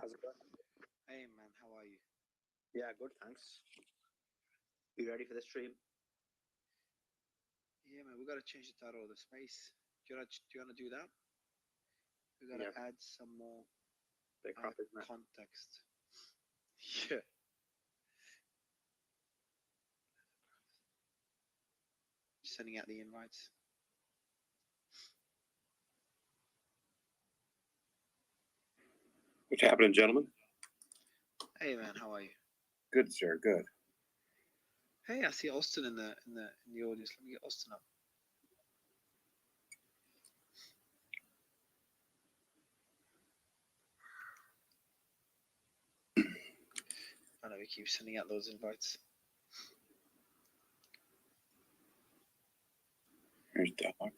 How's it going? Hey man, how are you? Yeah, good, thanks. You ready for the stream? Yeah man, we gotta change the title of the space. Do you wanna do that? We gotta Yeah, add some more big crap, isn't it? context. Yeah. Sending out the invites. What's happening, gentlemen? Hey man, how are you? Good, sir. Good. Hey, I see Austin in the audience. Let me get Austin up. I know we keep sending out those invites. Here's Doc.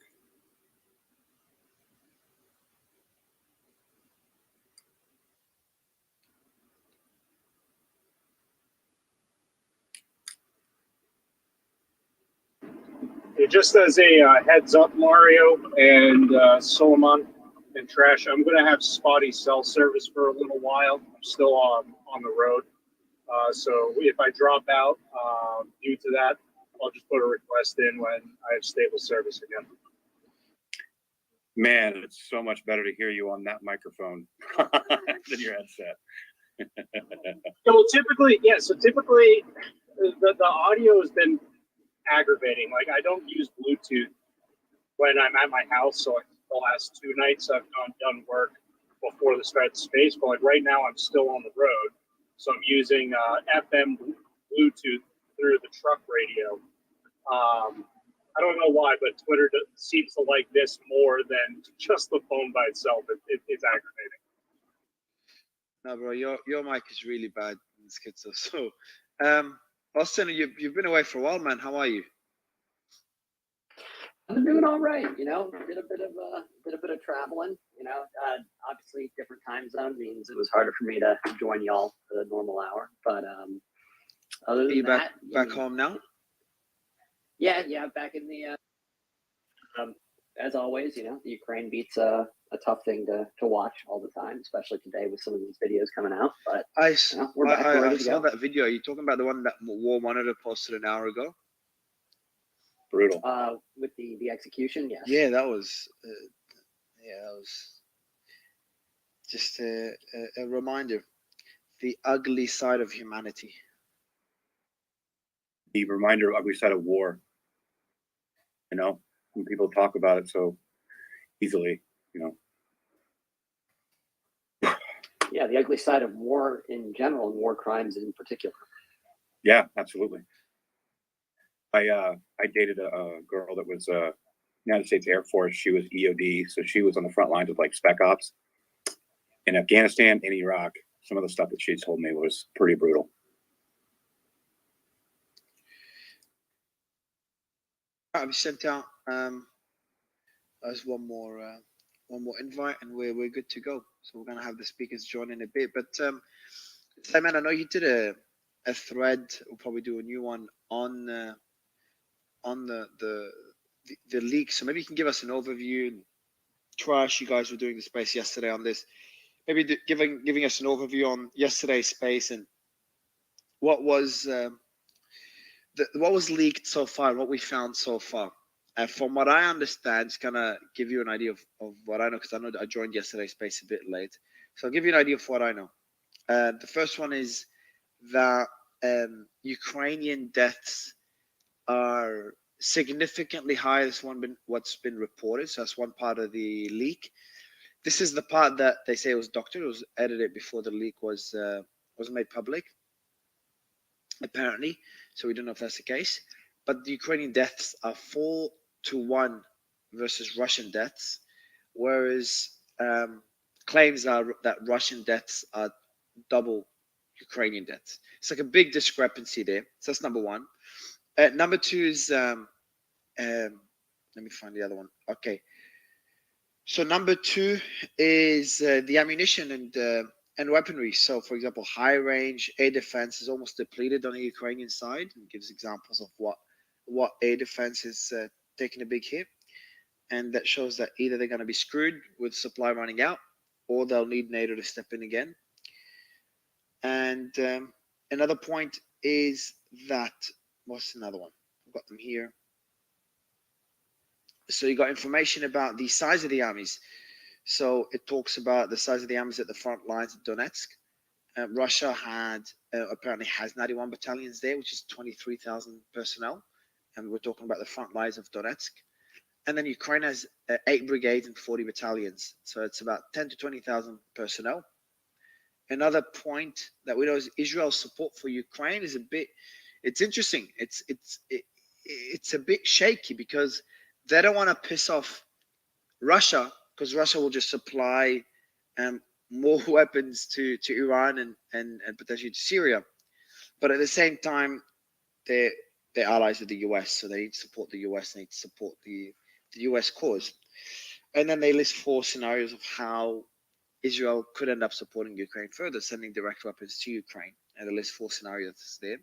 Just as a heads up, Mario and Solomon and Trash, I'm going to have spotty cell service for a little while. I'm still on the road. So if I drop out due to that, I'll just put a request in when I have stable service again. Man, it's so much better to hear you on that microphone than your headset. Well, typically, so typically the audio has been aggravating. Like, I don't use Bluetooth when I'm at my house. So like the last 2 nights I've done work before the start of the space. But like right now I'm still on the road. So I'm using FM Bluetooth through the truck radio. I don't know why, but Twitter seems to like this more than just the phone by itself. It's aggravating. No, bro, your mic is really bad in this kid stuff. So, Austin, you've been away for a while, man. How are you? I'm doing all right. Did a bit of traveling. Obviously different time zone means it was harder for me to join y'all for the normal hour. But other than Are you that, back home now? Yeah, back in the. As always, the Ukraine beat's a tough thing to watch all the time, especially today with some of these videos coming out. But we're back. I saw that video. Are you talking about the one that War Monitor posted an hour ago? Brutal. With the execution, yes. Yeah, that was just a reminder, the ugly side of humanity. The reminder of ugly side of war. When people talk about it so easily, Yeah, the ugly side of war in general and war crimes in particular. Yeah, absolutely. I dated a girl that was United States Air Force. She was EOD, so she was on the front lines of like spec ops in Afghanistan and Iraq. Some of the stuff that she told me was pretty brutal. I've sent out as one more invite, and we're good to go. So we're gonna have the speakers join in a bit. But Simon, I know you did a thread. We'll probably do a new one on the leak. So maybe you can give us an overview. Trash, you guys were doing the space yesterday on this. Maybe giving us an overview on yesterday's space and what was leaked so far, and what we found so far. From what I understand, it's gonna give you an idea of what I know, because I know that I joined yesterday's space a bit late. So I'll give you an idea of what I know. The first one is that Ukrainian deaths are significantly higher than what's been reported. So that's one part of the leak. This is the part that they say was doctored. It was edited before the leak was made public, apparently. So we don't know if that's the case. But the Ukrainian deaths are 4-1 versus Russian deaths, whereas claims are that Russian deaths are double Ukrainian deaths. It's like a big discrepancy there. So that's number one. Number two is let me find the other one. Okay. So number two is the ammunition and weaponry. So, for example, high range air defense is almost depleted on the Ukrainian side, and gives examples of what air defense is taking a big hit, and that shows that either they're going to be screwed with supply running out, or they'll need NATO to step in again. And another point is that, what's another one? I've got them here. So you got information about the size of the armies. So it talks about the size of the armies at the front lines of Donetsk. Russia apparently has 91 battalions there, which is 23,000 personnel. And we're talking about the front lines of Donetsk. And then Ukraine has 8 brigades and 40 battalions. So it's about 10 to 20,000 personnel. Another point that we know is Israel's support for Ukraine is it's interesting. It's a bit shaky because they don't want to piss off Russia, because Russia will just supply more weapons to Iran and potentially to Syria. But at the same time, they're allies of the US, so they need to support the US, they need to support the US cause. And then they list 4 scenarios of how Israel could end up supporting Ukraine further, sending direct weapons to Ukraine. And they list 4 scenarios there.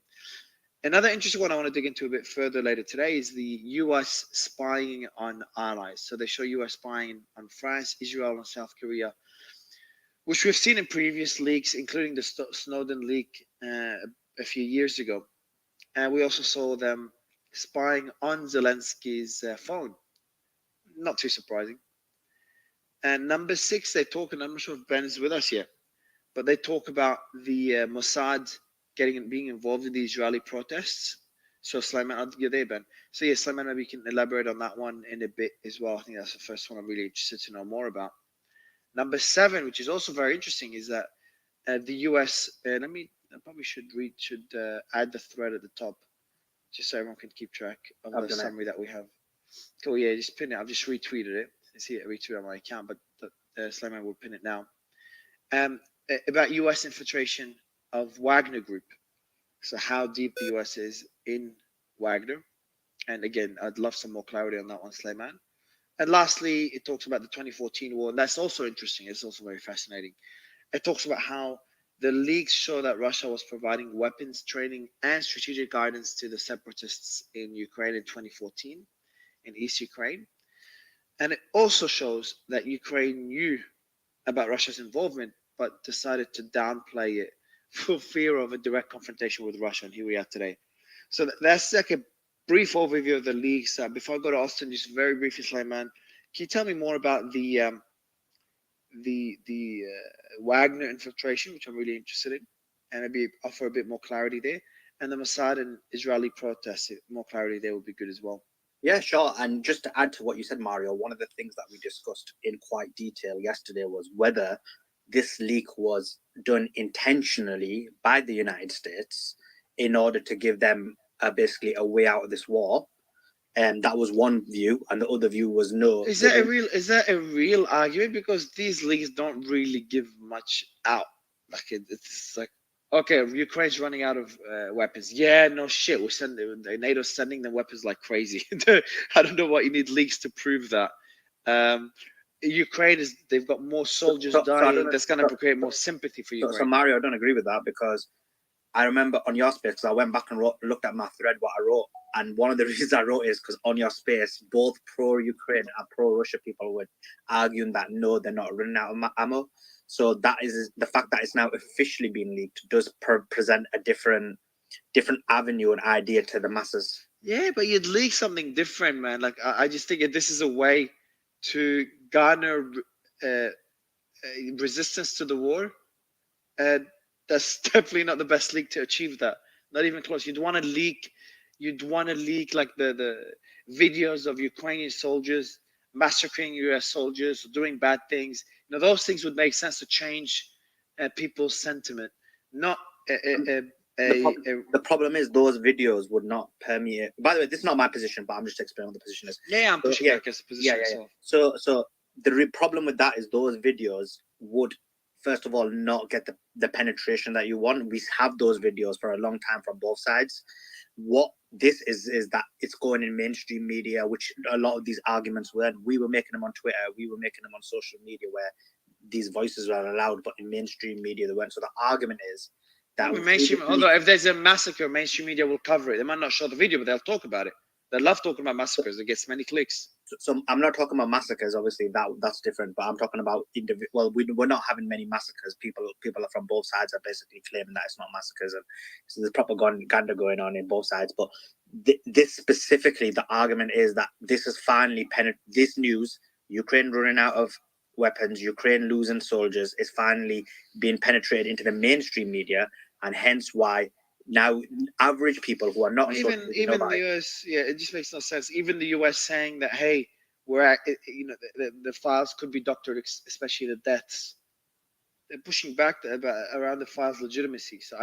Another interesting one I want to dig into a bit further later today is the US spying on allies. So they show US spying on France, Israel, and South Korea, which we've seen in previous leaks, including the Snowden leak a few years ago. And we also saw them spying on Zelensky's phone. Not too surprising. And number 6, they talk, and I'm not sure if Ben is with us yet, but they talk about the Mossad being involved in the Israeli protests. So Sulaiman, you're there, Ben. So yeah, Sulaiman, maybe you can elaborate on that one in a bit as well. I think that's the first one I'm really interested to know more about. Number 7, which is also very interesting, is that the US. I probably should add the thread at the top, just so everyone can keep track of the summary that we have. Cool. Yeah, just pin it. I've just retweeted it. I see it retweeted on my account, but Sulaiman will pin it now. About US infiltration of Wagner Group. So how deep the US is in Wagner. And again, I'd love some more clarity on that one, Sulaiman. And lastly, it talks about the 2014 war. And that's also interesting. It's also very fascinating. It talks about how the leaks show that Russia was providing weapons, training, and strategic guidance to the separatists in Ukraine in 2014, in East Ukraine. And it also shows that Ukraine knew about Russia's involvement, but decided to downplay it for fear of a direct confrontation with Russia. And here we are today. So that's like a brief overview of the leaks. Before I go to Austin, just very briefly, Sulaiman, can you tell me more about the Wagner infiltration, which I'm really interested in, and maybe offer a bit more clarity there, and the Mossad and Israeli protests? More clarity there would be good as well. Yeah, sure. And just to add to what you said, Mario, one of the things that we discussed in quite detail yesterday was whether this leak was done intentionally by the United States in order to give them basically a way out of this war. And that was one view, and the other view was no. Is that a real argument? Because these leaks don't really give much out. Like it's like, okay, Ukraine's running out of weapons. Yeah, no shit. NATO's sending them weapons like crazy. I don't know what you need leaks to prove that. Ukraine they've got more soldiers dying. That's going to create more sympathy for Ukraine. So Mario, I don't agree with that, because I remember on your space, because I went back and looked at my thread, what I wrote. And one of the reasons I wrote is because on your space, both pro-Ukraine and pro-Russia people were arguing that no, they're not running out of ammo. So that is the fact that it's now officially been leaked does present a different avenue and idea to the masses. Yeah, but you'd leak something different, man. Like I just think this is a way to garner resistance to the war. That's definitely not the best leak to achieve that. Not even close. You'd want to leak like the videos of Ukrainian soldiers massacring US soldiers, doing bad things. Those things would make sense to change people's sentiment. Not the problem is those videos would not permeate. By the way, this is not my position, but I'm just explaining what the position is. Yeah, I'm pushing back as a position. So the problem with that is those videos would, first of all, not get the penetration that you want. We have those videos for a long time from both sides. What this is that it's going in mainstream media, which a lot of these arguments were. We were making them on Twitter, we were making them on social media, where these voices were allowed, but in mainstream media they weren't. So the argument is that although if there's a massacre, mainstream media will cover it. They might not show the video, but they'll talk about it. They love talking about massacres. It gets many clicks. So I'm not talking about massacres. Obviously, that's different. But I'm talking about individual. Well, we're not having many massacres. People are from both sides are basically claiming that it's not massacres, and so there's propaganda going on in both sides. But this specifically, the argument is that this is finally this news. Ukraine running out of weapons, Ukraine losing soldiers, is finally being penetrated into the mainstream media, and hence why now average people who are not even the US, yeah, it just makes no sense. Even the US saying that, hey, we're at, you know, the files could be doctored, especially the deaths. They're pushing back around the files' legitimacy. So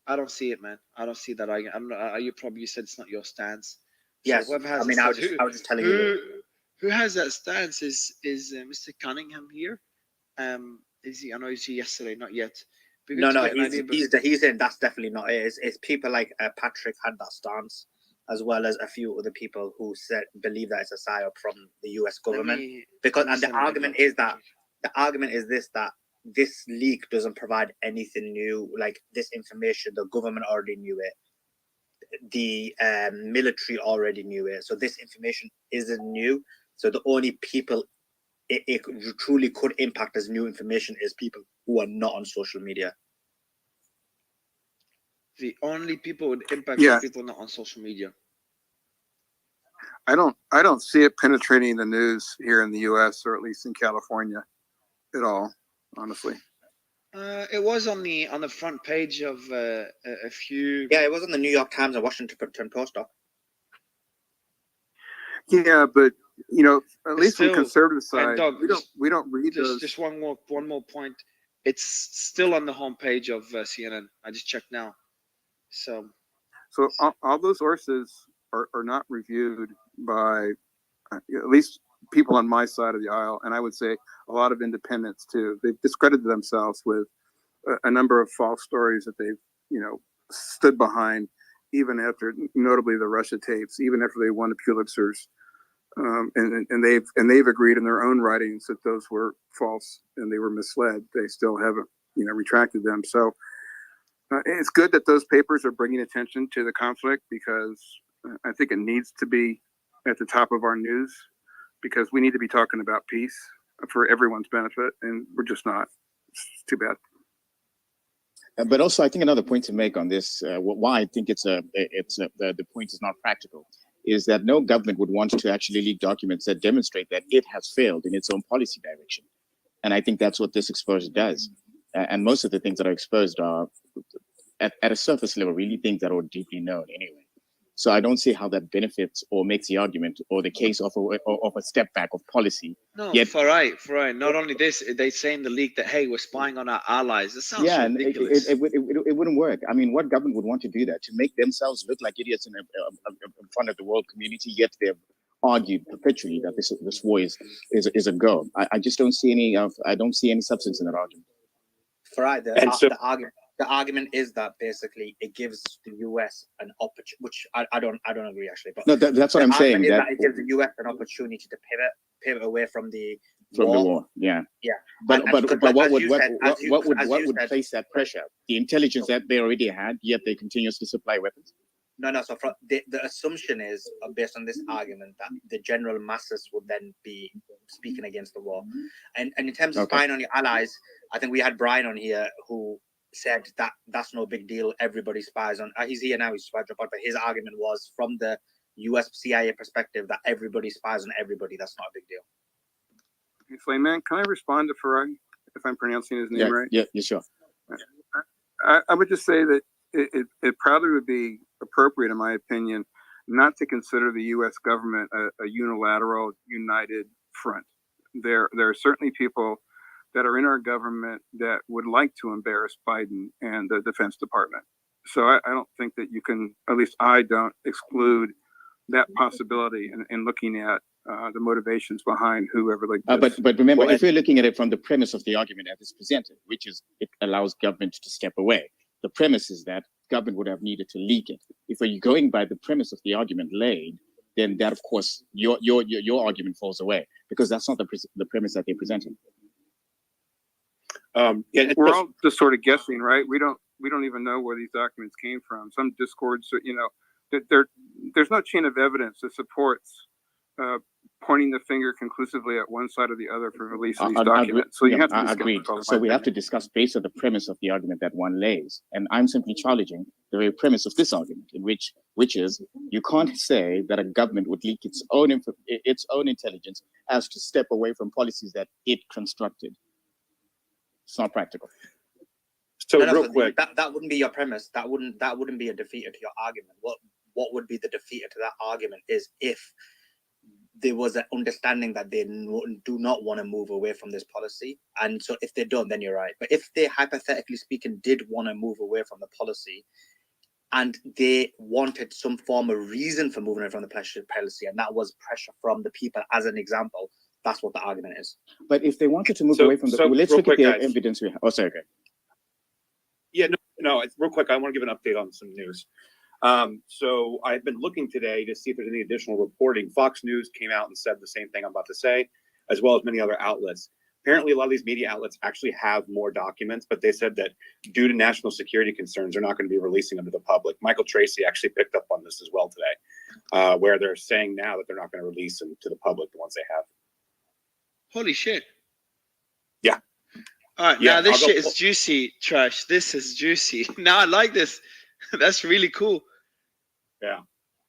I don't see it, man. I don't see that. You said it's not your stance. Yes, so whoever has I mean, I was just telling you. Who has that stance is Mr. Cunningham here. Is he? I know he's here yesterday, not yet. No, he's in. That's definitely not it. It's people like Patrick had that stance, as well as a few other people who believe that it's a psyop from the U.S. government. And the argument is that this leak doesn't provide anything new. Like, this information, the government already knew it. The military already knew it. So this information isn't new. So the only people it truly could impact as new information is people who are not on social media. The only people would impact are people not on social media. I don't see it penetrating the news here in the U.S. or at least in California at all, honestly. It was on the front page of a few. Yeah, it was on the New York Times and Washington Post. Yeah, but you know, at least still, from conservative side, Doug, we don't read those. Just one more point. It's still on the homepage of CNN. I just checked now. So all those sources are not reviewed by at least people on my side of the aisle, and I would say a lot of independents too. They've discredited themselves with a number of false stories that they've, you know, stood behind, even after, notably the Russia tapes, even after they won the Pulitzers. And they've agreed in their own writings that those were false and they were misled. They still haven't, you know, retracted them. So it's good that those papers are bringing attention to the conflict, because I think it needs to be at the top of our news, because we need to be talking about peace for everyone's benefit, and we're just not. It's too bad. But also, I think another point to make on this, why I think the point is not practical, is that no government would want to actually leak documents that demonstrate that it has failed in its own policy direction. And I think that's what this exposure does. And most of the things that are exposed are, at a surface level, really things that are deeply known anyway. So I don't see how that benefits or makes the argument or the case of a step back of policy. No, for right. Not only this, they say in the leak that, hey, we're spying on our allies. That sounds ridiculous. It wouldn't work. I mean, what government would want to do that? To make themselves look like idiots in front of the world community, yet they've argued perpetually that this war is a go. I just don't see any substance in that argument. Right. The argument is that basically it gives the US an opportunity, which I don't agree actually. But no, that's what I'm saying. That it gives the US an opportunity to pivot away from the war. Yeah. Yeah. But what would place that pressure? The intelligence that they already had, yet they continuously supply weapons. No. So the assumption is, based on this argument, that the general masses would then be speaking against the war. And in terms of spying on your allies, I think we had Brian on here who said that that's no big deal. Everybody spies on. He's here now. He's about to report, but his argument was from the U.S. CIA perspective that everybody spies on everybody. That's not a big deal. Hey, Flayman, can I respond to Farag if I'm pronouncing his name right? Yeah, sure. I would just say that it probably would be appropriate, in my opinion, not to consider the U.S. government a unilateral, united front. There are certainly people that are in our government that would like to embarrass Biden and the Defense Department. So I don't think that you can, at least I don't, exclude that possibility in looking at the motivations behind whoever like this. But remember, if you're looking at it from the premise of the argument as it's presented, which is it allows government to step away, the premise is that government would have needed to leak it. If you're going by the premise of the argument laid, then that, of course, your argument falls away, because that's not the premise that they're presenting. We're all just sort of guessing, right? We don't even know where these documents came from. Some discords, you know, there's no chain of evidence that supports pointing the finger conclusively at one side or the other for release of these I documents. So you have to I discuss agreed. both So we sides. have to discuss based on the premise of the argument that one lays, and I'm simply challenging the very premise of this argument, in which is you can't say that a government would leak its own intelligence as to step away from policies that it constructed. It's not practical. So No, real so quick, that wouldn't be your premise. That wouldn't be a defeater to your argument. What would be the defeater to that argument is if there was an understanding that they do not want to move away from this policy. And so if they don't, then you're right. But if they, hypothetically speaking, did want to move away from the policy and they wanted some form of reason for moving away from the policy, and that was pressure from the people as an example, that's what the argument is. But if they wanted to move away from the, let's look at the evidence we have. Oh, sorry, okay. Yeah, no, it's real quick. I want to give an update on some news. So I've been looking today to see if there's any additional reporting. Fox News came out and said the same thing I'm about to say, as well as many other outlets. Apparently, a lot of these media outlets actually have more documents, but they said that due to national security concerns, they're not going to be releasing them to the public. Michael Tracy actually picked up on this as well today, where they're saying now that they're not going to release them to the public, the ones they have. Holy shit. Yeah. All right, now this shit is juicy, Trash. This is juicy. Now I like this. That's really cool. Yeah.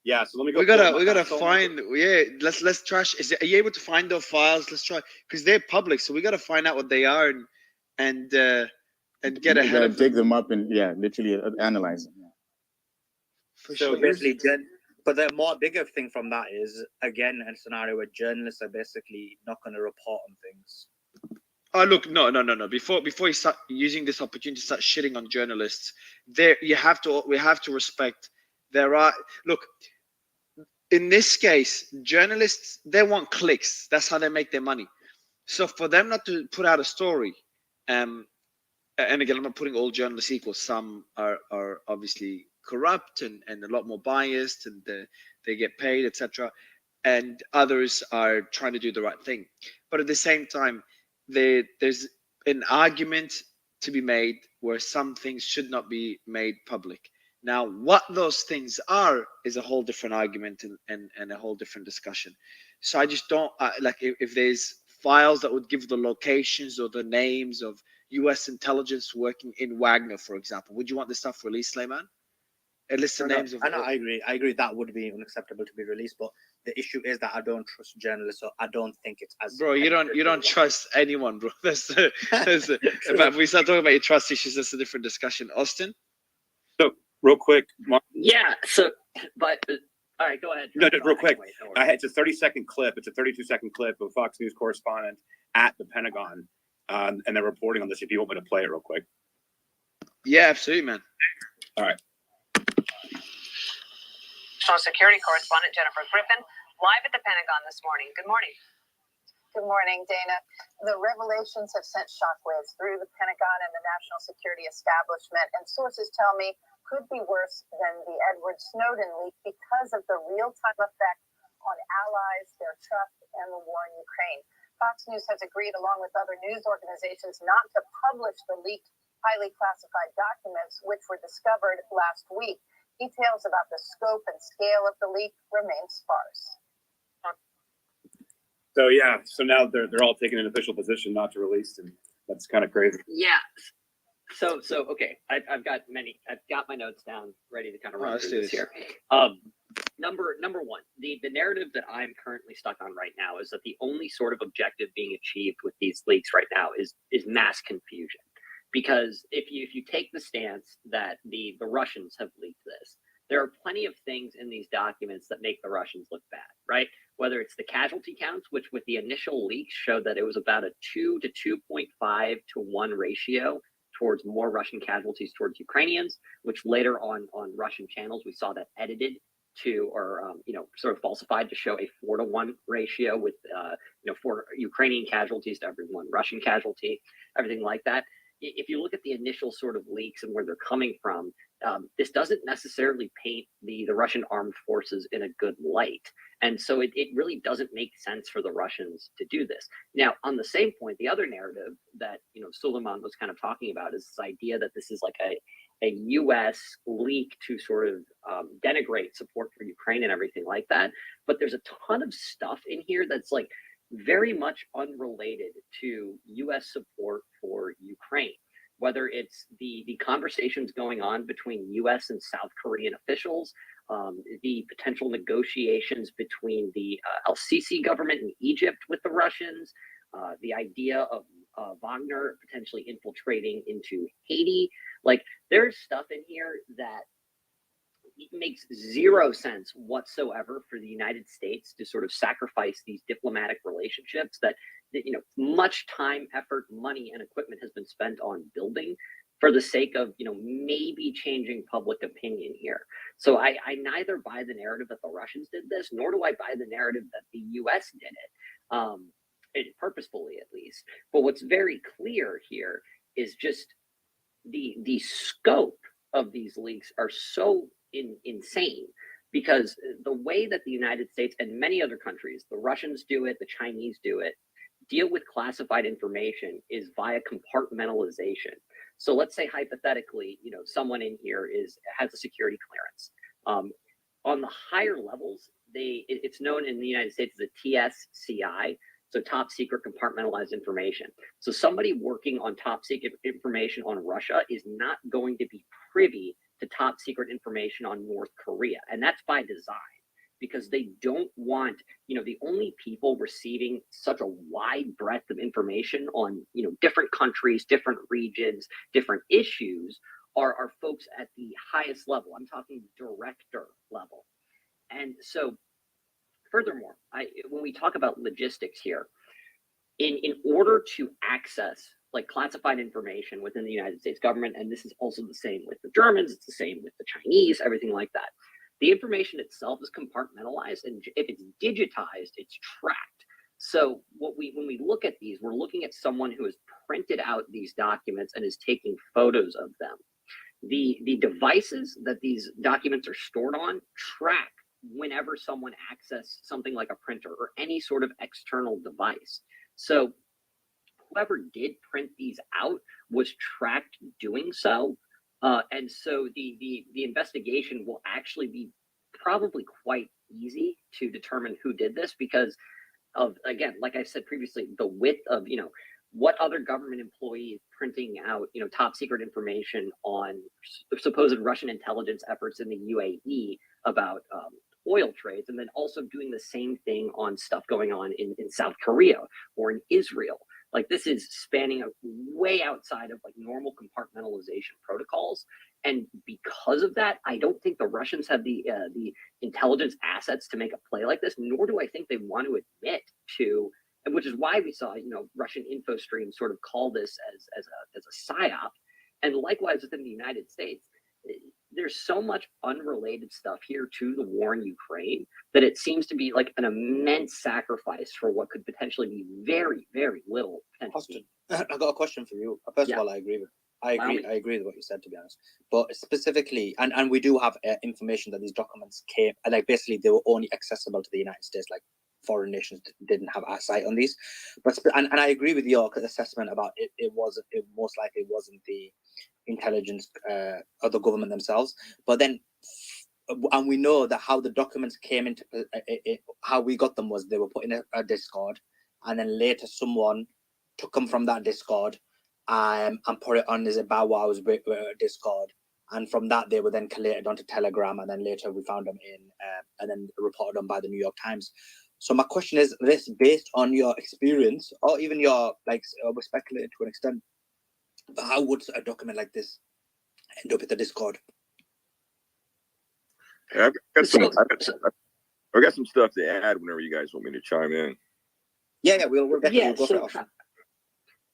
Yeah, so let me go. We gotta find. Yeah, let's Trash. Are you able to find those files? Let's try, because they're public, so we gotta find out what they are and get ahead of them. Dig them up and literally analyze them. For So sure. basically, but the more bigger thing from that is, again, a scenario where journalists are basically not going to report on things. Oh look, no. Before you start using this opportunity to start shitting on journalists, we have to respect. Look, in this case, journalists, they want clicks. That's how they make their money. So for them not to put out a story, and again, I'm not putting all journalists equal. Some are obviously corrupt and a lot more biased, and they get paid, etc. And others are trying to do the right thing. But at the same time, there's an argument to be made where some things should not be made public. Now, what those things are is a whole different argument and a whole different discussion. So I just don't like if there's files that would give the locations or the names of U.S. intelligence working in Wagner, for example. Would you want this stuff released, Slayman? List the names of. I agree. That would be unacceptable to be released. But the issue is that I don't trust journalists, so I don't think it's as. Bro, you don't trust anyone, bro. If we start talking about your trust issues, that's a different discussion. Austin. So real quick, Mark. Yeah. So, but all right, go ahead. No, real quick. It's a 30-second clip. It's a 32-second clip of a Fox News correspondent at the Pentagon, and they're reporting on this. If you want me to play it real quick. Yeah, absolutely, man. All right. National Security Correspondent Jennifer Griffin, live at the Pentagon this morning. Good morning. Good morning, Dana. The revelations have sent shockwaves through the Pentagon and the national security establishment, and sources tell me could be worse than the Edward Snowden leak because of the real-time effect on allies, their trust, and the war in Ukraine. Fox News has agreed, along with other news organizations, not to publish the leaked, highly classified documents, which were discovered last week. Details about the scope and scale of the leak remain sparse. So now they're all taking an official position not to release, and that's kind of crazy. Yeah. So okay, I've got my notes down, ready to kind of run through this here. Number one, the narrative that I'm currently stuck on right now is that the only sort of objective being achieved with these leaks right now is mass confusion. Because if you take the stance that the Russians have leaked this, there are plenty of things in these documents that make the Russians look bad, right? Whether it's the casualty counts, which with the initial leaks showed that it was about a 2 to 2.5 to 1 ratio towards more Russian casualties towards Ukrainians, which later on Russian channels, we saw that edited to, or sort of falsified to show a 4 to 1 ratio with 4 Ukrainian casualties to every 1 Russian casualty, everything like that. If you look at the initial sort of leaks and where they're coming from, this doesn't necessarily paint the Russian armed forces in a good light. And so it really doesn't make sense for the Russians to do this. Now, on the same point, the other narrative that, Suleiman was kind of talking about is this idea that this is like a U.S. leak to sort of denigrate support for Ukraine and everything like that. But there's a ton of stuff in here that's like very much unrelated to U.S. support for Ukraine. Whether it's the conversations going on between U.S. and South Korean officials, the potential negotiations between the El-Sisi government in Egypt with the Russians, the idea of Wagner potentially infiltrating into Haiti. Like, there's stuff in here that makes zero sense whatsoever for the United States to sort of sacrifice these diplomatic relationships that much time, effort, money, and equipment has been spent on building for the sake of maybe changing public opinion here. So I neither buy the narrative that the Russians did this, nor do I buy the narrative that the US did it, purposefully at least. But what's very clear here is just the scope of these leaks are so insane, because the way that the United States and many other countries, the Russians do it, the Chinese do it, deal with classified information is via compartmentalization. So let's say hypothetically, someone in here has a security clearance. On the higher levels, it's known in the United States as a TSCI, so top secret compartmentalized information. So somebody working on top secret information on Russia is not going to be privy to top secret information on North Korea. And that's by design, because they don't want, the only people receiving such a wide breadth of information on, different countries, different regions, different issues are folks at the highest level. I'm talking director level. And so furthermore, when we talk about logistics here, in order to access like classified information within the United States government, and this is also the same with the Germans, it's the same with the Chinese, everything like that. The information itself is compartmentalized, and if it's digitized, it's tracked. So when we look at these, we're looking at someone who has printed out these documents and is taking photos of them. The devices that these documents are stored on track whenever someone accesses something like a printer or any sort of external device. So whoever did print these out was tracked doing so. And so the investigation will actually be probably quite easy to determine who did this, because of, again, like I said previously, the width of, what other government employees printing out, top secret information on supposed Russian intelligence efforts in the UAE about oil trades, and then also doing the same thing on stuff going on in South Korea or in Israel. Like, this is spanning way outside of like normal compartmentalization protocols. And because of that, I don't think the Russians have the intelligence assets to make a play like this, nor do I think they want to admit to, and which is why we saw, Russian info streams sort of call this as a psyop. And likewise within the United States, there's so much unrelated stuff here to the war in Ukraine that it seems to be like an immense sacrifice for what could potentially be very, very little. Austin, I got a question for you. First of all, I agree with what you said, to be honest. But specifically, and we do have information that these documents came, like basically they were only accessible to the United States, like foreign nations didn't have sight on these. But and I agree with your assessment about it. It most likely wasn't the intelligence of the government themselves. But then, and we know that how the documents came into how we got them was they were put in a Discord, and then later someone took them from that Discord and put it on Bow Wow's Discord, and from that they were then collated onto Telegram, and then later we found them and then reported on by the New York Times. So my question is this: based on your experience, or even your we're speculating to an extent, how would a document like this end up at the Discord? Yeah, I got some stuff to add whenever you guys want me to chime in. Yeah, we'll definitely go for it.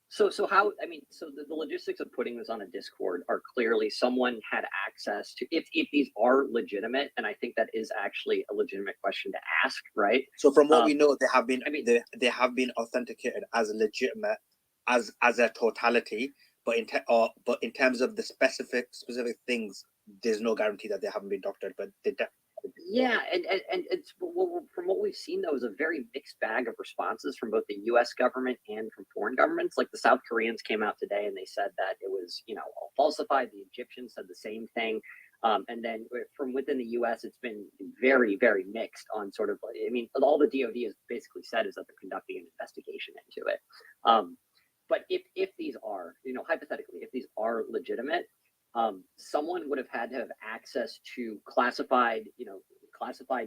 So how, so the logistics of putting this on a Discord are clearly someone had access to, if these are legitimate, and I think that is actually a legitimate question to ask, right? So from what we know, they have been, they have been authenticated as legitimate as a totality, but in terms of the specific things, there's no guarantee that they haven't been doctored, but they Yeah, and it's from what we've seen though is a very mixed bag of responses from both the U.S. government and from foreign governments. Like the South Koreans came out today and they said that it was all falsified. The Egyptians said the same thing, and then from within the U.S. it's been very mixed on sort of. I mean, all the DoD has basically said is that they're conducting an investigation into it. But if these are hypothetically if these are legitimate. Someone would have had to have access to classified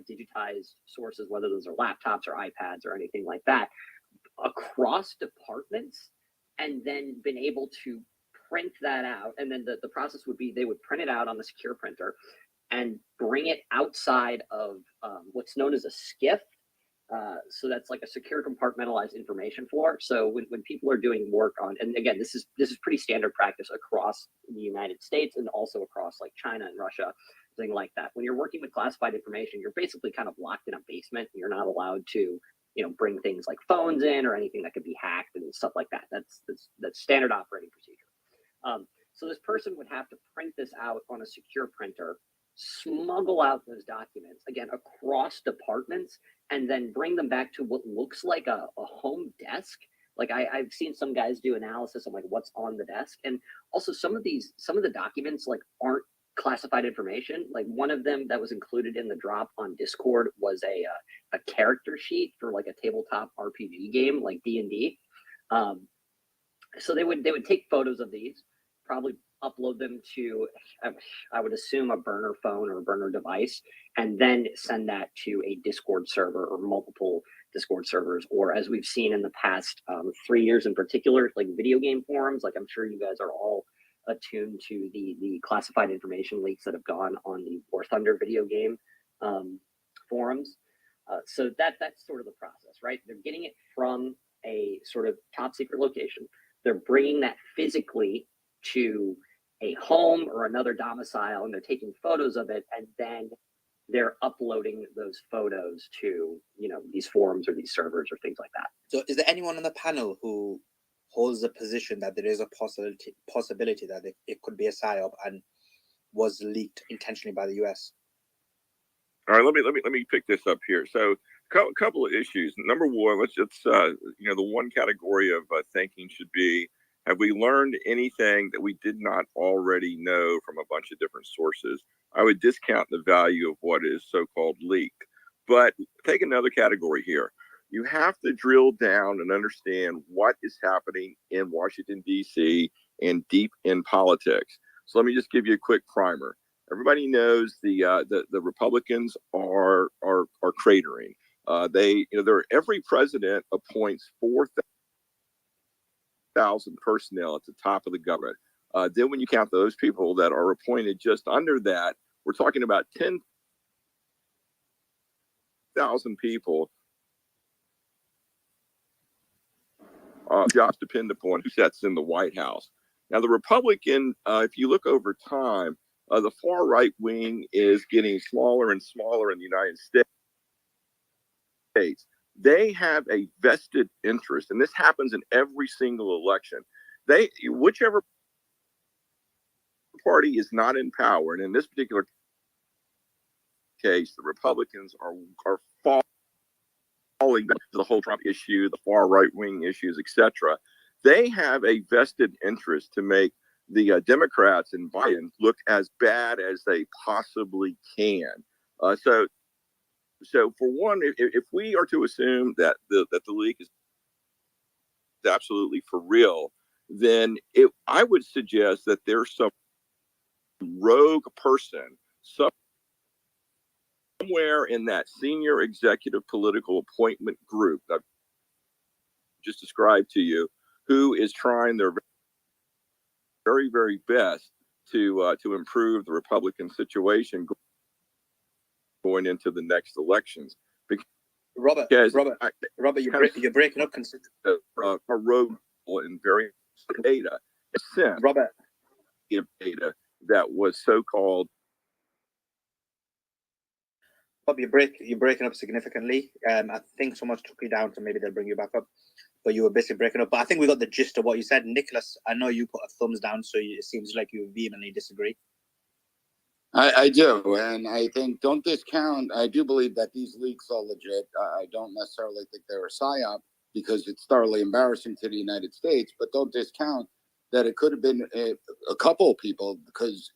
digitized sources, whether those are laptops or iPads or anything like that, across departments, and then been able to print that out. And then the process would be they would print it out on the secure printer and bring it outside of what's known as a SCIF. So that's like a secure compartmentalized information floor. So when people are doing work on, and again, this is pretty standard practice across the United States and also across like China and Russia, thing like that. When you're working with classified information, you're basically kind of locked in a basement. You're not allowed to, bring things like phones in or anything that could be hacked and stuff like that. That's standard operating procedure. So this person would have to print this out on a secure printer, smuggle out those documents again across departments, and then bring them back to what looks like a home desk. Like I've seen some guys do analysis on like what's on the desk, and also some of the documents like aren't classified information. Like one of them that was included in the drop on Discord was a character sheet for like a tabletop RPG game like D&D. So they would take photos of these, probably upload them to, I would assume, a burner phone or a burner device, and then send that to a Discord server or multiple Discord servers, or as we've seen in the past 3 years in particular, like video game forums. Like I'm sure you guys are all attuned to the classified information leaks that have gone on the War Thunder video game forums. So that's sort of the process, right? They're getting it from a sort of top secret location. They're bringing that physically to a home or another domicile, and they're taking photos of it, and then they're uploading those photos to these forums or these servers or things like that. So is there anyone on the panel who holds the position that there is a possibility that it could be a PSYOP and was leaked intentionally by the US? All right, let me pick this up here. So a couple of issues. Number one, let's the one category of thinking should be, have we learned anything that we did not already know from a bunch of different sources? I would discount the value of what is so-called leaked. But take another category here. You have to drill down and understand what is happening in Washington, D.C. and deep in politics. So let me just give you a quick primer. Everybody knows the Republicans are cratering. Every president appoints 4,000 personnel at the top of the government. Then when you count those people that are appointed just under that, we're talking about 10,000 people. Jobs depend upon who sits in the White House. Now, the Republican, if you look over time, the far right wing is getting smaller and smaller in the United States. They have a vested interest, and this happens in every single election. Whichever party is not in power, and in this particular case, the Republicans are falling back to the whole Trump issue, the far right wing issues, etc. They have a vested interest to make the Democrats and Biden look as bad as they possibly can. So for one, if we are to assume that the leak is absolutely for real, then I would suggest that there's some rogue person somewhere in that senior executive political appointment group that I've just described to you, who is trying their very, very best to improve the Republican situation going into the next elections. Robert, you're breaking up considerably. A rogue in very data, Robert, data that was so-called. Bob, you're breaking up significantly. I think someone took you down, so maybe they'll bring you back up. But you were basically breaking up. But I think we got the gist of what you said. Nicholas, I know you put a thumbs down, so it seems like you vehemently disagree. I do, and I think don't discount. I do believe that these leaks are legit. I don't necessarily think they're a psyop because it's thoroughly embarrassing to the United States. But don't discount that it could have been a couple of people, because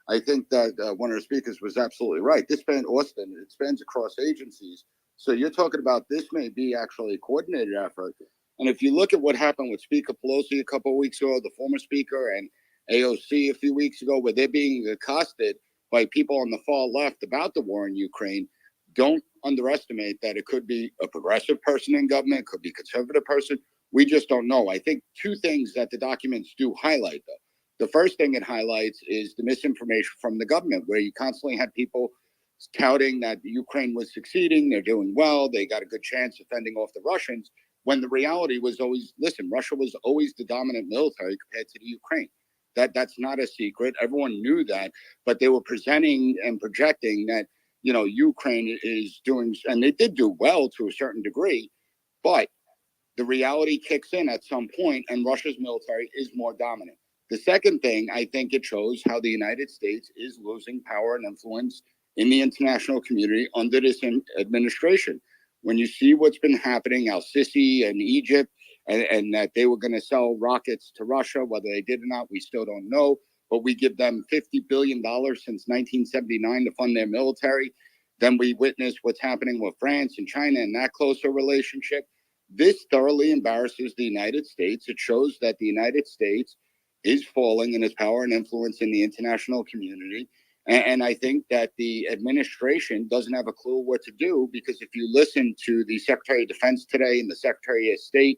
I think that one of the speakers was absolutely right. This spans Austin. It spans across agencies. So you're talking about this may be actually a coordinated effort. And if you look at what happened with Speaker Pelosi a couple of weeks ago, the former speaker, and AOC a few weeks ago, where they're being accosted by people on the far left about the war in Ukraine, don't underestimate that it could be a progressive person in government, could be a conservative person. We just don't know. I think two things that the documents do highlight, though. The first thing it highlights is the misinformation from the government, where you constantly had people touting that Ukraine was succeeding, they're doing well, they got a good chance of fending off the Russians, when the reality was always, listen, Russia was always the dominant military compared to the Ukraine. That's not a secret. Everyone knew that, but they were presenting and projecting that, you know, Ukraine is doing, and they did do well to a certain degree, but the reality kicks in at some point, and Russia's military is more dominant. The second thing, I think it shows how the United States is losing power and influence in the international community under this administration. When you see what's been happening, Al Sisi and Egypt, and that they were going to sell rockets to Russia, whether they did or not, we still don't know. But we give them $50 billion since 1979 to fund their military. Then we witness what's happening with France and China and that closer relationship. This thoroughly embarrasses the United States. It shows that the United States is falling in its power and influence in the international community. And I think that the administration doesn't have a clue what to do, because if you listen to the Secretary of Defense today and the Secretary of State,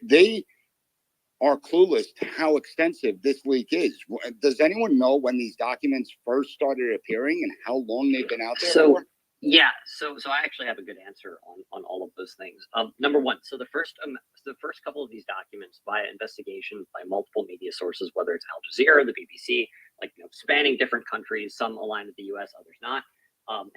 they are clueless to how extensive this leak is. Does anyone know when these documents first started appearing and how long they've been out there for? Yeah, so I actually have a good answer on all of those things. Number one, so the first couple of these documents via investigation by multiple media sources, whether it's Al Jazeera, the BBC, like, you know, spanning different countries, some aligned with the U.S., others not,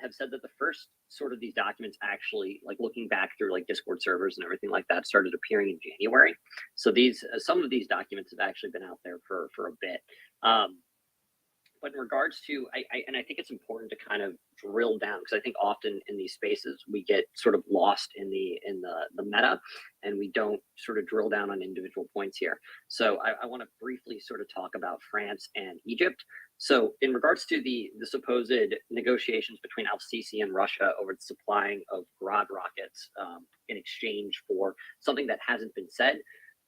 have said that the first sort of these documents actually, like looking back through like Discord servers and everything like that, started appearing in January. So these some of these documents have actually been out there for a bit. But in regards to, I think it's important to kind of drill down, because I think often in these spaces we get sort of lost in the meta, and we don't sort of drill down on individual points here. So I want to briefly sort of talk about France and Egypt. So in regards to the supposed negotiations between Al Sisi and Russia over the supplying of Grad rockets in exchange for something that hasn't been said,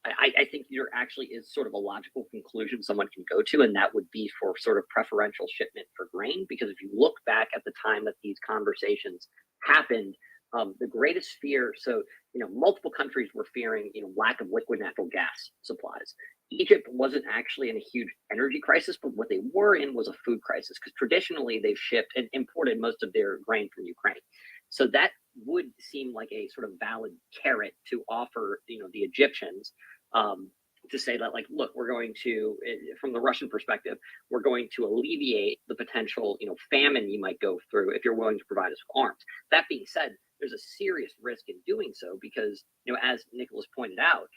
I think there actually is sort of a logical conclusion someone can go to, and that would be for sort of preferential shipment for grain. Because if you look back at the time that these conversations happened, the greatest fear, so, you know, multiple countries were fearing, you know, lack of liquid natural gas supplies. Egypt wasn't actually in a huge energy crisis, but what they were in was a food crisis, because traditionally they've shipped and imported most of their grain from Ukraine. So that would seem like a sort of valid carrot to offer, you know, the Egyptians, to say that, like, look, we're going to, from the Russian perspective, we're going to alleviate the potential, you know, famine you might go through if you're willing to provide us with arms. That being said, there's a serious risk in doing so, because, you know, as Nicholas pointed out,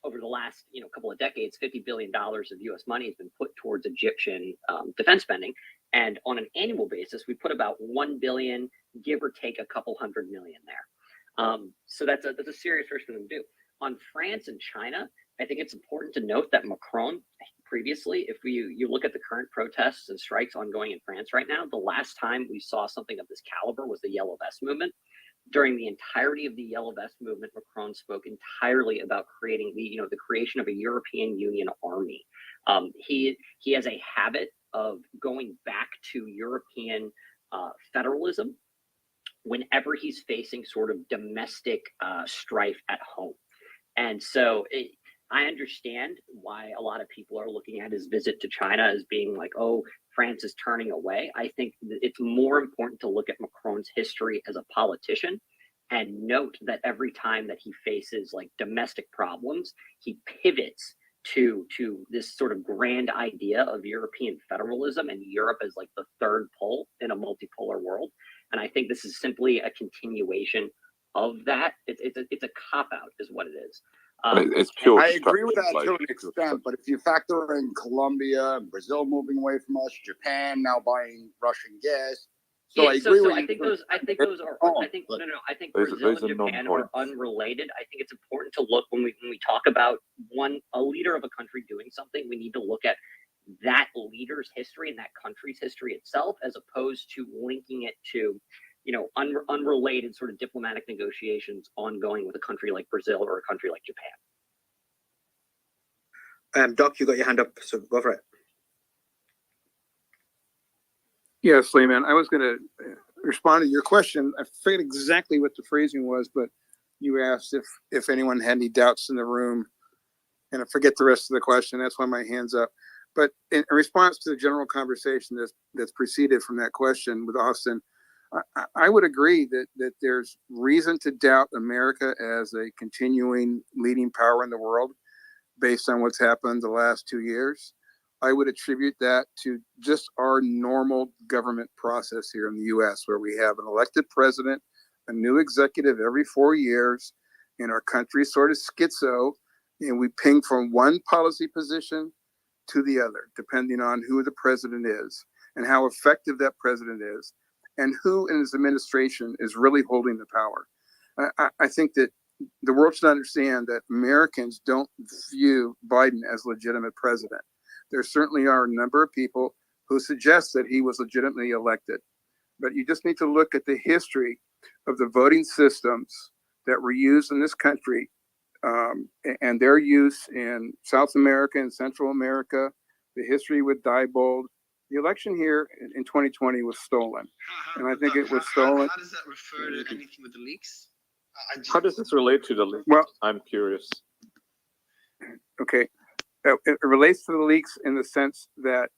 over the last, you know, couple of decades, $50 billion of U.S. money has been put towards Egyptian defense spending, and on an annual basis, we put about 1 billion, give or take a couple hundred million there. So that's a serious risk for them to do. On France and China, I think it's important to note that Macron previously, if you look at the current protests and strikes ongoing in France right now, the last time we saw something of this caliber was the Yellow Vest movement. During the entirety of the Yellow Vest movement, Macron spoke entirely about creating the creation of a European Union army. He has a habit of going back to European federalism whenever he's facing sort of domestic strife at home. And so I understand why a lot of people are looking at his visit to China as being like, oh, France is turning away. I think it's more important to look at Macron's history as a politician and note that every time that he faces like domestic problems, he pivots to this sort of grand idea of European federalism and Europe as like the third pole in a multipolar world. And I think this is simply a continuation of that. It's a cop out is what it is. It's pure. I agree with that to an extent, but if you factor in Colombia, Brazil moving away from us, Japan now buying Russian gas, so yeah, I agree with I you. think those are. I think no. I think Brazil and Japan are unrelated. I think it's important to look when we talk about a leader of a country doing something. We need to look at that leader's history and that country's history itself, as opposed to linking it to, unrelated sort of diplomatic negotiations ongoing with a country like Brazil or a country like Japan. Doc, you got your hand up, so go for it. Yes, Lehman. I was going to respond to your question. I forget exactly what the phrasing was, but you asked if anyone had any doubts in the room, and I forget the rest of the question. That's why my hand's up. But in response to the general conversation that's preceded from that question with Austin, I would agree that there's reason to doubt America as a continuing leading power in the world based on what's happened the last 2 years. I would attribute that to just our normal government process here in the U.S., where we have an elected president, a new executive every 4 years, and our country's sort of schizo, and we ping from one policy position to the other, depending on who the president is and how effective that president is, and who in his administration is really holding the power. I think that the world should understand that Americans don't view Biden as legitimate president. There certainly are a number of people who suggest that he was legitimately elected. But you just need to look at the history of the voting systems that were used in this country, and their use in South America and Central America, the history with Diebold. The election here in 2020 was stolen. And I think it was stolen. How does that refer to anything with the leaks? How does this relate to the leaks? Well, I'm curious. Okay. It relates to the leaks in the sense that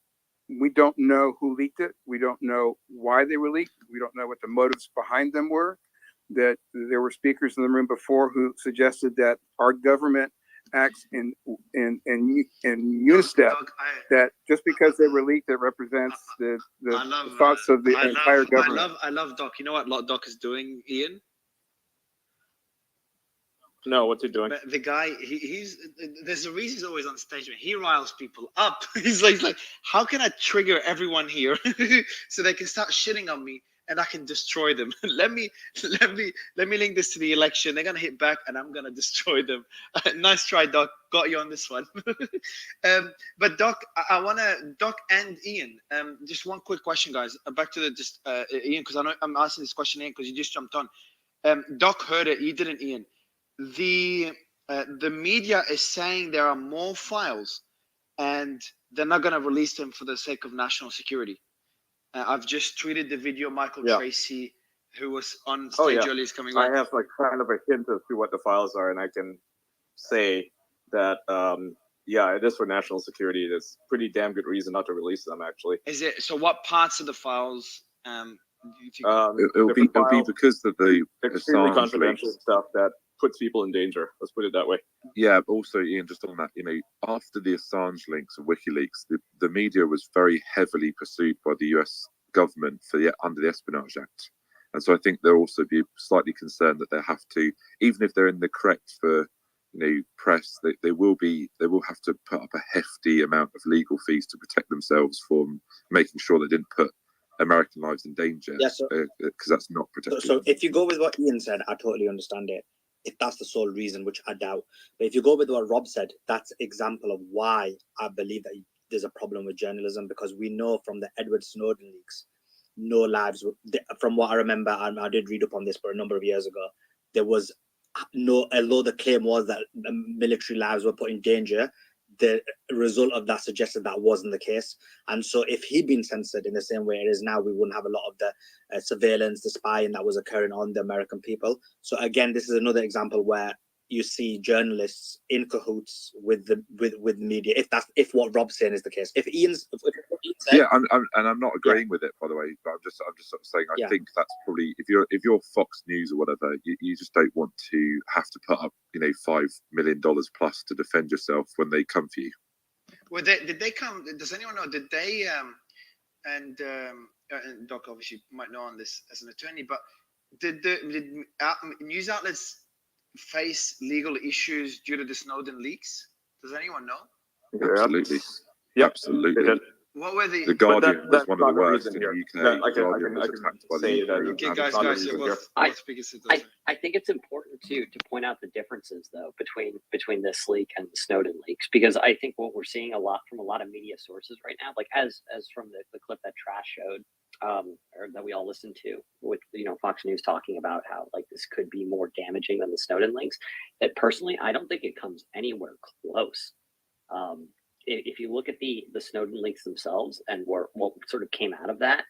we don't know who leaked it. We don't know why they were leaked. We don't know what the motives behind them were. That there were speakers in the room before who suggested that our government acts in unistep, that just because they were leaked, it represents the thoughts of the entire government. I love Doc. You know what Doc is doing, Ian? No, what's he doing? The guy, he's there's a reason he's always on stage. He riles people up. He's like, how can I trigger everyone here so they can start shitting on me and I can destroy them? let me link this to the election. They're gonna hit back and I'm gonna destroy them. Nice try, Doc. Got you on this one. But Doc, I wanna Doc and Ian. Just one quick question, guys. Back to the Ian, because I know I'm asking this question, Ian, because you just jumped on. Doc heard it. You didn't, Ian. The media is saying there are more files, and they're not going to release them for the sake of national security. I've just tweeted the video. Michael Tracy, who was on stage earlier, is coming back. I have like kind of a hint as to what the files are, and I can say that it is for national security. There's pretty damn good reason not to release them, actually. Is it? So what parts of the files? It'll be because of the extremely confidential stuff that puts people in danger. Let's put it that way. Yeah, but also, Ian, just on that, after the Assange links and WikiLeaks, the media was very heavily pursued by the US government under the Espionage Act. And so I think they'll also be slightly concerned that they have to, even if they're in the correct for press, they will have to put up a hefty amount of legal fees to protect themselves from making sure they didn't put American lives in danger. Yes, because that's not protected. So if you go with what Ian said, I totally understand it. If that's the sole reason, which I doubt. But if you go with what Rob said, that's example of why I believe that there's a problem with journalism, because we know from the Edward Snowden leaks, no lives, from what I remember, and I did read up on this for a number of years ago, there was no, although the claim was that military lives were put in danger, the result of that suggested that wasn't the case. And so if he'd been censored in the same way it is now, we wouldn't have a lot of the surveillance, the spying that was occurring on the American people. So again, this is another example where you see journalists in cahoots with the media. If what Rob's saying is the case, if Ian's saying, I'm not agreeing with it, by the way, but I'm just sort of saying I think that's probably, if you're Fox News or whatever, you just don't want to have to put up $5 million plus to defend yourself when they come for you. Well, did they come? Does anyone know? Did they and Doc obviously might know on this as an attorney, but did news outlets face legal issues due to the Snowden leaks? Does anyone know? Absolutely. Yep. Absolutely. What were The Guardian was one of the worst in the here. UK. I can Guardian was attacked by say the that. UK. Okay, That's guys, not the guys, reason you're here. both speaking citizens. I think it's important to point out the differences though between this leak and the Snowden leaks, because I think what we're seeing a lot from a lot of media sources right now, like as from the clip that Trash showed, or that we all listened to, with Fox News talking about how like this could be more damaging than the Snowden leaks. That personally, I don't think it comes anywhere close. If you look at the Snowden leaks themselves and what sort of came out of that,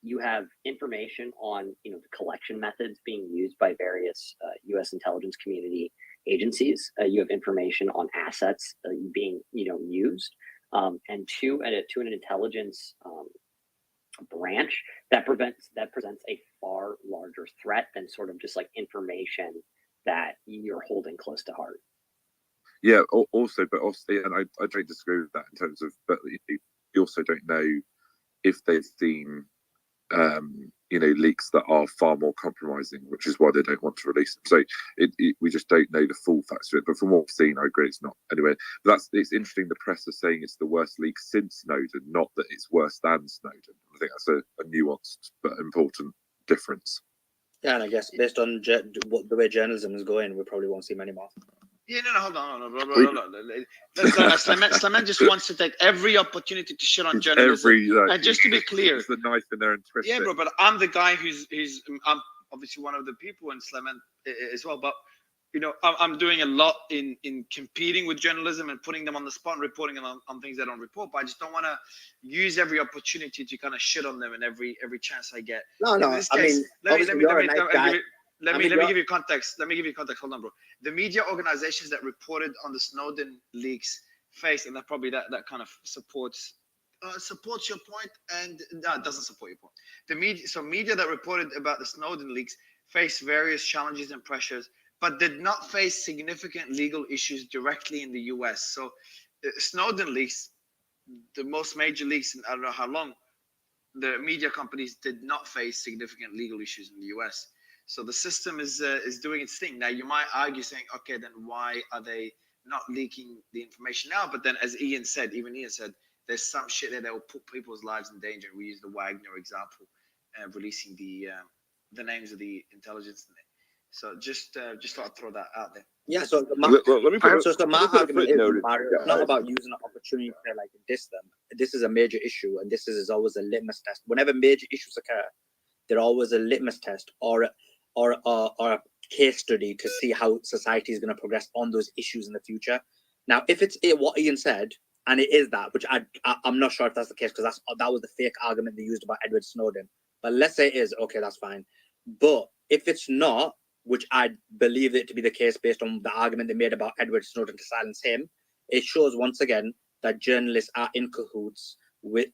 you have information on the collection methods being used by various U.S. intelligence community agencies. You have information on assets being used, and to an intelligence branch that presents a far larger threat than sort of just like information that you're holding close to heart. Yeah, also, and I don't disagree with that in terms of, but you also don't know if they've seen, leaks that are far more compromising, which is why they don't want to release them. So we just don't know the full facts of it. But from what we've seen, I agree it's not. Anyway, it's interesting. The press are saying it's the worst leak since Snowden, not that it's worse than Snowden. I think that's a nuanced but important difference. Yeah, and I guess based on the way journalism is going, we probably won't see many more. Yeah, no, hold on. Sleman just wants to take every opportunity to shit on journalism. And just to be clear, the knife in there and twist yeah, it. bro, but I'm the guy I'm obviously one of the people in Sleman as well. But I'm doing a lot in competing with journalism and putting them on the spot and reporting on things they don't report. But I just don't want to use every opportunity to kind of shit on them in every chance I get. No, in this case, let me give you context. Hold on, bro. The media organizations that reported on the Snowden leaks faced, and that probably that kind of supports your point, and no, it doesn't support your point. Media that reported about the Snowden leaks faced various challenges and pressures, but did not face significant legal issues directly in the US. So Snowden leaks, the most major leaks in I don't know how long, the media companies did not face significant legal issues in the US. So the system is doing its thing. Now you might argue saying, okay, then why are they not leaking the information now? But then as Ian said, there's some shit there that will put people's lives in danger. We use the Wagner example, releasing the names of the intelligence. So just thought I'd throw that out there. Yeah, so my argument is not about using an opportunity to like diss them. This is a major issue, and this is always a litmus test. Whenever major issues occur, there's always a litmus test or a case study to see how society is going to progress on those issues in the future. Now, if it's what Ian said, and it is that, which I'm not sure if that's the case, because that was the fake argument they used about Edward Snowden. But let's say it is, okay, that's fine. But if it's not, which I believe it to be the case based on the argument they made about Edward Snowden to silence him, it shows once again that journalists are in cahoots with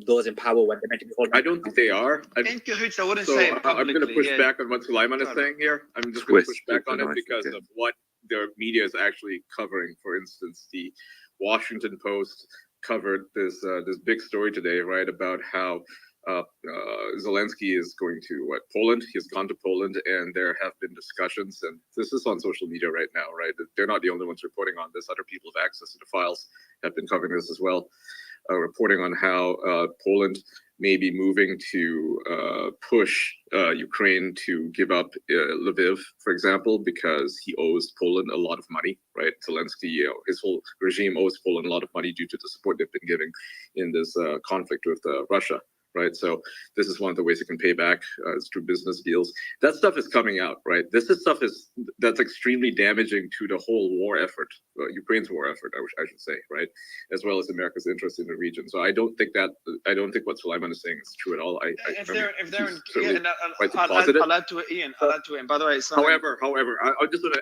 those in power when they're meant to be holding. I don't think they are. In cahoots, I wouldn't so say it publicly. I'm going to push back on what Sulaiman is saying here. I'm just going to push back on it because of what the media is actually covering. For instance, the Washington Post covered this big story today, right, about how Zelensky is going to Poland. He's gone to Poland, and there have been discussions, and this is on social media right now, right? They're not the only ones reporting on this. Other people have access to the files, have been covering this as well, reporting on how Poland may be moving to push Ukraine to give up Lviv, for example, because he owes Poland a lot of money, right? Zelensky, his whole regime owes Poland a lot of money due to the support they've been giving in this conflict with Russia. Right, so this is one of the ways you can pay back through business deals. That stuff is coming out, right? This is stuff that's extremely damaging to the whole war effort, Ukraine's war effort, I should say, right, as well as America's interest in the region. So I don't think what Sulaiman is saying is true at all. I'll add to it, Ian. By the way, however, I just want to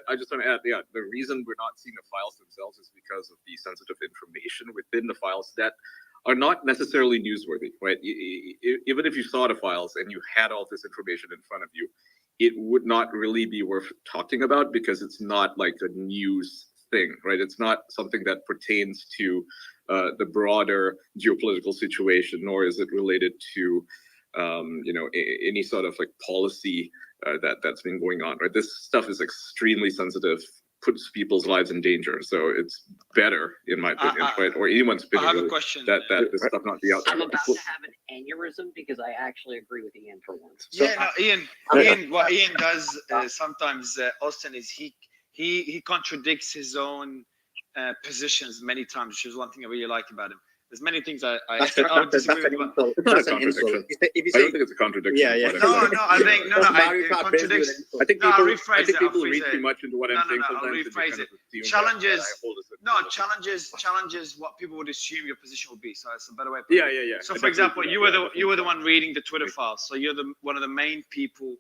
add, the reason we're not seeing the files themselves is because of the sensitive information within the files that are not necessarily newsworthy, right? Even if you saw the files and you had all this information in front of you, it would not really be worth talking about because it's not like a news thing, right? It's not something that pertains to the broader geopolitical situation, nor is it related to any sort of like policy that's been going on, right? This stuff is extremely sensitive, puts people's lives in danger. So it's better, in my opinion, right? Or anyone's opinion, I have really, a question. that this stuff not be out there. I'm about to have an aneurysm because I actually agree with Ian for once. So, Ian, what Ian does sometimes, Austin, is he contradicts his own positions many times, which is one thing I really like about him. There's many things I would disagree with. That's an insult. I don't think it's a contradiction. Yeah. I contradicts. I think people read too much into what I'm saying I'll sometimes. rephrase it. Challenges what people would assume your position will be. So it's a better way of putting it. Yeah. So for example, you were the one reading the Twitter files. So you're one of the main people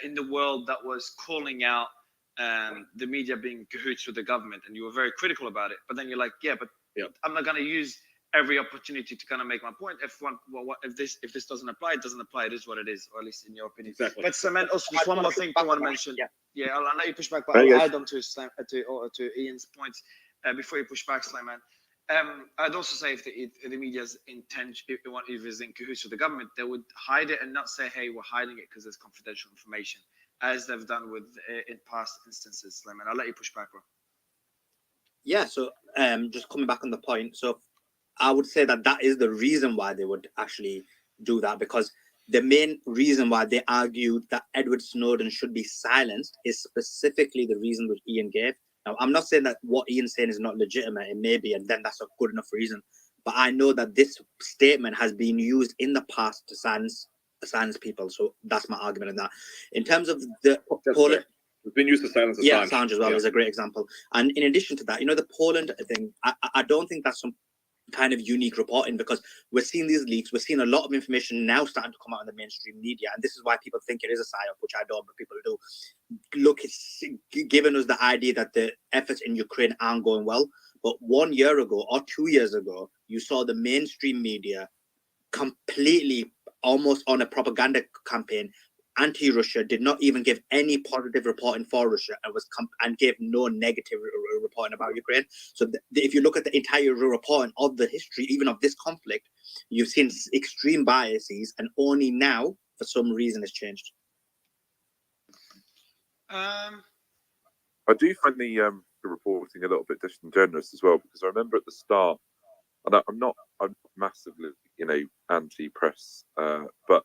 in the world that was calling out the media being in cahoots with the government, and you were very critical about it. But then you're like, I'm not going to use every opportunity to kind of make my point. If this doesn't apply, it doesn't apply. It is what it is, or at least in your opinion. Exactly. But Cement, also just one more thing I want to mention. Yeah, I'll let you push back, but Right, I'll guys. add on to Ian's points before you push back, Slayman. I'd also say if the media's intention, if it's in cahoots with the government, they would hide it and not say, "Hey, we're hiding it because there's confidential information," as they've done with in past instances. Slayman, I'll let you push back, bro. Yeah, so just coming back on the point, so I would say that is the reason why they would actually do that, because the main reason why they argued that Edward Snowden should be silenced is specifically the reason which Ian gave. Now, I'm not saying that what Ian's saying is not legitimate. It may be, and then that's a good enough reason. But I know that this statement has been used in the past to silence people. So that's my argument on that. In terms of the Poland, it's been used to silence Assange. Assange as well is a great example. And in addition to that, the Poland thing, I don't think that's some kind of unique reporting, because we're seeing these leaks. We're seeing a lot of information now starting to come out in the mainstream media, and this is why people think it is a psyop, which I don't, but people do. Look, it's given us the idea that the efforts in Ukraine aren't going well. But 1 year ago or 2 years ago, you saw the mainstream media completely, almost on a propaganda campaign, anti-Russia, did not even give any positive reporting for Russia, and gave no negative reporting about Ukraine. So if you look at the entire reporting of the history, even of this conflict, you've seen extreme biases, and only now, for some reason, it's changed. I do find the reporting a little bit disingenuous as well, because I remember at the start, and I'm massively, anti-press, but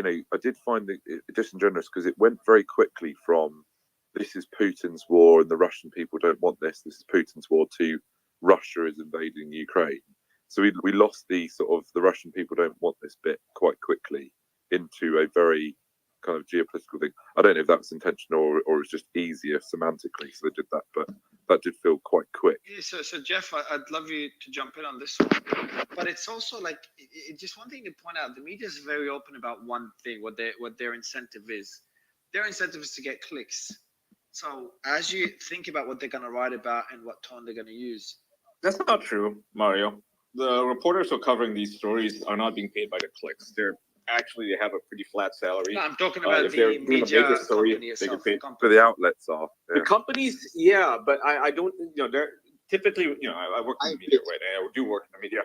I did find it disingenuous because it went very quickly from this is Putin's war and the Russian people don't want this is Putin's war, to Russia is invading Ukraine. So we lost the sort of the Russian people don't want this bit quite quickly into a very kind of geopolitical thing. I don't know if that was intentional or it was just easier semantically, so they did that, but that did feel quite quick. Yeah, so Jeff, I'd love you to jump in on this one, but it's also like just one thing to point out: the media is very open about one thing, what their incentive is. Their incentive is to get clicks. So as you think about what they're going to write about and what tone they're going to use, That's not true, Mario. The reporters who are covering these stories are not being paid by the clicks. They have a pretty flat salary. No, I'm talking about if the they're doing a media bigger story, company they get itself. paid. But the outlets are. The companies, but I don't, they're typically, I work in the media, right? I do work in the media.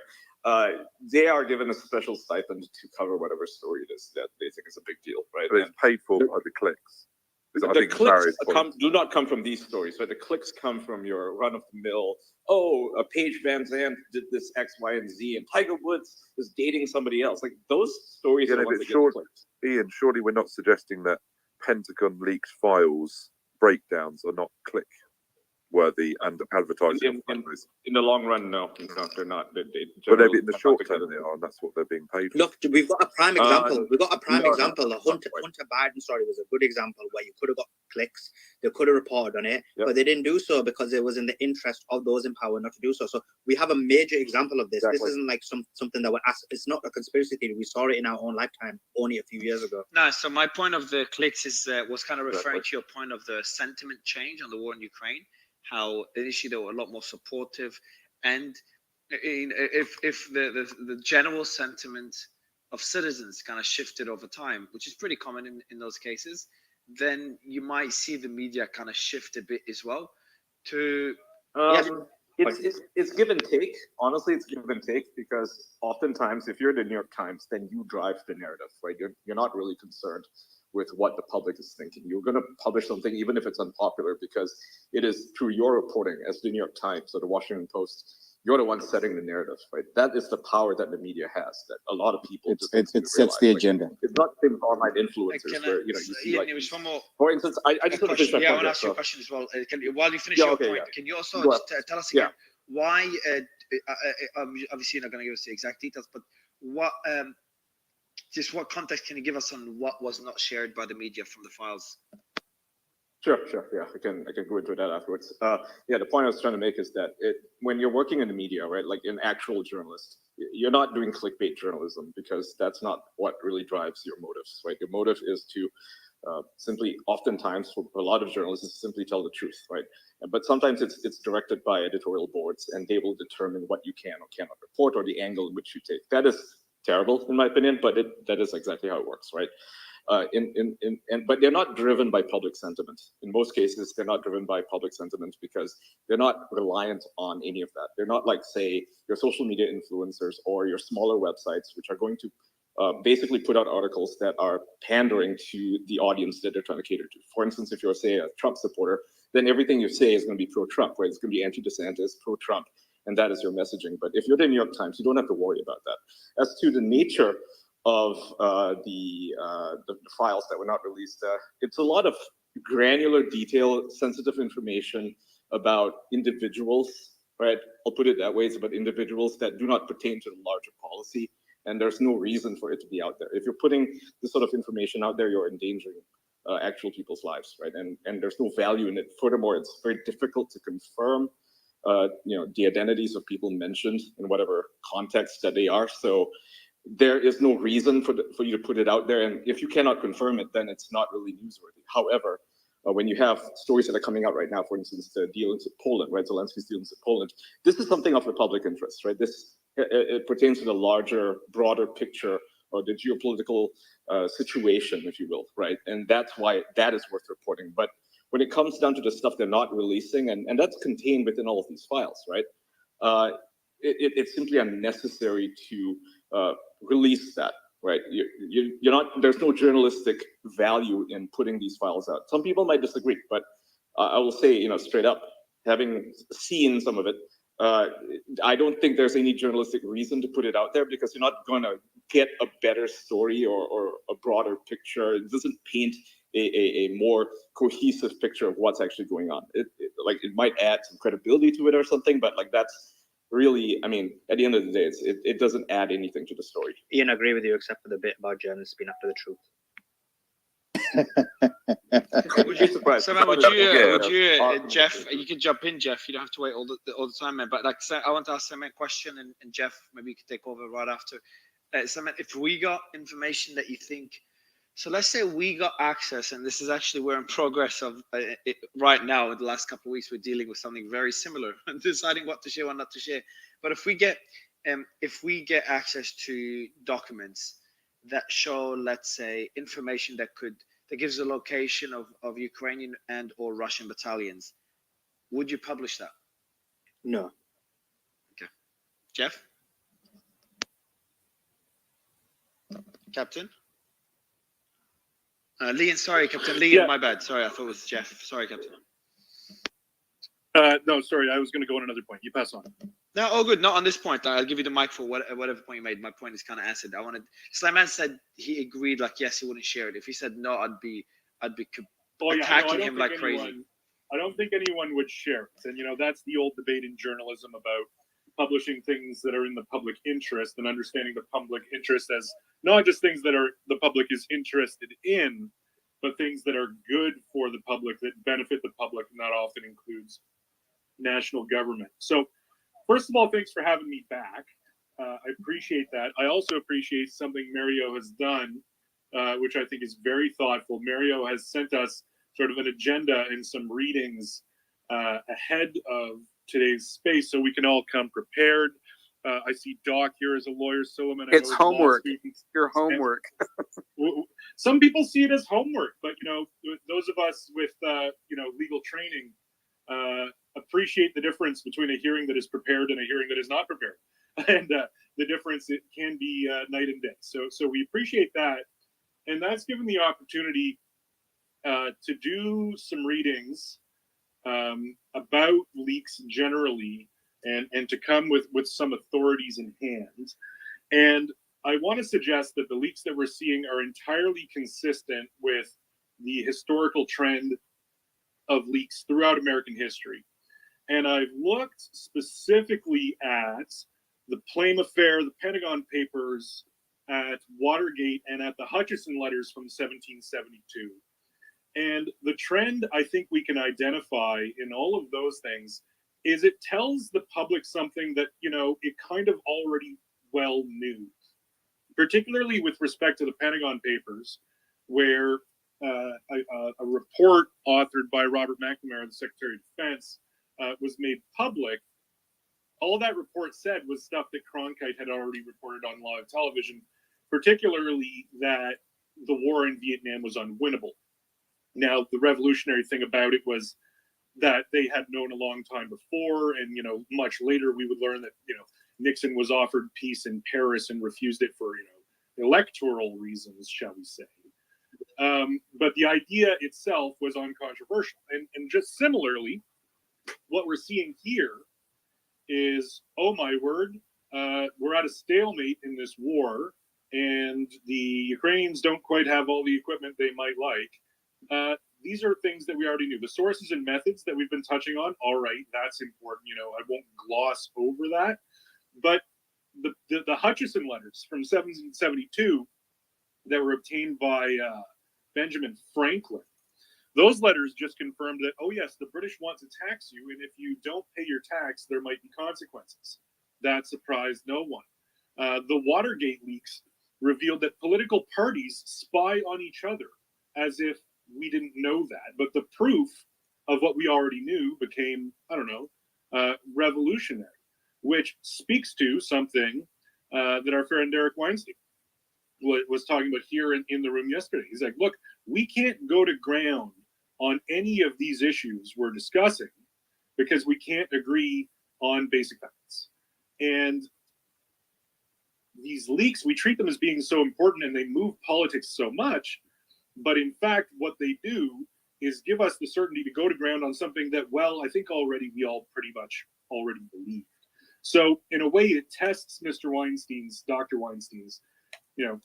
They are given a special stipend to cover whatever story it is that they think is a big deal, right? But it's paid for by the clicks. The clicks do not come from these stories, right? The clicks come from your run-of-the-mill, Paige Van Zandt did this X, Y, and Z, and Tiger Woods is dating somebody else. Like, those stories are the ones that get clicks. Ian, surely we're not suggesting that Pentagon leaks files breakdowns are not click-worthy and advertising. In the long run, no, they're not. But maybe in the short term they are, and that's what they're being paid for. Look, we've got a prime example. Hunter Biden story was a good example where you could have got clicks. They could have reported on it, but they didn't do so because it was in the interest of those in power not to do so. So we have a major example of this. This isn't like something that we're asked. It's not a conspiracy theory. We saw it in our own lifetime only a few years ago. No, so my point of the clicks was kind of referring to your point of the sentiment change on the war in Ukraine. How initially they were a lot more supportive, and if the general sentiment of citizens kind of shifted over time, which is pretty common in those cases, then you might see the media kind of shift a bit as well to It's give and take. Honestly, it's give and take because oftentimes, if you're the New York Times, then you drive the narrative, right? You're not really concerned with what the public is thinking. You're going to publish something even if it's unpopular because it is through your reporting as the New York Times or the Washington Post. You're the one setting the narrative, right? That is the power that the media has. That a lot of people it sets the agenda. It's not things online influencers where you see like. For instance, I just want to finish my point. I want to ask you a question as well. While you finish your point, can you also just tell us again why? Obviously, you're not going to give us the exact details, but what? Just what context can you give us on what was not shared by the media from the files? Sure. Yeah, I can go into that afterwards. The point I was trying to make is that when you're working in the media, right, like an actual journalist, you're not doing clickbait journalism because that's not what really drives your motives, right? Your motive is to simply, oftentimes, for a lot of journalists, is simply tell the truth, right? But sometimes it's directed by editorial boards, and they will determine what you can or cannot report or the angle in which you take. That is terrible, in my opinion, but that is exactly how it works, right? But they're not driven by public sentiment. In most cases, they're not driven by public sentiment because they're not reliant on any of that. They're not like, say, your social media influencers or your smaller websites, which are going to basically put out articles that are pandering to the audience that they're trying to cater to. For instance, if you're, say, a Trump supporter, then everything you say is going to be pro-Trump, right? It's going to be anti-DeSantis, pro-Trump, and that is your messaging. But if you're the New York Times, you don't have to worry about that. As to the nature of the files that were not released, it's a lot of granular, detail, sensitive information about individuals, right? I'll put it that way. It's about individuals that do not pertain to the larger policy, and there's no reason for it to be out there. If you're putting this sort of information out there, you're endangering actual people's lives, right? And there's no value in it. Furthermore, it's very difficult to confirm the identities of people mentioned in whatever context that they are. So there is no reason for you to put it out there. And if you cannot confirm it, then it's not really newsworthy. However, when you have stories that are coming out right now, for instance, the dealings with Poland, right? Zelensky's dealings with Poland, this is something of the public interest, right? It pertains to the larger, broader picture or the geopolitical situation, if you will, right? And that's why that is worth reporting. But when it comes down to the stuff they're not releasing, and that's contained within all of these files, right? It's simply unnecessary to release that, right? You're not. There's no journalistic value in putting these files out. Some people might disagree, but I will say, straight up, having seen some of it, I don't think there's any journalistic reason to put it out there because you're not going to get a better story or a broader picture. It doesn't paint a more cohesive picture of what's actually going on. It might add some credibility to it or something, but that's really, I mean, at the end of the day, it doesn't add anything to the story. Ian, I agree with you, except for the bit about journalists being after the truth. Would you, Jeff? You can jump in, Jeff. You don't have to wait all the time, man. But I want to ask Sam a question, and Jeff, maybe you can take over right after. Sam, if we got information that you think, so let's say we got access, and this is actually we're in progress of right now. In the last couple of weeks, we're dealing with something very similar, and deciding what to share, what not to share. But if we get access to documents that show, let's say, information that gives the location of Ukrainian and or Russian battalions, would you publish that? No. Okay. Jeff? Captain? Leon, sorry, Captain Leon, my bad. Sorry, I thought it was Jeff. Sorry, Captain. No, sorry, I was going to go on another point. You pass on. No, all good. Not on this point. I'll give you the mic for whatever point you made. My point is kind of answered. Sliman said he agreed, yes, he wouldn't share it. If he said no, I'd be attacking him like crazy. I don't think anyone would share it. And, that's the old debate in journalism about publishing things that are in the public interest and understanding the public interest as not just things that the public is interested in, but things that are good for the public, that benefit the public, and that often includes national government. So, first of all, thanks for having me back. I appreciate that. I also appreciate something Mario has done, which I think is very thoughtful. Mario has sent us sort of an agenda and some readings ahead of today's space so we can all come prepared. I see Doc here as a lawyer. Solomon, it's homework. Your homework. Some people see it as homework, but those of us with legal training appreciate the difference between a hearing that is prepared and a hearing that is not prepared, and the difference it can be night and day. So we appreciate that, and that's given the opportunity to do some readings about leaks generally, and to come with some authorities in hand. And I want to suggest that the leaks that we're seeing are entirely consistent with the historical trend of leaks throughout American history. And I've looked specifically at the Plame affair, the Pentagon Papers, at Watergate, and at the Hutchison letters from 1772. And the trend I think we can identify in all of those things is it tells the public something that, it kind of already well knew, particularly with respect to the Pentagon Papers, where a report authored by Robert McNamara, the Secretary of Defense, was made public. All that report said was stuff that Cronkite had already reported on live television, particularly that the war in Vietnam was unwinnable. Now, the revolutionary thing about it was that they had known a long time before, and much later we would learn that Nixon was offered peace in Paris and refused it for electoral reasons, shall we say. But the idea itself was uncontroversial, and just similarly, what we're seeing here is, oh my word, we're at a stalemate in this war, and the Ukrainians don't quite have all the equipment they might like. These are things that we already knew. The sources and methods that we've been touching on, all right, that's important. I won't gloss over that. But the Hutchison letters from 1772 that were obtained by Benjamin Franklin, those letters just confirmed that, oh yes, the British want to tax you, and if you don't pay your tax, there might be consequences. That surprised no one. The Watergate leaks revealed that political parties spy on each other, as if we didn't know that. But the proof of what we already knew became, revolutionary, which speaks to something that our friend Derek Weinstein was talking about here in the room yesterday. He's like, look, we can't go to ground on any of these issues we're discussing because we can't agree on basic facts. And these leaks, we treat them as being so important and they move politics so much, but in fact, what they do is give us the certainty to go to ground on something that, well, I think already we all pretty much already believe. So in a way, it tests Dr. Weinstein's,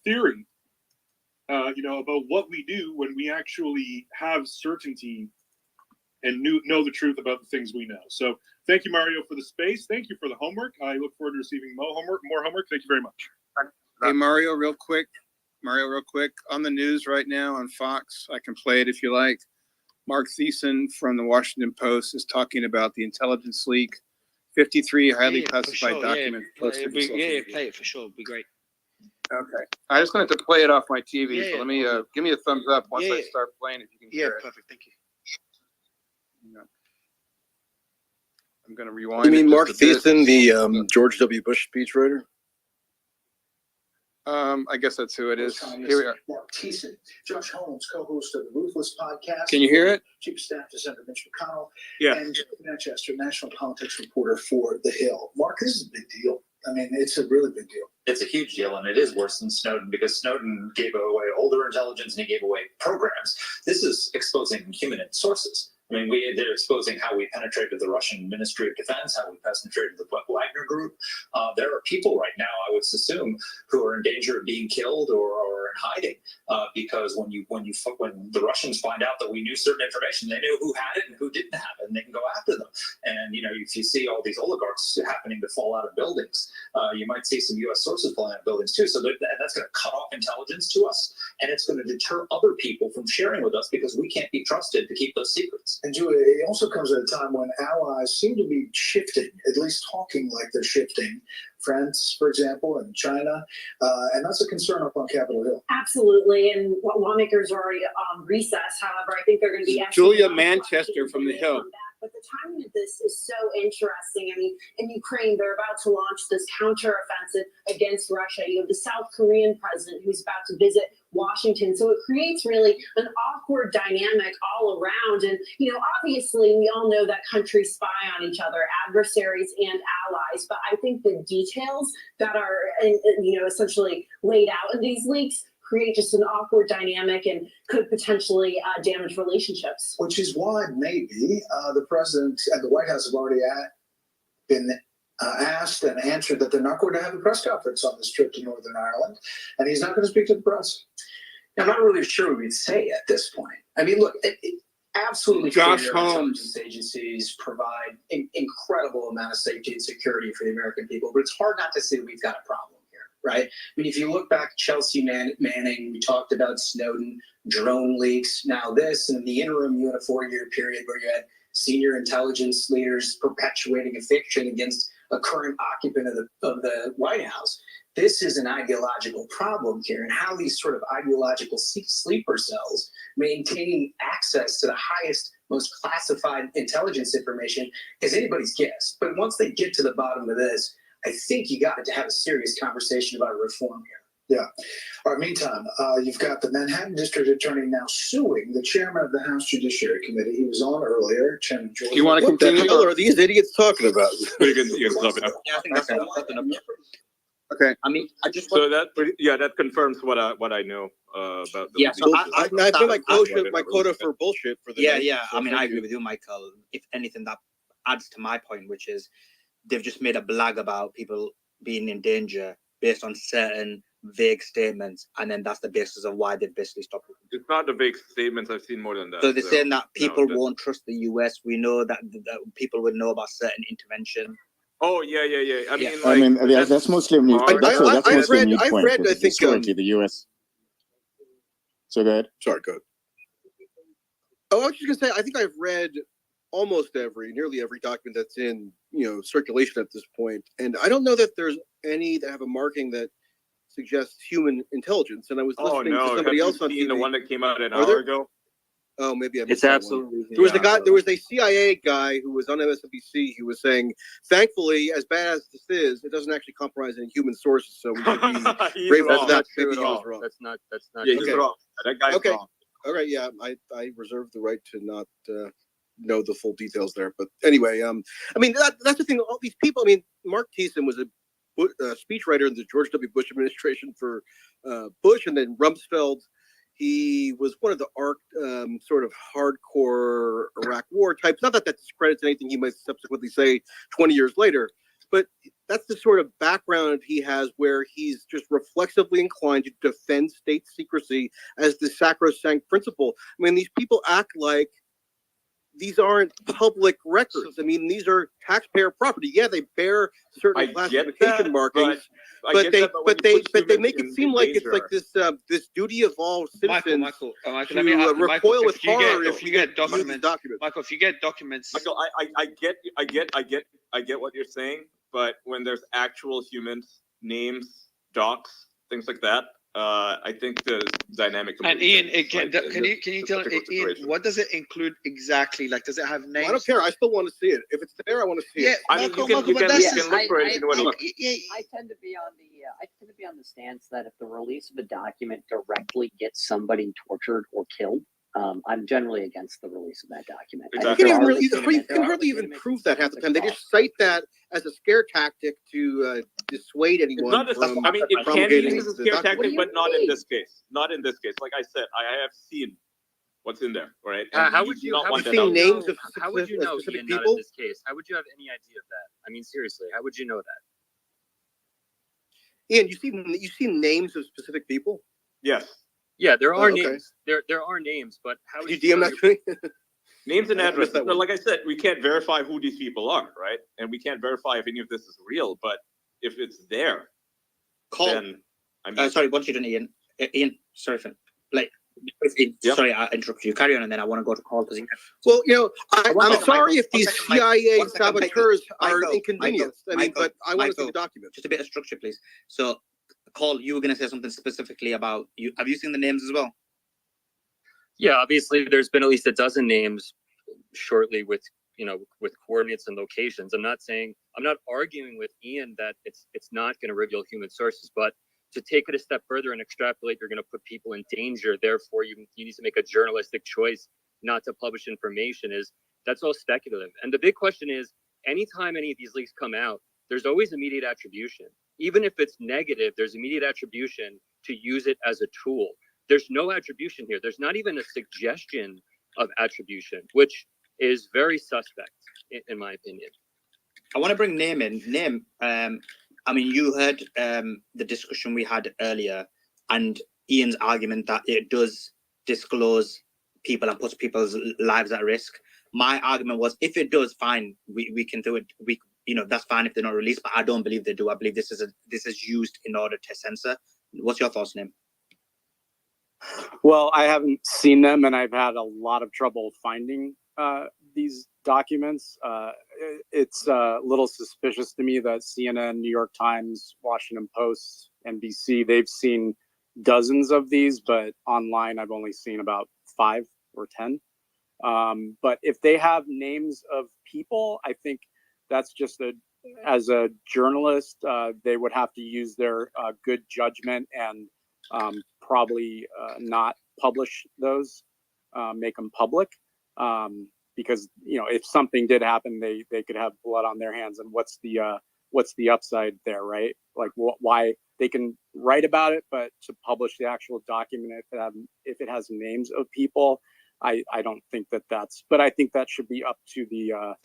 theory, about what we do when we actually have certainty and know the truth about the things we know. So thank you, Mario, for the space. Thank you for the homework. I look forward to receiving more homework. Thank you very much. Hey, Mario, real quick. On the news right now on Fox, I can play it if you like. Mark Thiessen from the Washington Post is talking about the intelligence leak, 53 highly classified documents posted. Play it for sure. It'd be great. Okay. I just wanted to play it off my TV, so let me give me a thumbs up once I start playing if you can hear it. Perfect. Thank you. I'm going to rewind. You mean Mark Thiessen, the George W. Bush speechwriter? I guess that's who it is. Here we are. Mark Thiessen, Josh Holmes, co-host of the Ruthless podcast. Can you hear it? Chief of Staff to Senator Mitch McConnell. Yeah. And Jeff Manchester, national politics reporter for The Hill. Mark, this is a big deal. I mean, it's a really big deal. It's a huge deal, and it is worse than Snowden because Snowden gave away older intelligence and he gave away programs. This is exposing human sources. I mean, they're exposing how we penetrated the Russian Ministry of Defense, how we penetrated the Wagner Group. There are people right now, I would assume, who are in danger of being killed or in hiding because when the Russians find out that we knew certain information, they knew who had it and who didn't have it, and they can go after them. And if you see all these oligarchs happening to fall out of buildings, you might see some U.S. sources falling out of buildings too. So that's going to cut off intelligence to us, and it's going to deter other people from sharing with us because we can't be trusted to keep those secrets. And Julia, it also comes at a time when allies seem to be shifting, at least talking like they're shifting. France, for example, and China, and that's a concern up on Capitol Hill. Absolutely, and lawmakers are already recess. However, I think they're going to be Julia Manchester from The Hill. But the timing of this is so interesting. I mean, in Ukraine, they're about to launch this counteroffensive against Russia. You have the South Korean president who's about to visit Washington. So it creates really an awkward dynamic all around. And, you know, obviously we all know that countries spy on each other, adversaries and allies. But I think the details that are, you know, essentially laid out in these leaks create just an awkward dynamic and could potentially damage relationships. Which is why maybe the president and the White House have already been asked and answered that they're not going to have a press conference on this trip to Northern Ireland, and he's not going to speak to the press. I'm not really sure what we'd say at this point. I mean, look, absolutely Josh clear Holmes. intelligence agencies provide an incredible amount of safety and security for the American people, but it's hard not to say we've got a problem. Right? I mean, if you look back, Chelsea Manning, we talked about Snowden, drone leaks, now this, and in the interim, you had a 4-year period where you had senior intelligence leaders perpetuating a fiction against a current occupant of the White House. This is an ideological problem here, and how these sort of ideological sleeper cells maintain access to the highest, most classified intelligence information is anybody's guess. But once they get to the bottom of this, I think you got to have a serious conversation about reform here. Yeah. All right, meantime, you've got the Manhattan District Attorney now suing the chairman of the House Judiciary Committee. He was on earlier, Chairman George. Do you want to continue? What the hell are these idiots talking about? You can stop it now. Yeah, I think that's enough. Okay. I mean, I just So that confirms what I know about. The Yeah, so I feel like my quota for bullshit for the night, so I mean, I thank agree with you, Michael. If anything, that adds to my point, which is they've just made a blag about people being in danger based on certain vague statements, and then that's the basis of why they've basically stopped. It's not the vague statements. I've seen more than that. So they're saying that people won't trust the US. We know that people would know about certain intervention. Oh yeah. I mean, that's mostly a new. That's mostly a new point. I think historically the U.S. So go ahead. Sorry, go ahead. Oh, I was just gonna say, I think I've read almost nearly every document that's in circulation at this point, and I don't know that there's any that have a marking that suggests human intelligence. And I was listening to somebody else on TV. The one that came out an hour ago. Oh, maybe I missed It's that absolutely. one. There was a guy. There was a CIA guy who was on MSNBC. He was saying, "Thankfully, as bad as this is, it doesn't actually compromise any human sources. So we should be brave about that." Maybe he was wrong. That's not. Yeah, he's wrong. That guy's wrong. All right. Yeah, I reserve the right to not know the full details there. But anyway, I mean that's the thing. All these people. I mean, Mark Thiessen was a speechwriter in the George W. Bush administration for Bush, and then Rumsfeld. He was one of the sort of hardcore Iraq war types. Not that that discredits anything he might subsequently say 20 years later, but that's the sort of background he has where he's just reflexively inclined to defend state secrecy as the sacrosanct principle. I mean, these people act like these aren't public records. I mean, these are taxpayer property. Yeah, they bear certain classification markings, but they make it seem like it's like this duty of all citizens Michael, to recoil with horror if you get documents. Michael, if you get documents, Michael, I get what you're saying, but when there's actual humans, names, docs, things like that, I think the dynamic. And Ian, can you tell Ian what does it include exactly? Like, does it have names? I don't care. I still want to see it. If it's there, I want to see it. I mean, you can look for it if you want to look. I tend to be on the stance that if the release of a document directly gets somebody tortured or killed, I'm generally against the release of that document. Exactly. You can hardly even prove that half the time. They just cite that as a scare tactic to dissuade anyone from I mean, it can be used as a scare document. tactic, but not in this case. Not in this case. Like I said, I have seen what's in there, right? How would you know, specific Ian, people? not in this case? How would you have any idea of that? I mean, seriously, how would you know that? Ian, you see names of specific people? Yes. Yeah, there are okay. names. There are names, but how Could you DM that to me? Names and addresses. But like I said, we can't verify who these people are, right? And we can't verify if any of this is real. But if it's there, then I mean, sorry, what you doing, Ian? Ian, sorry for sorry, I interrupted you. Carry on, and then I want to go to call because. Well, I'm sorry if these CIA saboteurs are inconvenienced. I mean, but I want to see the document. Just a bit of structure, please. So, Cole, you were going to say something specifically about you. Have you seen the names as well? Yeah, obviously, there's been at least a dozen names shortly with coordinates and locations. I'm not arguing with Ian that it's not going to reveal human sources, but to take it a step further and extrapolate, you're going to put people in danger. Therefore, you need to make a journalistic choice not to publish information. That's all speculative. And the big question is, anytime any of these leaks come out, there's always immediate attribution. Even if it's negative, there's immediate attribution to use it as a tool. There's no attribution here. There's not even a suggestion of attribution, which is very suspect, in my opinion. I want to bring Naim in. Naim, I mean, you heard the discussion we had earlier and Ian's argument that it does disclose people and puts people's lives at risk. My argument was, if it does, fine, we can do it. That's fine if they're not released, but I don't believe they do. I believe this is used in order to censor. What's your thoughts, Naim? Well, I haven't seen them, and I've had a lot of trouble finding these documents. It's a little suspicious to me that CNN, New York Times, Washington Post, NBC, they've seen dozens of these, but online I've only seen about 5 or 10. But if they have names of people, I think that's just as a journalist, they would have to use their good judgment and probably not publish those, make them public. Because if something did happen, they could have blood on their hands, and what's the upside there, right? Like why they can write about it, but to publish the actual document if it has names of people, I don't think that's. But I think that should be up to the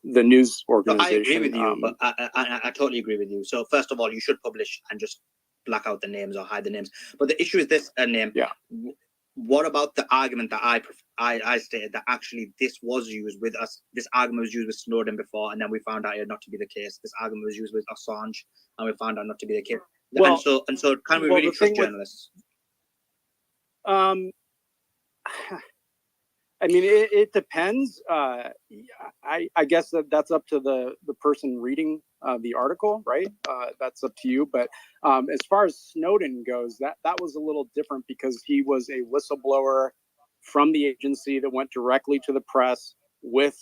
news organization. I agree with you, but I totally agree with you. So first of all, you should publish and just black out the names or hide the names. But the issue is this, Naim. Yeah. What about the argument that I stated that actually this was used with us? This argument was used with Snowden before, and then we found out it not to be the case. This argument was used with Assange, and we found out not to be the case. Well, and so can we really trust journalists? I mean, it depends. I guess that's up to the person reading the article, right? That's up to you. But as far as Snowden goes, that was a little different because he was a whistleblower from the agency that went directly to the press with,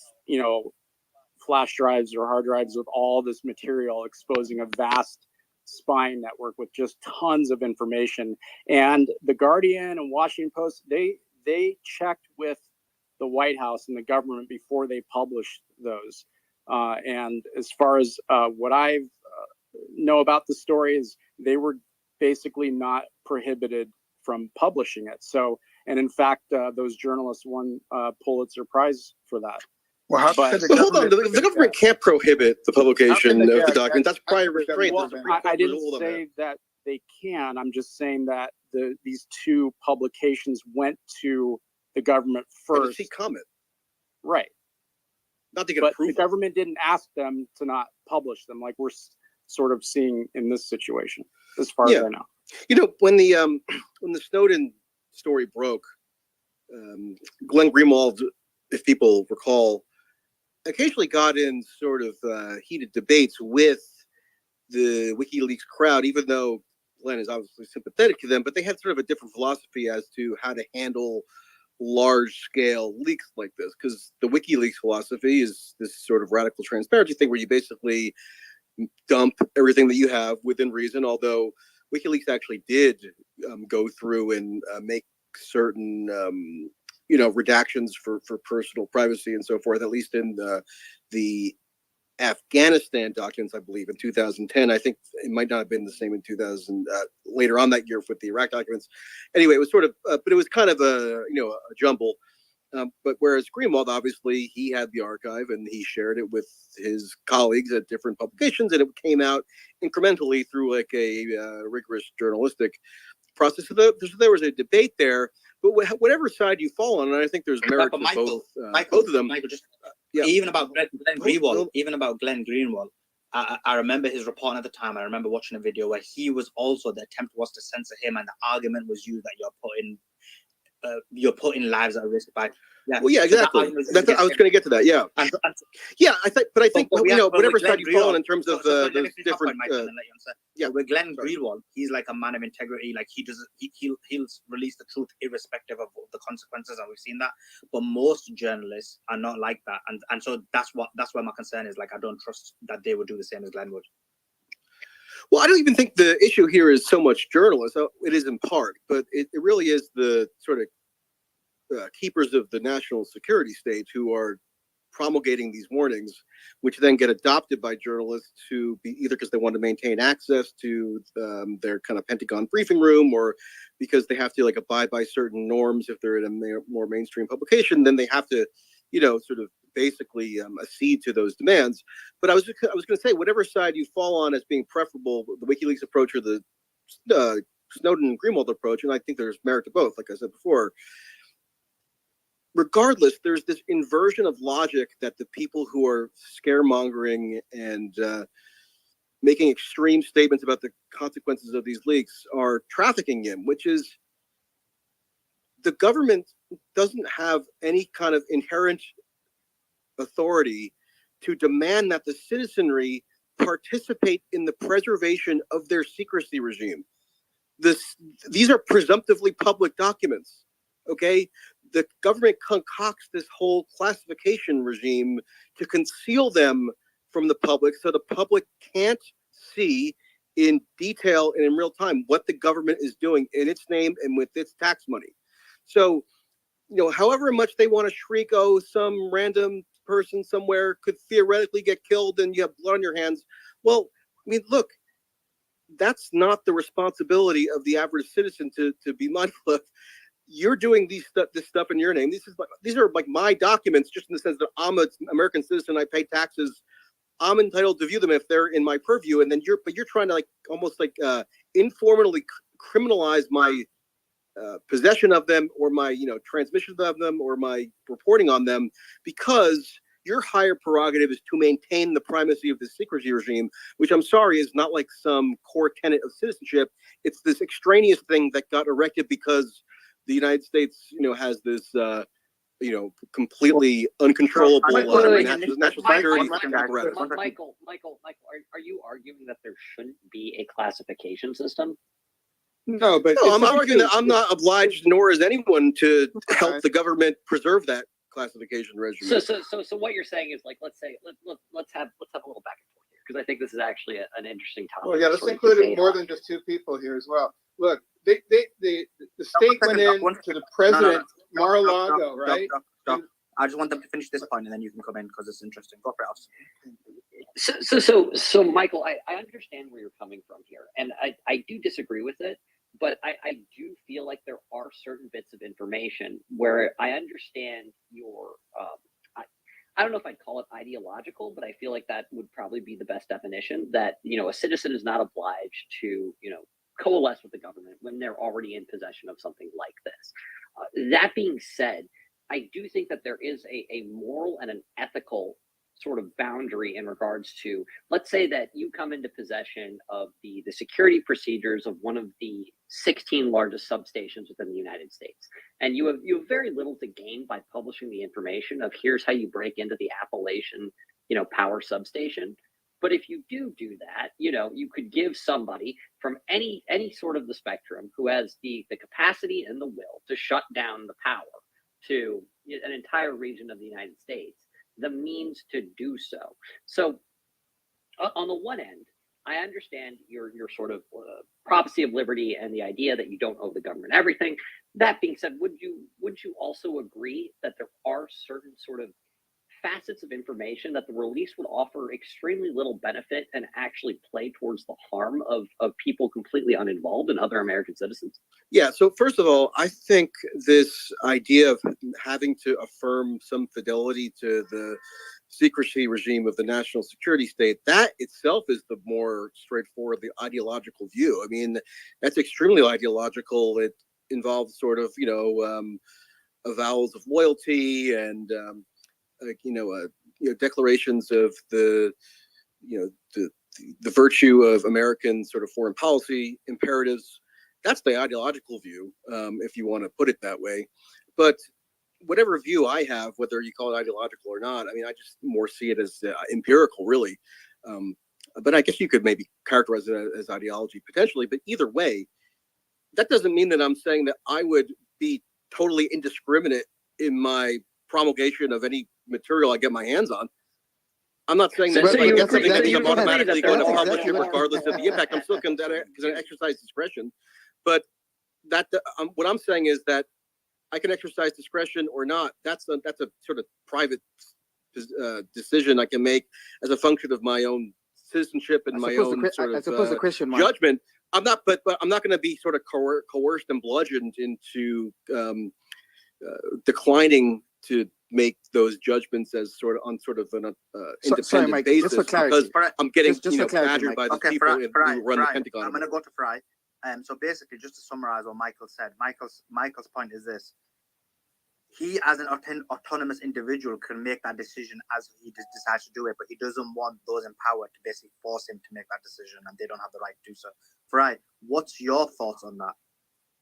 flash drives or hard drives with all this material exposing a vast spying network with just tons of information. And the Guardian and Washington Post, they checked with the White House and the government before they published those. And as far as what I know about the story is they were basically not prohibited from publishing it. So, and in fact, those journalists won Pulitzer Prize for that. Well, hold on. The government can't prohibit the publication of the document. That's prior restraint. Well, I didn't say that they can. I'm just saying that these two publications went to the government first. To seek comment. Right. Not to get approval. The government didn't ask them to not publish them, like we're sort of seeing in this situation, as far as I know. When the Snowden story broke, Glenn Greenwald, if people recall, occasionally got in sort of heated debates with the WikiLeaks crowd, even though Glenn is obviously sympathetic to them, but they had sort of a different philosophy as to how to handle large-scale leaks like this, because the WikiLeaks philosophy is this sort of radical transparency thing where you basically dump everything that you have within reason, although WikiLeaks actually did go through and make certain redactions for personal privacy and so forth, at least in the Afghanistan documents, I believe, in 2010. I think it might not have been the same in 2000, later on that year with the Iraq documents. Anyway, it was sort of, but it was kind of a jumble. But whereas Greenwald, obviously, he had the archive and he shared it with his colleagues at different publications, and it came out incrementally through like a rigorous journalistic process. So there was a debate there, but whatever side you fall on, and I think there's merit to both of them. Michael, even about Glenn Greenwald, I remember his reporting at the time. I remember watching a video where he was also, the attempt was to censor him, and the argument was used that you're putting lives at risk by. Yeah. Well, yeah, exactly. I was going to get to that. Yeah. I think whatever side you fall on in terms of those different. With Glenn Greenwald, he's like a man of integrity. Like he'll release the truth irrespective of the consequences, and we've seen that. But most journalists are not like that, and so that's where my concern is. Like, I don't trust that they would do the same as Glenn would. Well, I don't even think the issue here is so much journalists. It is in part, but it really is the sort of keepers of the national security state who are promulgating these warnings, which then get adopted by journalists to be either because they want to maintain access to their kind of Pentagon briefing room, or because they have to like abide by certain norms if they're in a more mainstream publication. Then they have to, sort of basically accede to those demands. But I was going to say, whatever side you fall on as being preferable, the WikiLeaks approach or the Snowden and Greenwald approach, and I think there's merit to both, like I said before. Regardless, there's this inversion of logic that the people who are scaremongering and making extreme statements about the consequences of these leaks are trafficking in, which is the government doesn't have any kind of inherent authority to demand that the citizenry participate in the preservation of their secrecy regime. These are presumptively public documents, okay? The government concocts this whole classification regime to conceal them from the public so the public can't see in detail and in real time what the government is doing in its name and with its tax money. So, however much they want to shriek, oh, some random person somewhere could theoretically get killed and you have blood on your hands. Well, I mean, look, that's not the responsibility of the average citizen to be mindful of. You're doing this stuff in your name. These are like my documents, just in the sense that I'm an American citizen. I pay taxes. I'm entitled to view them if they're in my purview. And then you're trying to almost informally criminalize my possession of them, or my transmission of them, or my reporting on them, because your higher prerogative is to maintain the primacy of the secrecy regime, which I'm sorry is not like some core tenet of citizenship. It's this extraneous thing that got erected because the United States, has this, completely uncontrollable national security apparatus. Michael, are you arguing that there shouldn't be a classification system? No, I'm arguing that I'm not obliged, nor is anyone, to help the government preserve that classification regime. So what you're saying is, like, let's have a little back and forth here, because I think this is actually an interesting topic. Well, yeah, let's include more than just two people here as well. Look, the state went in to the president, Mar-a-Lago, right? I just want them to finish this point, and then you can come in because it's interesting. Go for it. So, Michael, I understand where you're coming from here, and I do disagree with it, but I do feel like there are certain bits of information where I understand your. I don't know if I'd call it ideological, but I feel like that would probably be the best definition. That a citizen is not obliged to coalesce with the government when they're already in possession of something like this. That being said, I do think that there is a moral and an ethical sort of boundary in regards to, let's say that you come into possession of the security procedures of one of the 16 largest substations within the United States, and you have very little to gain by publishing the information of here's how you break into the Appalachian power substation. But if you do that, you could give somebody from any sort of the spectrum who has the capacity and the will to shut down the power to an entire region of the United States the means to do so. So on the one end, I understand your sort of prophecy of liberty and the idea that you don't owe the government everything. That being said, would you also agree that there are certain sort of facets of information that the release would offer extremely little benefit and actually play towards the harm of people completely uninvolved and other American citizens? Yeah, so first of all, I think this idea of having to affirm some fidelity to the secrecy regime of the national security state, that itself is the more straightforward, the ideological view. I mean, that's extremely ideological. It involves sort of, avowals of loyalty and, declarations of the virtue of American sort of foreign policy imperatives. That's the ideological view, if you want to put it that way. But whatever view I have, whether you call it ideological or not, I mean, I just more see it as empirical, really. But I guess you could maybe characterize it as ideology potentially. But either way, that doesn't mean that I'm saying that I would be totally indiscriminate in my promulgation of any material I get my hands on. I'm not saying So- that so if I you get something agree- that so means you I'm agree automatically that going to they're publish wrong. it regardless of the impact. I'm still going to exercise discretion. But what I'm saying is that I can exercise discretion or not. That's a sort of private decision I can make as a function of my own citizenship and my own judgment. I'm not, but I'm not going to be sort of coerced and bludgeoned into declining to make those judgments as sort of on sort of an independent Mike, basis just for clarity. because I'm getting Just for clarity, badgered by Mike. the people who run the Pentagon. I'm going to go to Fry. So basically, just to summarize what Michael said, Michael's point is this: he, as an autonomous individual, can make that decision as he decides to do it, but he doesn't want those in power to basically force him to make that decision, and they don't have the right to do so. Fry, what's your thoughts on that?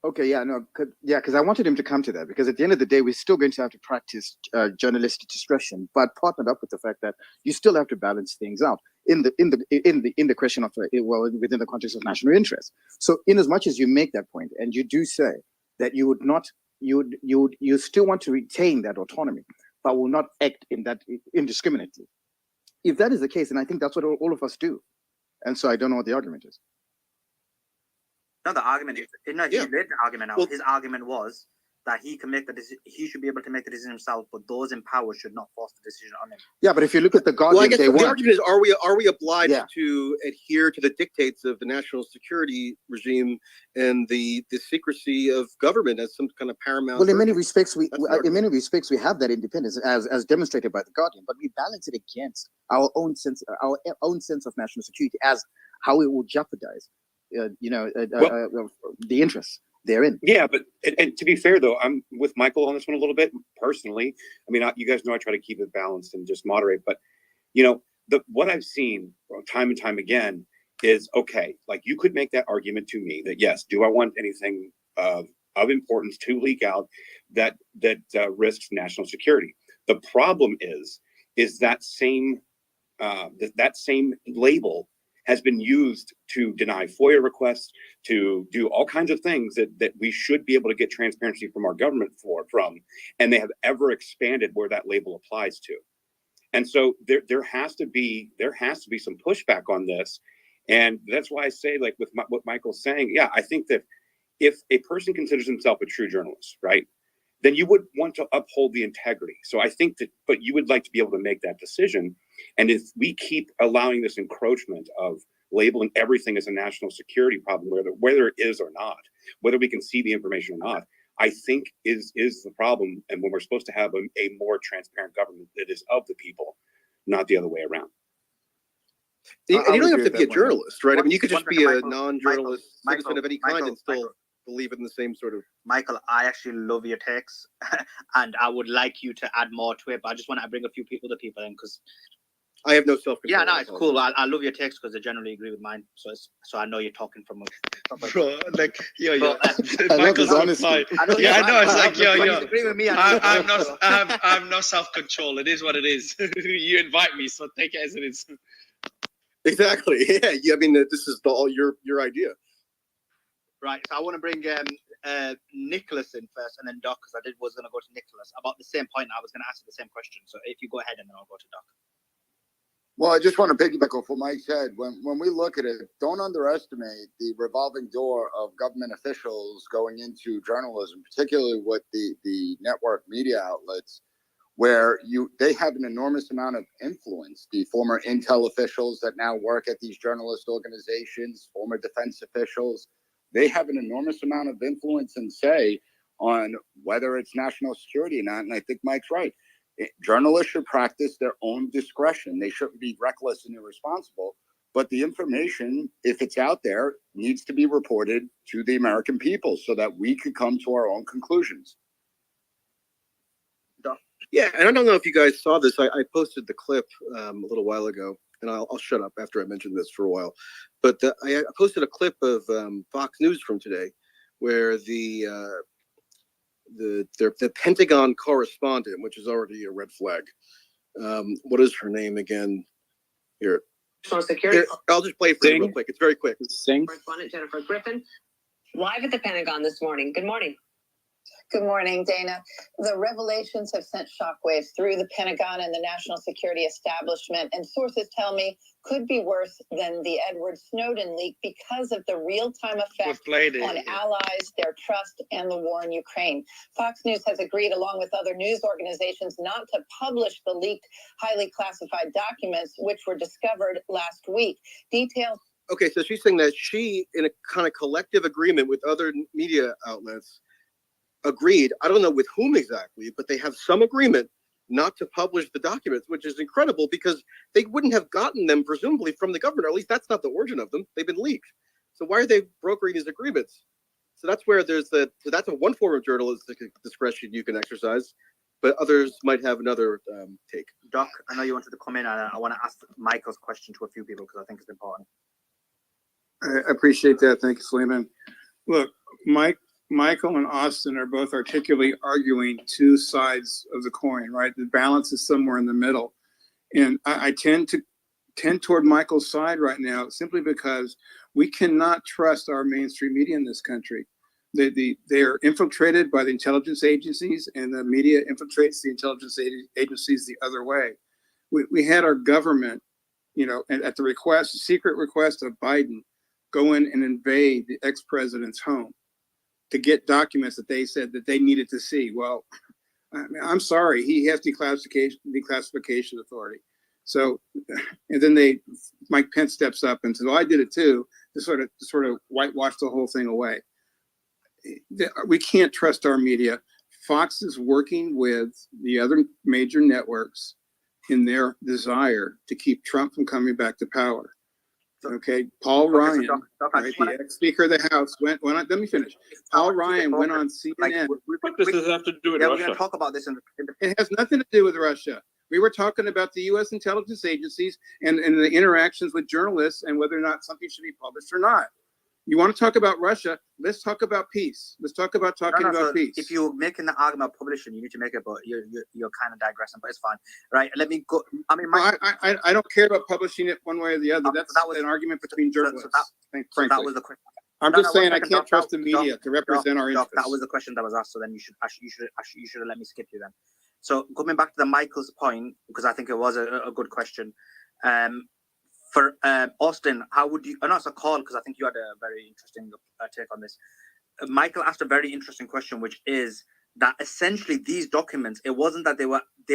Okay, yeah, no, because I wanted him to come to that, because at the end of the day, we're still going to have to practice journalistic discretion, but partnered up with the fact that you still have to balance things out in the question of within the context of national interest. So, in as much as you make that point, and you do say that you would not, you still want to retain that autonomy, but will not act in that indiscriminately. If that is the case, then I think that's what all of us do, and so I don't know what the argument is. No, the argument is he laid the argument out. Well, his argument was that he can make the decision. He should be able to make the decision himself, but those in power should not force the decision on him. Yeah, but if you look at the Guardian, well, I guess the argument is: are we obliged to adhere to the dictates of the national security regime and the secrecy of government as some kind of paramount? Well, in many respects, we have that independence as demonstrated by the Guardian, but we balance it against our own sense of national security as how it will jeopardize. The interests therein. Yeah, but and to be fair though, I'm with Michael on this one a little bit personally. I mean, you guys know I try to keep it balanced and just moderate, but what I've seen time and time again is okay. Like you could make that argument to me that yes, do I want anything of importance to leak out that risks national security? The problem is that same label has been used to deny FOIA requests, to do all kinds of things that we should be able to get transparency from our government from, and they have ever expanded where that label applies to. And so there has to be some pushback on this, and that's why I say, like with what Michael's saying, yeah, I think that if a person considers himself a true journalist, right, then you would want to uphold the integrity. So I think that, but you would like to be able to make that decision. And if we keep allowing this encroachment of labeling everything as a national security problem, whether it is or not, whether we can see the information or not, I think is the problem. And when we're supposed to have a more transparent government that is of the people, not the other way around. And you don't have to be a journalist, right? I mean, you could just be a non-journalist citizen of any kind and still believe in the same sort of. Michael, I actually love your takes, and I would like you to add more to it. But I just want to bring a few people in because I have no self-control. Yeah, no, it's cool. I love your takes because they generally agree with mine. So I know you're talking from a. Bro, like Michael's honestly. Yeah, I know. It's like yo. Agree with me. I have no self-control. It is what it is. You invite me, so take it as it is. Exactly. Yeah. I mean, this is all your idea. Right. So I want to bring Nicholas in first, and then Doc, because I was going to go to Nicholas about the same point. I was going to ask you the same question. So if you go ahead, and then I'll go to Doc. Well, I just want to piggyback off what Mike said. When we look at it, don't underestimate the revolving door of government officials going into journalism, particularly with the network media outlets, where they have an enormous amount of influence. The former intel officials that now work at these journalist organizations, former defense officials, they have an enormous amount of influence and say on whether it's national security or not. And I think Mike's right. Journalists should practice their own discretion. They shouldn't be reckless and irresponsible, but the information, if it's out there, needs to be reported to the American people so that we could come to our own conclusions. Yeah, and I don't know if you guys saw this. I posted the clip a little while ago, and I'll shut up after I mention this for a while. But I posted a clip of Fox News from today, where the Pentagon correspondent, which is already a red flag. What is her name again? Here. Security. Here, I'll just play it for you real quick. It's very quick. Correspondent Jennifer Griffin, live at the Pentagon this morning. Good morning. Good morning, Dana. The revelations have sent shockwaves through the Pentagon and the national security establishment, and sources tell me could be worse than the Edward Snowden leak because of the real-time effect on allies, their trust, and the war in Ukraine. Fox News has agreed, along with other news organizations, not to publish the leaked, highly classified documents, which were discovered last week. Details. Okay, so she's saying that she, in a kind of collective agreement with other media outlets, agreed, I don't know with whom exactly, but they have some agreement not to publish the documents, which is incredible because they wouldn't have gotten them presumably from the government, or at least that's not the origin of them. They've been leaked. So why are they brokering these agreements? So that's where there's so that's a one form of journalistic discretion you can exercise, but others might have another take. Doc, I know you wanted to come in, and I want to ask Michael's question to a few people because I think it's important. I appreciate that. Thank you, Suleiman. Look, Michael and Austin are both articulately arguing two sides of the coin, right? The balance is somewhere in the middle. And I tend toward Michael's side right now simply because we cannot trust our mainstream media in this country. They are infiltrated by the intelligence agencies, and the media infiltrates the intelligence agencies the other way. We had our government, at the secret request of Biden, go in and invade the ex-president's home to get documents that they said that they needed to see. Well, I'm sorry, he has declassification authority. So, and then Mike Pence steps up and says, "Well, I did it too," to sort of whitewash the whole thing away. We can't trust our media. Fox is working with the other major networks in their desire to keep Trump from coming back to power. Okay, Paul Ryan, right, the ex-Speaker of the House, went on. Let me finish. Paul Ryan went on CNN. What does this have to do with Russia? We're going to talk about this. It has nothing to do with Russia. We were talking about the U.S. intelligence agencies and the interactions with journalists and whether or not something should be published or not. You want to talk about Russia? Let's talk about peace. Let's talk about peace. If you're making the argument of publishing, you need to make it, but you're kind of digressing, but it's fine. Right, let me go. I mean, I don't care about publishing it one way or the other. That's an argument between journalists. Frankly. That was the question. I'm just saying I can't trust the media to represent our interests. That was the question that was asked, so then you should have let me skip you then. So coming back to the Michael's point, because I think it was a good question. For Austin, how would you? It's a call because I think you had a very interesting take on this. Michael asked a very interesting question, which is that essentially these documents, it wasn't that they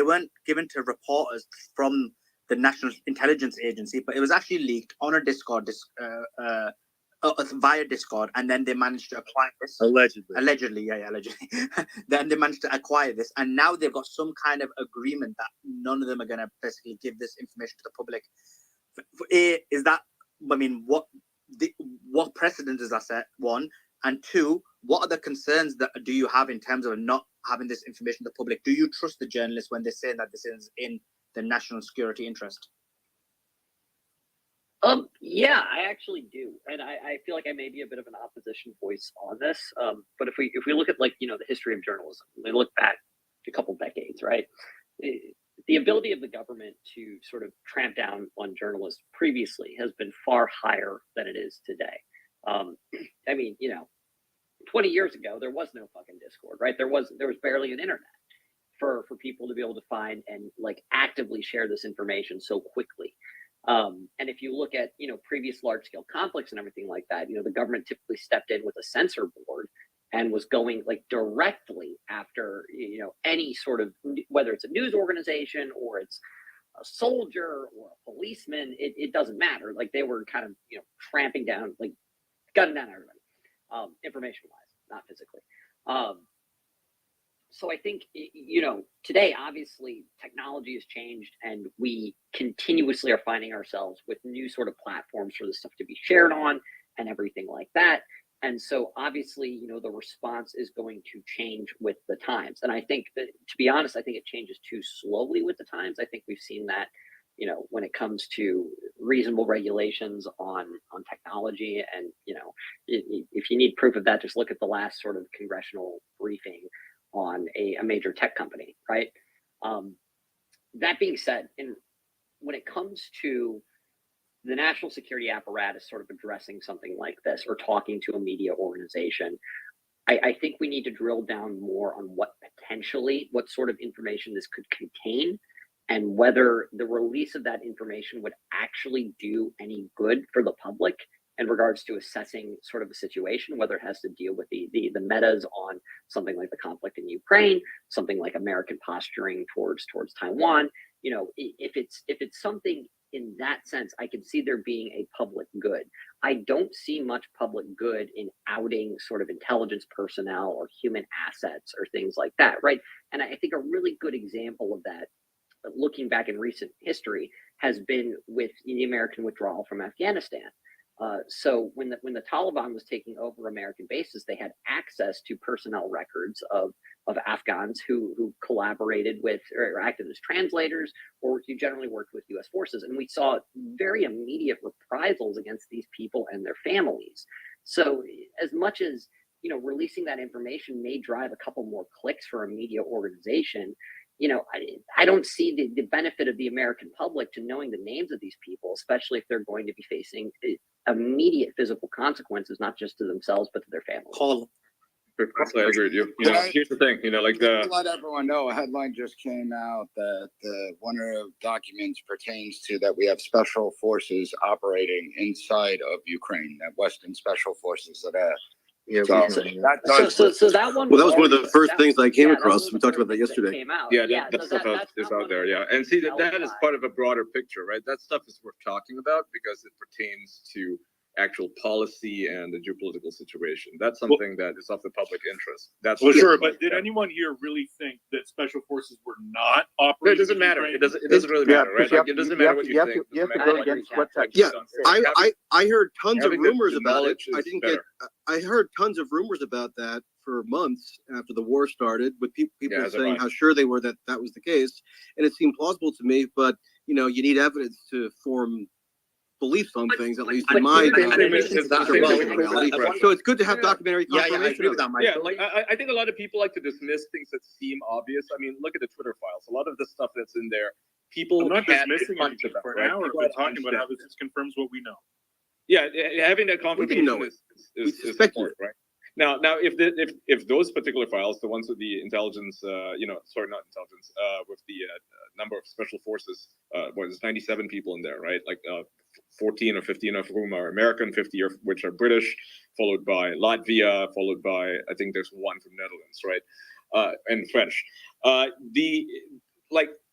weren't given to reporters from the National Intelligence Agency, but it was actually leaked on a Discord, via Discord, and then they managed to acquire this. Allegedly. Then they managed to acquire this, and now they've got some kind of agreement that none of them are going to basically give this information to the public. Is that? I mean, what precedent does that set? One, and two, what are the concerns that do you have in terms of not having this information to the public? Do you trust the journalists when they're saying that this is in the national security interest? Yeah, I actually do, and I feel like I may be a bit of an opposition voice on this. But if we look at the history of journalism, we look back a couple decades, right? The ability of the government to sort of tramp down on journalists previously has been far higher than it is today. I mean, 20 years ago, there was no fucking Discord, right? There was barely an internet for people to be able to find and actively share this information so quickly. And if you look at, previous large scale conflicts and everything like that, the government typically stepped in with a censor board and was going directly after, any sort of, whether it's a news organization or it's a soldier or a policeman, it doesn't matter. They were kind of, tramping down, gunning down everybody, information wise, not physically. So I think, today, obviously technology has changed and we continuously are finding ourselves with new sort of platforms for this stuff to be shared on and everything like that. And so obviously, the response is going to change with the times. And I think that, to be honest, I think it changes too slowly with the times. I think we've seen that, when it comes to reasonable regulations on technology. And, if you need proof of that, just look at the last sort of congressional briefing on a major tech company, right? That being said, when it comes to the national security apparatus sort of addressing something like this or talking to a media organization, I think we need to drill down more on what sort of information this could contain, and whether the release of that information would actually do any good for the public in regards to assessing sort of a situation, whether it has to deal with the metas on something like the conflict in Ukraine, something like American posturing towards Taiwan. You know, if it's something in that sense, I can see there being a public good. I don't see much public good in outing sort of intelligence personnel or human assets or things like that, right? And I think a really good example of that, looking back in recent history, has been with the American withdrawal from Afghanistan. So when the Taliban was taking over American bases, they had access to personnel records of Afghans who collaborated with or acted as translators, or who generally worked with U.S. forces, and we saw very immediate reprisals against these people and their families. So as much as, you know, releasing that information may drive a couple more clicks for a media organization, you know, I don't see the benefit of the American public to knowing the names of these people, especially if they're going to be facing immediate physical consequences, not just to themselves, but to their families. I agree with you. You know, here's the thing, you know, like To let everyone know, a headline just came out that one of the documents pertains to that we have special forces operating inside of Ukraine, that Western special forces that are. Yeah, so that one. Well, that was one of the first things I came across. We talked about that yesterday. That stuff is out there, yeah. And see, that is part of a broader picture, right? That stuff is worth talking about because it pertains to actual policy and the geopolitical situation. That's something that is of the public interest. That's sure. But did anyone here really think that special forces were not operating? It doesn't matter. It doesn't really matter, right? Like, it doesn't matter what you think. You have to go against what's Yeah, I heard tons of rumors about it. I didn't get. I heard tons of rumors about that for months after the war started, with people saying how sure they were that was the case, and it seemed plausible to me. But you know, you need evidence to form beliefs on things, at least in my reality. So it's good to have documentary confirmation. I think a lot of people like to dismiss things that seem obvious. I mean, look at the Twitter files. A lot of the stuff that's in there, people. I'm not dismissing anything for an hour. We're talking about how this confirms what we know. Yeah, having that confirmation is important, right? Now, if those particular files, the ones with the intelligence, not intelligence, with the number of special forces, there's 97 people in there, right? Like 14 or 15 of whom are American, 50 of which are British, followed by Latvia, followed by, I think there's one from Netherlands, right? And French.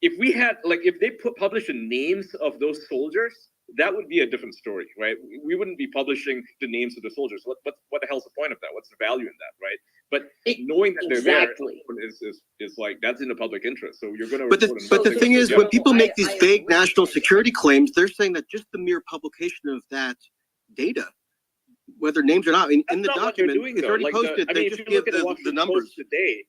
If they publish the names of those soldiers, that would be a different story, right? We wouldn't be publishing the names of the soldiers. What the hell's the point of that? What's the value in that, right? But knowing that they're there is like, that's in the public interest. So you're going to. But the thing is, when people make these vague national security claims, they're saying that just the mere publication of that data, whether names or not, in the document, it's already posted. They just give the numbers today.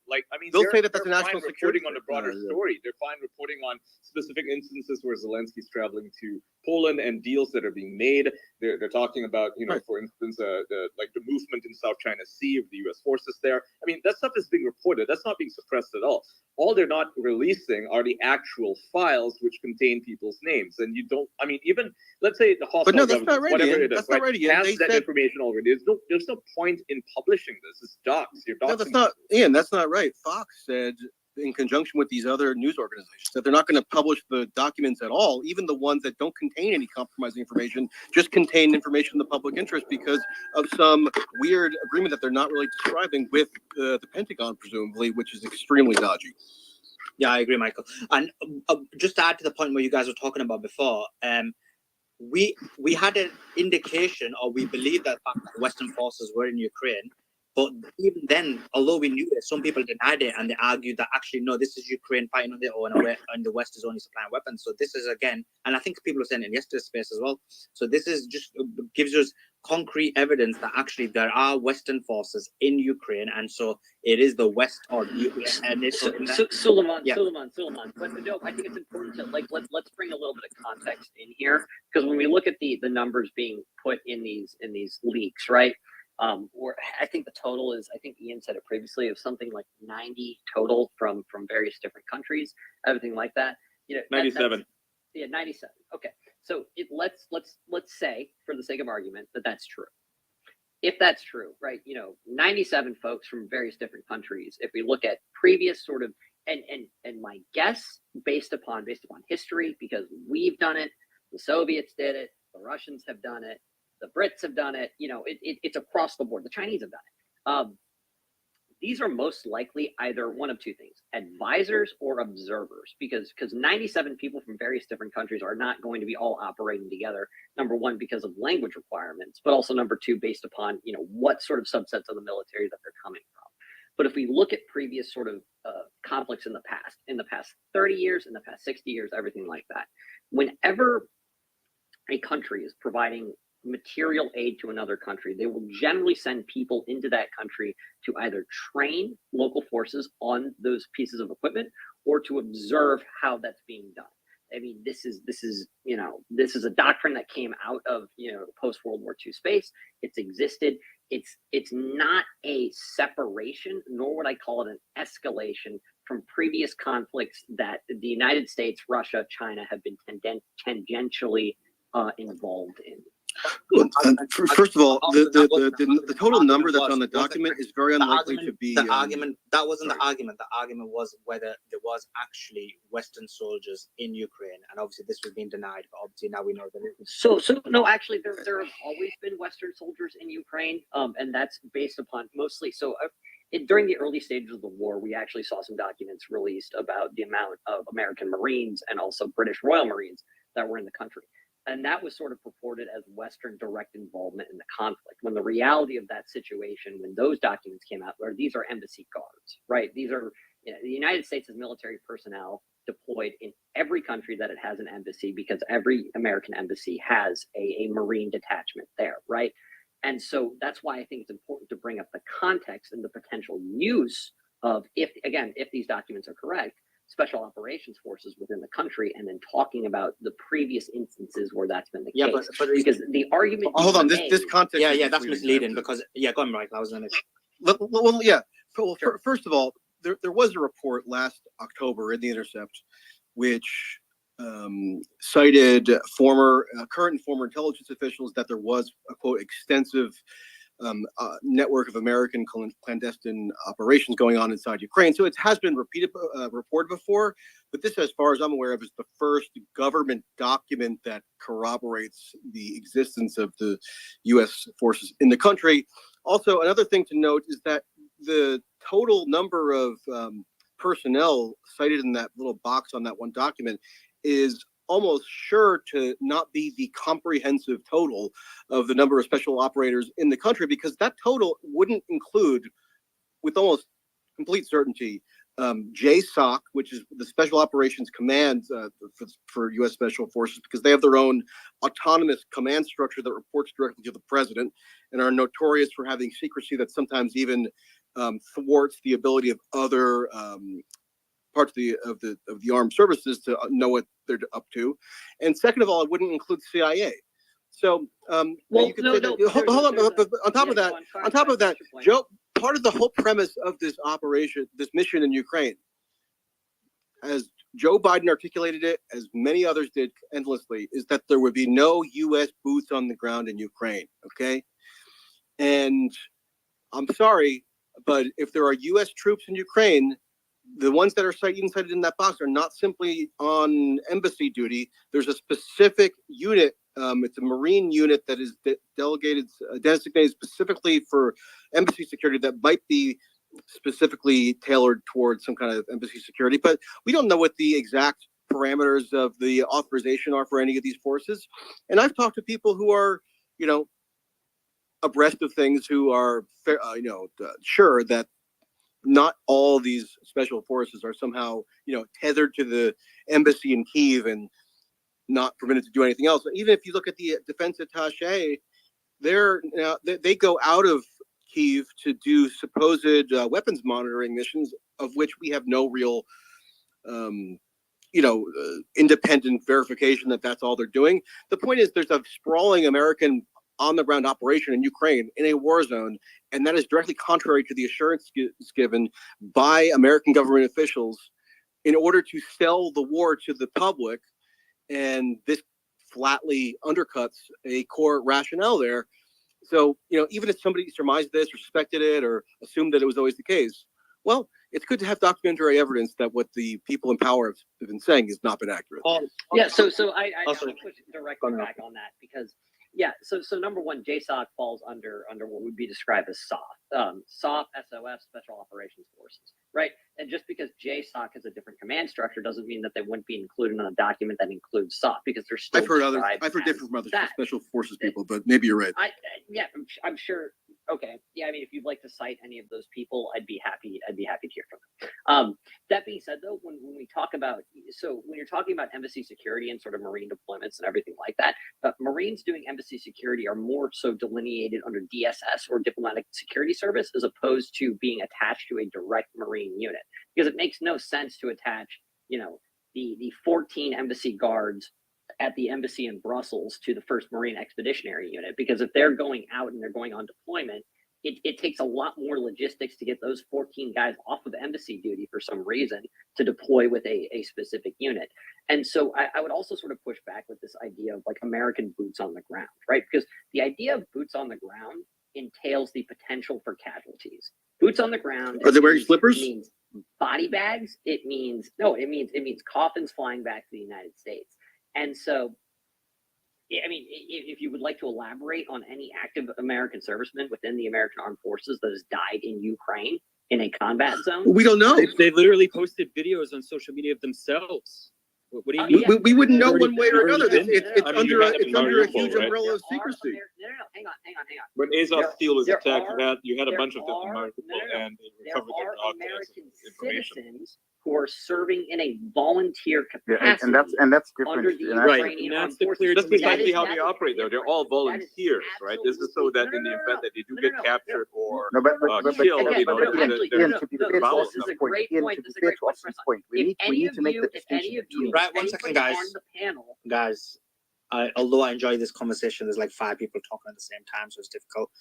They'll say that that's a national security on the broader story. They're fine reporting on specific instances where Zelensky's traveling to Poland and deals that are being made. They're talking about, for instance, the movement in South China Sea of the U.S. forces there. I mean, that stuff is being reported. That's not being suppressed at all. All they're not releasing are the actual files which contain people's names. And you don't. I mean, even let's say the hostile but no, that's not right. Whatever it is, that's not right. Has that information already. There's no point in publishing this. It's docs. No, that's not, Ian. That's not right. Fox said, in conjunction with these other news organizations, that they're not going to publish the documents at all, even the ones that don't contain any compromising information, just contain information in the public interest because of some weird agreement that they're not really describing with the Pentagon, presumably, which is extremely dodgy. Yeah, I agree, Michael. And just to add to the point where you guys were talking about before, we had an indication, or we believed that Western forces were in Ukraine. But even then, although we knew it, some people denied it and they argued that actually, no, this is Ukraine fighting on their own and the West is only supplying weapons. So this is, again, and I think people were saying in yesterday's space as well. So this is just gives us concrete evidence that actually there are Western forces in Ukraine. And so it is the West or Suleiman. But no, I think it's important to let's bring a little bit of context in here, because when we look at the numbers being put in these leaks, right? I think the total is, I think Ian said it previously, of something like 90 total from various different countries, everything like that. 97. 97. Okay, so let's say, for the sake of argument, that that's true. if that's true, right, 97 folks from various different countries, if we look at previous sort of, and my guess based upon history, because we've done it, the Soviets did it, the Russians have done it, the Brits have done it, it's across the board. The Chinese have done it. These are most likely either one of two things: advisors or observers, because 97 people from various different countries are not going to be all operating together. Number one, because of language requirements, but also number two, based upon what sort of subsets of the military that they're coming from. But if we look at previous sort of conflicts in the past 30 years, in the past 60 years, everything like that, whenever a country is providing material aid to another country, they will generally send people into that country to either train local forces on those pieces of equipment or to observe how that's being done. I mean, this is a doctrine that came out of post World War II space. It's existed. It's not a separation, nor would I call it an escalation from previous conflicts that the United States, Russia, China have been tangentially involved in. Well, first of all, the total number that's on the document is very unlikely to be. The argument that wasn't the argument. The argument was whether there was actually Western soldiers in Ukraine, and obviously this was being denied. But obviously now we know that it is. So no, actually, there have always been Western soldiers in Ukraine, and that's based upon mostly. So during the early stages of the war, we actually saw some documents released about the amount of American Marines and also British Royal Marines that were in the country. And that was sort of purported as Western direct involvement in the conflict, when the reality of that situation, when those documents came out, where these are embassy guards, right? These are, the United States' military personnel deployed in every country that it has an embassy, because every American embassy has a Marine detachment there, right? And so that's why I think it's important to bring up the context and the potential use of, if these documents are correct, special operations forces within the country, and then talking about the previous instances where that's been the case. But because the argument. Hold on, this context. Yeah, that's misleading because go on, Mike. I was gonna. Well, yeah. Well, first of all, there was a report last October in The Intercept, which cited current and former intelligence officials that there was a quote extensive network of American clandestine operations going on inside Ukraine. So it has been reported before, but this, as far as I'm aware of, is the first government document that corroborates the existence of the U.S. forces in the country. Also, another thing to note is that the total number of personnel cited in that little box on that one document is almost sure to not be the comprehensive total of the number of special operators in the country, because that total wouldn't include, with almost complete certainty, JSOC, which is the Special Operations Command for U.S. Special Forces, because they have their own autonomous command structure that reports directly to the president and are notorious for having secrecy that sometimes even thwarts the ability of other parts of the armed services to know what they're up to. And second of all, it wouldn't include CIA. So you could say that. Hold on. On top of that, Joe, part of the whole premise of this operation, this mission in Ukraine, as Joe Biden articulated it, as many others did endlessly, is that there would be no U.S. boots on the ground in Ukraine. Okay, and I'm sorry, but if there are U.S. troops in Ukraine, the ones that are cited in that box are not simply on embassy duty. There's a specific unit. It's a Marine unit that is designated specifically for embassy security that might be specifically tailored towards some kind of embassy security. But we don't know what the exact parameters of the authorization are for any of these forces. And I've talked to people who are, abreast of things, who are, sure that not all these special forces are somehow, tethered to the embassy in Kyiv and not permitted to do anything else. Even if you look at the defense attaché, they go out of Kyiv to do supposed weapons monitoring missions, of which we have no real, independent verification that that's all they're doing. The point is, there's a sprawling American on-the-ground operation in Ukraine in a war zone, and that is directly contrary to the assurance given by American government officials in order to sell the war to the public. And this flatly undercuts a core rationale there. So, even if somebody surmised this or suspected it or assumed that it was always the case, well, it's good to have documentary evidence that what the people in power have been saying has not been accurate. Yeah, so I push directly back on that because so number one, JSOC falls under what would be described as SOF, SOF Special Operations Forces, right? And just because JSOC has a different command structure doesn't mean that they wouldn't be included in a document that includes SOF because they're still. I've heard different from other special forces people, but maybe you're right. I'm sure. Okay, yeah, I mean, if you'd like to cite any of those people, I'd be happy to hear from them. That being said, though, when we talk about, so when you're talking about embassy security and sort of Marine deployments and everything like that, Marines doing embassy security are more so delineated under DSS or Diplomatic Security Service as opposed to being attached to a direct Marine unit, because it makes no sense to attach, the 14 embassy guards at the embassy in Brussels to the 1st Marine Expeditionary Unit, because if they're going out and they're going on deployment, it takes a lot more logistics to get those 14 guys off of embassy duty for some reason to deploy with a specific unit. And so I would also sort of push back with this idea of like American boots on the ground, right? Because the idea of boots on the ground entails the potential for casualties. Boots on the ground. Are they wearing slippers? It means body bags. It means coffins flying back to the United States. And so, I mean, if you would like to elaborate on any active American serviceman within the American Armed Forces that has died in Ukraine in a combat zone, we don't know. They literally posted videos on social media of themselves. What do you mean? We wouldn't know one way or another. It's under a huge right? umbrella of secrecy. No, hang on. When Azov Steel was attacked, you had a there bunch of are- different Marine people, and they there recovered their are dog tags American and information. citizens who are serving in a volunteer Yeah, capacity. and that's under different. the And Right, Ukrainian and that's Armed the Forces. clear That's precisely how That they is operate, though. They're all volunteers, right? This is so that in the event that they do get captured or No, but killed, again, they know no, that actually, they're no, to be no, fair to no, Austin's this is a point, great Ian, point. to This be is a fair great to point, Austin's Chris. point, we need to make the distinction If between. Right, one second, guys. on the panel, Guys, although I enjoy this conversation, there's like 5 people talking at the same time, so it's difficult.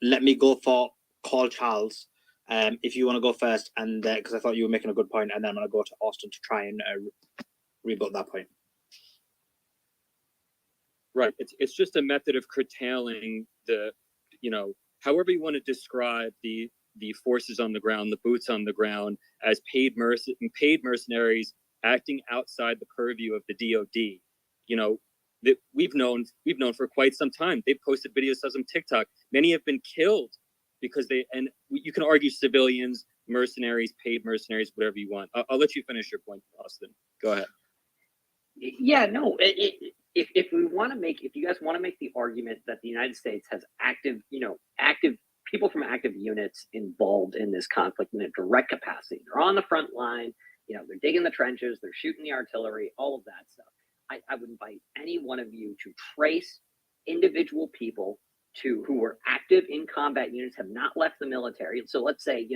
Let me go for call Charles. If you want to go first, and because I thought you were making a good point, and then I'm going to go to Austin to try and rebut that point. Right. It's just a method of curtailing the, however you want to describe the forces on the ground, the boots on the ground, as paid mercenaries acting outside the purview of the DoD. That we've known for quite some time. They've posted videos of them TikTok. Many have been killed because you can argue civilians, mercenaries, paid mercenaries, whatever you want. I'll let you finish your point, Austin. Go ahead. Yeah, no. If you guys want to make the argument that the United States has active people from active units involved in this conflict in a direct capacity, they're on the front line, they're digging the trenches, they're shooting the artillery, all of that stuff. I would invite any one of you to trace individual people who were active in combat units, have not left the military. So let's say,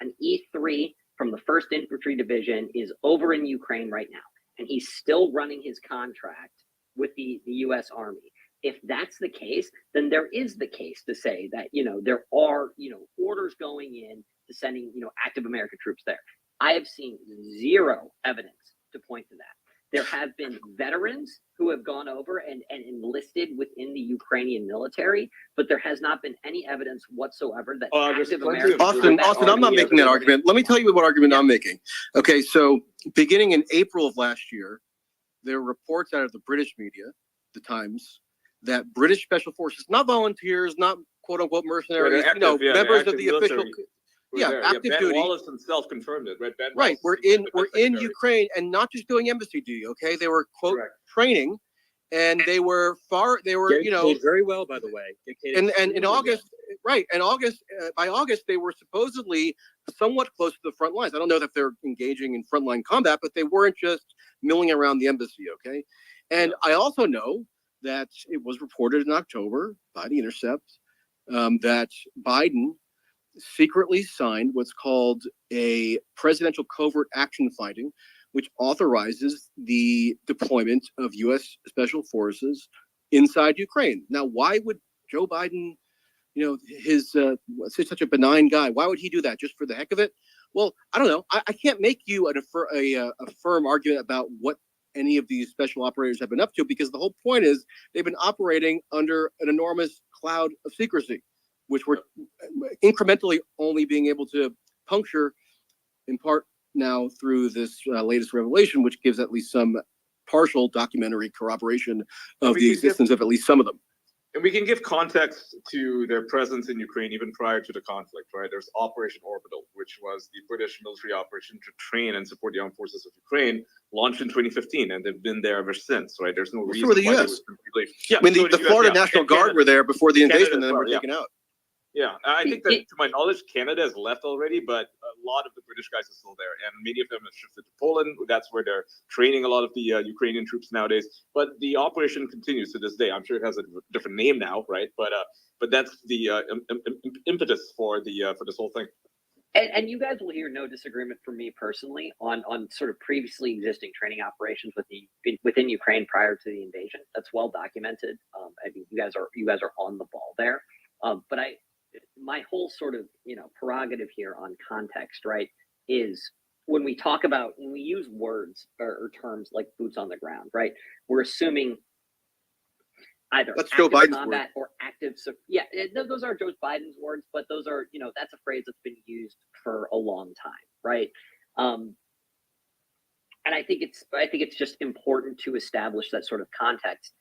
an E3 from the 1st Infantry Division is over in Ukraine right now, and he's still running his contract with the U.S. Army. If that's the case, then there is the case to say that, there are, orders going in to sending, active American troops there. I have seen zero evidence to point to that. There have been veterans who have gone over and enlisted within the Ukrainian military, but there has not been any evidence whatsoever that active American Austin, I'm not making that argument. Let me tell you what argument I'm making. Okay, so beginning in April of last year, there were reports out of the British media, the Times, that British special forces, not volunteers, not quote unquote mercenaries, members of the official. Active Ben duty. Wallace himself confirmed it, right? Right, we're in Ukraine, and not just doing embassy duty. Okay, they were quote training, and they were paid very well, by the way. And in August, right, by August they were supposedly somewhat close to the front lines. I don't know if they're engaging in frontline combat, but they weren't just milling around the embassy. Okay, and I also know that it was reported in October by The Intercept that Biden secretly signed what's called a presidential covert action finding, which authorizes the deployment of U.S. special forces inside Ukraine. Now, why would Joe Biden, his such a benign guy, why would he do that? Just for the heck of it? Well, I don't know. I can't make you a firm argument about what any of these special operators have been up to, because the whole point is they've been operating under an enormous cloud of secrecy, which we're incrementally only being able to puncture in part now through this latest revelation, which gives at least some partial documentary corroboration of the existence of at least some of them. And we can give context to their presence in Ukraine even prior to the conflict, right? There's Operation Orbital, which was the British military operation to train and support the armed forces of Ukraine, launched in 2015, and they've been there ever since, right? There's no reason So the why they US. would completely. I mean, the Florida National Guard were there before the invasion, and then were taken out. Yeah, I think that, to my knowledge, Canada has left already, but a lot of the British guys are still there, and many of them have shifted to Poland. That's where they're training a lot of the Ukrainian troops nowadays. But the operation continues to this day. I'm sure it has a different name now, right? But that's the impetus for this whole thing. And you guys will hear no disagreement from me personally on sort of previously existing training operations within Ukraine prior to the invasion. That's well documented. I mean, you guys are on the ball there. But my whole sort of prerogative here on context, right, is when we use words or terms like boots on the ground, right, we're assuming either that's active Joe Biden's combat or active. Those are Joe Biden's words, but those are that's a phrase that's been used for a long time, right? And I think it's just important to establish that sort of context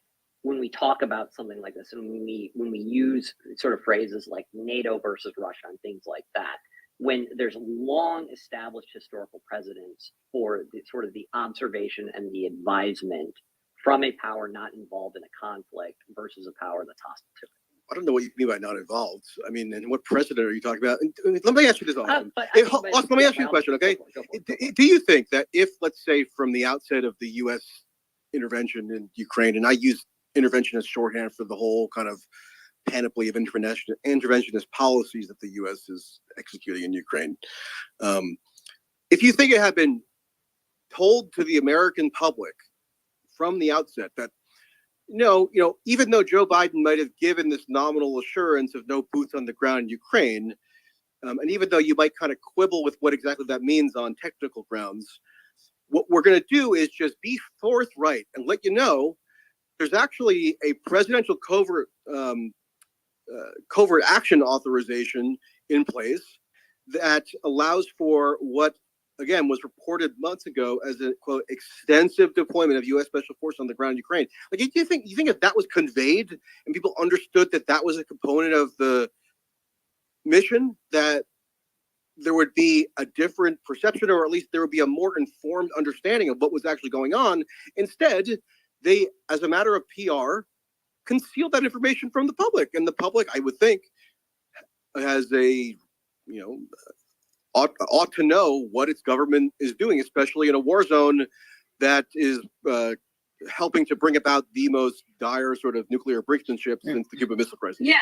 when we talk about something like this, and when we use sort of phrases like NATO versus Russia and things like that, when there's long established historical precedents for the observation and the advisement from a power not involved in a conflict versus a power that's hostile to it. I don't know what you mean by not involved. I mean, and what precedent are you talking about? Let me ask you this, Austin. Austin, let me ask you a question, okay? Do you think that if, let's say, from the outset of the U.S. intervention in Ukraine, and I use intervention as shorthand for the whole kind of panoply of interventionist policies that the U.S. is executing in Ukraine, if you think it had been told to the American public from the outset that even though Joe Biden might have given this nominal assurance of no boots on the ground in Ukraine, and even though you might kind of quibble with what exactly that means on technical grounds, what we're going to do is just be forthright and let you know there's actually a presidential covert action authorization in place that allows for what, again, was reported months ago as a, quote, extensive deployment of U.S. Special Forces on the ground in Ukraine. Like, do you think if that was conveyed and people understood that that was a component of the mission, that there would be a different perception, or at least there would be a more informed understanding of what was actually going on? Instead, they, as a matter of PR, concealed that information from the public, and the public, I would think, has ought to know what its government is doing, especially in a war zone that is helping to bring about the most dire sort of nuclear brinksmanship since the Cuban Missile Crisis. Yeah.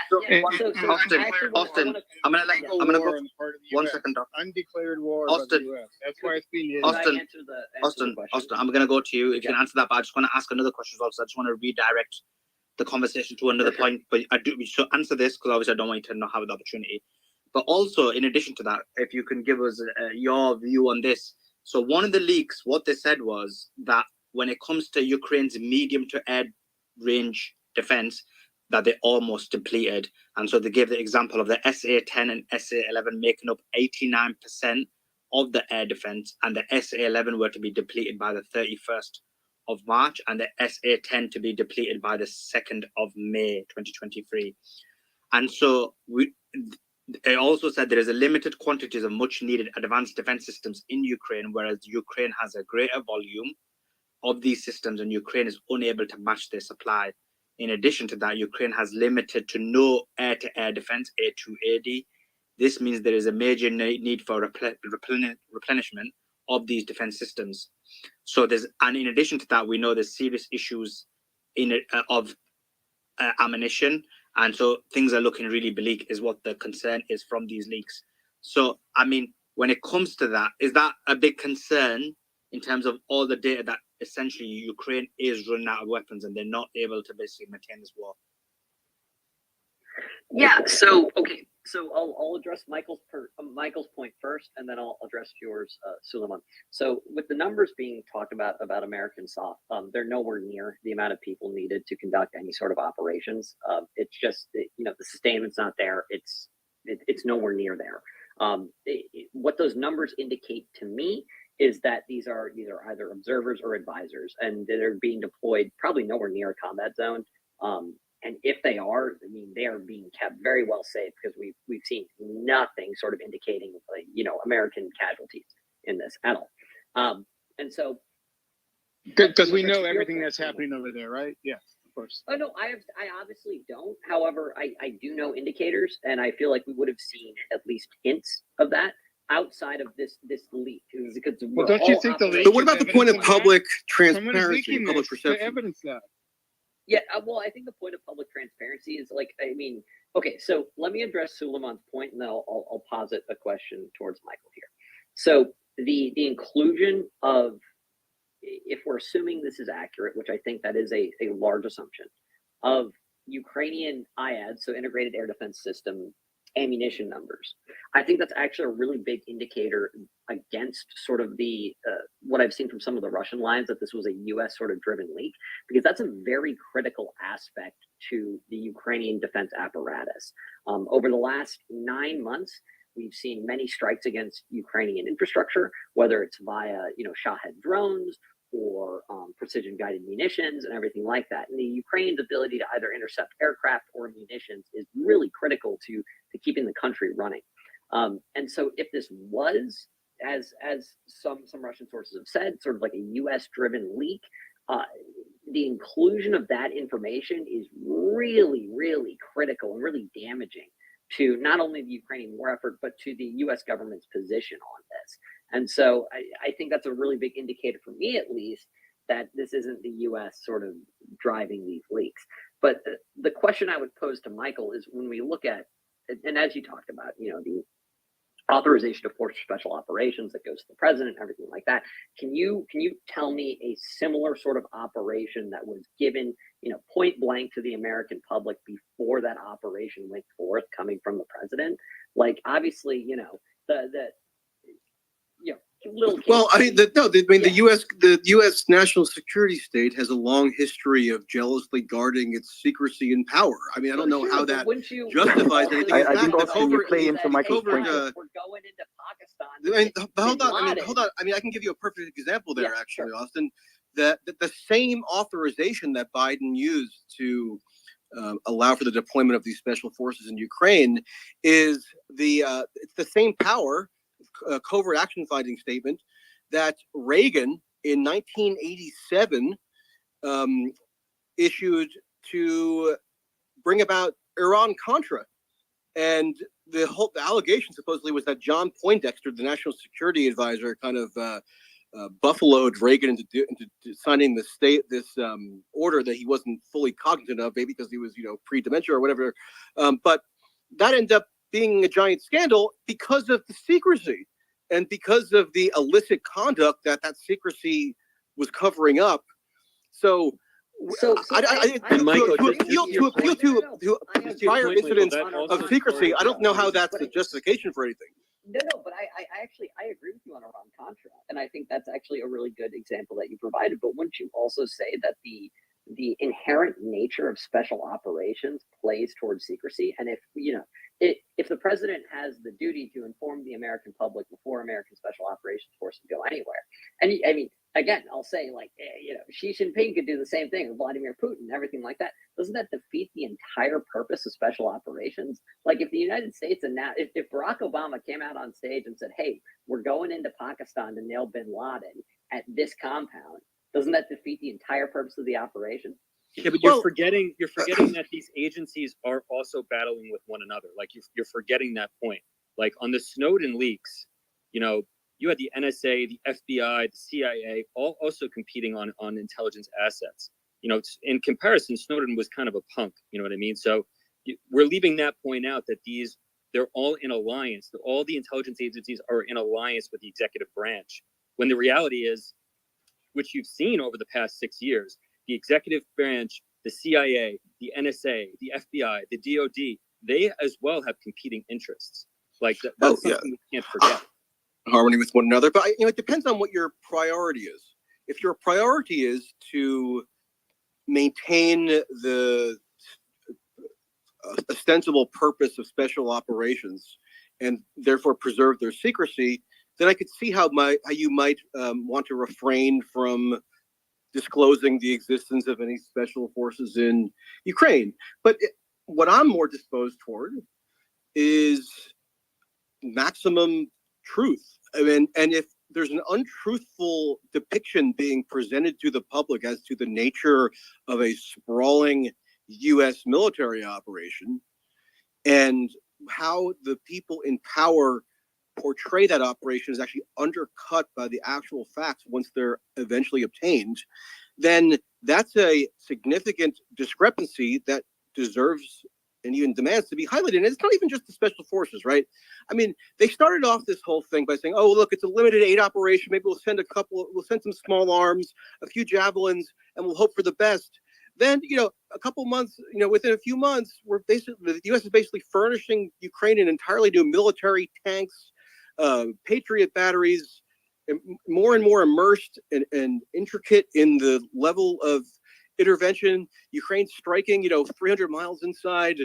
Austin, I'm gonna go. 1 second, Doc. Undeclared war Austin, by the US. That's why it's being used. Austin, I'm gonna go to you if you can answer that, but I just want to ask another question also. I just want to redirect the conversation to another point, but I do so answer this because obviously I don't want you to not have the opportunity. But also, in addition to that, if you can give us your view on this. So one of the leaks, what they said was that when it comes to Ukraine's medium to air range defense, that they almost depleted. And so they gave the example of the SA-10 and SA-11 making up 89% of the air defense, and the SA-11 were to be depleted by the 31st of March, and the SA-10 to be depleted by the 2nd of May 2023. And so they also said there is a limited quantities of much needed advanced defense systems in Ukraine, whereas Ukraine has a greater volume of these systems and Ukraine is unable to match their supply. In addition to that, Ukraine has limited to no air-to-air defense, A2AD. This means there is a major need for replenishment of these defense systems. So and in addition to that, we know there's serious issues of ammunition. And so things are looking really bleak is what the concern is from these leaks. So, I mean, when it comes to that, is that a big concern in terms of all the data that essentially Ukraine is running out of weapons and they're not able to basically maintain this war? Yeah, so, okay, So I'll address Michael's point first, and then I'll address yours, Suleiman. So with the numbers being talked about American soft, they're nowhere near the amount of people needed to conduct any sort of operations. It's just the sustainment's not there. It's nowhere near there. What those numbers indicate to me is that these are either observers or advisors, and they're being deployed probably nowhere near a combat zone. And if they are, I mean, they are being kept very well safe because we've seen nothing sort of indicating American casualties in this at all. And so, because we know everything that's happening over there, right? Yeah, of course. Oh no, I obviously don't. However, I do know indicators, and I feel like we would have seen at least hints of that outside of this leak. Because well, don't you think the leak? So what about the point of public transparency, public perception? Evidence that. Yeah, well, I think the point of public transparency is okay, so let me address Suleiman's point, and then I'll posit a question towards Michael here. So the inclusion of, if we're assuming this is accurate, which I think that is a large assumption, of Ukrainian IAD, so integrated air defense system, ammunition numbers, I think that's actually a really big indicator against sort of the what I've seen from some of the Russian lines, that this was a U.S. sort of driven leak, because that's a very critical aspect to the Ukrainian defense apparatus. Over the last 9 months, we've seen many strikes against Ukrainian infrastructure, whether it's via Shahed drones or precision guided munitions and everything like that. And the Ukrainians' ability to either intercept aircraft or munitions is really critical to keeping the country running. And so if this was, as some Russian sources have said, sort of like a US driven leak, the inclusion of that information is really, really critical and really damaging to not only the Ukrainian war effort, but to the US government's position on this. And so I think that's a really big indicator for me, at least, that this isn't the US sort of driving these leaks. But the question I would pose to Michael is, when we look at, and as you talked about, the authorization of force special operations that goes to the president, everything like that. Can you tell me a similar sort of operation that was given, point blank to the American public before that operation went forth, coming from the president? Like, obviously, Well, the U.S. national security state has a long history of jealously guarding its secrecy and power. I mean, I don't know how that justifies anything. I think also you play into Michael's point. We're going into Pakistan. Hold on. I mean, I can give you a perfect example there, actually, sure. Austin. That the same authorization that Biden used to allow for the deployment of these special forces in Ukraine is it's the same power. Covert action finding statement that Reagan in 1987 issued to bring about Iran-Contra. And the allegation supposedly was that John Poindexter, the national security advisor, kind of buffaloed Reagan into signing this order that he wasn't fully cognizant of, maybe because he was pre-dementia or whatever. But that ended up being a giant scandal because of the secrecy and because of the illicit conduct that secrecy was covering up. So I to appeal to prior incidents of secrecy, I don't know how that's a justification for anything. No, but I agree with you on Iran-Contra, and I think that's actually a really good example that you provided. But wouldn't you also say that the inherent nature of special operations plays towards secrecy? And if the president has the duty to inform the American public before American special operations forces go anywhere, and I mean, again, I'll say, Xi Jinping could do the same thing with Vladimir Putin, everything like that. Doesn't that defeat the entire purpose of special operations? Like, if the United States and now, if Barack Obama came out on stage and said, "Hey, we're going into Pakistan to nail bin Laden at this compound," doesn't that defeat the entire purpose of the operation? Yeah, but you're forgetting that these agencies are also battling with one another. Like, you're forgetting that point. Like, on the Snowden leaks, you had the NSA, the FBI, the CIA, all also competing on intelligence assets. In comparison, Snowden was kind of a punk. You know what I mean? So we're leaving that point out, that they're all in alliance. All the intelligence agencies are in alliance with the executive branch. When the reality is, which you've seen over the past 6 years, the executive branch, the CIA, the NSA, the FBI, the DOD, they as well have competing interests. Like that's something we can't forget. Harmony with one another, but it depends on what your priority is. If your priority is to maintain the ostensible purpose of special operations and therefore preserve their secrecy, then I could see how you might want to refrain from disclosing the existence of any special forces in Ukraine. But what I'm more disposed toward is maximum truth. I mean, and if there's an untruthful depiction being presented to the public as to the nature of a sprawling U.S. military operation and how the people in power portray that operation is actually undercut by the actual facts once they're eventually obtained, then that's a significant discrepancy that deserves and even demands to be highlighted. And it's not even just the special forces, right? I mean, they started off this whole thing by saying, oh, look, it's a limited aid operation. Maybe we'll send some small arms, a few javelins, and we'll hope for the best. Then, a couple months, within a few months, the U.S. is basically furnishing Ukraine an entirely new military, tanks, Patriot batteries, and more immersed and intricate in the level of intervention. Ukraine striking, 300 miles inside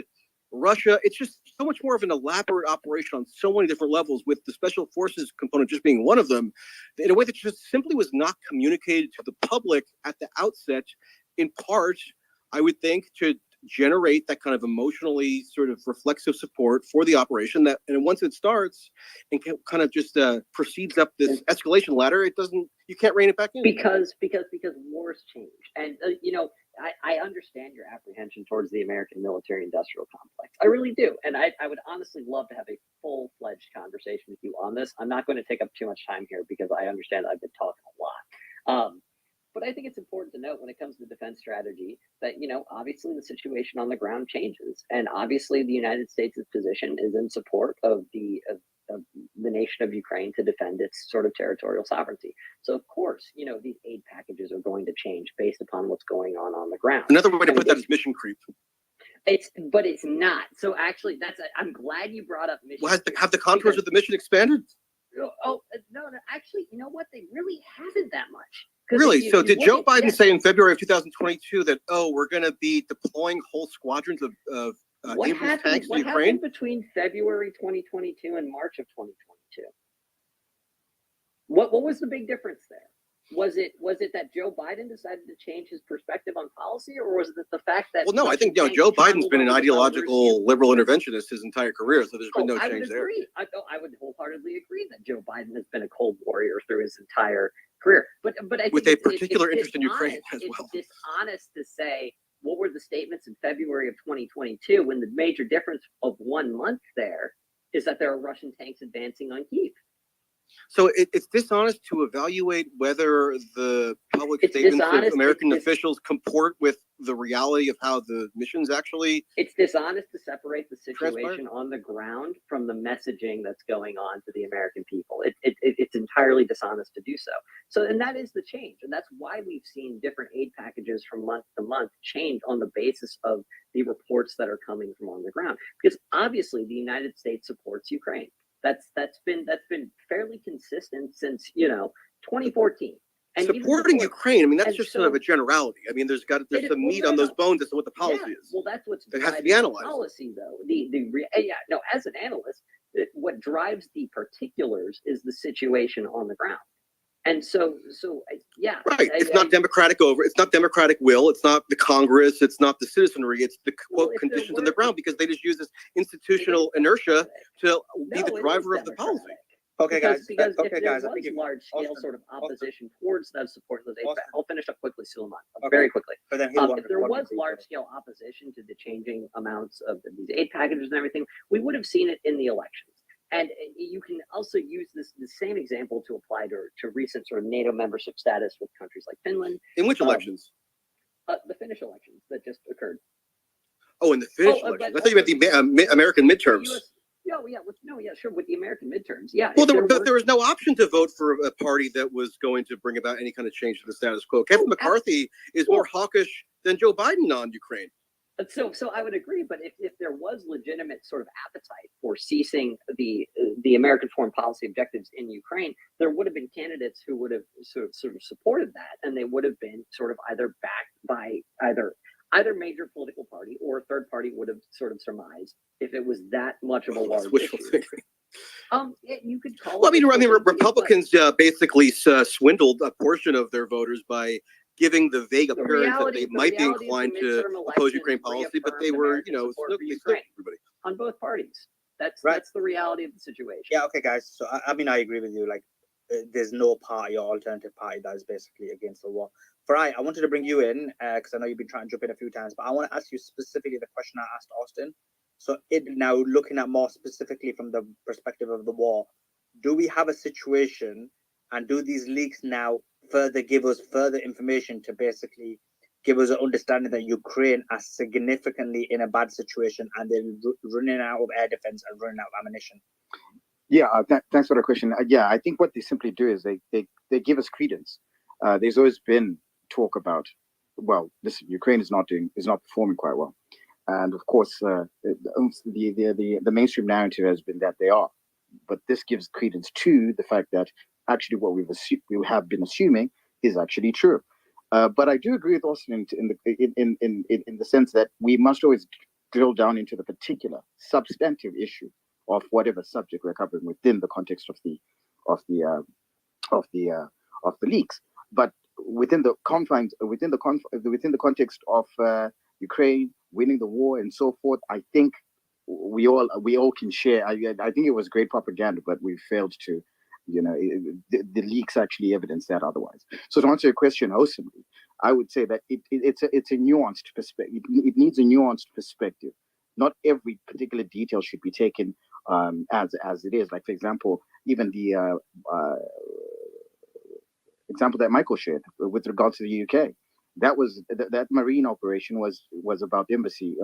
Russia. It's just so much more of an elaborate operation on so many different levels, with the special forces component just being one of them, in a way that just simply was not communicated to the public at the outset, in part, I would think, to generate that kind of emotionally sort of reflexive support for the operation and once it starts and kind of just proceeds up this escalation ladder, you can't rein it back in. Because wars change. And, I understand your apprehension towards the American military industrial complex. I really do. And I would honestly love to have a full-fledged conversation with you on this. I'm not going to take up too much time here because I understand I've been talking a lot. But I think it's important to note when it comes to defense strategy that, obviously the situation on the ground changes. And obviously the United States' position is in support of the nation of Ukraine to defend its sort of territorial sovereignty. So, of course, these aid packages are going to change based upon what's going on the ground. Another way to put that is mission creep. But it's not. So actually, I'm glad you brought up mission. Well, have the contours of the mission expanded? No, actually, you know what? They really haven't that much. Really? So did Joe Biden say in February of 2022 that, we're going to be deploying whole squadrons of Abrams tanks to Ukraine? What happened between February 2022 and March of 2022? What was the big difference there? Was it that Joe Biden decided to change his perspective on policy, or was it the fact that? Well, no, I think Joe Biden's been an ideological liberal interventionist his entire career, so there's been no change there. I would wholeheartedly agree that Joe Biden has been a cold warrior through his entire career, but I think with a particular interest in Ukraine as well. It's dishonest to say what were the statements in February of 2022 when the major difference of 1 month there is that there are Russian tanks advancing on Kyiv. So it's dishonest to evaluate whether the public statements of American officials comport with the reality of how the missions actually. It's dishonest to separate the situation on the ground from the messaging that's going on to the American people. It's entirely dishonest to do so. So, and that is the change. And that's why we've seen different aid packages from month to month change on the basis of the reports that are coming from on the ground. Because obviously the United States supports Ukraine. That's been fairly consistent since 2014. And supporting Ukraine, I mean, that's just sort of a generality. I mean, there's some meat on those bones as to what the policy is. Well, that's what's that has to be analyzed. Policy, though, as an analyst, what drives the particulars is the situation on the ground. And so yeah. Right. It's not democratic will. It's not the Congress. It's not the citizenry. It's the quote conditions on the ground, because they just use this institutional inertia to be the driver of the policy. Okay, guys. Because if there was large-scale sort of opposition towards them supporting those aid, I'll finish up quickly, Suleiman, very quickly. If there was large-scale opposition to the changing amounts of these aid packages and everything, we would have seen it in the elections. And you can also use the same example to apply to recent sort of NATO membership status with countries like Finland. In which elections? The Finnish elections that just occurred. Oh, in the Finnish elections. I thought you meant the American midterms. Sure, with the American midterms. Yeah. Well, there was no option to vote for a party that was going to bring about any kind of change to the status quo. Kevin McCarthy is more hawkish than Joe Biden on Ukraine. So I would agree, but if there was legitimate sort of appetite for ceasing the American foreign policy objectives in Ukraine, there would have been candidates who would have sort of supported that, and they would have been sort of either backed by either major political party or a third party would have sort of surmised if it was that much of a large issue. You could call. Well, I mean, Republicans basically swindled a portion of their voters by giving the vague appearance that they might be inclined to oppose Ukraine policy, but they were, you know, everybody on both parties. That's the reality of the situation. Yeah, okay, guys. So I mean, I agree with you. Like, there's no party or alternative party that is basically against the war. Farai, I wanted to bring you in because I know you've been trying to jump in a few times, but I want to ask you specifically the question I asked Austin. So now looking at more specifically from the perspective of the war, do we have a situation, and do these leaks now further give us further information to basically give us an understanding that Ukraine are significantly in a bad situation and they're running out of air defense and running out of ammunition? Yeah, thanks for the question. Yeah, I think what they simply do is they give us credence. There's always been talk about, well, listen, Ukraine is not performing quite well, and of course, the mainstream narrative has been that they are, but this gives credence to the fact that actually what we have been assuming is actually true. But I do agree with Austin in the sense that we must always drill down into the particular substantive issue of whatever subject we're covering within the context of the leaks. But within the confines, within the context of Ukraine winning the war and so forth, I think we all can share. I think it was great propaganda, but we failed to, the leaks actually evidence that otherwise. So to answer your question wholesomely, I would say that it's a nuanced perspective. It needs a nuanced perspective. Not every particular detail should be taken as it is. Like, for example, even the example that Michael shared with regard to the UK, that marine operation was about embassy,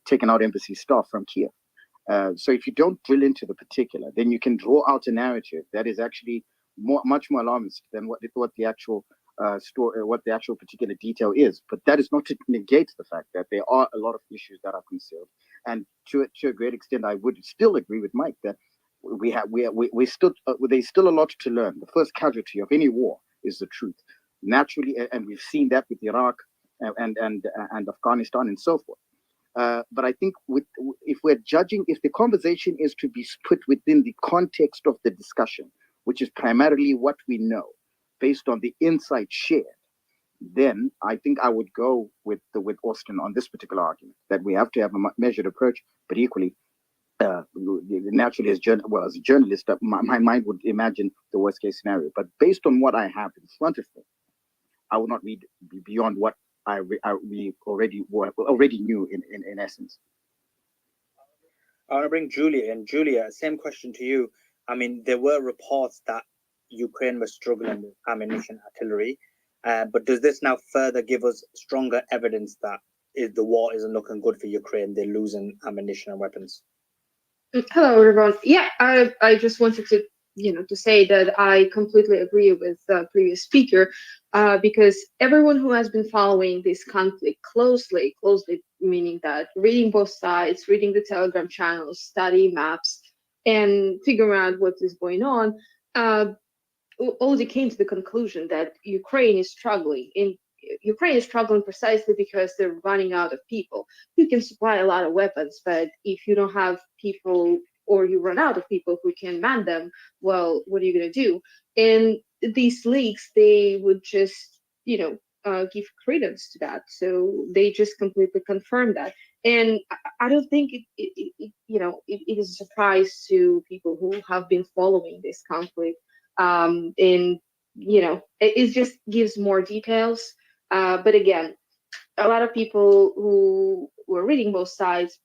taking out embassy staff from Kiev. So if you don't drill into the particular, then you can draw out a narrative that is actually much more alarmist than what the actual what the actual particular detail is. But that is not to negate the fact that there are a lot of issues that are concealed. And to a great extent, I would still agree with Mike that there's still a lot to learn. The first casualty of any war is the truth. Naturally, and we've seen that with Iraq and Afghanistan and so forth. But I think if the conversation is to be put within the context of the discussion, which is primarily what we know, based on the insight shared, then I think I would go with Austin on this particular argument, that we have to have a measured approach, but equally, naturally, as a journalist, my mind would imagine the worst case scenario. But based on what I have in front of me, I will not read beyond what we already knew in essence. I want to bring Julia in. Julia, same question to you. I mean, there were reports that Ukraine was struggling with ammunition, artillery, but does this now further give us stronger evidence that the war isn't looking good for Ukraine? They're losing ammunition and weapons. Hello, everyone. Yeah, I just wanted to say that I completely agree with the previous speaker, because everyone who has been following this conflict closely, meaning that reading both sides, reading the Telegram channels, studying maps, and figuring out what is going on, already came to the conclusion that Ukraine is struggling. Ukraine is struggling precisely because they're running out of people. You can supply a lot of weapons, but if you don't have people, or you run out of people who can man them, well, what are you going to do? And these leaks, they would just, give credence to that. So they just completely confirm that. And I don't think it is a surprise to people who have been following this conflict. It just gives more details. But again, a lot of people who were reading both sides,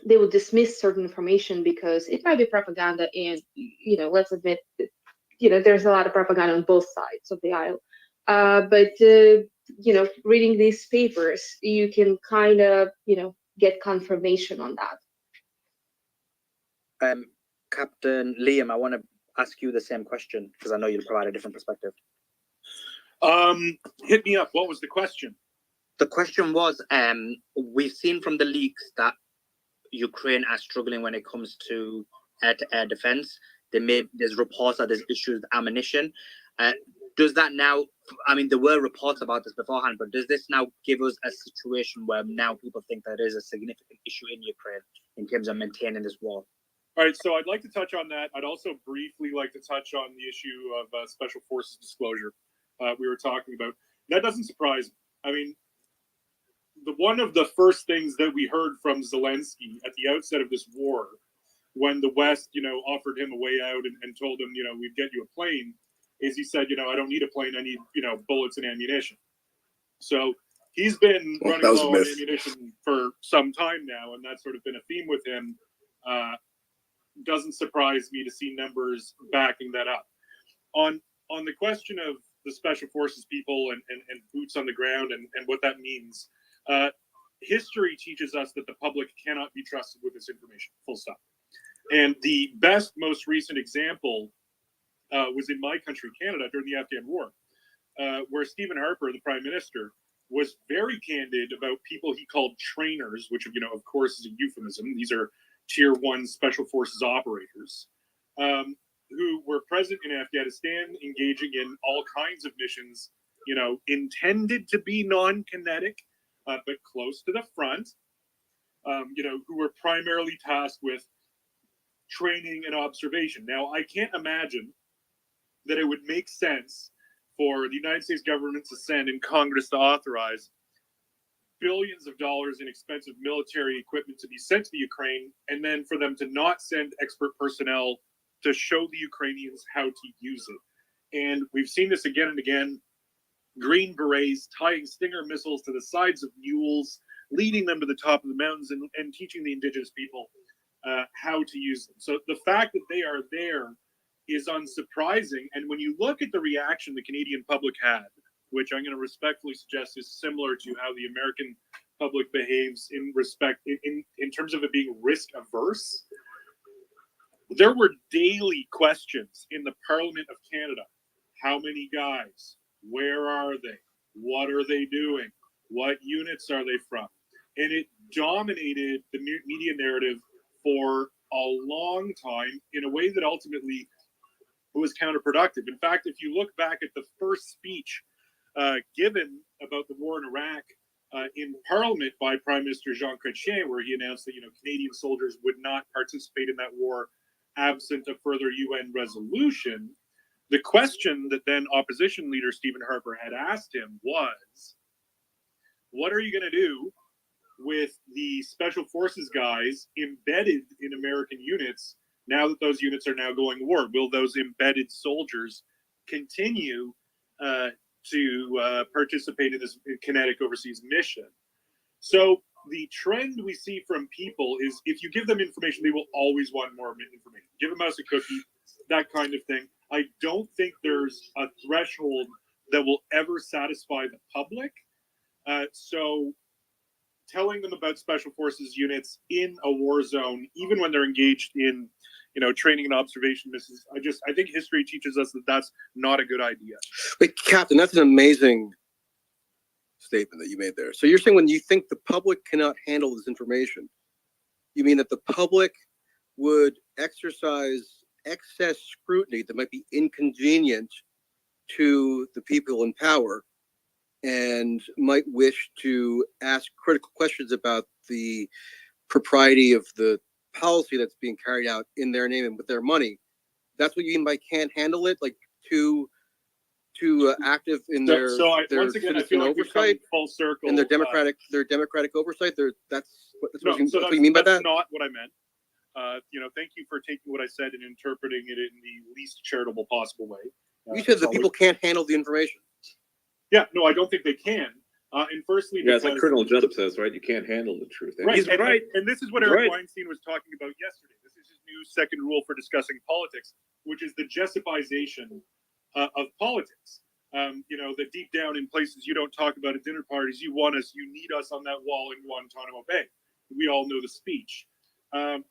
they would dismiss certain information because it might be propaganda, and let's admit that, there's a lot of propaganda on both sides of the aisle. But reading these papers, you can kind of get confirmation on that. Captain Liam, I want to ask you the same question because I know you'll provide a different perspective. Hit me up. What was the question? The question was, we've seen from the leaks that Ukraine are struggling when it comes to air-to-air defense. There's reports that there's issues with ammunition. Does that now, I mean, there were reports about this beforehand, but does this now give us a situation where now people think that there is a significant issue in Ukraine in terms of maintaining this war? All right, so I'd like to touch on that. I'd also briefly like to touch on the issue of special forces disclosure we were talking about. That doesn't surprise me. I mean, one of the first things that we heard from Zelensky at the outset of this war, when the West, offered him a way out and told him, we'd get you a plane, is he said, I don't need a plane, I need, bullets and ammunition. So he's been running low on ammunition for some time now, and that's sort of been a theme with him. Doesn't surprise me to see numbers backing that up. On the question of the special forces people and boots on the ground and what that means, history teaches us that the public cannot be trusted with this information, full stop. And the best, most recent example was in my country, Canada, during the Afghan war, where Stephen Harper, the Prime Minister, was very candid about people he called trainers, which, of course, is a euphemism. These are Tier 1 Special Forces operators, who were present in Afghanistan, engaging in all kinds of missions, intended to be non-kinetic, but close to the front, who were primarily tasked with training and observation. Now, I can't imagine that it would make sense for the United States government to send and Congress to authorize billions of dollars in expensive military equipment to be sent to the Ukraine, and then for them to not send expert personnel to show the Ukrainians how to use it. And we've seen this again and again. Green Berets tying Stinger missiles to the sides of mules, leading them to the top of the mountains and teaching the indigenous people how to use them. So the fact that they are there is unsurprising. And when you look at the reaction the Canadian public had, which I'm going to respectfully suggest is similar to how the American public behaves in terms of it being risk averse, there were daily questions in the Parliament of Canada. How many guys? Where are they? What are they doing? What units are they from? And it dominated the media narrative for a long time in a way that ultimately was counterproductive. In fact, if you look back at the first speech given about the war in Iraq in Parliament by Prime Minister Jean Chrétien, where he announced that Canadian soldiers would not participate in that war absent a further UN resolution, the question that then opposition leader Stephen Harper had asked him was, what are you going to do with the special forces guys embedded in American units now that those units are now going to war? Will those embedded soldiers continue to participate in this kinetic overseas mission? So the trend we see from people is if you give them information, they will always want more information. Give a mouse a cookie, that kind of thing. I don't think there's a threshold that will ever satisfy the public. So telling them about special forces units in a war zone, even when they're engaged in training and observation missions, I think history teaches us that that's not a good idea. Wait, Captain, that's an amazing statement that you made there. So you're saying when you think the public cannot handle this information, you mean that the public would exercise excess scrutiny that might be inconvenient to the people in power and might wish to ask critical questions about the propriety of the policy that's being carried out in their name and with their money. That's what you mean by can't handle it, like too active in their once again, I feel like oversight, full circle, and their democratic oversight. That's what you mean by that. That's not what I meant. Thank you for taking what I said and interpreting it in the least charitable possible way. You said that people can't handle the information. Yeah, no, I don't think they can. And firstly, it's like Colonel Jessup says, right? You can't handle the truth. And right, he's right. And this is what Eric Weinstein was talking about yesterday. This is his new second rule for discussing politics, which is the Jessupization of politics. That deep down in places you don't talk about at dinner parties, you want us, you need us on that wall in Guantanamo Bay. We all know the speech. And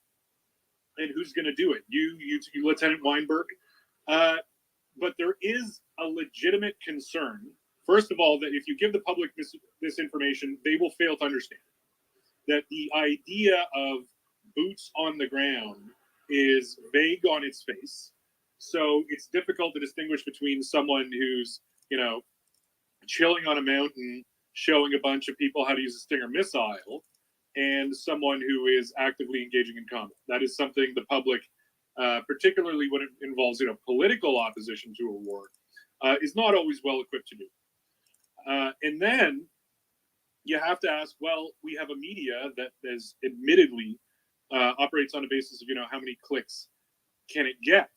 who's going to do it? You, Lieutenant Weinberg. But there is a legitimate concern First of all, that if you give the public this information, they will fail to understand that the idea of boots on the ground is vague on its face. So it's difficult to distinguish between someone who's, chilling on a mountain, showing a bunch of people how to use a Stinger missile, and someone who is actively engaging in combat. That is something the public, particularly when it involves, political opposition to a war, is not always well equipped to do. And then you have to ask, well, we have a media that is admittedly operates on a basis of, how many clicks can it get?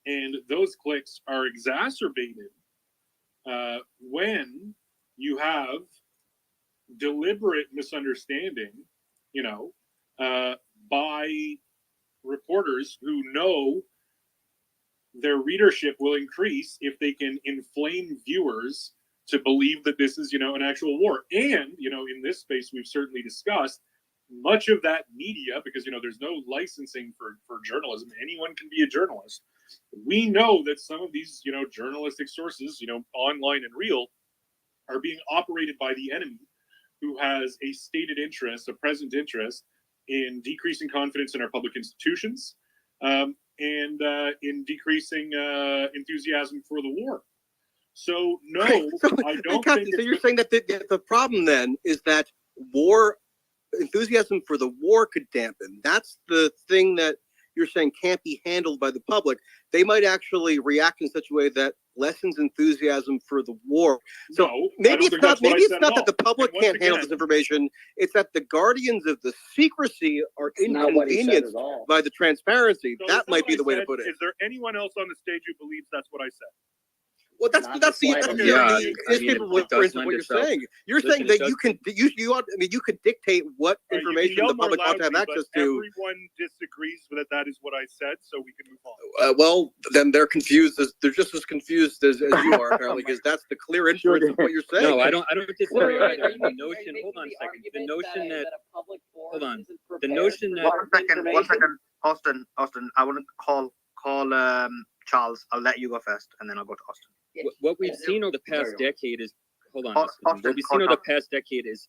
And those clicks are exacerbated when you have deliberate misunderstanding, by reporters who know their readership will increase if they can inflame viewers to believe that this is, an actual war. And, in this space, we've certainly discussed much of that media, because, there's no licensing for journalism. Anyone can be a journalist. We know that some of these, journalistic sources, online and real, are being operated by the enemy, who has a stated interest, a present interest, in decreasing confidence in our public institutions, and in decreasing enthusiasm for the war. So no, I don't think. So you're saying that the problem then is that war enthusiasm for the war could dampen. That's the thing that you're saying can't be handled by the public. They might actually react in such a way that lessens enthusiasm for the war. So maybe it's not that the public can't handle this information. It's that the guardians of the secrecy are inconvenienced by the transparency. So that might be the way to put it. Is there anyone else on the stage who believes that's what I said? Well, that's the what you're saying. You're saying that you could dictate what information the public ought to have access to. Everyone disagrees that is what I said, so we can move on. Well, then they're confused. They're just as confused as you are, apparently, because that's the clear inference of what you're saying. No, I don't disagree either. The notion. Hold on a second. The notion that. Hold on. The notion that. 1 second. Austin. I want to call Charles. I'll let you go first, and then I'll go to Austin. What we've seen over the past decade is, hold on, what we've seen over the past decade is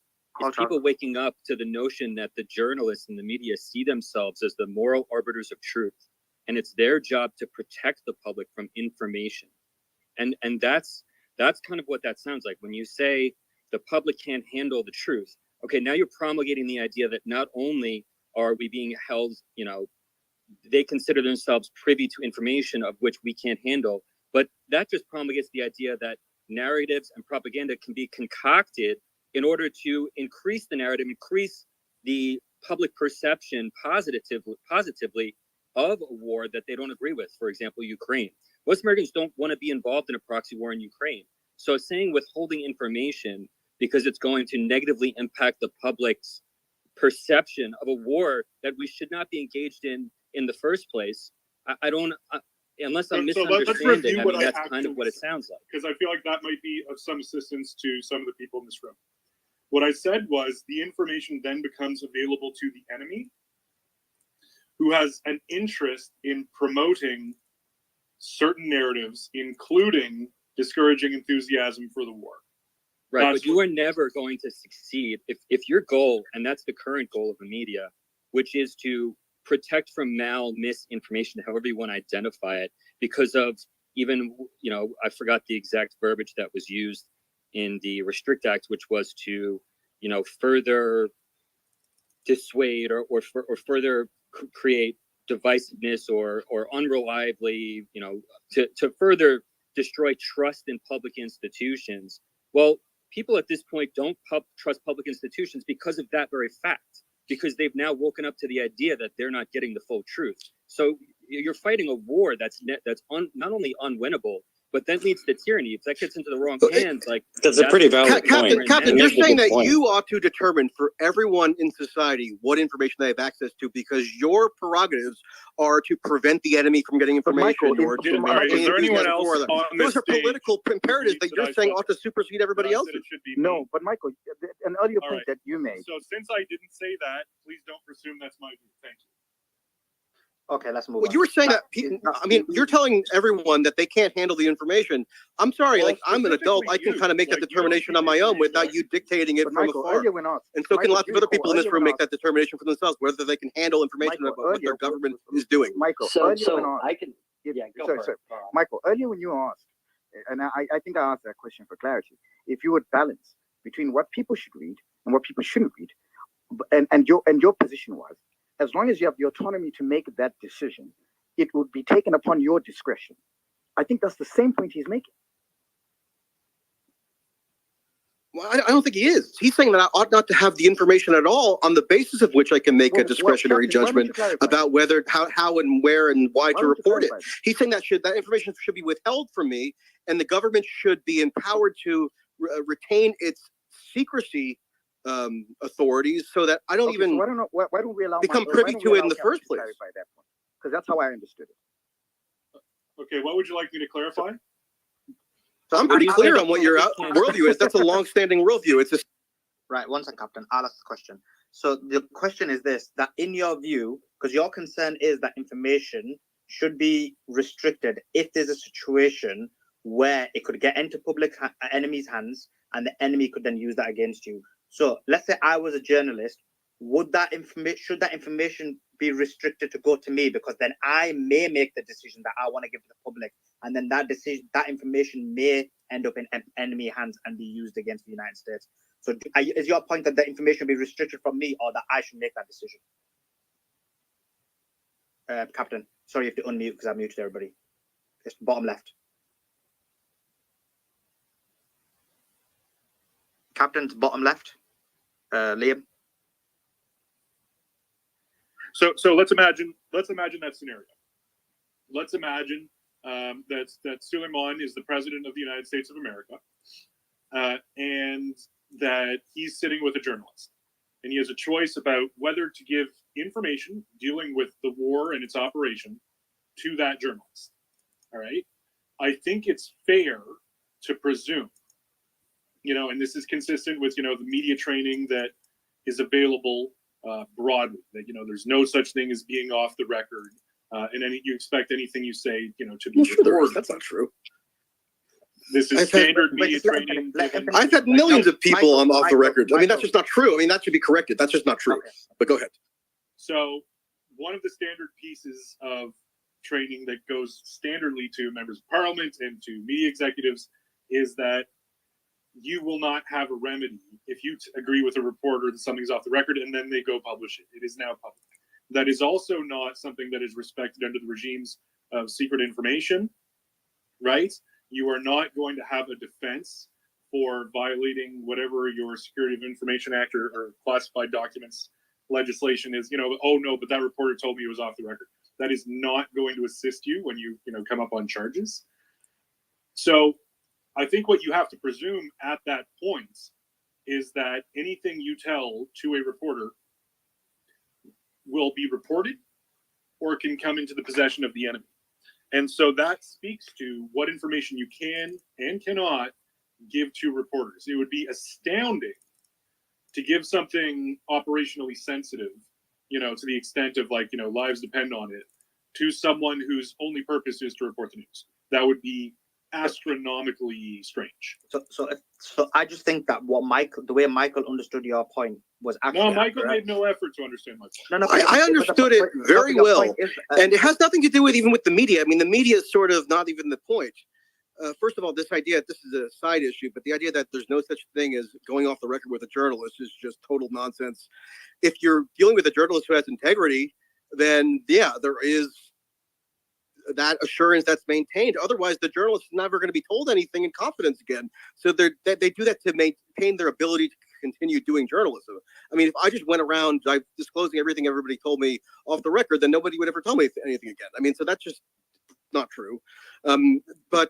people waking up to the notion that the journalists and the media see themselves as the moral arbiters of truth, and it's their job to protect the public from information, and that's kind of what that sounds like when you say the public can't handle the truth. Okay, now you're promulgating the idea that not only are we being held, they consider themselves privy to information of which we can't handle. But that just promulgates the idea that narratives and propaganda can be concocted in order to increase the narrative, increase the public perception positively of a war that they don't agree with. For example, Ukraine. Most Americans don't want to be involved in a proxy war in Ukraine. So saying withholding information because it's going to negatively impact the public's perception of a war that we should not be engaged in the first place, unless I'm misunderstanding, that's kind of what it sounds like. Because I feel like that might be of some assistance to some of the people in this room. What I said was the information then becomes available to the enemy, who has an interest in promoting certain narratives, including discouraging enthusiasm for the war. Right, but you are never going to succeed if your goal, and that's the current goal of the media, which is to protect from misinformation, however you want to identify it, because of even, I forgot the exact verbiage that was used in the Restrict Act, which was to, further dissuade or further create divisiveness or unreliably, to further destroy trust in public institutions. Well, people at this point don't trust public institutions because of that very fact. Because they've now woken up to the idea that they're not getting the full truth. So you're fighting a war that's not only unwinnable, but that leads to tyranny. If that gets into the wrong hands, that's a pretty valid point. Captain, you're saying that you ought to determine for everyone in society what information they have access to, because your prerogatives are to prevent the enemy from getting information or to maintain. Is there anyone else on Those are political imperatives that you're saying ought to supersede everybody else's. No, but Michael, an earlier point that you made. So since I didn't say that, please don't presume that's my view. Thank you. Okay, let's move Well, on. you were saying that people, I mean, you're telling everyone that they can't handle the information. I'm sorry, Well, like I'm an adult. I can specifically kind of make you, that like, you don't determination see on my this own in without Israel. you dictating it But from Michael, afar. earlier when asked, And so can Michael, lots of you other recall people in this earlier room when make that determination for themselves, whether they can handle information Michael, about what their earlier, government is doing. Michael, So, earlier when so asked, I can, yeah, go sorry, for sorry, it. Michael, earlier when you asked, and I think I asked that question for clarity, if you would balance between what people should read and what people shouldn't read, and your position was, as long as you have the autonomy to make that decision, it would be taken upon your discretion. I think that's the same point he's making. Well, I don't think he is. He's saying that I ought not to have the information at all on the basis of which I can make a discretionary judgment about whether, how and where and why to report it. He's saying that that information should be withheld from me, and the government should be empowered to retain its secrecy authorities so that I don't even so why don't we allow become privy to it in the first place? Clarify that point, because that's how I understood it. Okay, what would you like me to clarify? So I'm pretty clear on what your worldview is. That's a long-standing worldview. It's just right. One second, Captain. I'll ask the question. So the question is this: that in your view, because your concern is that information should be restricted if there's a situation where it could get into public enemy's hands, and the enemy could then use that against you. So let's say I was a journalist. Would that should that information be restricted to go to me, because then I may make the decision that I want to give to the public, and then that information may end up in enemy hands and be used against the United States. So is your point that the information be restricted from me, or that I should make that decision? Captain, sorry, you have to unmute because I muted everybody. It's bottom left. Captain's bottom left. Liam. So let's imagine that scenario. Let's imagine that Suleiman is the president of the United States of America, and that he's sitting with a journalist, and he has a choice about whether to give information dealing with the war and its operation to that journalist. All right, I think it's fair to presume, and this is consistent with the media training that is available broadly, that there's no such thing as being off the record, and you expect anything you say to be reported. That's not true. This is standard media training. I've had millions of people off the record. I mean, that's just not true. I mean, that should be corrected. That's just not true. Okay. But go ahead. So one of the standard pieces of training that goes standardly to members of parliament and to media executives is that you will not have a remedy if you agree with a reporter that something's off the record and then they go publish it. It is now public. That is also not something that is respected under the regimes of secret information, right? You are not going to have a defense for violating whatever your Security of Information Act or classified documents legislation is. Oh no, but that reporter told me it was off the record. That is not going to assist you when you come up on charges. So I think what you have to presume at that point is that anything you tell to a reporter will be reported or can come into the possession of the enemy. And so that speaks to what information you can and cannot give to reporters. It would be astounding to give something operationally sensitive, to the extent of lives depend on it, to someone whose only purpose is to report the news. That would be astronomically strange. So I just think that the way Michael understood your point was actually no. Michael made no effort to understand my point. No, I understood it very well, and it has nothing to do with even with the media. I mean, the media is sort of not even the point. First of all, this is a side issue, but the idea that there's no such thing as going off the record with a journalist is just total nonsense. If you're dealing with a journalist who has integrity, then yeah, there is that assurance that's maintained. Otherwise, the journalist is never going to be told anything in confidence again. So they do that to maintain their ability to continue doing journalism. I mean, if I just went around disclosing everything everybody told me off the record, then nobody would ever tell me anything again. I mean, so that's just not true. But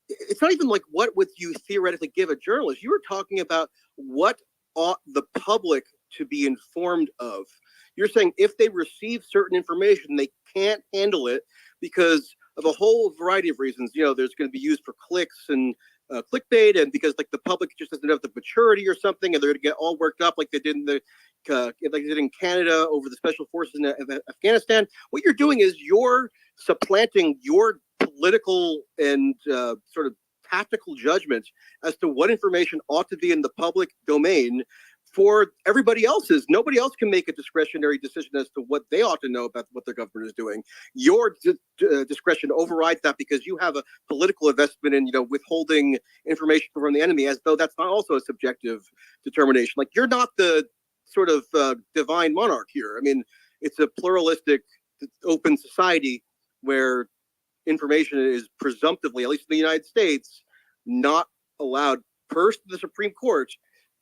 it's not even like what would you theoretically give a journalist. You were talking about what ought the public to be informed of. You're saying if they receive certain information, they can't handle it because of a whole variety of reasons. There's going to be used for clicks and clickbait, and because the public just doesn't have the maturity or something, and they're going to get all worked up like they did in the like they did in Canada over the special forces in Afghanistan. What you're doing is you're supplanting your political and sort of tactical judgment as to what information ought to be in the public domain for everybody else's. Nobody else can make a discretionary decision as to what they ought to know about what their government is doing. Your discretion overrides that because you have a political investment in, withholding information from the enemy, as though that's not also a subjective determination. Like, you're not the sort of divine monarch here. I mean, it's a pluralistic, open society where information is presumptively, at least in the United States, not allowed, per the Supreme Court,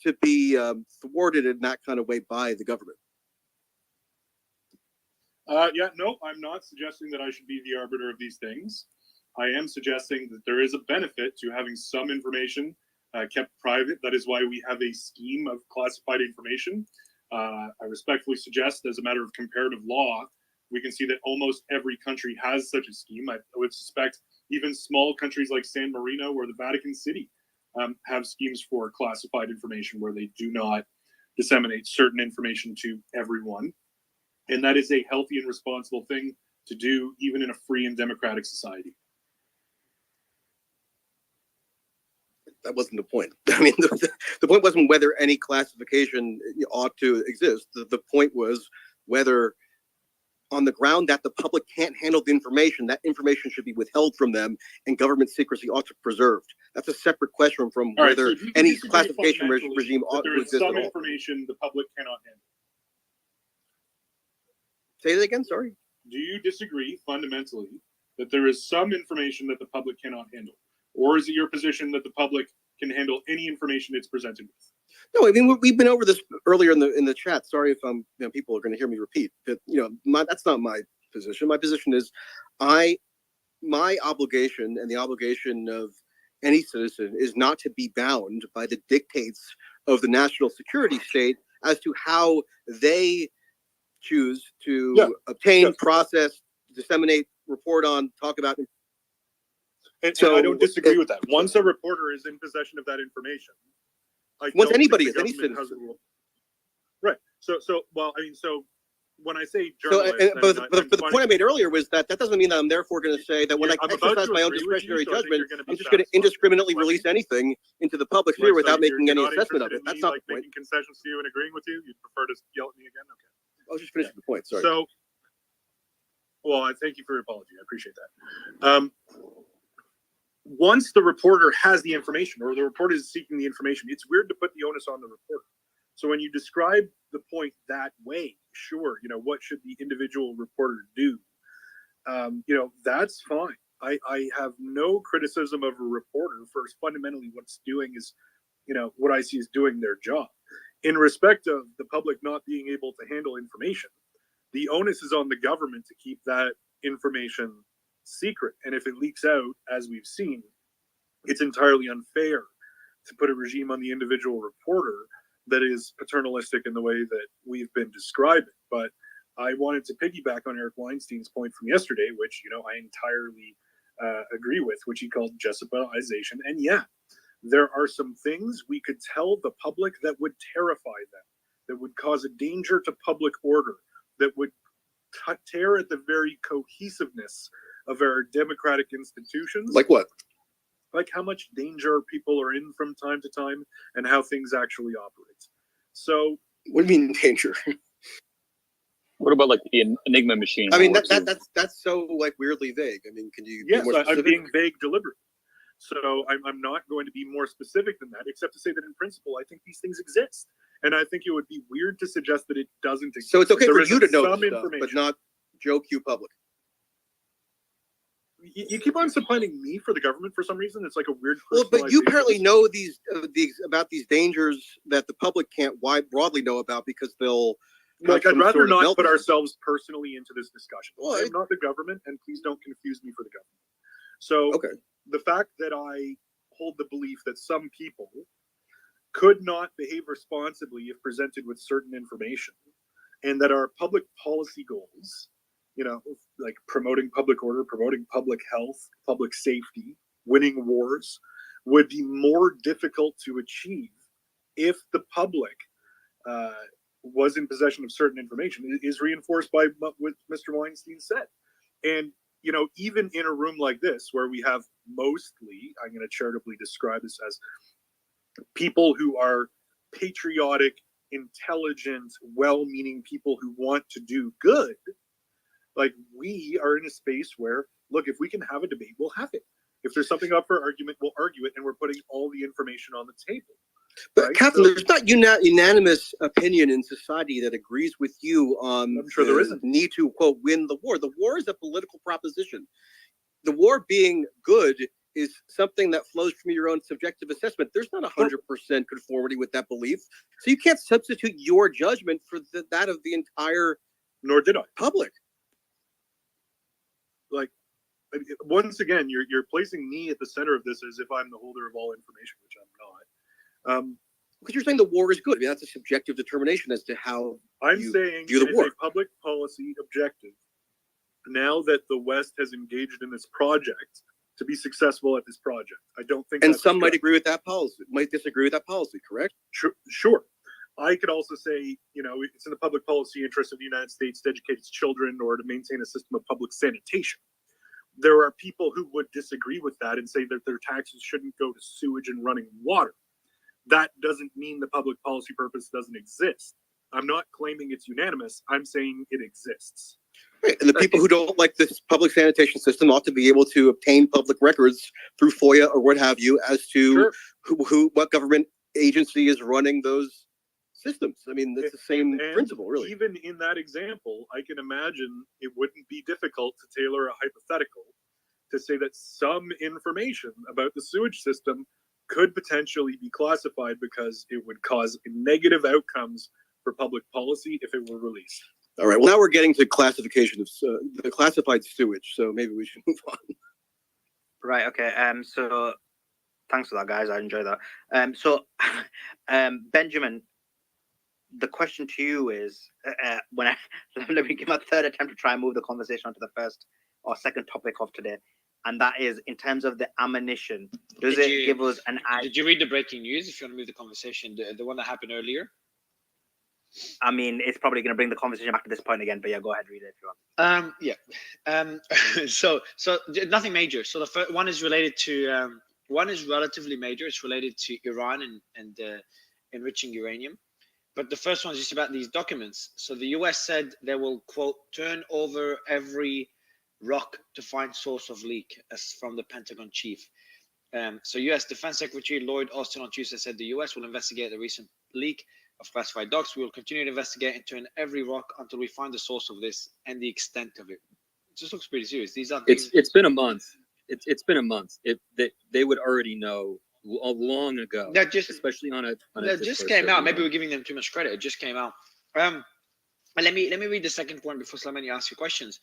to be thwarted in that kind of way by the government. No, I'm not suggesting that I should be the arbiter of these things. I am suggesting that there is a benefit to having some information kept private. That is why we have a scheme of classified information. I respectfully suggest, as a matter of comparative law, we can see that almost every country has such a scheme. I would suspect even small countries like San Marino or the Vatican City have schemes for classified information where they do not disseminate certain information to everyone. And that is a healthy and responsible thing to do, even in a free and democratic society. That wasn't the point. I mean, the point wasn't whether any classification ought to exist. The point was whether, on the ground that the public can't handle the information, that information should be withheld from them and government secrecy ought to be preserved. That's a separate question from whether any classification regime ought to exist at all. There is some information the public cannot handle. Say that again, sorry. Do you disagree fundamentally that there is some information that the public cannot handle? Or is it your position that the public can handle any information it's presented with? No, I mean, we've been over this earlier in the chat. Sorry if people are going to hear me repeat, but that's not my position. My position is, my obligation and the obligation of any citizen is not to be bound by the dictates of the national security state as to how they choose to obtain, process, disseminate, report on, talk about. And I don't disagree with that. Once a reporter is in possession of that information, once anybody is, any citizen. Right. So when I say journalist, but the point I made earlier was that doesn't mean that I'm therefore going to say that when I exercise my own discretionary judgment, I'm just going to indiscriminately release anything into the public sphere without making any assessment of it. That's not the point. Making concessions to you and agreeing with you. You'd prefer to yell at me again? Okay. I was just finishing the point. Sorry. So, well, I thank you for your apology. I appreciate that. Once the reporter has the information, or the reporter is seeking the information, it's weird to put the onus on the reporter. So when you describe the point that way, sure, what should the individual reporter do? That's fine. I have no criticism of a reporter for fundamentally what's doing is, what I see is doing their job. In respect of the public not being able to handle information, the onus is on the government to keep that information secret. And if it leaks out, as we've seen, it's entirely unfair to put a regime on the individual reporter that is paternalistic in the way that we've been describing. But I wanted to piggyback on Eric Weinstein's point from yesterday, which, I entirely agree with, which he called Jessicalization. And yeah, there are some things we could tell the public that would terrify them, that would cause a danger to public order, that would tear at the very cohesiveness of our democratic institutions. Like what? Like how much danger people are in from time to time and how things actually operate. So what do you mean danger? What about like the Enigma machine? I mean, that's so like weirdly vague. I mean, can you yes, be more specific? I'm being vague deliberately. So I'm not going to be more specific than that, except to say that in principle, I think these things exist. And I think it would be weird to suggest that it doesn't exist. So it's okay for you to know some this stuff, but not Joe Q public. You keep on supplanting me for the government for some reason. It's like a weird. Well, but you apparently know these about these dangers that the public can't broadly know about because they'll. Like, I'd rather not put ourselves personally into this discussion. Well, I'm not the government, and please don't confuse me for the government. So, the fact that I hold the belief that some people could not behave responsibly if presented with certain information, and that our public policy goals, like promoting public order, promoting public health, public safety, winning wars, would be more difficult to achieve if the public was in possession of certain information is reinforced by what Mr. Weinstein said. And, you know, even in a room like this, where we have mostly, I'm going to charitably describe this as people who are patriotic, intelligent, well-meaning people who want to do good, like, we are in a space where, look, if we can have a debate, we'll have it. If there's something up for argument, we'll argue it, and we're putting all the information on the table. But right? Captain, So, there's not unanimous opinion in society that agrees with you on I'm sure there isn't. need to, quote, win the war. The war is a political proposition. The war being good is something that flows from your own subjective assessment. There's not 100% conformity with that belief. So you can't substitute your judgment for that of the entire nor did I. Public. Like, once again, you're placing me at the center of this as if I'm the holder of all information, which I'm not. Because you're saying the war is good. I mean, that's a subjective determination as to how I'm you saying view the it is war. a public policy objective, now that the West has engaged in this project, to be successful at this project. I don't think And that's some might correct. agree with that policy, might disagree with that policy, correct? Sure. I could also say, you know, it's in the public policy interest of the United States to educate its children or to maintain a system of public sanitation. There are people who would disagree with that and say that their taxes shouldn't go to sewage and running water. That doesn't mean the public policy purpose doesn't exist. I'm not claiming it's unanimous. I'm saying it exists. Right. And the people who don't like this public sanitation system ought to be able to obtain public records through FOIA or what have you as to what government agency is running those systems. I mean, it's the same principle, really. Even in that example, I can imagine it wouldn't be difficult to tailor a hypothetical to say that some information about the sewage system could potentially be classified because it would cause negative outcomes for public policy if it were released. All right. Well, now we're getting to classification of the classified sewage, so maybe we should move on. Right. Okay. So thanks for that, guys. I enjoy that. Benjamin, the question to you is, let me give my third attempt to try and move the conversation onto the first or second topic of today, and that is in terms of the ammunition. Does it give us an idea? Did you read the breaking news? If you want to move the conversation, the one that happened earlier. I mean, it's probably going to bring the conversation back to this point again, but yeah, go ahead, read it if you want. So nothing major. So the first one is related to one is relatively major. It's related to Iran and enriching uranium. But the first one is just about these documents. So the US said they will, quote, turn over every rock to find source of leak, as from the Pentagon chief. So US Defense Secretary Lloyd Austin on Tuesday said the US will investigate the recent leak of classified docs. We will continue to investigate and turn every rock until we find the source of this and the extent of it. It just looks pretty serious. These are It's been a month. It's been a month. They would already know long ago. That just, especially on a. That just came out. Maybe we're giving them too much credit. It just came out. Let me read the second point before Slamani asks you questions.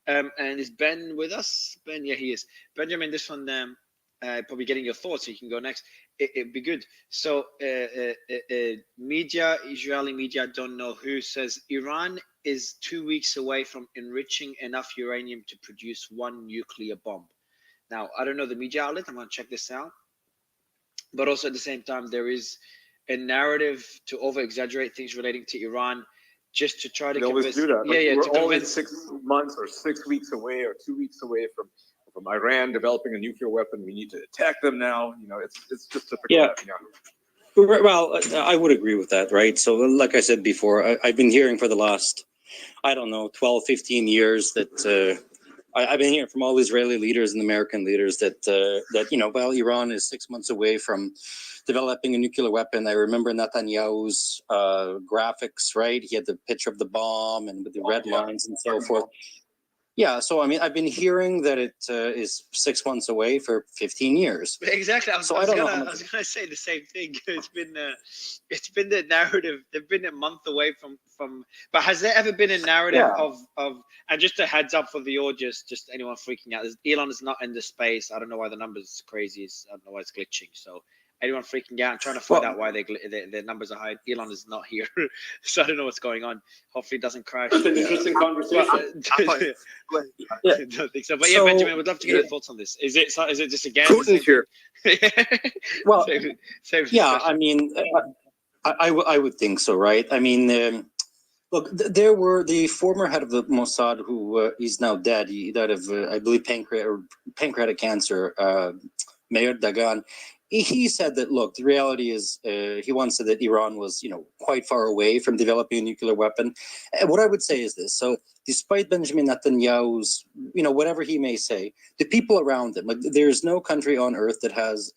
And is Ben with us? Ben, yeah, he is. Benjamin, this one, probably getting your thoughts. So you can go next. It'd be good. So, media, Israeli media, don't know who, says Iran is 2 weeks away from enriching enough uranium to produce one nuclear bomb. Now, I don't know the media outlet. I'm going to check this out. But also at the same time, there is a narrative to over-exaggerate things relating to Iran, just to try to They always convince. do that. Yeah, yeah. We're To always convince. 6 months or 6 weeks away or 2 weeks away from Iran developing a nuclear weapon. We need to attack them now. You know, it's just typical. Yeah. Well, I would agree with that, right? So like I said before, I've been hearing for the last, 12, 15 years that I've been hearing from all Israeli leaders and American leaders that Iran is 6 months away from developing a nuclear weapon. I remember Netanyahu's graphics, right? He had the picture of the bomb and with the red lines and so forth. Yeah, so I mean, I've been hearing that it is 6 months away for 15 years. Exactly. I was gonna say the same thing. It's been the narrative. They've been a month away from. But has there ever been a narrative of? And just a heads up for the audience, just anyone freaking out. Elon is not in the space. I don't know why the numbers crazy. I don't know why it's glitching. So anyone freaking out and trying to find out why their numbers are high. Elon is not here, so I don't know what's going on. Hopefully, it doesn't crash. It's an interesting conversation. I don't think so. But yeah, Benjamin, would love to get your thoughts on this. Is it just again? Putin's here. Well, same yeah, I mean, I would think so, right? I mean, look, there were the former head of the Mossad who he's now dead. He died of, I believe, pancreatic cancer, Mayor Dagan. He said that, look, the reality is he once said that Iran was, quite far away from developing a nuclear weapon. And what I would say is this. So despite Benjamin Netanyahu's, whatever he may say, the people around him, like there's no country on earth that has,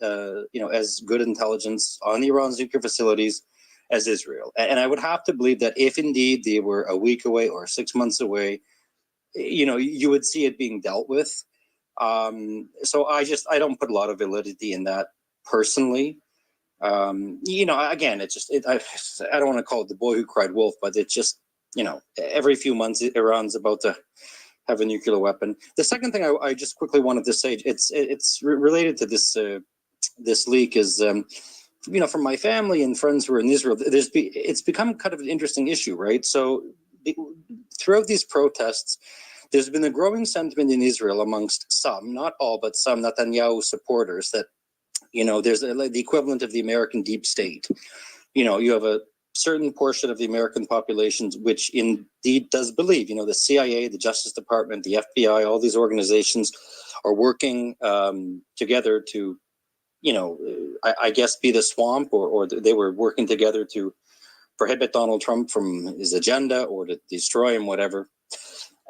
as good intelligence on Iran's nuclear facilities as Israel. And I would have to believe that if indeed they were a week away or 6 months away, you would see it being dealt with. So I don't put a lot of validity in that personally. Again, I don't want to call it the boy who cried wolf, but it's just, every few months Iran's about to have a nuclear weapon. The second thing I just quickly wanted to say, it's related to this leak is, from my family and friends who are in Israel, it's become kind of an interesting issue, right? So throughout these protests, there's been a growing sentiment in Israel amongst some, not all, but some Netanyahu supporters that, there's the equivalent of the American deep state. You have a certain portion of the American population which indeed does believe, the CIA, the Justice Department, the FBI, all these organizations are working together to, I guess be the swamp, or they were working together to prohibit Donald Trump from his agenda or to destroy him, whatever.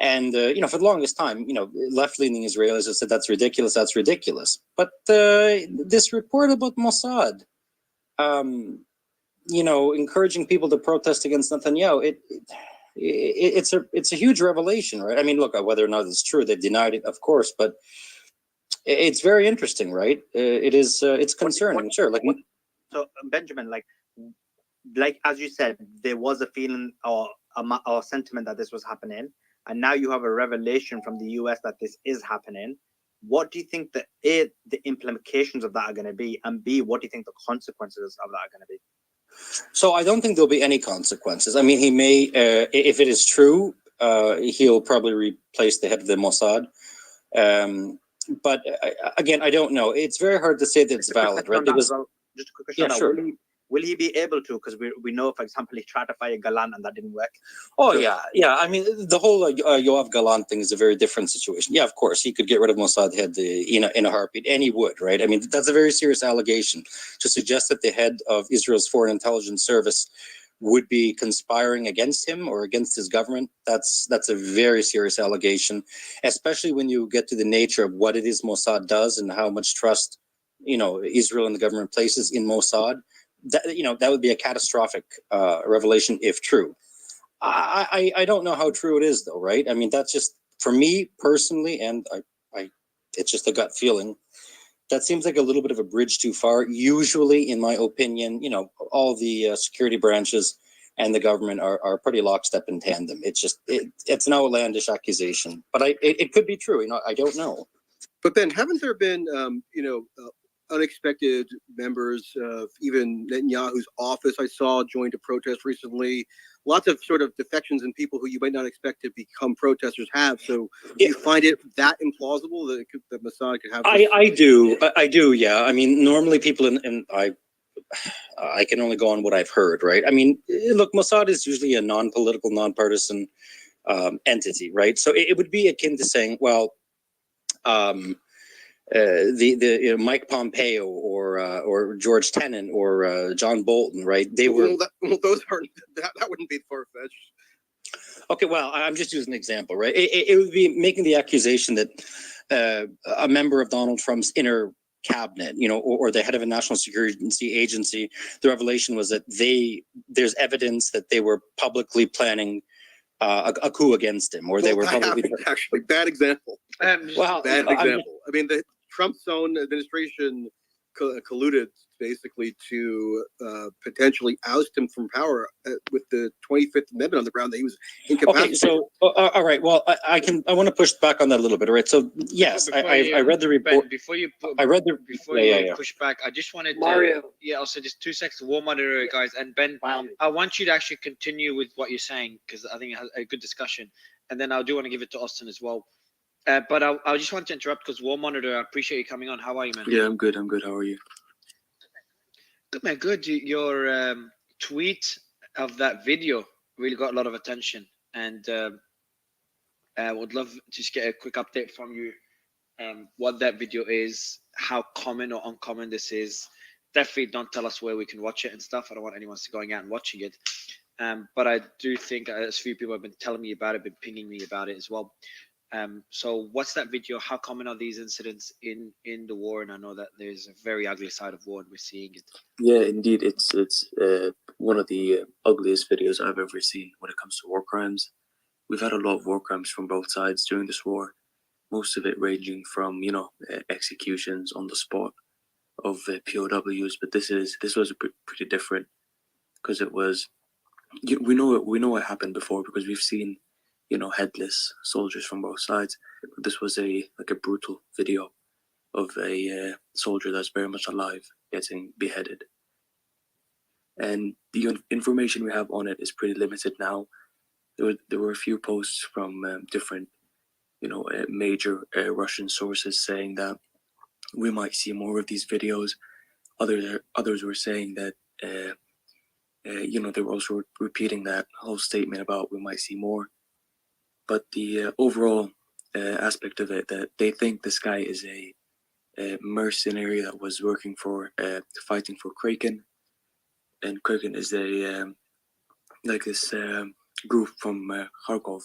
And, for the longest time, left-leaning Israelis have said, that's ridiculous. But this report about Mossad, encouraging people to protest against Netanyahu, it's a huge revelation, right? I mean, look, whether or not it's true, they've denied it, of course, but it's very interesting, right? It's concerning, sure. So Benjamin, like as you said, there was a feeling or sentiment that this was happening, and now you have a revelation from the US that this is happening. What do you think that the implications of that are going to be, and B, what do you think the consequences of that are going to be? So I don't think there'll be any consequences. I mean, he may, if it is true, he'll probably replace the head of the Mossad. But again, I don't know. It's very hard to say that it's valid, right? Just a quick question. Yeah, sure. Will he be able to? Because we know, for example, he tried to fire Galan and that didn't work. Oh, yeah. I mean, the whole Yoav Galan thing is a very different situation. Yeah, of course, he could get rid of Mossad head in a heartbeat, and he would, right? I mean, that's a very serious allegation to suggest that the head of Israel's Foreign Intelligence Service would be conspiring against him or against his government. That's a very serious allegation, especially when you get to the nature of what it is Mossad does and how much trust, Israel and the government places in Mossad. That would be a catastrophic revelation if true. I don't know how true it is though, right? I mean, that's just for me personally, and it's just a gut feeling. That seems like a little bit of a bridge too far. Usually, in my opinion, all the security branches and the government are pretty lockstep in tandem. It's an outlandish accusation, but it could be true. I don't know. But Ben, haven't there been, unexpected members of even Netanyahu's office I saw joined a protest recently? Lots of sort of defections and people who you might not expect to become protesters have. So do you find it that implausible that Mossad could have? I do. Yeah. I mean, normally people I can only go on what I've heard, right? I mean, look, Mossad is usually a non-political, non-partisan entity, right? So it would be akin to saying, well, Mike Pompeo or George Tenet or John Bolton, right? They were. Those aren't. That wouldn't be far-fetched. Okay, well, I'm just using an example, right? It would be making the accusation that a member of Donald Trump's inner cabinet, or the head of a national security agency, the revelation was that there's evidence that they were publicly planning a coup against him, or they were publicly. Actually, bad example. Bad example. I mean, the Trump's own administration colluded basically to potentially oust him from power with the 25th Amendment on the ground that he was incapacitated. Okay, so all right. Well, I want to push back on that a little bit. All right. So yes, I read the report. Ben, before you push back, I just wanted Mario. Also just 2 seconds. War monitor, guys, and Ben, I want you to actually continue with what you're saying because I think it has a good discussion, and then I do want to give it to Austin as well. But I just want to interrupt because War Monitor, I appreciate you coming on. How are you, man? Yeah, I'm good. How are you? Good, man. Good. You're tweet of that video really got a lot of attention, and I would love to just get a quick update from you, what that video is, how common or uncommon this is. Definitely don't tell us where we can watch it and stuff. I don't want anyone going out and watching it. But I do think a few people have been telling me about it, been pinging me about it as well. So what's that video? How common are these incidents in the war? And I know that there's a very ugly side of war, and we're seeing it. Yeah, indeed, it's one of the ugliest videos I've ever seen when it comes to war crimes. We've had a lot of war crimes from both sides during this war. Most of it ranging from executions on the spot of POWs, but this was pretty different because it was we know what happened before because we've seen headless soldiers from both sides, but this was a brutal video of a soldier that's very much alive getting beheaded, and the information we have on it is pretty limited now. There were a few posts from different major Russian sources saying that we might see more of these videos. Others were saying that they were also repeating that whole statement about we might see more. But the overall aspect of it, that they think this guy is a mercenary that was working for fighting for Kraken, and Kraken is a this group from Kharkov.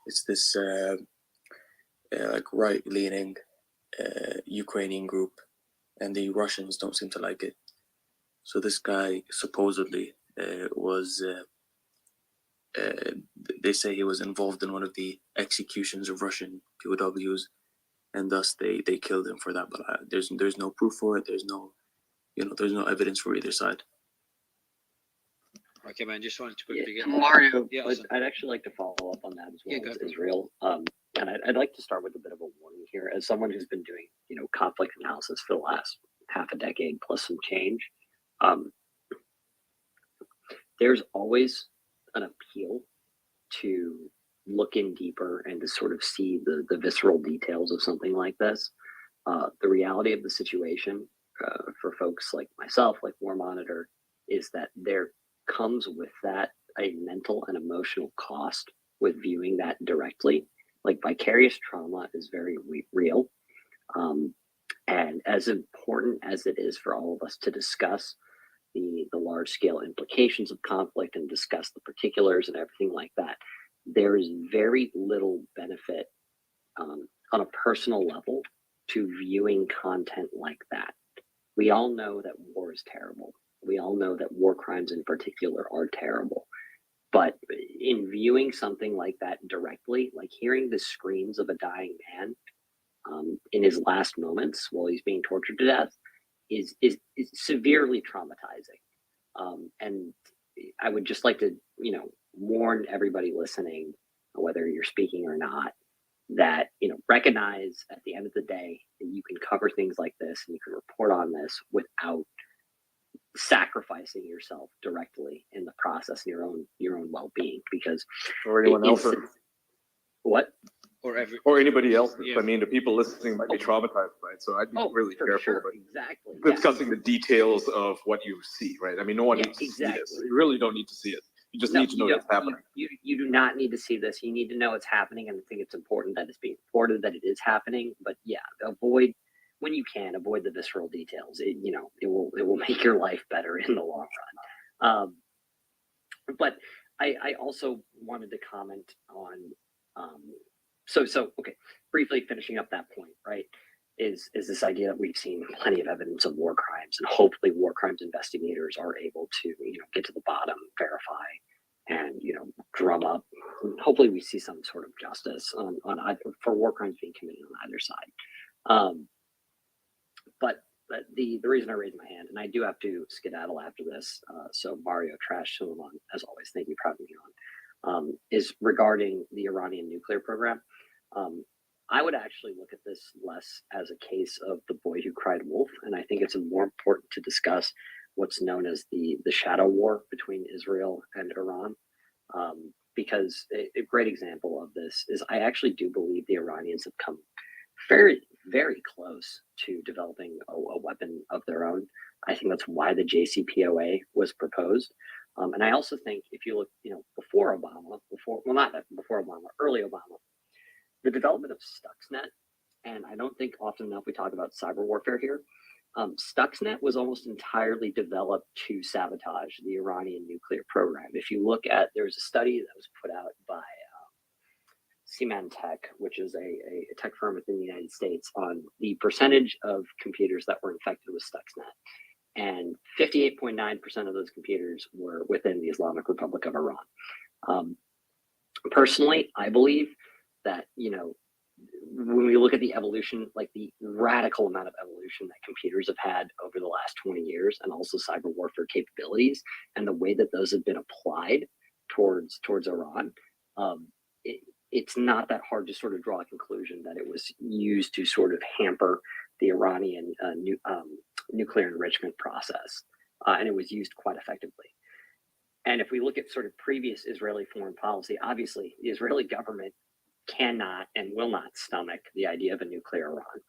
It's this right-leaning Ukrainian group, and the Russians don't seem to like it. So this guy supposedly was, they say he was involved in one of the executions of Russian POWs, and thus they killed him for that. But there's no proof for it. There's no evidence for either side. Okay, man. Just wanted to quickly get Mario. Yeah, I'd actually like to follow up on that as well Yeah, as go for it. Israel. And I'd like to start with a bit of a warning here, as someone who's been doing conflict analysis for the last half a decade plus some change. There's always an appeal to look in deeper and to sort of see the visceral details of something like this. The reality of the situation for folks like myself, like War Monitor, is that there comes with that a mental and emotional cost with viewing that directly. Like, vicarious trauma is very real. And as important as it is for all of us to discuss the large scale implications of conflict and discuss the particulars and everything like that, there is very little benefit on a personal level to viewing content like that. We all know that war is terrible. We all know that war crimes in particular are terrible. But in viewing something like that directly, like hearing the screams of a dying man in his last moments while he's being tortured to death, is severely traumatizing. And I would just like to, warn everybody listening, whether you're speaking or not, that, recognize at the end of the day that you can cover things like this and you can report on this without sacrificing yourself directly in the process and your own well-being, because or anyone else, what or anybody else. Yeah. I mean, the people listening might be traumatized by it, so I'd be really careful about exactly discussing the details of what you see, right? I mean, no one needs to see this. You really don't need to see it. You just need to know that's happening. You do not need to see this. You need to know it's happening, and I think it's important that it's being reported that it is happening. But yeah, avoid when you can. Avoid the visceral details. It will make your life better in the long run. But I also wanted to comment on okay, briefly finishing up that point, right? Is this idea that we've seen plenty of evidence of war crimes, and hopefully war crimes investigators are able to get to the bottom, verify, and drum up. Hopefully we see some sort of justice on either for war crimes being committed on either side. But the reason I raised my hand, and I do have to skedaddle after this, so Mario, Trash, Suleiman, as always, thank you for having me on, is regarding the Iranian nuclear program. I would actually look at this less as a case of the boy who cried wolf, and I think it's more important to discuss what's known as the shadow war between Israel and Iran, because a great example of this is I actually do believe the Iranians have come very, very close to developing a weapon of their own. I think that's why the JCPOA was proposed. And I also think if you look, before Obama, not before Obama, early Obama, the development of Stuxnet, and I don't think often enough we talk about cyber warfare here. Stuxnet was almost entirely developed to sabotage the Iranian nuclear program. If you look at, there's a study that was put out by Symantec, which is a tech firm within the United States, on the percentage of computers that were infected with Stuxnet. And 58.9% of those computers were within the Islamic Republic of Iran. Personally, I believe that, when we look at the evolution, like the radical amount of evolution that computers have had over the last 20 years, and also cyber warfare capabilities, and the way that those have been applied towards Iran, it's not that hard to sort of draw a conclusion that it was used to sort of hamper the Iranian nuclear enrichment process, and it was used quite effectively. And if we look at sort of previous Israeli foreign policy, obviously the Israeli government cannot and will not stomach the idea of a nuclear Iran.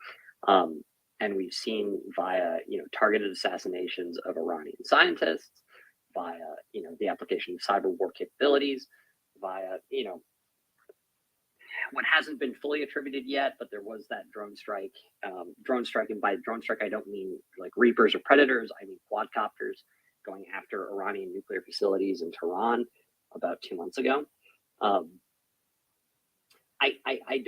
And we've seen via, targeted assassinations of Iranian scientists, via, the application of cyber war capabilities, via, what hasn't been fully attributed yet, but there was that drone strike. And by drone strike, I don't mean like Reapers or Predators. I mean quadcopters going after Iranian nuclear facilities in Tehran about 2 months ago. I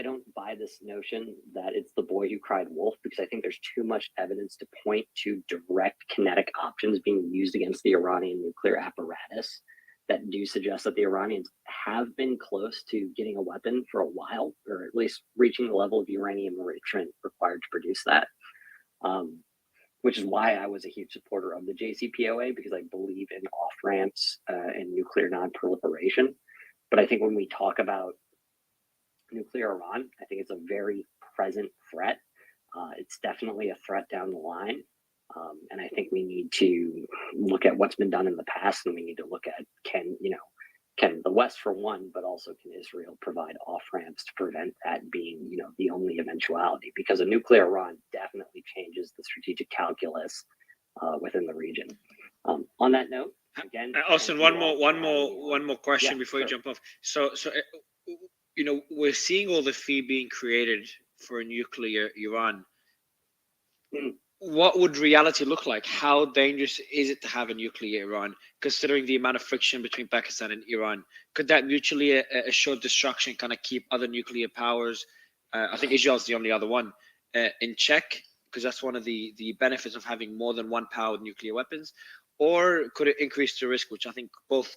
don't buy this notion that it's the boy who cried wolf, because I think there's too much evidence to point to direct kinetic options being used against the Iranian nuclear apparatus that do suggest that the Iranians have been close to getting a weapon for a while, or at least reaching the level of uranium enrichment required to produce that. Which is why I was a huge supporter of the JCPOA, because I believe in off-ramps and nuclear non-proliferation. But I think when we talk about nuclear Iran, I think it's a very present threat. It's definitely a threat down the line. And I think we need to look at what's been done in the past, and we need to look at can the West, for one, but also can Israel provide off-ramps to prevent that being, the only eventuality, because a nuclear Iran definitely changes the strategic calculus within the region. On that note, again, Austin, one more question before you jump off. So we're seeing all the fee being created for a nuclear Iran. What would reality look like? How dangerous is it to have a nuclear Iran, considering the amount of friction between Pakistan and Iran? Could that mutually assured destruction kind of keep other nuclear powers, I think Israel's the only other one, in check? Because that's one of the benefits of having more than one power with nuclear weapons. Or could it increase the risk, which I think both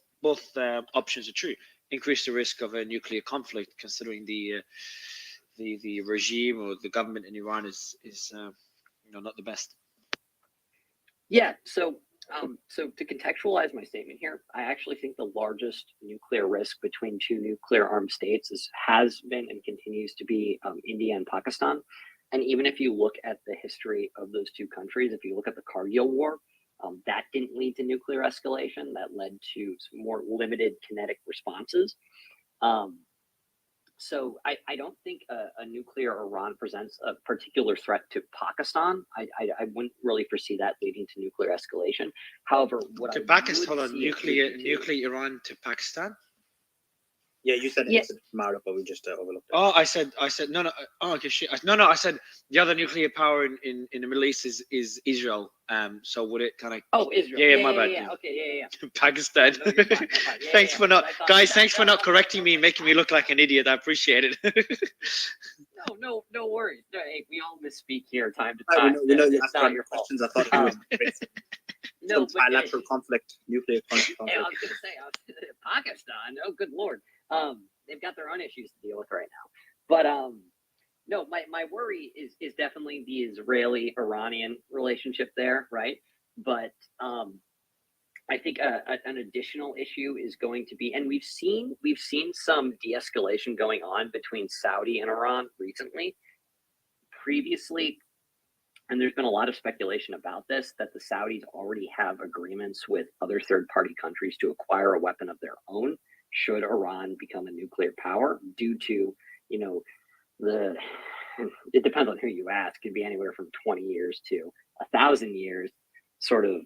options are true, increase the risk of a nuclear conflict, considering the regime or the government in Iran is not the best. Yeah. So to contextualize my statement here, I actually think the largest nuclear risk between two nuclear armed states has been and continues to be India and Pakistan. And even if you look at the history of those two countries, if you look at the Kargil War, that didn't lead to nuclear escalation. That led to some more limited kinetic responses. So I don't think a nuclear Iran presents a particular threat to Pakistan. I wouldn't really foresee that leading to nuclear escalation. However, nuclear Iran to Pakistan? Yeah, you said it's Mara, but we just overlooked it. Oh, I said no. Oh, okay, shit. No. I said the other nuclear power in the Middle East is Israel. So would it kind of? Oh, Israel. Yeah, my bad. Yeah. Okay, yeah. Pakistan. No, you're fine. Thanks for not correcting me, making me look like an idiot. I appreciate it. No worries. No, hey, we all misspeak here time to time. We know you asked all your questions. I thought it was no bilateral conflict, nuclear conflict. Hey, I was going to say, Pakistan. Oh, good Lord. They've got their own issues to deal with right now. But no, my worry is definitely the Israeli-Iranian relationship there, right? But I think an additional issue is going to be, and we've seen some de-escalation going on between Saudi and Iran recently. Previously, and there's been a lot of speculation about this, that the Saudis already have agreements with other third-party countries to acquire a weapon of their own should Iran become a nuclear power, due to, it depends on who you ask, could be anywhere from 20 years to 1,000 years sort of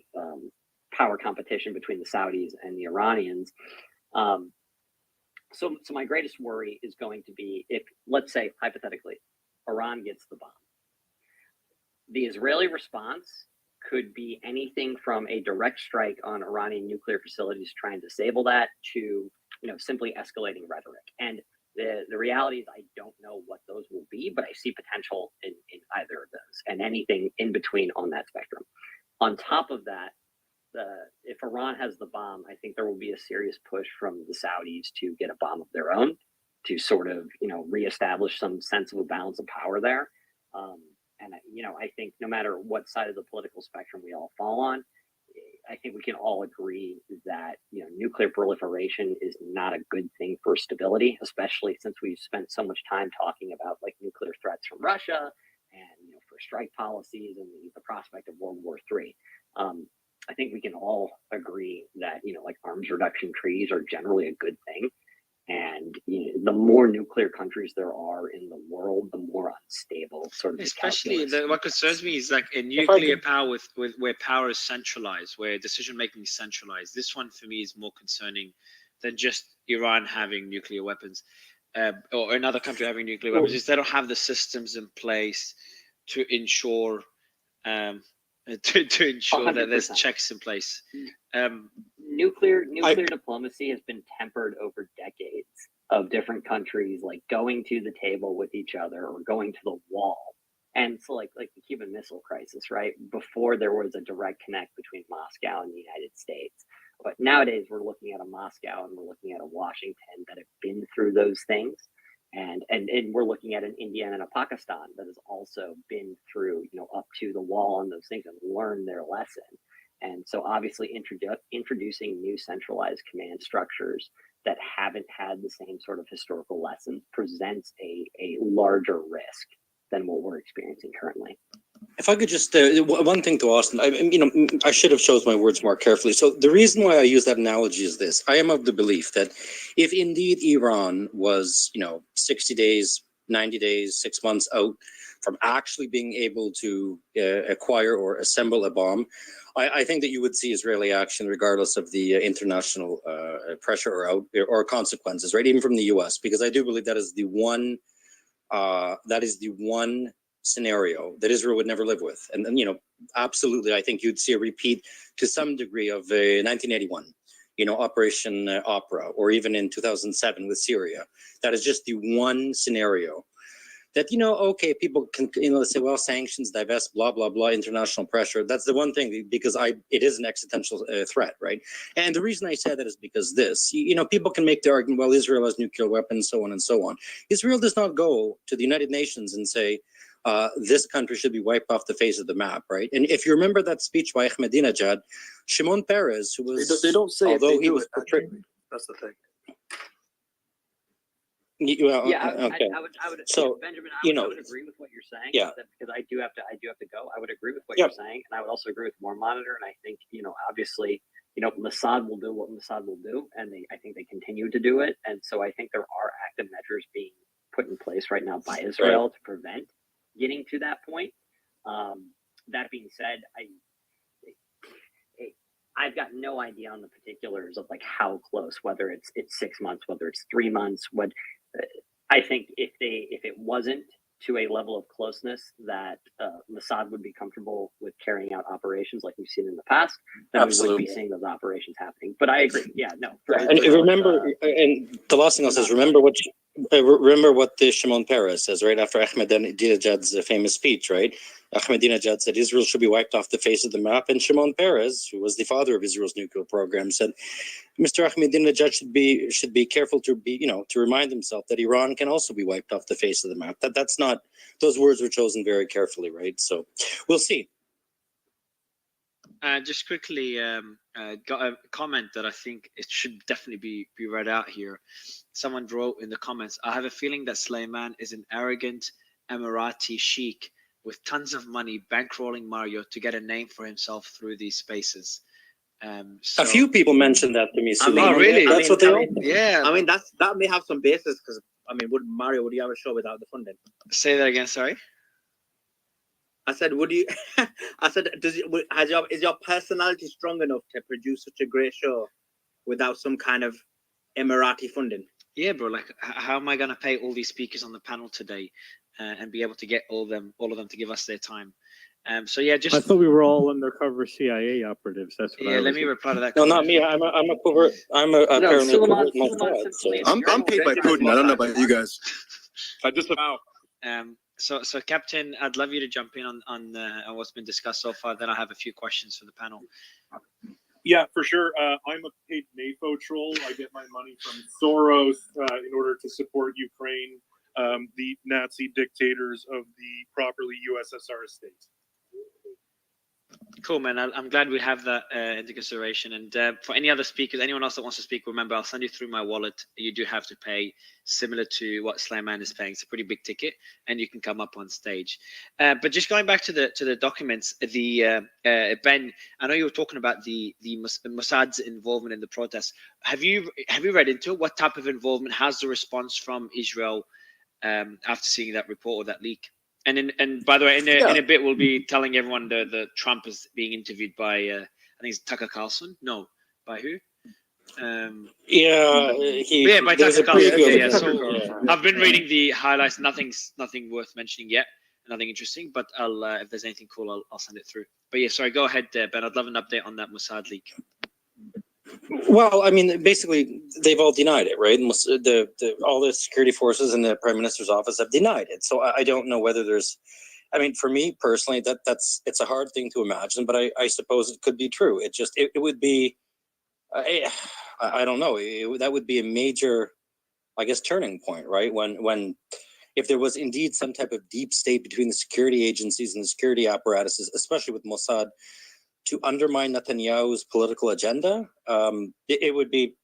power competition between the Saudis and the Iranians. So my greatest worry is going to be if, let's say, hypothetically, Iran gets the bomb. The Israeli response could be anything from a direct strike on Iranian nuclear facilities, trying to disable that, to simply escalating rhetoric. And the reality is, I don't know what those will be, but I see potential in either of those, and anything in between on that spectrum. On top of that, if Iran has the bomb, I think there will be a serious push from the Saudis to get a bomb of their own, to sort of reestablish some sense of a balance of power there. And I think no matter what side of the political spectrum we all fall on, I think we can all agree that nuclear proliferation is not a good thing for stability, especially since we've spent so much time talking about like nuclear threats from Russia and for strike policies and the prospect of World War III. I think we can all agree that like arms reduction treaties are generally a good thing. And the more nuclear countries there are in the world, the more unstable sort of. Especially what concerns me is like a nuclear power with where power is centralized, where decision making is centralized. This one for me is more concerning than just Iran having nuclear weapons, or another country having nuclear weapons. Is they don't have the systems in place to ensure to ensure 100%. That there's checks in place. Nuclear diplomacy has been tempered over decades of different countries like going to the table with each other or going to the wall. And so like the Cuban Missile Crisis, right? Before there was a direct connect between Moscow and the United States. But nowadays we're looking at a Moscow and we're looking at a Washington that have been through those things. And we're looking at an India and a Pakistan that has also been through, up to the wall on those things and learned their lesson. And so obviously introducing new centralized command structures that haven't had the same sort of historical lessons presents a larger risk than what we're experiencing currently. If I could just, one thing to Austin, I should have chose my words more carefully. So the reason why I use that analogy is this. I am of the belief that if indeed Iran was, 60 days, 90 days, 6 months out from actually being able to acquire or assemble a bomb, I think that you would see Israeli action regardless of the international pressure or consequences, right? Even from the US, because I do believe that is the one scenario that Israel would never live with. And absolutely, I think you'd see a repeat to some degree of 1981, Operation Opera, or even in 2007 with Syria. That is just the one scenario that, okay, people can, say, well, sanctions, divest, blah, blah, blah, international pressure. That's the one thing, because it is an existential threat, right? And the reason I say that is because this, people can make the argument, well, Israel has nuclear weapons, so on and so on. Israel does not go to the United Nations and say, this country should be wiped off the face of the map, right? And if you remember that speech by Ahmadinejad, Shimon Peres, who was, they don't say although they he was portrayed, that's the thing. Okay. I would So, Benjamin, I would agree with what you're saying. Yeah. Because I do have to go. I would agree with what you're saying, and I would also agree with War Monitor. And I think obviously Mossad will do what Mossad will do, and I think they continue to do it. And so I think there are active measures being put in place right now by Israel to prevent getting to that point. That being said, I've got no idea on the particulars of like how close, whether it's 6 months, whether it's 3 months. I think if it wasn't to a level of closeness that Mossad would be comfortable with carrying out operations like we've seen in the past, then we would be seeing those operations happening. But I agree. Yeah, no. And remember, and the last thing I'll say is remember what the Shimon Peres says right after Ahmadinejad's famous speech, right? Ahmadinejad said Israel should be wiped off the face of the map, and Shimon Peres, who was the father of Israel's nuclear program, said Mr. Ahmadinejad should be careful to remind himself that Iran can also be wiped off the face of the map. That's not, those words were chosen very carefully, right? So we'll see. Just quickly, got a comment that I think it should definitely be read out here. Someone wrote in the comments, I have a feeling that Suleiman is an arrogant Emirati sheikh with tons of money bankrolling Mario to get a name for himself through these spaces. A few people mentioned that to me. Oh, really? That's what they all. Yeah. I mean, that may have some basis because would he have a show without the funding? Say that again. Sorry. I said, would you? I said, is your personality strong enough to produce such a great show without some kind of Emirati funding? Yeah, bro. Like, how am I gonna pay all these speakers on the panel today, and be able to get all of them to give us their time? So yeah, just I thought we were all undercover CIA operatives. That's what yeah. I Let was. me reply to that. No, not me. I'm a covert. I'm a apparently a covert myself. So. I'm paid by Putin. I don't know about you guys. I just about. So Captain, I'd love you to jump in on what's been discussed so far. Then I have a few questions for the panel. Yeah, for sure. I'm a paid NAFO troll. I get my money from Soros in order to support Ukraine, the Nazi dictators of the properly USSR estate. Cool, man. I'm glad we have that into consideration. And for any other speakers, anyone else that wants to speak, remember, I'll send you through my wallet. You do have to pay similar to what Slayman is paying. It's a pretty big ticket, and you can come up on stage. But just going back to the documents, Ben, I know you were talking about the Mossad's involvement in the protests. Have you read into it? What type of involvement has the response from Israel after seeing that report or that leak? And by the way, in a bit, we'll be telling everyone the Trump is being interviewed by I think it's Tucker Carlson. No, by who? By Tucker Carlson. Yeah. So I've been reading the highlights. Nothing worth mentioning yet. Nothing interesting. But I'll if there's anything cool, I'll send it through. But yeah, sorry. Go ahead, Ben. I'd love an update on that Mossad leak. Well, I mean, basically, they've all denied it, right? All the security forces in the Prime Minister's office have denied it. So I don't know whether there's. I mean, for me personally, it's a hard thing to imagine, but I suppose it could be true. It would be. I don't know. That would be a major, I guess, turning point, right? When if there was indeed some type of deep state between the security agencies and the security apparatuses, especially with Mossad, to undermine Netanyahu's political agenda, it would be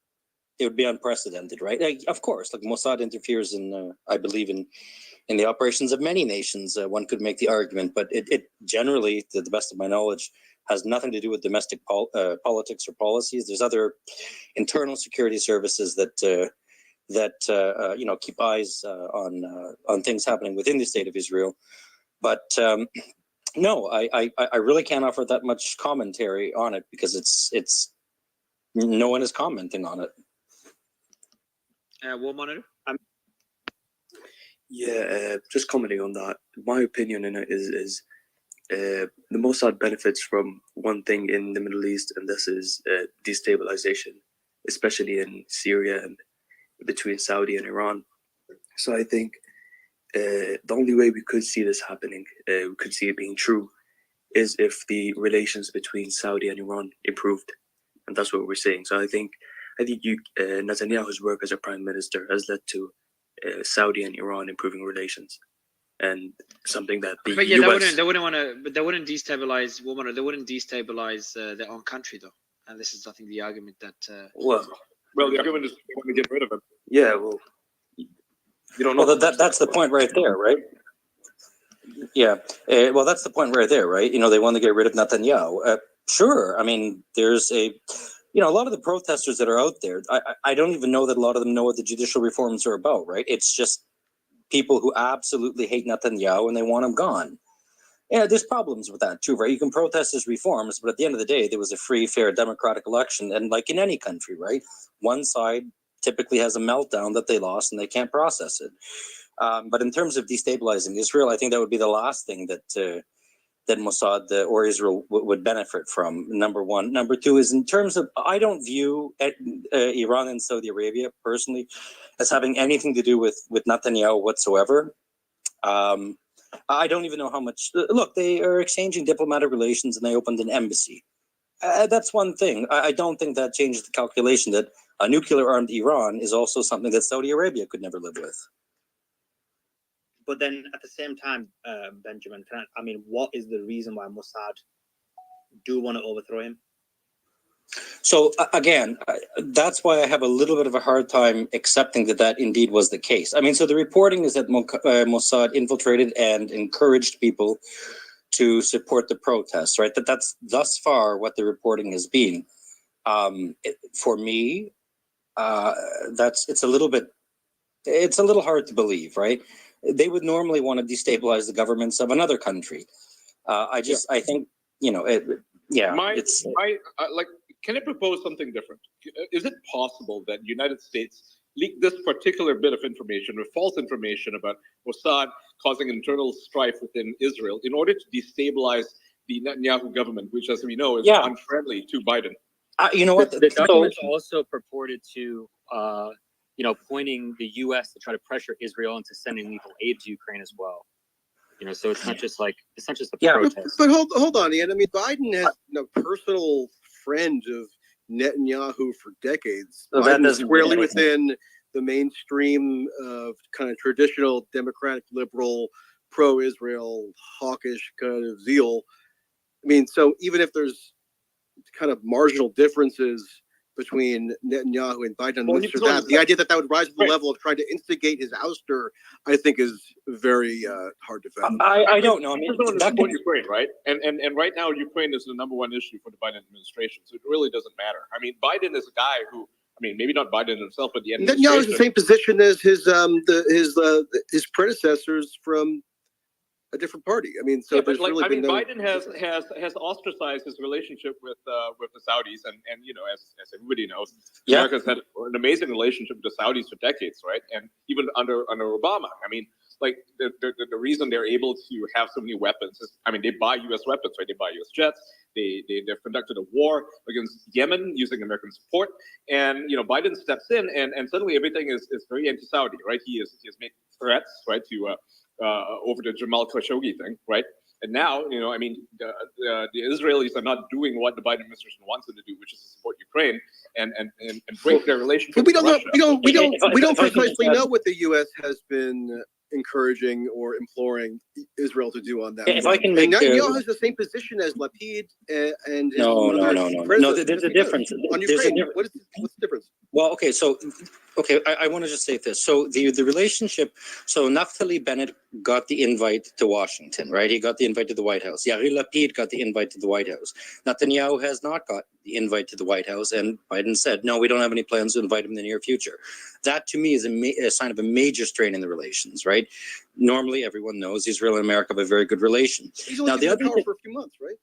unprecedented, right? Of course, like Mossad interferes in, I believe in the operations of many nations. One could make the argument, but it generally, to the best of my knowledge, has nothing to do with domestic politics or policies. There's other internal security services that keep eyes on things happening within the state of Israel, but. No, I really can't offer that much commentary on it because it's no one is commenting on it. War Monitor? Yeah, just commenting on that. My opinion in it is the Mossad benefits from one thing in the Middle East, and this is destabilization, especially in Syria and between Saudi and Iran. So I think the only way we could see this happening, we could see it being true, is if the relations between Saudi and Iran improved, and that's what we're seeing. So I think Netanyahu's work as a prime minister has led to Saudi and Iran improving relations, and something that the but yeah, US... they wouldn't want to. But they wouldn't destabilize women. They wouldn't destabilize their own country, though. And this is, I think, the argument that. Well, the argument is they want to get rid of him. Yeah, well. You don't know. Well, that's the point right there, right? Yeah. Well, that's the point right there, right? They want to get rid of Netanyahu. Sure. I mean, there's a lot of the protesters that are out there. I don't even know that a lot of them know what the judicial reforms are about, right? It's just people who absolutely hate Netanyahu and they want him gone. Yeah, there's problems with that too, right? You can protest his reforms, but at the end of the day, there was a free, fair, democratic election, and like in any country, right? One side typically has a meltdown that they lost and they can't process it. But in terms of destabilizing Israel, I think that would be the last thing that Mossad or Israel would benefit from, number one. Number two is in terms of, I don't view Iran and Saudi Arabia personally as having anything to do with Netanyahu whatsoever. I don't even know how much, look, they are exchanging diplomatic relations and they opened an embassy. That's one thing. I don't think that changes the calculation that a nuclear-armed Iran is also something that Saudi Arabia could never live with. But then at the same time, Benjamin, what is the reason why Mossad do want to overthrow him? So again, that's why I have a little bit of a hard time accepting that indeed was the case. I mean, so the reporting is that Mossad infiltrated and encouraged people to support the protests, right? That's thus far what the reporting has been. For me, it's a little hard to believe, right? They would normally want to destabilize the governments of another country. I think, you know, like, can I propose something different? Is it possible that the United States leaked this particular bit of information or false information about Mossad causing internal strife within Israel in order to destabilize the Netanyahu government, which, as we know, is unfriendly to Biden? You know what? The documents also purported to, you know, pointing the U.S. to try to pressure Israel into sending lethal aid to Ukraine as well. You know, so it's not just like a protest. But hold on, Ian. I mean, Biden has personal friend of Netanyahu for decades. So that Biden is doesn't squarely mean within the mainstream of kind of traditional democratic, liberal, pro-Israel, hawkish kind of zeal. I mean, so even if there's kind of marginal differences between Netanyahu and Biden, the idea that would rise to the level of trying to instigate his ouster, I think, is very hard to fathom. I don't know. I mean, support Ukraine, right? And right now, Ukraine is the number one issue for the Biden administration, so it really doesn't matter. I mean, Biden is a guy who, I mean, maybe not Biden himself, but the administration. Netanyahu is the same position as his predecessors from a different party. I mean, so there's really been Biden has ostracized his relationship with the Saudis, and you know, as everybody knows, America's had an amazing relationship with the Saudis for decades, right? And even under Obama, I mean, like the reason they're able to have so many weapons is, I mean, they buy U.S. weapons, right? They buy U.S. jets. They've conducted a war against Yemen using American support, and you know, Biden steps in, and suddenly everything is very anti-Saudi, right? He has made threats, right, to over the Jamal Khashoggi thing, right? And now, you know, I mean, the Israelis are not doing what the Biden administration wants them to do, which is to support Ukraine and break their relationship. But we don't with know. Russia. We don't precisely know what the U.S. has been encouraging or imploring Israel to do on that. If I can make Netanyahu has the same position as Lapid and no. There's a difference. On Ukraine, what's the difference? Well, okay, so I want to just say this. So the relationship. So Naftali Bennett got the invite to Washington, right? He got the invite to the White House. Yair Lapid got the invite to the White House. Netanyahu has not got the invite to the White House, and Biden said, no, we don't have any plans to invite him in the near future. That to me is a sign of a major strain in the relations, right? Normally, everyone knows Israel and America have a very good relation. He's only been in power for a few months, right?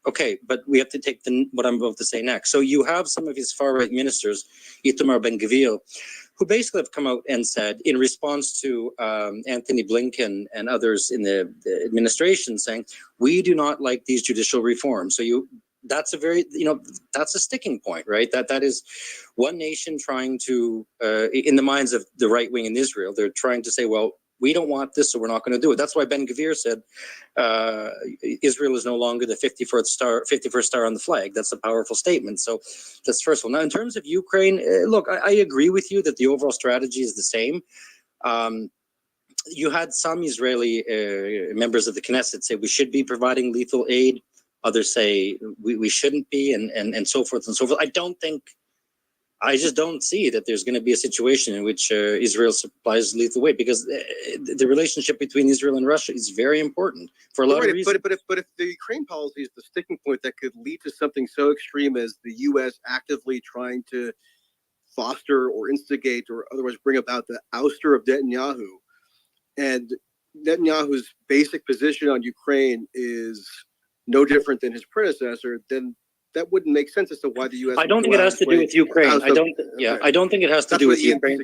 Okay, but we have to take what I'm about to say next. So you have some of his far-right ministers, Itamar Ben-Gvir, who basically have come out and said, in response to Anthony Blinken and others in the administration, saying, we do not like these judicial reforms. So that's a very, that's a sticking point, right? That is one nation trying to, in the minds of the right wing in Israel, they're trying to say, well, we don't want this, so we're not going to do it. That's why Ben-Gvir said Israel is no longer the 51st star on the flag. That's a powerful statement. So that's first of all. Now, in terms of Ukraine, look, I agree with you that the overall strategy is the same. You had some Israeli members of the Knesset say we should be providing lethal aid. Others say we shouldn't be, and so forth and so forth. I just don't see that there's going to be a situation in which Israel supplies lethal aid, because the relationship between Israel and Russia is very important for a lot of reasons. But if the Ukraine policy is the sticking point that could lead to something so extreme as the U.S. actively trying to foster or instigate or otherwise bring about the ouster of Netanyahu, and Netanyahu's basic position on Ukraine is no different than his predecessor, then that wouldn't make sense as to why the U.S. I don't think it has to do with Ukraine. I don't think it has to do with Ukraine.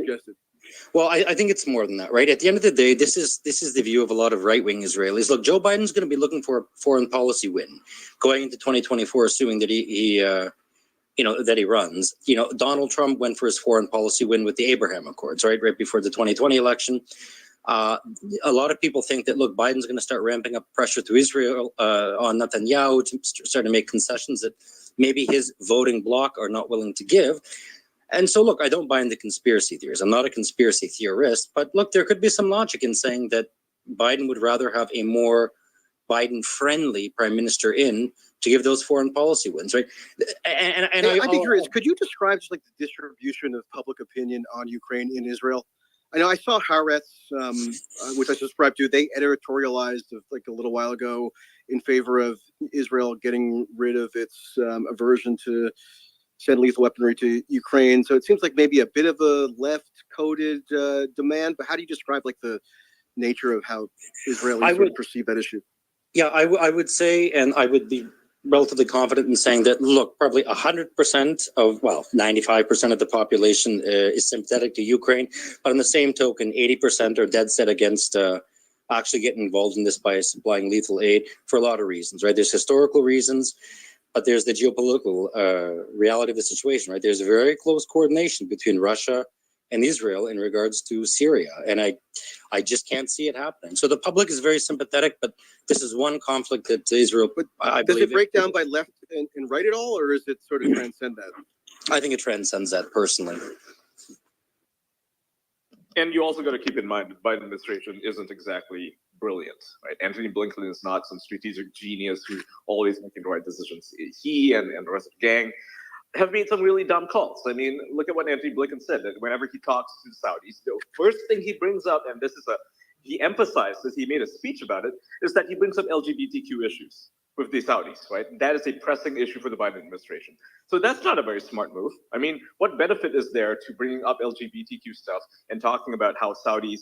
Well, I think it's more than that, right? At the end of the day, this is the view of a lot of right-wing Israelis. Look, Joe Biden's going to be looking for a foreign policy win going into 2024, assuming that he runs. Donald Trump went for his foreign policy win with the Abraham Accords, right before the 2020 election. A lot of people think that, look, Biden's going to start ramping up pressure to Israel on Netanyahu to start to make concessions that maybe his voting bloc are not willing to give. And so, look, I don't buy into conspiracy theories. I'm not a conspiracy theorist, but look, there could be some logic in saying that Biden would rather have a more Biden-friendly prime minister in to give those foreign policy wins, right? And I'd be curious, could you describe just like the distribution of public opinion on Ukraine in Israel? I know I saw Haaretz, which I subscribe to. They editorialized like a little while ago in favor of Israel getting rid of its aversion to send lethal weaponry to Ukraine. So it seems like maybe a bit of a left-coded demand. But how do you describe like the nature of how Israelis would perceive that issue? Yeah, I would say, and I would be relatively confident in saying that, look, probably 100% of, well, 95% of the population is sympathetic to Ukraine. But on the same token, 80% are dead set against actually getting involved in this by supplying lethal aid for a lot of reasons, right? There's historical reasons, but there's the geopolitical reality of the situation, right? There's a very close coordination between Russia and Israel in regards to Syria. And I just can't see it happening. So the public is very sympathetic, but this is one conflict that Israel, I Does believe it break down by left and right at all, or is it sort of transcend that? I think it transcends that personally. And you also got to keep in mind that Biden administration isn't exactly brilliant, right? Anthony Blinken is not some strategic genius who's always making the right decisions. He and the rest of the gang have made some really dumb calls. I mean, look at what Anthony Blinken said, that whenever he talks to the Saudis, the first thing he brings up, and this is he emphasized this, he made a speech about it, is that he brings up LGBTQ issues with the Saudis, right? That is a pressing issue for the Biden administration. So that's not a very smart move. I mean, what benefit is there to bringing up LGBTQ stuff and talking about how Saudis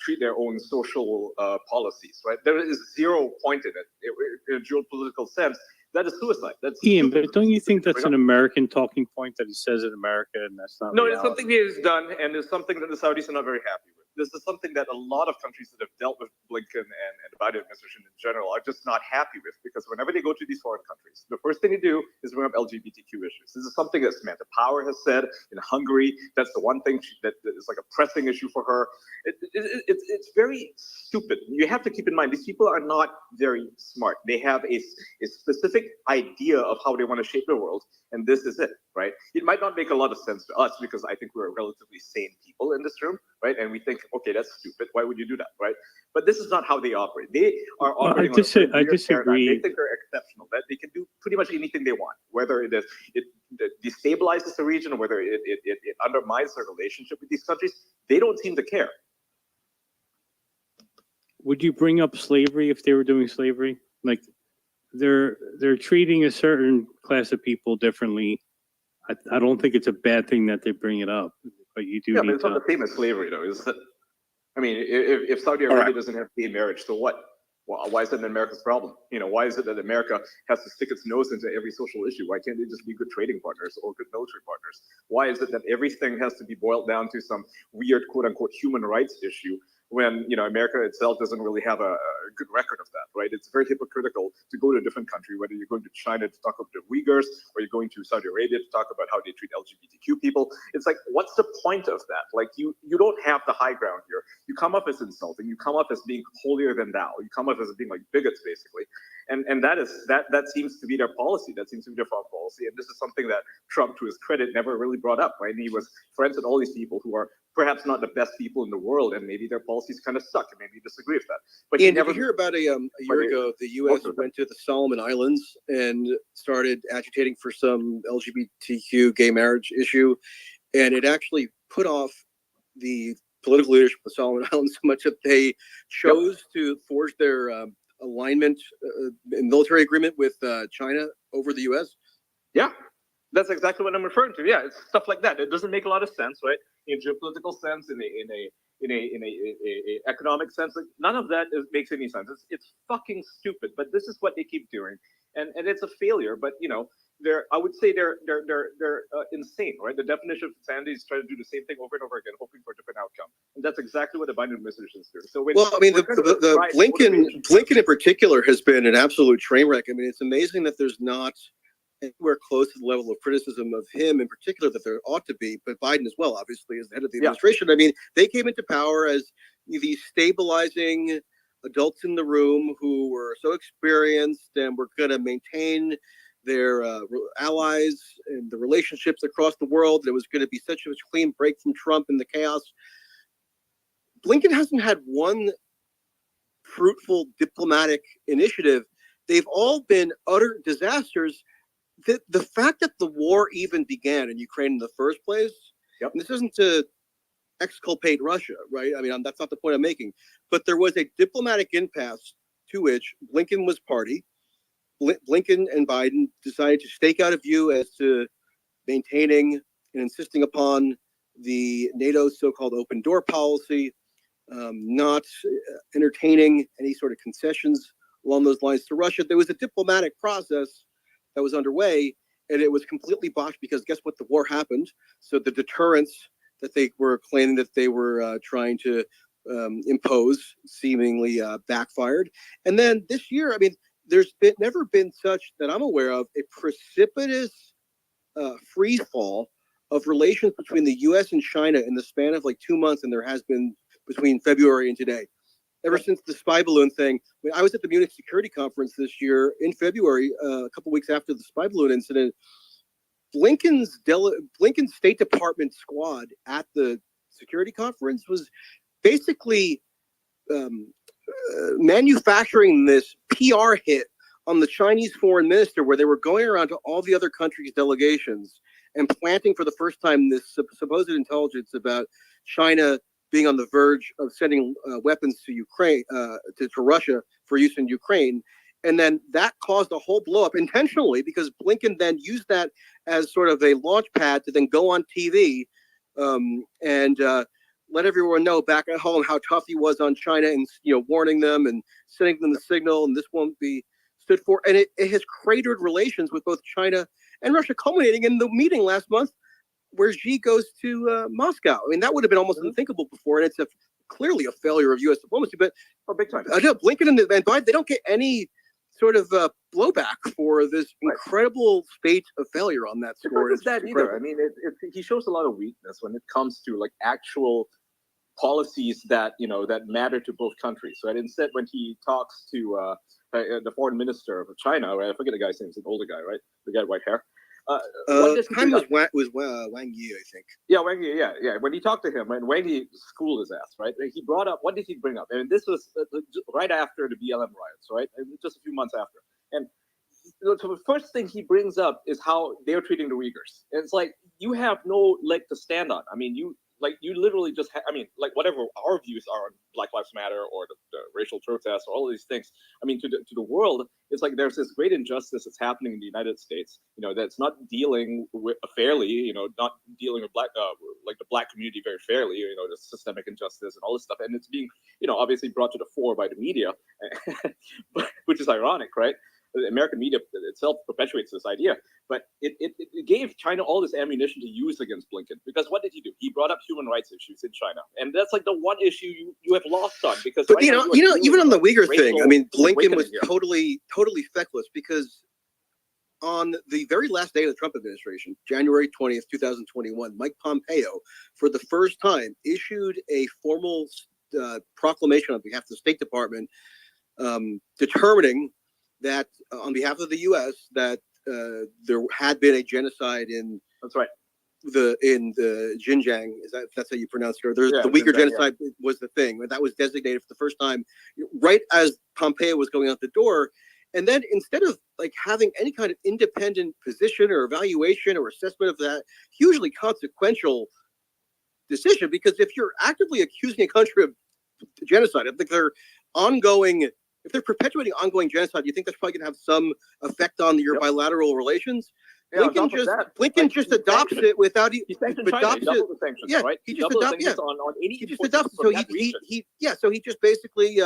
treat their own social policies, right? There is zero point in it. In a geopolitical sense, that is suicide. That's Ian, stupid. but don't you think that's an American talking point that he says in America, and that's not? No, reality? it's something he has done, and it's something that the Saudis are not very happy with. This is something that a lot of countries that have dealt with Blinken and the Biden administration in general are just not happy with, because whenever they go to these foreign countries, the first thing they do is bring up LGBTQ issues. This is something that Samantha Power has said in Hungary. That's the one thing that is like a pressing issue for her. It's very stupid. You have to keep in mind, these people are not very smart. They have a specific idea of how they want to shape the world, and this is it, right? It might not make a lot of sense to us because I think we're relatively sane people in this room, right? And we think, okay, that's stupid. Why would you do that, right? But this is not how they operate. They are operating on a very weird disagree. paradigm. They think they're exceptional, that they can do pretty much anything they want, whether it destabilizes the region or whether it undermines their relationship with these countries. They don't seem to care. Would you bring up slavery if they were doing slavery? Like they're treating a certain class of people differently. I don't think it's a bad thing that they bring it up, but you do. Yeah, need but it's to, not the same as slavery, though, is it? I mean, if Saudi Arabia doesn't have gay marriage, so what? Well, why is that America's problem? You know, why is it that America has to stick its nose into every social issue? Why can't they just be good trading partners or good military partners? Why is it that everything has to be boiled down to some weird quote unquote human rights issue when, you know, America itself doesn't really have a good record of that, right? It's very hypocritical to go to a different country, whether you're going to China to talk about the Uyghurs or you're going to Saudi Arabia to talk about how they treat LGBTQ people. It's like, what's the point of that? Like, you don't have the high ground here. You come up as insulting. You come up as being holier than thou. You come up as being like bigots, basically. And that seems to be their policy. That seems to be their foreign policy. And this is something that Trump, to his credit, never really brought up, right? And he was friends with all these people who are perhaps not the best people in the world, and maybe their policies kind of suck, and maybe you disagree with that. But Ian, did you hear about a year ago, the U.S. Okay. went to the Solomon Islands and started agitating for some LGBTQ gay marriage issue, and it actually put off the political leadership of the Solomon Islands so much that they chose to forge their alignment military agreement with China over the U.S.? Yeah, that's exactly what I'm referring to. Yeah, it's stuff like that. It doesn't make a lot of sense, right? In geopolitical sense, in a economic sense, like none of that makes any sense. It's fucking stupid. But this is what they keep doing, and it's a failure. But you know, I would say they're insane, right? The definition of insanity is trying to do the same thing over and over again, hoping for a different outcome, and that's exactly what the Biden administration is doing. So well, I mean, the Blinken in particular has been an absolute train wreck. I mean, it's amazing that there's not anywhere close to the level of criticism of him in particular that there ought to be, but Biden as well, obviously, as the head of the administration. I mean, they came into power as these stabilizing adults in the room who were so experienced and were going to maintain their allies and the relationships across the world. There was going to be such a clean break from Trump and the chaos. Blinken hasn't had one fruitful diplomatic initiative. They've all been utter disasters. The fact that the war even began in Ukraine in the first place, and this isn't to exculpate Russia, right? I mean, that's not the point I'm making. But there was a diplomatic impasse to which Blinken was party. Blinken and Biden decided to stake out a view as to maintaining and insisting upon the NATO so-called open door policy, not entertaining any sort of concessions along those lines to Russia. There was a diplomatic process that was underway, and it was completely botched because guess what? The war happened. So the deterrence that they were claiming that they were trying to impose seemingly backfired. And then this year, I mean, there's never been such that I'm aware of a precipitous free fall of relations between the U.S. and China in the span of like 2 months, and there has been between February and today. Ever since the spy balloon thing, I was at the Munich Security Conference this year in February, a couple weeks after the spy balloon incident. Blinken's State Department squad at the security conference was basically manufacturing this PR hit on the Chinese foreign minister, where they were going around to all the other countries' delegations and planting for the first time this supposed intelligence about China being on the verge of sending weapons to Ukraine, to Russia for use in Ukraine. And then that caused a whole blow up intentionally, because Blinken then used that as sort of a launch pad to then go on TV and let everyone know back at home how tough he was on China, and warning them and sending them the signal, and this won't be stood for. And it has cratered relations with both China and Russia, culminating in the meeting last month where Xi goes to Moscow. I mean, that would have been almost unthinkable before, and it's clearly a failure of U.S. diplomacy. But big time. Blinken and Biden, they don't get any sort of blowback for this incredible spate of failure on that score. It's not that either. I mean, he shows a lot of weakness when it comes to like actual policies that that matter to both countries. Right? Instead, when he talks to the foreign minister of China, right? I forget the guy's name. It's an older guy, right? The guy with white hair. Time was Wang Yi, I think. Yeah, Wang Yi. Yeah. When he talked to him, and Wang Yi schooled his ass, right? He brought up, what did he bring up? And this was right after the BLM riots, right? And just a few months after. And so the first thing he brings up is how they're treating the Uyghurs. And it's like, you have no leg to stand on. I mean, you literally just, whatever our views are on Black Lives Matter or the racial protests or all of these things, I mean, to the world, it's like there's this great injustice that's happening in the United States, that's not dealing with fairly, not dealing with the black community very fairly, the systemic injustice and all this stuff. And it's being, obviously brought to the fore by the media, which is ironic, right? The American media itself perpetuates this idea, but it gave China all this ammunition to use against Blinken, because what did he do? He brought up human rights issues in China, and that's like the one issue you have lost on, because. But right even on the Uyghur thing, I mean, Blinken was totally feckless, because on the very last day of the Trump administration, January 20th, 2021, Mike Pompeo, for the first time, issued a formal proclamation on behalf of the State Department, determining that on behalf of the U.S. that there had been a genocide in the Xinjiang. That's how you pronounce it? Or the Uyghur genocide was the thing that was designated for the first time, right as Pompeo was going out the door. And then instead of having any kind of independent position or evaluation or assessment of that hugely consequential decision, because if you're actively accusing a country of genocide, I think they're ongoing. If they're perpetuating ongoing genocide, do you think that's probably going to have some effect on your bilateral relations? Blinken just adopts it without he adopts it. Yeah, right? He just adopts it on 80. He just adopts it. So he just basically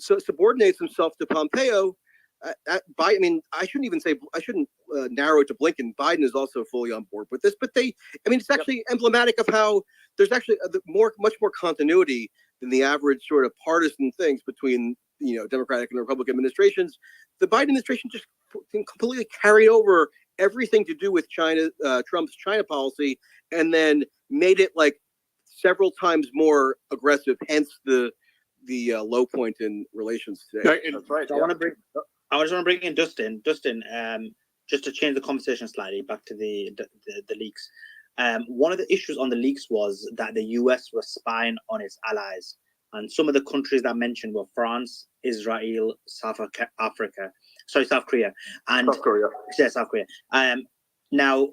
subordinates himself to Pompeo. I shouldn't narrow it to Blinken. Biden is also fully on board with this, but it's actually emblematic of how there's actually much more continuity than the average sort of partisan things between Democratic and Republican administrations. The Biden administration just completely carried over everything to do with China, Trump's China policy, and then made it several times more aggressive. Hence the low point in relations today. That's right. So I just want to bring in Dustin. Dustin, just to change the conversation slightly back to the leaks. One of the issues on the leaks was that the US was spying on its allies, and some of the countries that mentioned were France, Israel, South Korea, and South Korea. Yeah, South Korea. Now,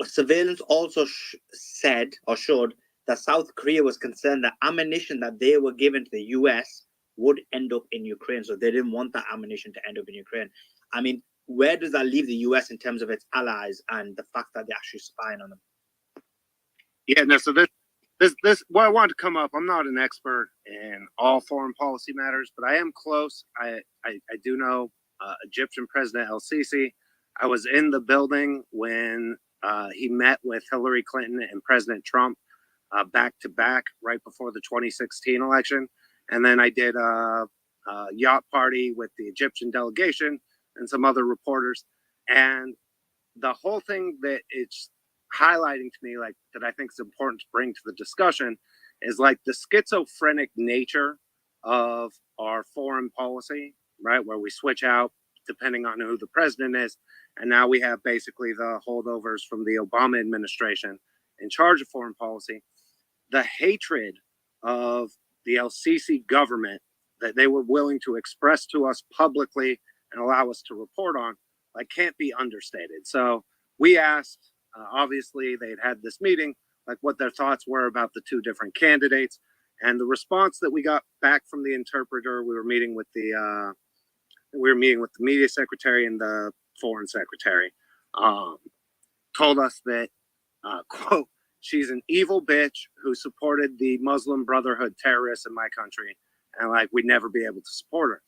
surveillance also said or showed that South Korea was concerned that ammunition that they were given to the US would end up in Ukraine, so they didn't want that ammunition to end up in Ukraine. I mean, where does that leave the US in terms of its allies and the fact that they're actually spying on them? Yeah, no, so Well, I wanted to come up. I'm not an expert in all foreign policy matters, but I am close. I do know Egyptian President El Sisi. I was in the building when he met with Hillary Clinton and President Trump back to back right before the 2016 election. And then I did a yacht party with the Egyptian delegation and some other reporters. And the whole thing that it's highlighting to me, like, that I think is important to bring to the discussion is like the schizophrenic nature of our foreign policy, right? Where we switch out depending on who the president is. And now we have basically the holdovers from the Obama administration in charge of foreign policy. The hatred of the El Sisi government that they were willing to express to us publicly and allow us to report on, like, can't be understated. So we asked, obviously they'd had this meeting, like what their thoughts were about the two different candidates. And the response that we got back from the interpreter, we were meeting with the media secretary and the foreign secretary, told us that, quote, she's an evil bitch who supported the Muslim Brotherhood terrorists in my country. And like, we'd never be able to support her.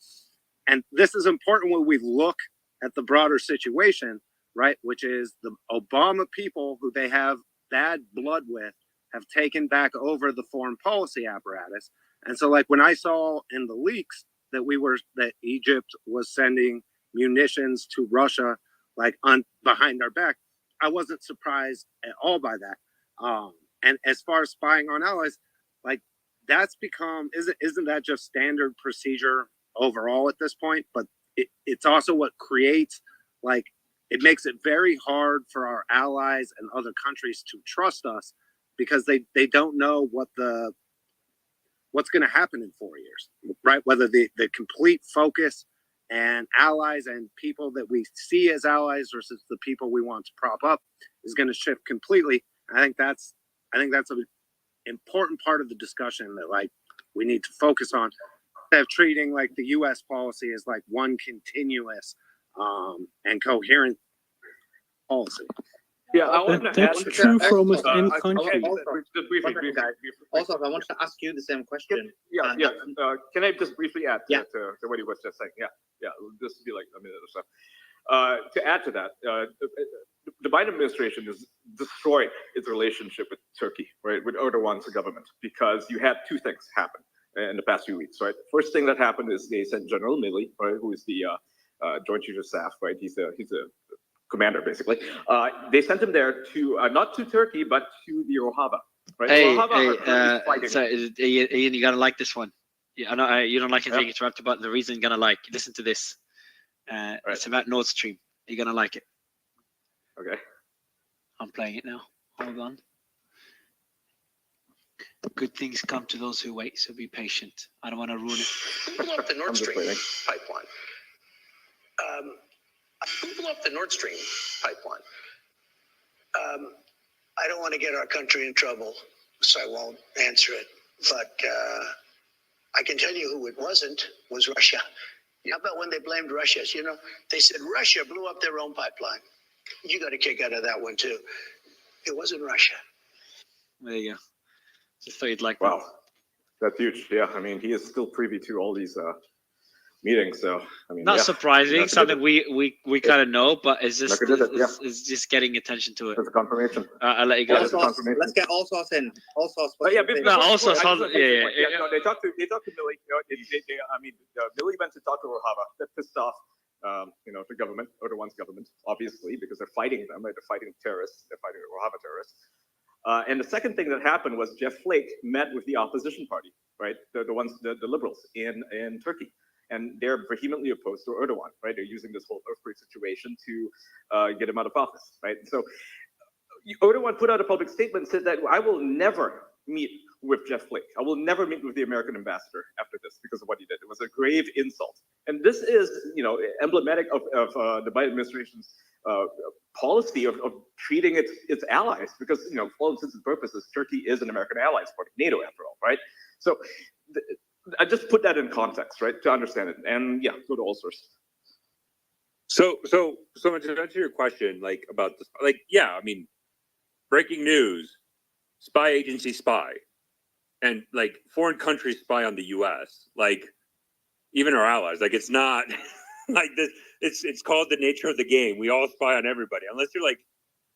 And this is important when we look at the broader situation, right? Which is the Obama people who they have bad blood with have taken back over the foreign policy apparatus. And so like when I saw in the leaks that Egypt was sending munitions to Russia, like behind our back, I wasn't surprised at all by that. And as far as spying on allies, like that's become, isn't that just standard procedure overall at this point? But it's also what creates, like, it makes it very hard for our allies and other countries to trust us because they don't know what's going to happen in 4 years, right? Whether the complete focus and allies and people that we see as allies versus the people we want to prop up is going to shift completely. I think that's an important part of the discussion that like we need to focus on, instead of treating like the U.S. policy as like one continuous and coherent policy. Yeah, I want to That's add true for almost any okay, country. just briefly. Also, I wanted to ask you the same question. Yeah. Can I just briefly add to what he was just saying? Yeah. This would be like a minute or so. To add to that, the Biden administration has destroyed its relationship with Turkey, right, with Erdogan's government, because you had two things happen in the past few weeks, right? First thing that happened is they sent General Milley, right, who is the Joint Chief of Staff, right? He's a commander, basically. They sent him there to not to Turkey, but to the Rojava, right? So Ian, you gotta like this one. Yeah, I know you don't like it being interrupted, but the reason you're gonna like, listen to this. It's about Nord Stream. You're gonna like it. Okay. I'm playing it now. Hold on. Good things come to those who wait, so be patient. I don't want to ruin it. Who blew up the Nord Stream pipeline? Who blew up the Nord Stream pipeline? I don't want to get our country in trouble, so I won't answer it. But I can tell you who it wasn't, was Russia. How about when they blamed Russia? You know, they said Russia blew up their own pipeline. You got a kick out of that one, too. It wasn't Russia. There you go. Just thought you'd like wow. That's huge. Yeah, I mean, he is still privy to all these meetings, so I mean, not surprising, something we kind of know, but it's just it's just getting attention to it. It's a confirmation. I'll let you go. Let's get all sorts in. All sorts. But yeah, They talked to Milley. I mean, Milley went to talk to Rojava. That pissed off, the government, Erdogan's government, obviously, because they're fighting them. Right? They're fighting terrorists. They're fighting Rojava terrorists. And the second thing that happened was Jeff Flake met with the opposition party, right? The liberals in Turkey. And they're vehemently opposed to Erdogan, right? They're using this whole earthquake situation to get him out of office, right? So Erdogan put out a public statement and said that I will never meet with Jeff Flake. I will never meet with the American ambassador after this because of what he did. It was a grave insult. And this is, emblematic of the Biden administration's policy of treating its allies because, for all intents and purposes, Turkey is an American ally. It's part of NATO after all, right? So I just put that in context, right, to understand it. And yeah, go to all sources. So to answer your question, like about this, like, yeah, I mean, breaking news, spy agency spy, and like foreign countries spy on the U.S. Like even our allies. Like it's not like this. It's called the nature of the game. We all spy on everybody, unless you're like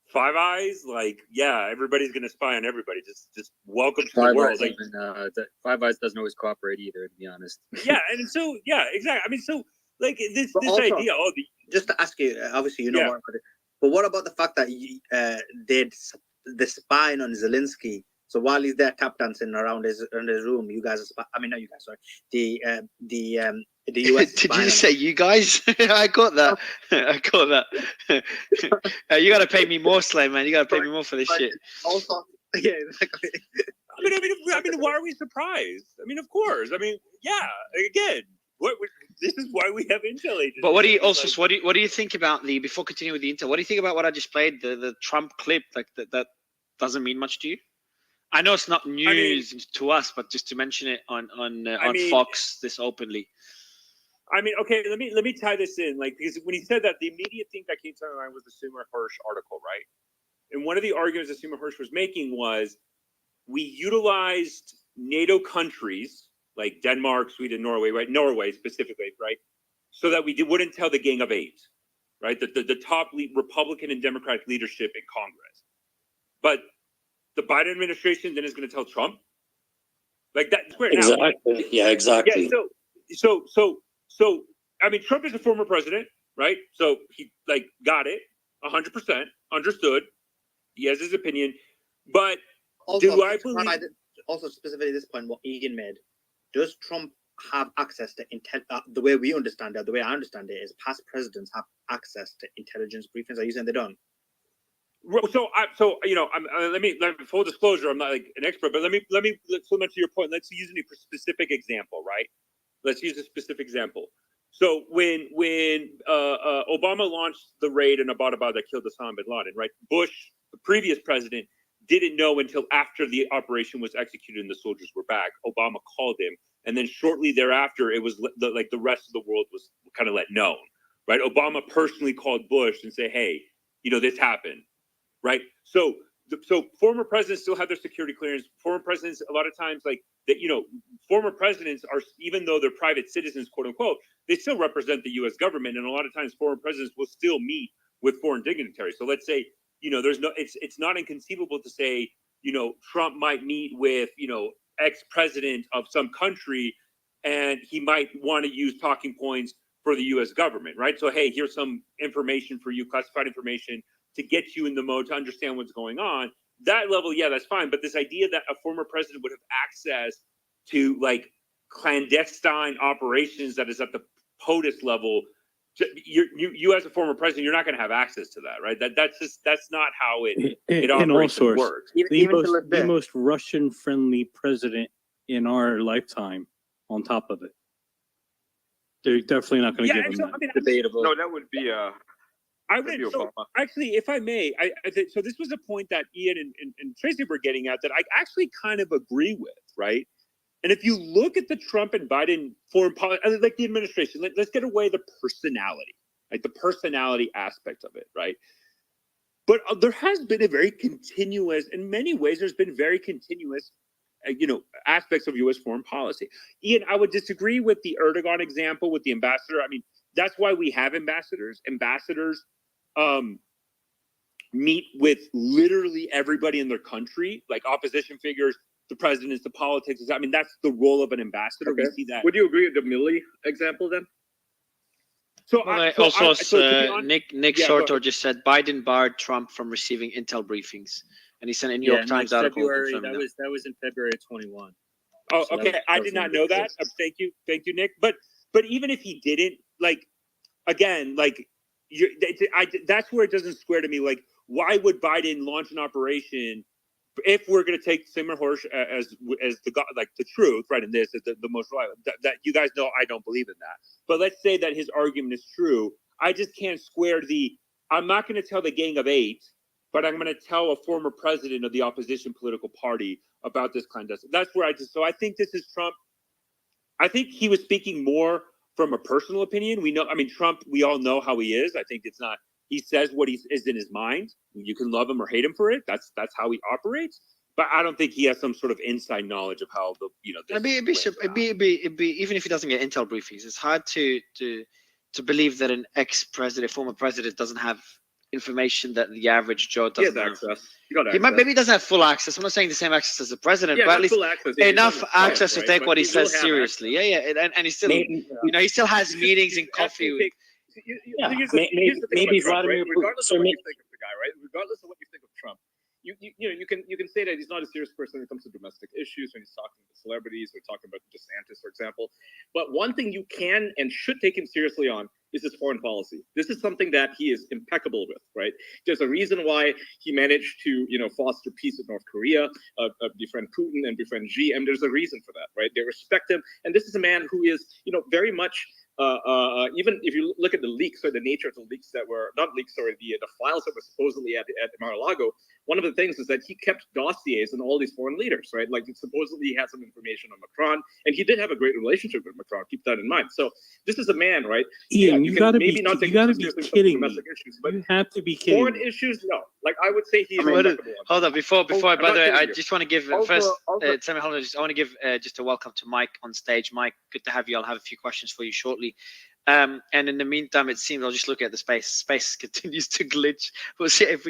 Five Eyes. Like yeah, everybody's gonna spy on everybody. Just welcome to the world. Like, Five Eyes doesn't always cooperate either, to be honest. yeah, and so yeah, exactly. I mean, so like this Also, idea. Oh, just to ask you, obviously you know Yeah. more about it, but what about the fact that the spying on Zelensky? So while he's there tap dancing around his room, you guys are I mean, not you guys, sorry. The US. Did you say you guys? I got that. I got that. You got to pay me more, Slay, man. You got to pay me more for this shit. Also, yeah, exactly. I mean, why are we surprised? I mean, of course. I mean, yeah. Again, this is why we have intel agents. But what do you also? What do you think about the? Before continuing with the intel, what do you think about what I just played? The Trump clip, like that doesn't mean much to you. I know it's not news to us, but just to mention it on Fox this openly. I mean, okay, let me tie this in, like, because when he said that, the immediate thing that came to my mind was the Sumer Hirsch article, right? And one of the arguments that Sumer Hirsch was making was we utilized NATO countries like Denmark, Sweden, Norway, right? Norway specifically, right? So that we wouldn't tell the Gang of Eight, right? The top Republican and Democratic leadership in Congress. But the Biden administration then is going to tell Trump, like that. Exactly. Yeah, exactly. Yeah. So, I mean, Trump is a former president, right? So he like got it 100%, understood. He has his opinion, but Also, do I believe? Also, specifically this point, what Ian made, does Trump have access to intel? The way we understand it, the way I understand it, is past presidents have access to intelligence briefings. Are you saying they don't? So you know, let me full disclosure. I'm not like an expert, but let's to your point. Let's use a specific example, right? Let's use a specific example. So when Obama launched the raid in Abbottabad that killed Osama bin Laden, right? Bush, the previous president, didn't know until after the operation was executed and the soldiers were back. Obama called him, and then shortly thereafter, it was like the rest of the world was kind of let known, right? Obama personally called Bush and say, "Hey, you know, this happened." Right. So former presidents still have their security clearance. Former presidents, a lot of times, like that, you know, former presidents are, even though they're private citizens, quote unquote, they still represent the U.S. government. And a lot of times former presidents will still meet with foreign dignitaries. So let's say, you know, it's not inconceivable to say, you know, Trump might meet with, you know, ex-president of some country, and he might want to use talking points for the U.S. government. Right. So, hey, here's some information for you, classified information, to get you in the mode to understand what's going on. That level, yeah, that's fine. But this idea that a former president would have access to like clandestine operations that is at the POTUS level, you as a former president, you're not going to have access to that, right? That's not how it operates and works. The most Russian-friendly president in our lifetime. On top of it, they're definitely not going to give him that. I mean, Debatable. No, that would be actually, if I may, so this was a point that Ian and Tracy were getting at that I actually kind of agree with, right? And if you look at the Trump and Biden foreign policy, like the administration, let's get away the personality, like the personality aspect of it, right? But there has been a very continuous, in many ways, there's been very continuous, you know, aspects of U.S. foreign policy. Ian, I would disagree with the Erdogan example with the ambassador. I mean, that's why we have ambassadors. Ambassadors meet with literally everybody in their country, like opposition figures, the presidents, the politics. I mean, that's the role of an ambassador. Okay. We see that. Would you agree with the Milley example then? Nick Sortor just said Biden barred Trump from receiving intel briefings, and he sent a New York Times article. That was in February of 21. Oh, so okay. I did not know that. Thank you, Nick. But even if he didn't, like, again, like, that's where it doesn't square to me. Like, why would Biden launch an operation if we're going to take Sumer Hirsch as the like the truth, right? And this is the most reliable. That you guys know, I don't believe in that. But let's say that his argument is true. I just can't square I'm not going to tell the Gang of Eight, but I'm going to tell a former president of the opposition political party about this clandestine. That's where I think this is Trump. I think he was speaking more from a personal opinion. We know, I mean, Trump, we all know how he is. I think it's not, he says what is in his mind. You can love him or hate him for it. That's how he operates. But I don't think he has some sort of inside knowledge of how the this It'd be even if he doesn't get intel briefings, it's hard to believe that an ex-president, former president, doesn't have information that the average Joe He has doesn't have. access. You got He might, access. maybe he doesn't have full access. I'm not saying the same access as the president, Yeah, but not at least full access. Yeah, he's enough on the side, access to right? take But what he he will says have seriously. Yeah, and he still, Maybe- he still has meetings in coffee. Yeah, Here's maybe about Trump, Vladimir right? Regardless Putin- of what you think of the guy, right? Regardless of what you think of Trump, you can say that he's not a serious person when it comes to domestic issues, when he's talking to celebrities, or talking about DeSantis, for example. But one thing you can and should take him seriously on is his foreign policy. This is something that he is impeccable with, right? There's a reason why he managed to, foster peace with North Korea, befriend Putin and befriend Xi, and there's a reason for that, right? They respect him, and this is a man who is, very much. Even if you look at the leaks or the nature of the leaks that were not leaks, sorry, the files that were supposedly at Mar-a-Lago, one of the things is that he kept dossiers on all these foreign leaders, right? Like supposedly he had some information on Macron, and he did have a great relationship with Macron. Keep that in mind. So this is a man, right? Ian, you gotta be seriously with some kidding me. domestic issues, but You have to be kidding foreign me. issues, no. Like I would say he's Hold impeccable. on, before. I'm By the way, not I kidding you. just want to give first. Sammy, hold on. I want to give just a welcome to Mike on stage. Mike, good to have you. I'll have a few questions for you shortly. And in the meantime, it seems I'll just look at the space. Space continues to glitch. We'll see if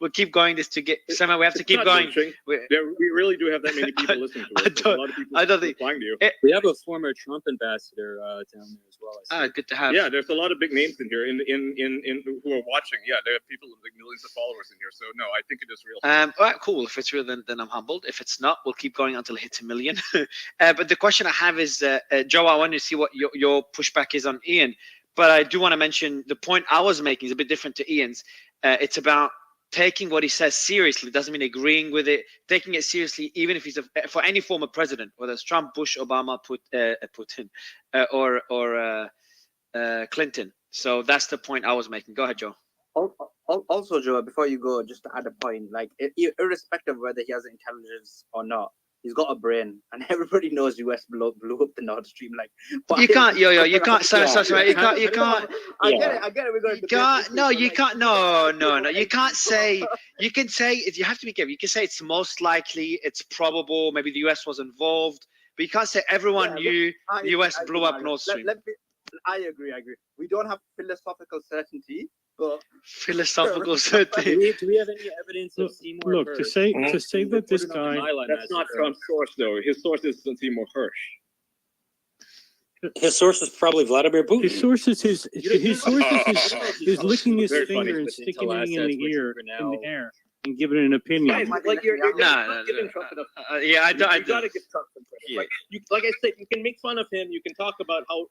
we'll keep going this to get. Somehow we have to keep going. We really do have that many people listening to us. A lot of people I don't think replying to you. We have a former Trump ambassador down there as well. I see. Good to have. Yeah, there's a lot of big names in here in who are watching. Yeah, there are people with like millions of followers in here. So no, I think it is real. All right, cool. If it's real, then I'm humbled. If it's not, we'll keep going until it hits 1 million. But the question I have is, Joe, I want to see what your pushback is on Ian. But I do want to mention the point I was making is a bit different to Ian's. It's about taking what he says seriously. Doesn't mean agreeing with it. Taking it seriously, even if he's for any former president, whether it's Trump, Bush, Obama, Putin, or Clinton. So that's the point I was making. Go ahead, Joe. Also, Joe, before you go, just to add a point, like irrespective of whether he has intelligence or not, he's got a brain, and everybody knows US blew up the Nord Stream. Like you can't, you can't. Sorry, you can't. I get it. We're going to. No, you can't. No. You can't say. You can say you have to be careful. You can say it's most likely, it's probable. Maybe the US was involved, but you can't say everyone knew the US blew up Nord Stream. I agree. We don't have philosophical certainty, but philosophical certainty. Do we have any evidence of Seymour Look, Hirsch? to say that this guy. That's not Trump's source, though. His source is Seymour Hirsch. His source is probably Vladimir Putin. His source is his source is licking his Very finger funny. and sticking it in Assets, the which ear are in now- the air and giving an opinion. Like you're No, giving Trump enough. Yeah, I You gotta give Trump some credit. Yeah. Like I said, you can make fun of him. You can talk about how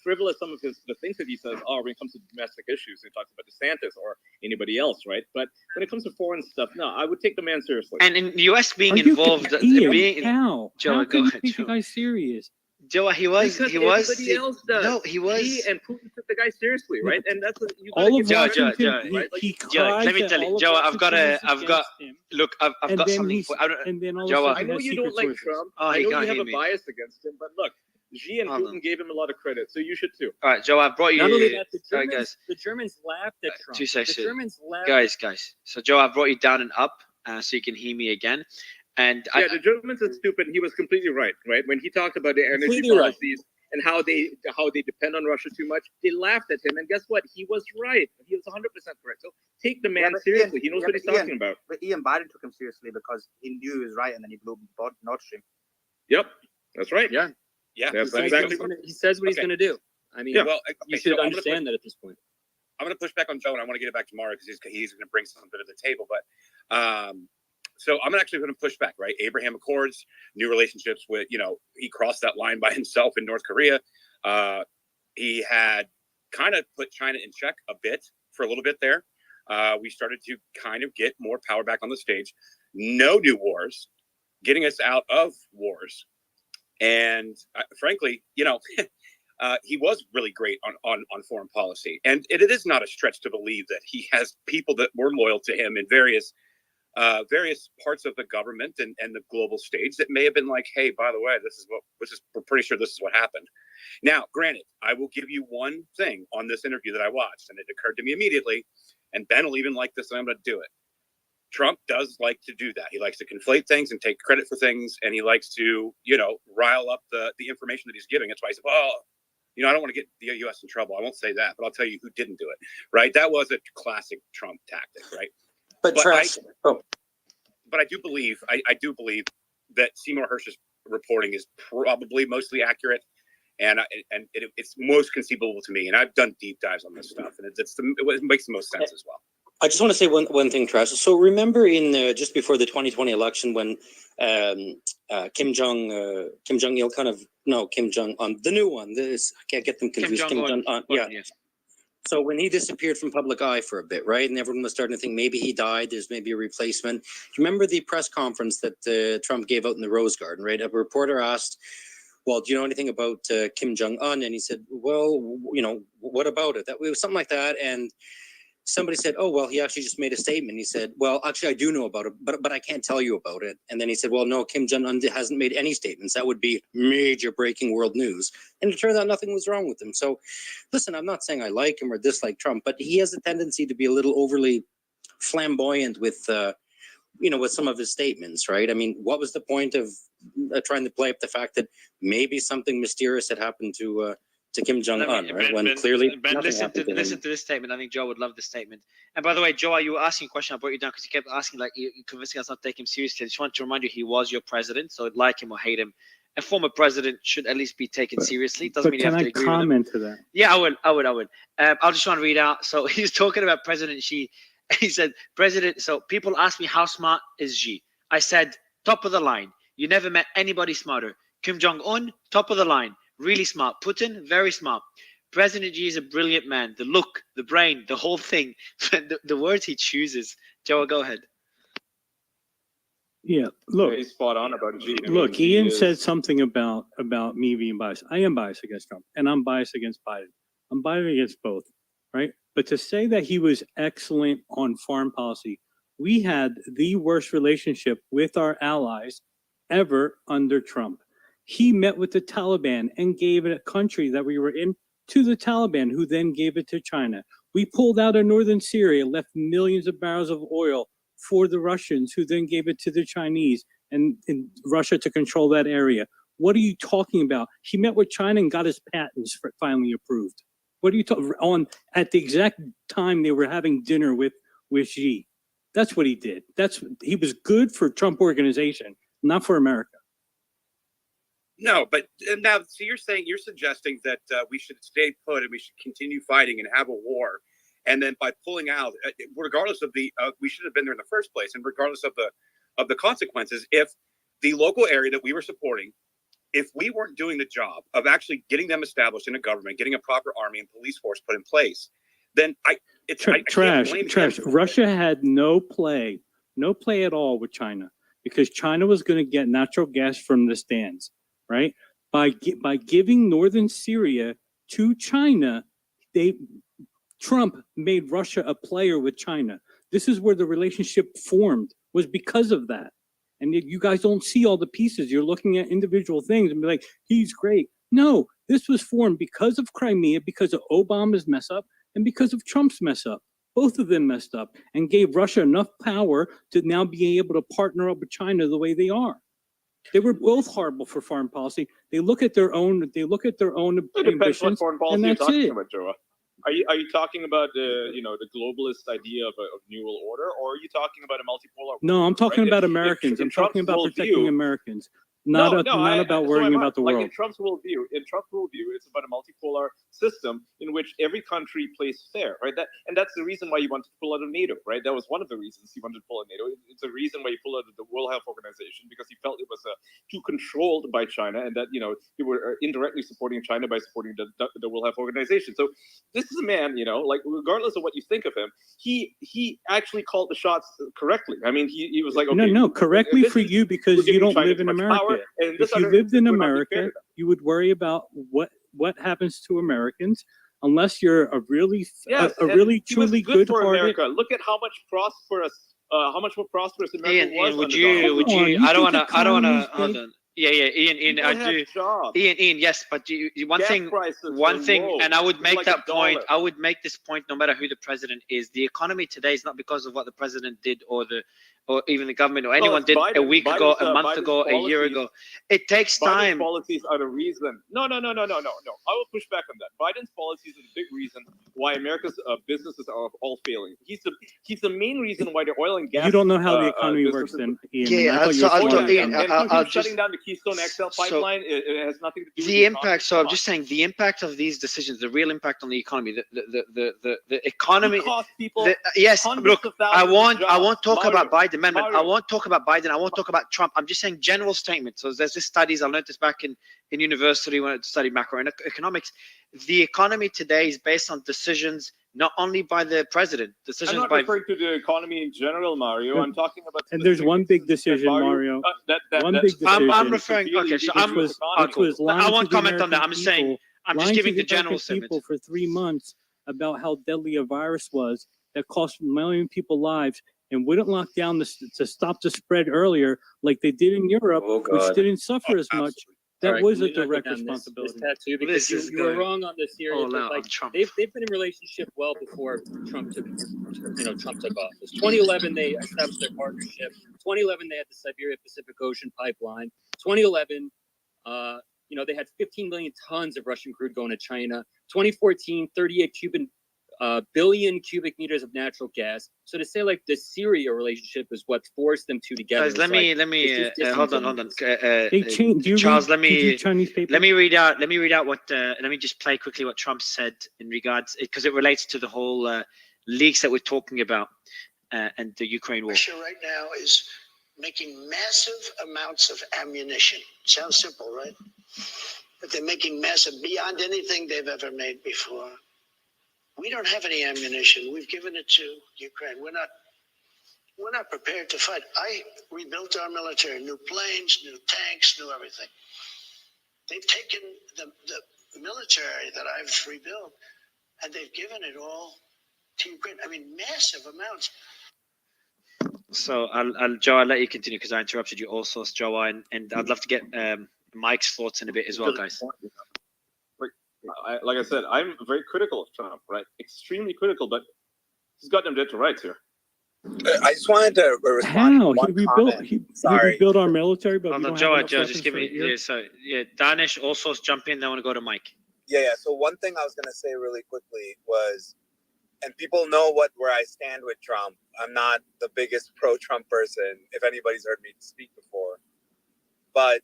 frivolous some of the things that he says are when it comes to domestic issues. He talks about DeSantis or anybody else, right? But when it comes to foreign stuff, no, I would take the man seriously. And in the US being Are you involved, kidding? How? Joe, How go can you ahead, take the Joe. guy serious? Joe, he was. Everybody else does. No, he was. He and Putin took the guy seriously, right? And that's you gotta All give of Joe, Washington, right? Like, he Joe, cries let me that tell you, all of Joe, I've Washington is got. against him, Look, I've and got then something. and then all Joe, of a I sudden know has you secret don't like sources. Trump. Oh, I he know can't you have hear a me. bias against him, but look, Xi and Hold Putin gave him a lot of credit, so you should too. All right, Joe, I've brought you. Not only that, the All right, Germans, guys. the Germans laughed at Trump. 2 seconds. The Germans laughed. Guys. So, Joe, I brought you down and up, so you can hear me again. And Yeah, the Germans are stupid. He was completely right, right? When he talked about their energy Completely right. policies and how they depend on Russia too much, they laughed at him. And guess what? He was right. He was 100% correct. So take the man but seriously. Ian- He knows yeah, what he's but Ian- talking about. But Ian Biden took him seriously because he knew he was right, and then he blew up Nord Stream. Yep, that's right. Yeah. Yeah. That's He says exactly. he says what he's Okay. going to do. I mean, Yeah. Well, you okay, should so I'm gonna understand that at this point. I'm going to push back on Joe, and I want to get it back to Mara because he's going to bring something to the table. But so I'm actually going to push back, right? Abraham Accords, new relationships with, he crossed that line by himself in North Korea. He had kind of put China in check a bit for a little bit there. We started to kind of get more power back on the stage. No new wars, getting us out of wars. And frankly, he was really great on foreign policy. And it is not a stretch to believe that he has people that were loyal to him in various parts of the government and the global stage that may have been like, hey, by the way, we're pretty sure this is what happened. Now, granted, I will give you one thing on this interview that I watched, and it occurred to me immediately, and Ben will even like this, and I'm going to do it. Trump does like to do that. He likes to conflate things and take credit for things, and he likes to, you know, rile up the information that he's giving. That's why he said, well, you know, I don't want to get the U.S. in trouble. I won't say that, but I'll tell you who didn't do it, right? That was a classic Trump tactic, right? But I do believe, I do believe that Seymour Hersh's reporting is probably mostly accurate, and it's most conceivable to me. And I've done deep dives on this stuff, and it makes the most sense as well. I just want to say one thing, Trash. So remember in just before the 2020 election when Kim Jong Il Kim Jong Un, the new one. I can't get them confused. Kim Jong Un. Yeah. So when he disappeared from public eye for a bit, right, and everyone was starting to think maybe he died, there's maybe a replacement. Remember the press conference that Trump gave out in the Rose Garden, right? A reporter asked, well, do you know anything about Kim Jong Un? And he said, well, you know, what about it? That it was something like that. And somebody said, oh, well, he actually just made a statement. He said, well, actually, I do know about it, but I can't tell you about it. And then he said, well, no, Kim Jong-un hasn't made any statements. That would be major breaking world news. And it turned out nothing was wrong with him. So listen, I'm not saying I like him or dislike Trump, but he has a tendency to be a little overly flamboyant with, you know, with some of his statements, right? I mean, what was the point of trying to play up the fact that maybe something mysterious had happened to Kim Jong-un, right? When clearly listen to this statement. I think Joe would love this statement. And by the way, Joe, you were asking a question. I brought you down because you kept asking, like, you convincing us not to take him seriously. I just want to remind you, he was your president. So like him or hate him, a former president should at least be taken seriously. Doesn't mean you have to agree with him. Can I comment to that? Yeah, I would. I'll just want to read out. So he's talking about President Xi. He said, President, so people ask me how smart is Xi. I said, top of the line. You never met anybody smarter. Kim Jong-un, top of the line. Really smart. Putin, very smart. President Xi is a brilliant man. The look, the brain, the whole thing. the words he chooses. Joe, go ahead. Yeah, look. He's spot on about Xi. Look, Ian said something about me being biased. I am biased against Trump, and I'm biased against Biden. I'm biased against both, right? But to say that he was excellent on foreign policy, we had the worst relationship with our allies ever under Trump. He met with the Taliban and gave it a country that we were in to the Taliban, who then gave it to China. We pulled out of northern Syria, left millions of barrels of oil for the Russians, who then gave it to the Chinese and Russia to control that area. What are you talking about? He met with China and got his patents finally approved. What are you talking on at the exact time they were having dinner with Xi? That's what he did. He was good for Trump organization, not for America. No, but now, so you're suggesting that we should stay put and we should continue fighting and have a war, and then by pulling out, regardless of we should have been there in the first place, and regardless of the consequences, if the local area that we were supporting, if we weren't doing the job of actually getting them established in a government, getting a proper army and police force put in place, then Trash. Russia had no play at all with China because China was going to get natural gas from the stands. Right, by giving northern Syria to China, Trump made Russia a player with China. This is where the relationship formed, was because of that. And you guys don't see all the pieces. You're looking at individual things and be like, he's great. No, this was formed because of Crimea, because of Obama's mess up, and because of Trump's mess up. Both of them messed up and gave Russia enough power to now be able to partner up with China the way they are. They were both horrible for foreign policy. They look at their own. Ambitions, foreign policy and you're that's talking it. about, Joe. Are you talking about the globalist idea of new world order, or are you talking about a multipolar world? No, I'm talking right? about Americans. I'm talking about protecting Americans, not about worrying about the world. In Trump's worldview, it's about a multipolar system in which every country plays fair, right? That's the reason why he wanted to pull out of NATO, right? That was one of the reasons he wanted to pull out of NATO. It's a reason why he pulled out of the World Health Organization, because he felt it was too controlled by China, and that they were indirectly supporting China by supporting the World Health Organization. So this is a man, like regardless of what you think of him, he actually called the shots correctly. I mean, he was like, okay, no, correctly for you because you don't live in America. If you lived in America, you would worry about what happens to Americans, unless you're a really truly good for hearted. America. Look at how much more prosperous America was. Would you? I don't want to. Hold on. Yeah, Ian, I do. Ian, yes, but one thing, and I would make that point. I would make this point no matter who the president is. The economy today is not because of what the president did or even the government or anyone did a week ago, a month ago, a year ago. It takes time. Biden's policies are the reason. No. I will push back on that. Biden's policies are the big reason why America's businesses are all failing. He's the main reason why the oil and gas. You don't know how the economy works, then, Ian. Yeah, I'll I'll shutting down the Keystone XL pipeline. It has nothing to do with the impact. So I'm just saying the impact of these decisions, the real impact on the economy, the economy. Yes, look, I won't talk about Biden amendment. I won't talk about Biden. I won't talk about Trump. I'm just saying general statements. So there's this studies. I learned this back in university when I studied macroeconomics. The economy today is based on decisions not only by the president. Decisions I'm not by referring to the economy in general, Mario. I'm talking about. And there's one big decision, Mario. One big decision. I'm referring. Okay, so I won't comment on that. I'm just saying. I'm just giving the general people for 3 months about how deadly a virus was that cost 1 million people lives and wouldn't lock down to stop the spread earlier like they did in Europe, which didn't suffer as much. That was a direct responsibility. This tattoo, because you were wrong on this theory. They've been in relationship well before Trump took office. 2011 they established their partnership. 2011 they had the Siberia Pacific Ocean pipeline. 2011, they had 15 million tons of Russian crude going to China. 2014, 38 billion cubic meters of natural gas. So to say like the Syria relationship is what forced them together. Guys, let me hold on. Charles, let me read out what let me just play quickly what Trump said in regards, because it relates to the whole leaks that we're talking about and the Ukraine war. Russia right now is making massive amounts of ammunition. Sounds simple, right? But they're making massive beyond anything they've ever made before. We don't have any ammunition. We've given it to Ukraine. We're not prepared to fight. I rebuilt our military, new planes, new tanks, new everything. They've taken the military that I've rebuilt and they've given it all to Ukraine. I mean, massive amounts. So Joe, I'll let you continue because I interrupted you also, Joe, and I'd love to get Mike's thoughts in a bit as well, guys. Like I said, I'm very critical of Trump, right? Extremely critical, but he's got them dead to rights here. I just wanted to respond. He rebuilt our military, but Joe, just give me. Danish also jump in. Then I want to go to Mike. Yeah. So one thing I was going to say really quickly was, and people know where I stand with Trump. I'm not the biggest pro-Trump person, if anybody's heard me speak before. But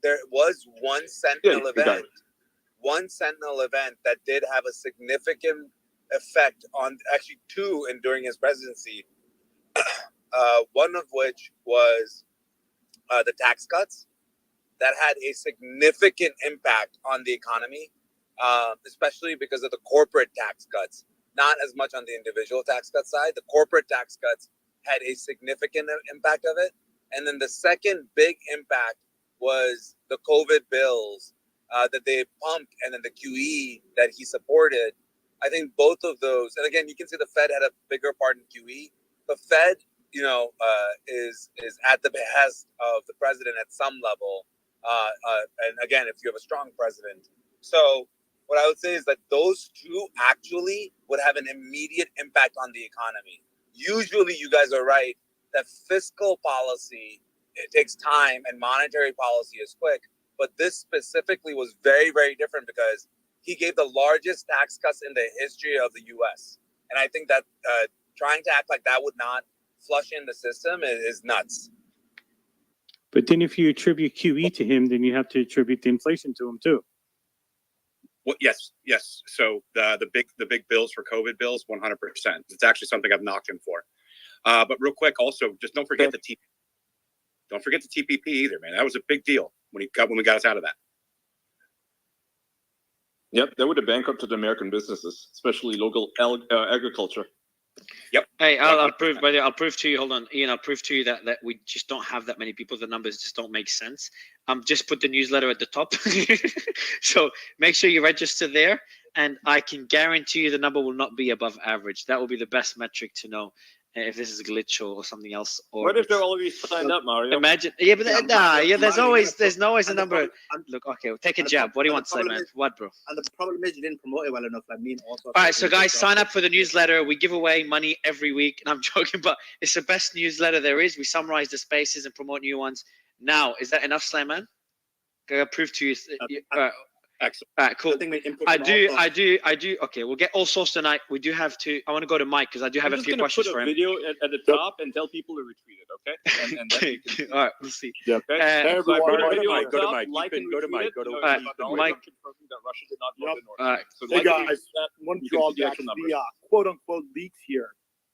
there was one Sentinel event. One Sentinel event that did have a significant effect on, actually two during his presidency, one of which was the tax cuts that had a significant impact on the economy, especially because of the corporate tax cuts, not as much on the individual tax cut side. The corporate tax cuts had a significant impact of it. And then the second big impact was the COVID bills that they pumped, and then the QE that he supported. I think both of those, and again, you can see the Fed had a bigger part in QE. The Fed, is at the behest of the president at some level. And again, if you have a strong president. So what I would say is that those two actually would have an immediate impact on the economy. Usually, you guys are right that fiscal policy, it takes time, and monetary policy is quick. But this specifically was very, very different because he gave the largest tax cuts in the history of the U.S. And I think that trying to act like that would not flush in the system is nuts. But then if you attribute QE to him, then you have to attribute the inflation to him too. Well, yes. So the big bills for COVID bills, 100%. It's actually something I've knocked him for. But real quick, also, just don't forget the TPP either, man. That was a big deal when we got us out of that. Yep, that would have bankrupted American businesses, especially local agriculture. Yep. Hey, I'll prove, buddy. I'll prove to you. Hold on, Ian. I'll prove to you that we just don't have that many people. The numbers just don't make sense. Just put the newsletter at the top. So make sure you register there, and I can guarantee you the number will not be above average. That will be the best metric to know. if this is a glitch or something else. Or What if they're already signed up, Mario? Imagine, yeah, but there's always a number. Look, okay, take a jab. What do you want to say, man? What, bro? And the problem is you didn't promote it well enough. I mean, also. All right, so guys, sign up for the newsletter. We give away money every week, and I'm joking, but it's the best newsletter there is. We summarize the spaces and promote new ones. Now, is that enough, Slam Man? Can I prove to you? Excellent. All right, cool. I do. Okay, we'll get all sorts tonight. We do have to. I want to go to Mike because I do have a few questions for him. I'm just going to put a video at the top and tell people to retweet it, okay? And then you can all right, we'll see. Yeah, okay. Hey, everyone, go to Mike. Like and go to Mike. Go to Mike. Mike. Confirming that Russia did not vote All right. So hey like guys, one drawback to the quote-unquote leaks here.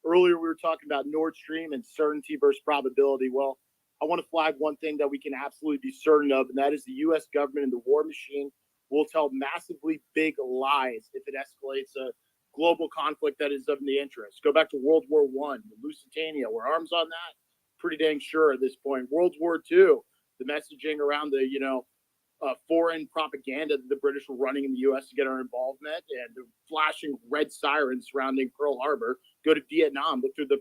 Earlier we were talking about Nord Stream and certainty versus probability. Well, I want to flag one thing that we can absolutely be certain of, and that is the U.S. government and the war machine will tell massively big lies if it escalates a global conflict that is of the interest. Go back to World War I, Lusitania, we're arms on that. Pretty dang sure at this point. World War II, the messaging around the, foreign propaganda that the British were running in the U.S. to get our involvement and the flashing red sirens surrounding Pearl Harbor. Go to Vietnam, look through the,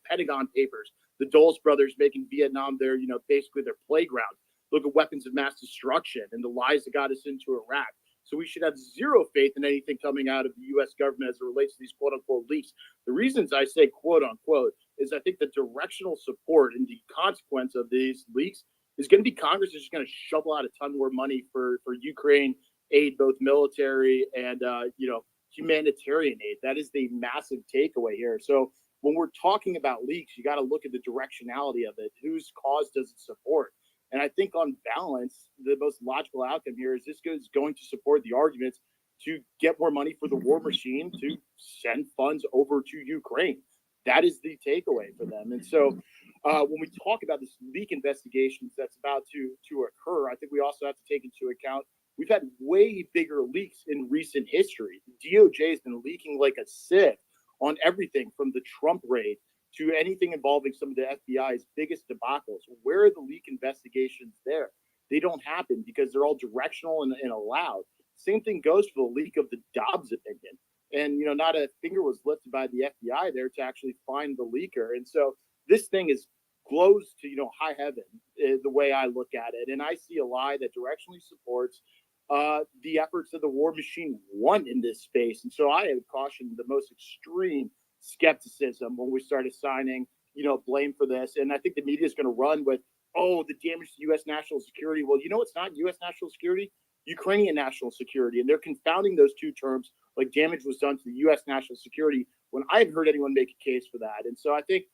Pentagon papers, the Dulles brothers making Vietnam their, basically their playground. Look at weapons of mass destruction and the lies that got us into Iraq. So we should have zero faith in anything coming out of the U.S. government as it relates to these quote-unquote leaks. The reasons I say quote-unquote is I think the directional support and the consequence of these leaks is going to be Congress is just going to shovel out a ton more money for Ukraine aid, both military and, humanitarian aid. That is the massive takeaway here. So when we're talking about leaks, you got to look at the directionality of it. Whose cause does it support? And I think on balance, the most logical outcome here is this is going to support the arguments to get more money for the war machine to send funds over to Ukraine. That is the takeaway for them. And so when we talk about this leak investigations that's about to occur, I think we also have to take into account we've had way bigger leaks in recent history. The DOJ has been leaking like a sieve on everything from the Trump raid to anything involving some of the FBI's biggest debacles. Where are the leak investigations there? They don't happen because they're all directional and allowed. Same thing goes for the leak of the Dobbs opinion. And, not a finger was lifted by the FBI there to actually find the leaker. And so this thing is glows to, high heaven, the way I look at it. And I see a lie that directionally supports the efforts of the war machine won in this space. And so I have cautioned the most extreme skepticism when we start assigning, blame for this. And I think the media is going to run with, the damage to U.S. national security. Well, it's not U.S. national security, Ukrainian national security. And they're confounding those two terms like damage was done to the U.S. national security when I haven't heard anyone make a case for that. And so I think,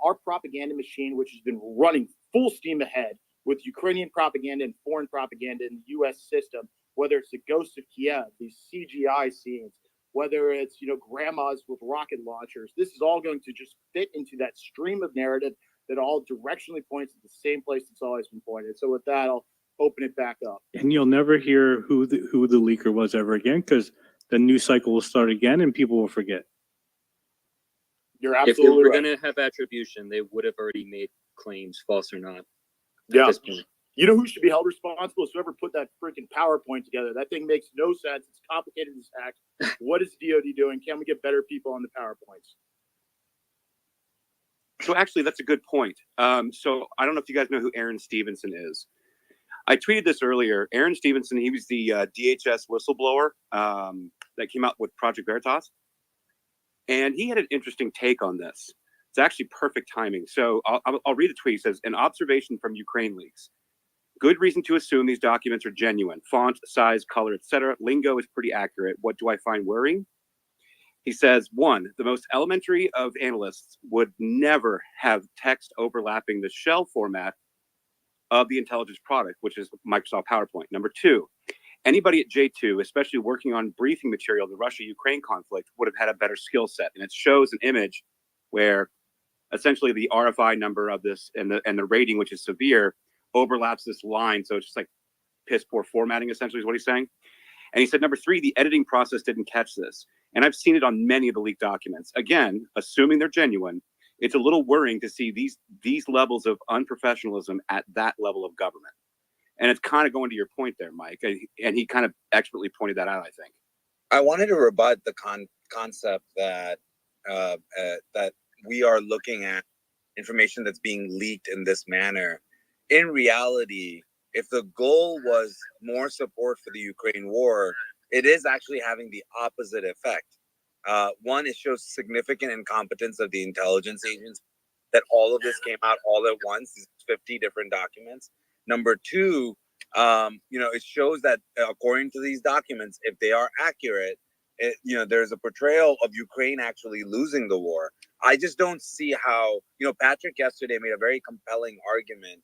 our propaganda machine, which has been running full steam ahead with Ukrainian propaganda and foreign propaganda in the U.S. system, whether it's the Ghost of Kiev, these CGI scenes, whether it's, grandmas with rocket launchers, this is all going to just fit into that stream of narrative that all directionally points to the same place it's always been pointed. So with that, I'll open it back up. And you'll never hear who the leaker was ever again because the news cycle will start again and people will forget. You're If they absolutely were right. going to have attribution, they would have already made claims, false or not. Yeah. At this point. You know who should be held responsible? Is whoever put that freaking PowerPoint together. That thing makes no sense. It's complicated as heck. What is DOD doing? Can we get better people on the PowerPoints? So actually, that's a good point. So I don't know if you guys know who Aaron Stevenson is. I tweeted this earlier. Aaron Stevenson, he was the DHS whistleblower that came out with Project Veritas. And he had an interesting take on this. It's actually perfect timing. So I'll read the tweet. It says, an observation from Ukraine leaks. Good reason to assume these documents are genuine. Font, size, color, etc. Lingo is pretty accurate. What do I find worrying? He says, one, the most elementary of analysts would never have text overlapping the shell format of the intelligence product, which is Microsoft PowerPoint. Number two, anybody at J2, especially working on briefing material, the Russia-Ukraine conflict, would have had a better skill set. And it shows an image where essentially the RFI number of this and the rating, which is severe, overlaps this line. So it's just like piss poor formatting, essentially, is what he's saying. And he said, number three, the editing process didn't catch this. And I've seen it on many of the leaked documents. Again, assuming they're genuine, it's a little worrying to see these levels of unprofessionalism at that level of government. And it's kind of going to your point there, Mike. And he kind of expertly pointed that out, I think. I wanted to rebut the concept that that we are looking at information that's being leaked in this manner. In reality, if the goal was more support for the Ukraine war, it is actually having the opposite effect. One, it shows significant incompetence of the intelligence agents, that all of this came out all at once, these 50 different documents. Number two, it shows that according to these documents, if they are accurate, there's a portrayal of Ukraine actually losing the war. I just don't see how, Patrick yesterday made a very compelling argument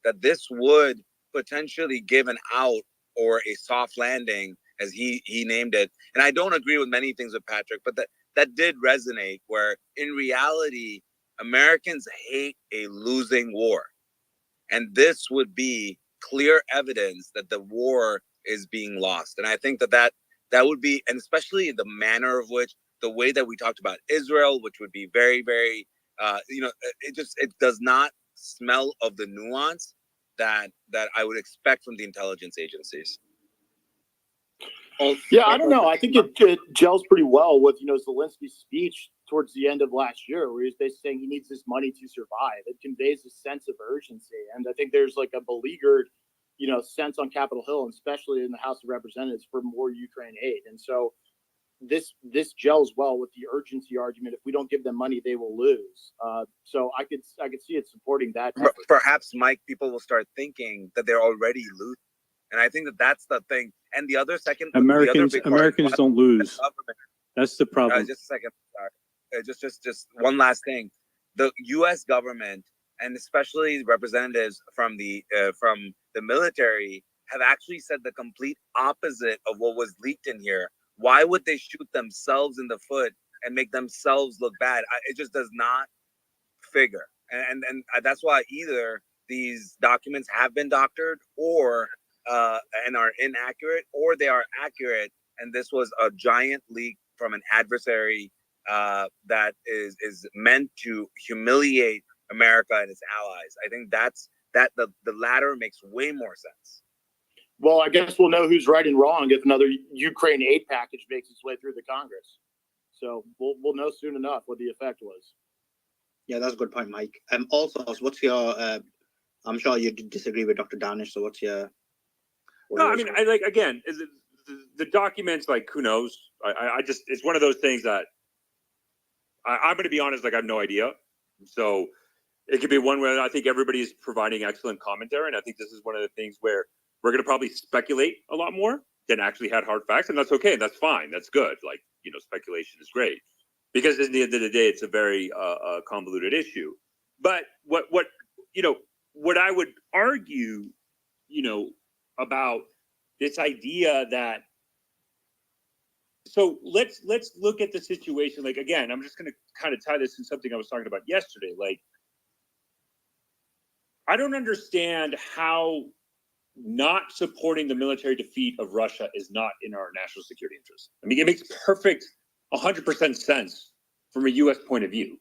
that this would potentially give an out or a soft landing, as he named it. And I don't agree with many things with Patrick, but that did resonate, where in reality, Americans hate a losing war. And this would be clear evidence that the war is being lost. And I think that would be, and especially the manner of which, the way that we talked about Israel, which would be very, very, it does not smell of the nuance that I would expect from the intelligence agencies. Yeah, I don't know. I think it gels pretty well with, Zelensky's speech towards the end of last year, where he's basically saying he needs this money to survive. It conveys a sense of urgency. And I think there's like a beleaguered, sense on Capitol Hill, and especially in the House of Representatives, for more Ukraine aid. And so this gels well with the urgency argument. If we don't give them money, they will lose. So I could see it supporting that. Perhaps, Mike, people will start thinking that they're already losing. And I think that's the thing. And the other second, Americans don't lose. That's the problem. Just a second. Just one last thing. The U.S. government, and especially representatives from the military, have actually said the complete opposite of what was leaked in here. Why would they shoot themselves in the foot and make themselves look bad? It just does not figure. And that's why either these documents have been doctored, or and are inaccurate, or they are accurate, and this was a giant leak from an adversary that is meant to humiliate America and its allies. I think that the latter makes way more sense. Well, I guess we'll know who's right and wrong if another Ukraine aid package makes its way through the Congress. So we'll know soon enough what the effect was. Yeah, that's a good point, Mike. Also, what's your? I'm sure you disagree with Dr. Danish. So what's your? No, I mean, the documents, like, who knows? I just, it's one of those things that I'm going to be honest, like, I have no idea. So it could be one where I think everybody's providing excellent commentary. And I think this is one of the things where we're going to probably speculate a lot more than actually had hard facts. And that's okay. That's fine. That's good. Like, speculation is great, because at the end of the day, it's a very convoluted issue. But what I would argue, about this idea that, so let's look at the situation. Like, again, I'm just going to kind of tie this in something I was talking about yesterday. Like, I don't understand how not supporting the military defeat of Russia is not in our national security interest. I mean, it makes perfect 100% sense from a U.S. point of view.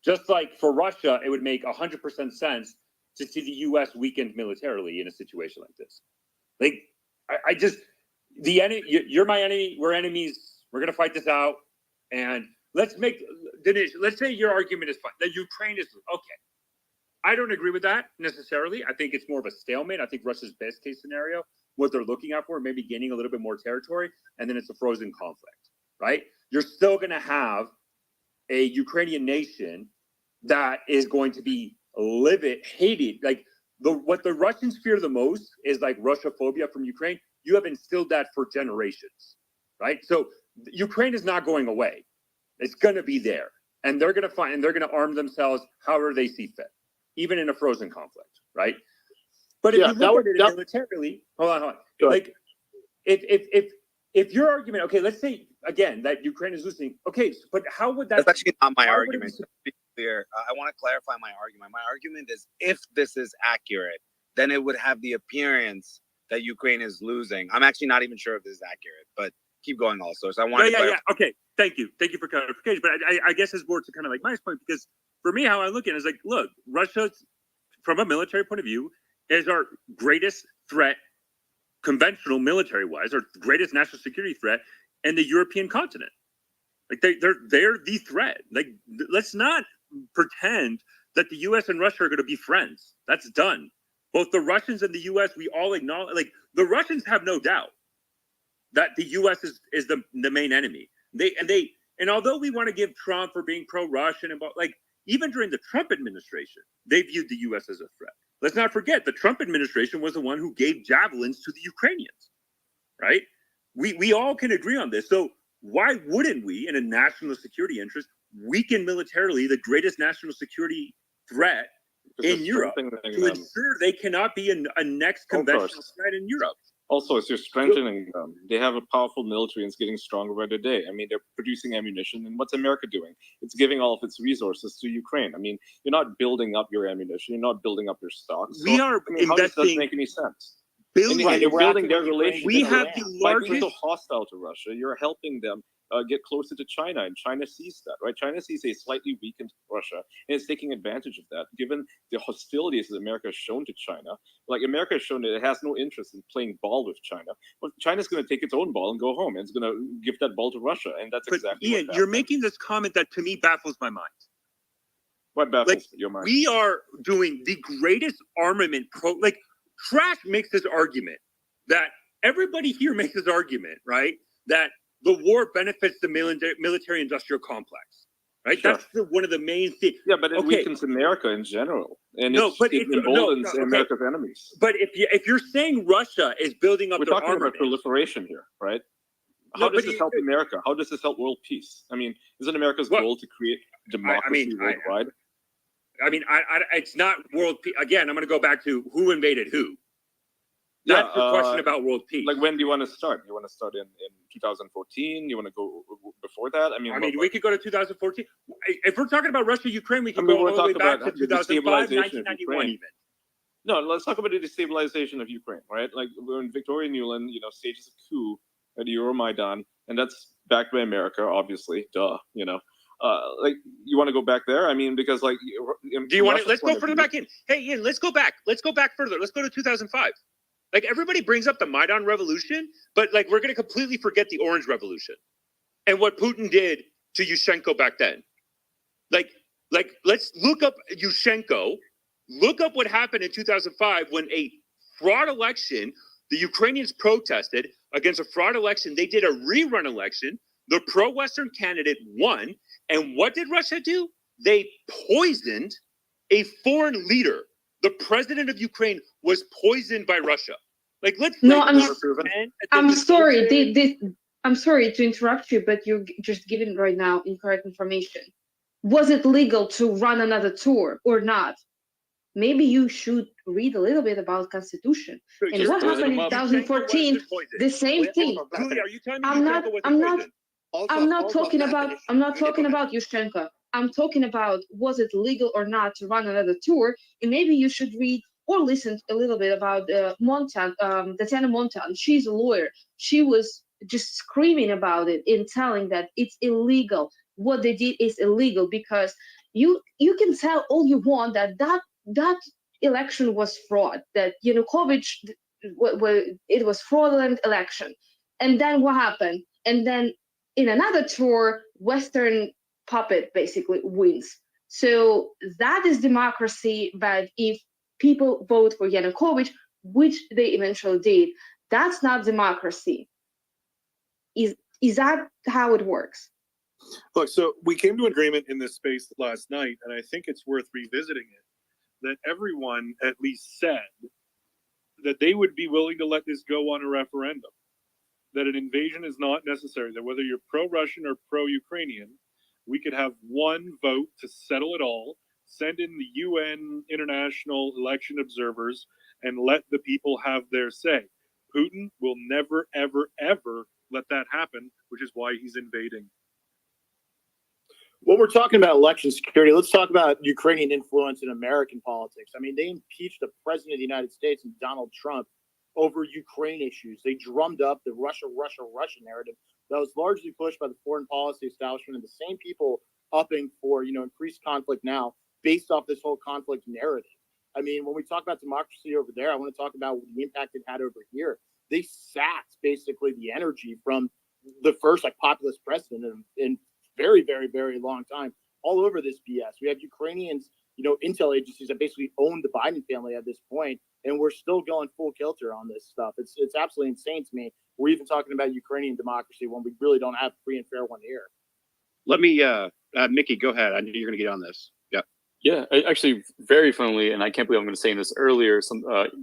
Just like for Russia, it would make 100% sense to see the U.S. weakened militarily in a situation like this. Like, I just, the enemy, you're my enemy, we're enemies, we're going to fight this out. And let's say your argument is fine, that Ukraine is, okay. I don't agree with that necessarily. I think it's more of a stalemate. I think Russia's best case scenario, what they're looking out for, maybe gaining a little bit more territory, and then it's a frozen conflict, right? You're still going to have a Ukrainian nation that is going to be livid, hated. Like, what the Russians fear the most is like Russophobia from Ukraine. You have instilled that for generations, right? So Ukraine is not going away. It's going to be there, and they're going to arm themselves however they see fit, even in a frozen conflict, right? But if you look at it militarily, hold on. Like, if your argument, okay, let's say again that Ukraine is losing, okay, but how would that? That's actually not my argument. To be clear, I want to clarify my argument. My argument is, if this is accurate, then it would have the appearance that Ukraine is losing. I'm actually not even sure if this is accurate, but keep going also. So I want to clarify. Yeah. Okay, thank you for clarification. But I guess it's more to kind of like my point, because for me, how I look at it is like, look, Russia, from a military point of view, is our greatest threat, conventional military-wise, our greatest national security threat in the European continent. Like they're the threat. Like let's not pretend that the U.S. and Russia are going to be friends. That's done. Both the Russians and the U.S. we all acknowledge. Like the Russians have no doubt that the U.S. is the main enemy. And although we want to give Trump for being pro-Russian and like even during the Trump administration, they viewed the U.S. as a threat. Let's not forget the Trump administration was the one who gave javelins to the Ukrainians, right? We all can agree on this. So why wouldn't we, in a national security interest, weaken militarily the greatest national security threat in Europe to ensure they cannot be a next conventional threat in Europe? Also, as you're strengthening them, they have a powerful military and it's getting stronger by the day. I mean, they're producing ammunition, and what's America doing? It's giving all of its resources to Ukraine. I mean, you're not building up your ammunition, you're not building up your stocks. We are how does that investing make any sense? billions. And you're building their relationship. We have the By being so largest. hostile to Russia, you're helping them get closer to China, and China sees that, right? China sees a slightly weakened Russia, and it's taking advantage of that. Given the hostilities that America has shown to China, like America has shown that it has no interest in playing ball with China, but China's going to take its own ball and go home, and it's going to give that ball to Russia, and that's exactly Ian, what you're making this comment that to me baffles my mind. What baffles your mind? We are doing the greatest armament Trash makes this argument that everybody here makes this argument, right? That the war benefits the military-industrial complex, right? Sure. That's one of the main things. Yeah, but it weakens America in general, and it emboldens America's enemies. But if you're saying Russia is building up We're their talking armament, about proliferation here, right? How does this help America? How does this help world peace? I mean, isn't America's goal to create democracy worldwide? It's not world peace. Again, I'm going to go back to who invaded who. That's the question about world peace. Like, when do you want to start? You want to start in 2014? You want to go before that? I mean, we could go to 2014. If we're talking about Russia, Ukraine, we can go all the way back to 2005, 1991 even. No, let's talk about the destabilization of Ukraine, right? Like when Victoria Nuland, stages a coup at the Euromaidan, and that's backed by America, obviously, duh, like you want to go back there? I mean, because like, do you want to? Let's go further back in. Hey, Ian, let's go back. Let's go back further. Let's go to 2005. Like everybody brings up the Maidan Revolution, but like we're going to completely forget the Orange Revolution and what Putin did to Yushchenko back then. Like let's look up Yushchenko. Look up what happened in 2005 when a fraud election. The Ukrainians protested against a fraud election. They did a rerun election. The pro-Western candidate won. And what did Russia do? They poisoned a foreign leader. The president of Ukraine was poisoned by Russia. Like, let's no, I'm sorry. I'm sorry to interrupt you, but you're just giving right now incorrect information. Was it legal to run another tour or not? Maybe you should read a little bit about Constitution and what happened in 2014. The same thing. I'm not talking about Yushchenko. I'm talking about was it legal or not to run another tour, and maybe you should read or listen a little bit about Tatiana Montan. She's a lawyer. She was just screaming about it and telling that it's illegal. What they did is illegal because you can tell all you want that election was fraud, that Yanukovych, it was fraudulent election. And then what happened? And then in another tour, Western puppet basically wins. So that is democracy. But if people vote for Yanukovych, which they eventually did, that's not democracy. Is that how it works? Look, so we came to an agreement in this space last night, and I think it's worth revisiting it, that everyone at least said that they would be willing to let this go on a referendum, that an invasion is not necessary, that whether you're pro-Russian or pro-Ukrainian, we could have one vote to settle it all, send in the UN international election observers, and let the people have their say. Putin will never, ever, ever let that happen, which is why he's invading. When we're talking about election security, let's talk about Ukrainian influence in American politics. I mean, they impeached the president of the United States and Donald Trump over Ukraine issues. They drummed up the Russia narrative that was largely pushed by the foreign policy establishment and the same people upping for, increased conflict now based off this whole conflict narrative. I mean, when we talk about democracy over there, I want to talk about the impact it had over here. They sapped basically the energy from the first populist president in very, very, very long time all over this BS. We have Ukrainians, intel agencies that basically own the Biden family at this point, and we're still going full kilter on this stuff. It's absolutely insane to me. We're even talking about Ukrainian democracy when we really don't have a free and fair one here. Let me, Mickey, go ahead. I knew you're going to get on this. Yeah. Yeah, actually, very funnily, and I can't believe I'm going to say this earlier.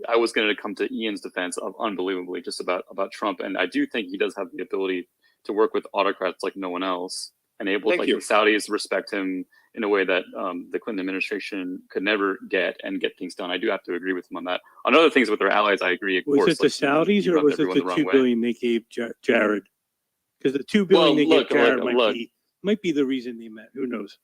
I was going to come to Ian's defense of unbelievably just about Trump, and I do think he does have the ability to work with autocrats like no one else, and able to, like, the Saudis respect him in a way that the Clinton administration could never get and get things done. I do have to agree with him on that. On other things with their allies, I agree. Of was course, it the Saudis or was it the $2 billion they gave Jared? Because the $2 billion they gave Jared might be the reason they met. Who knows?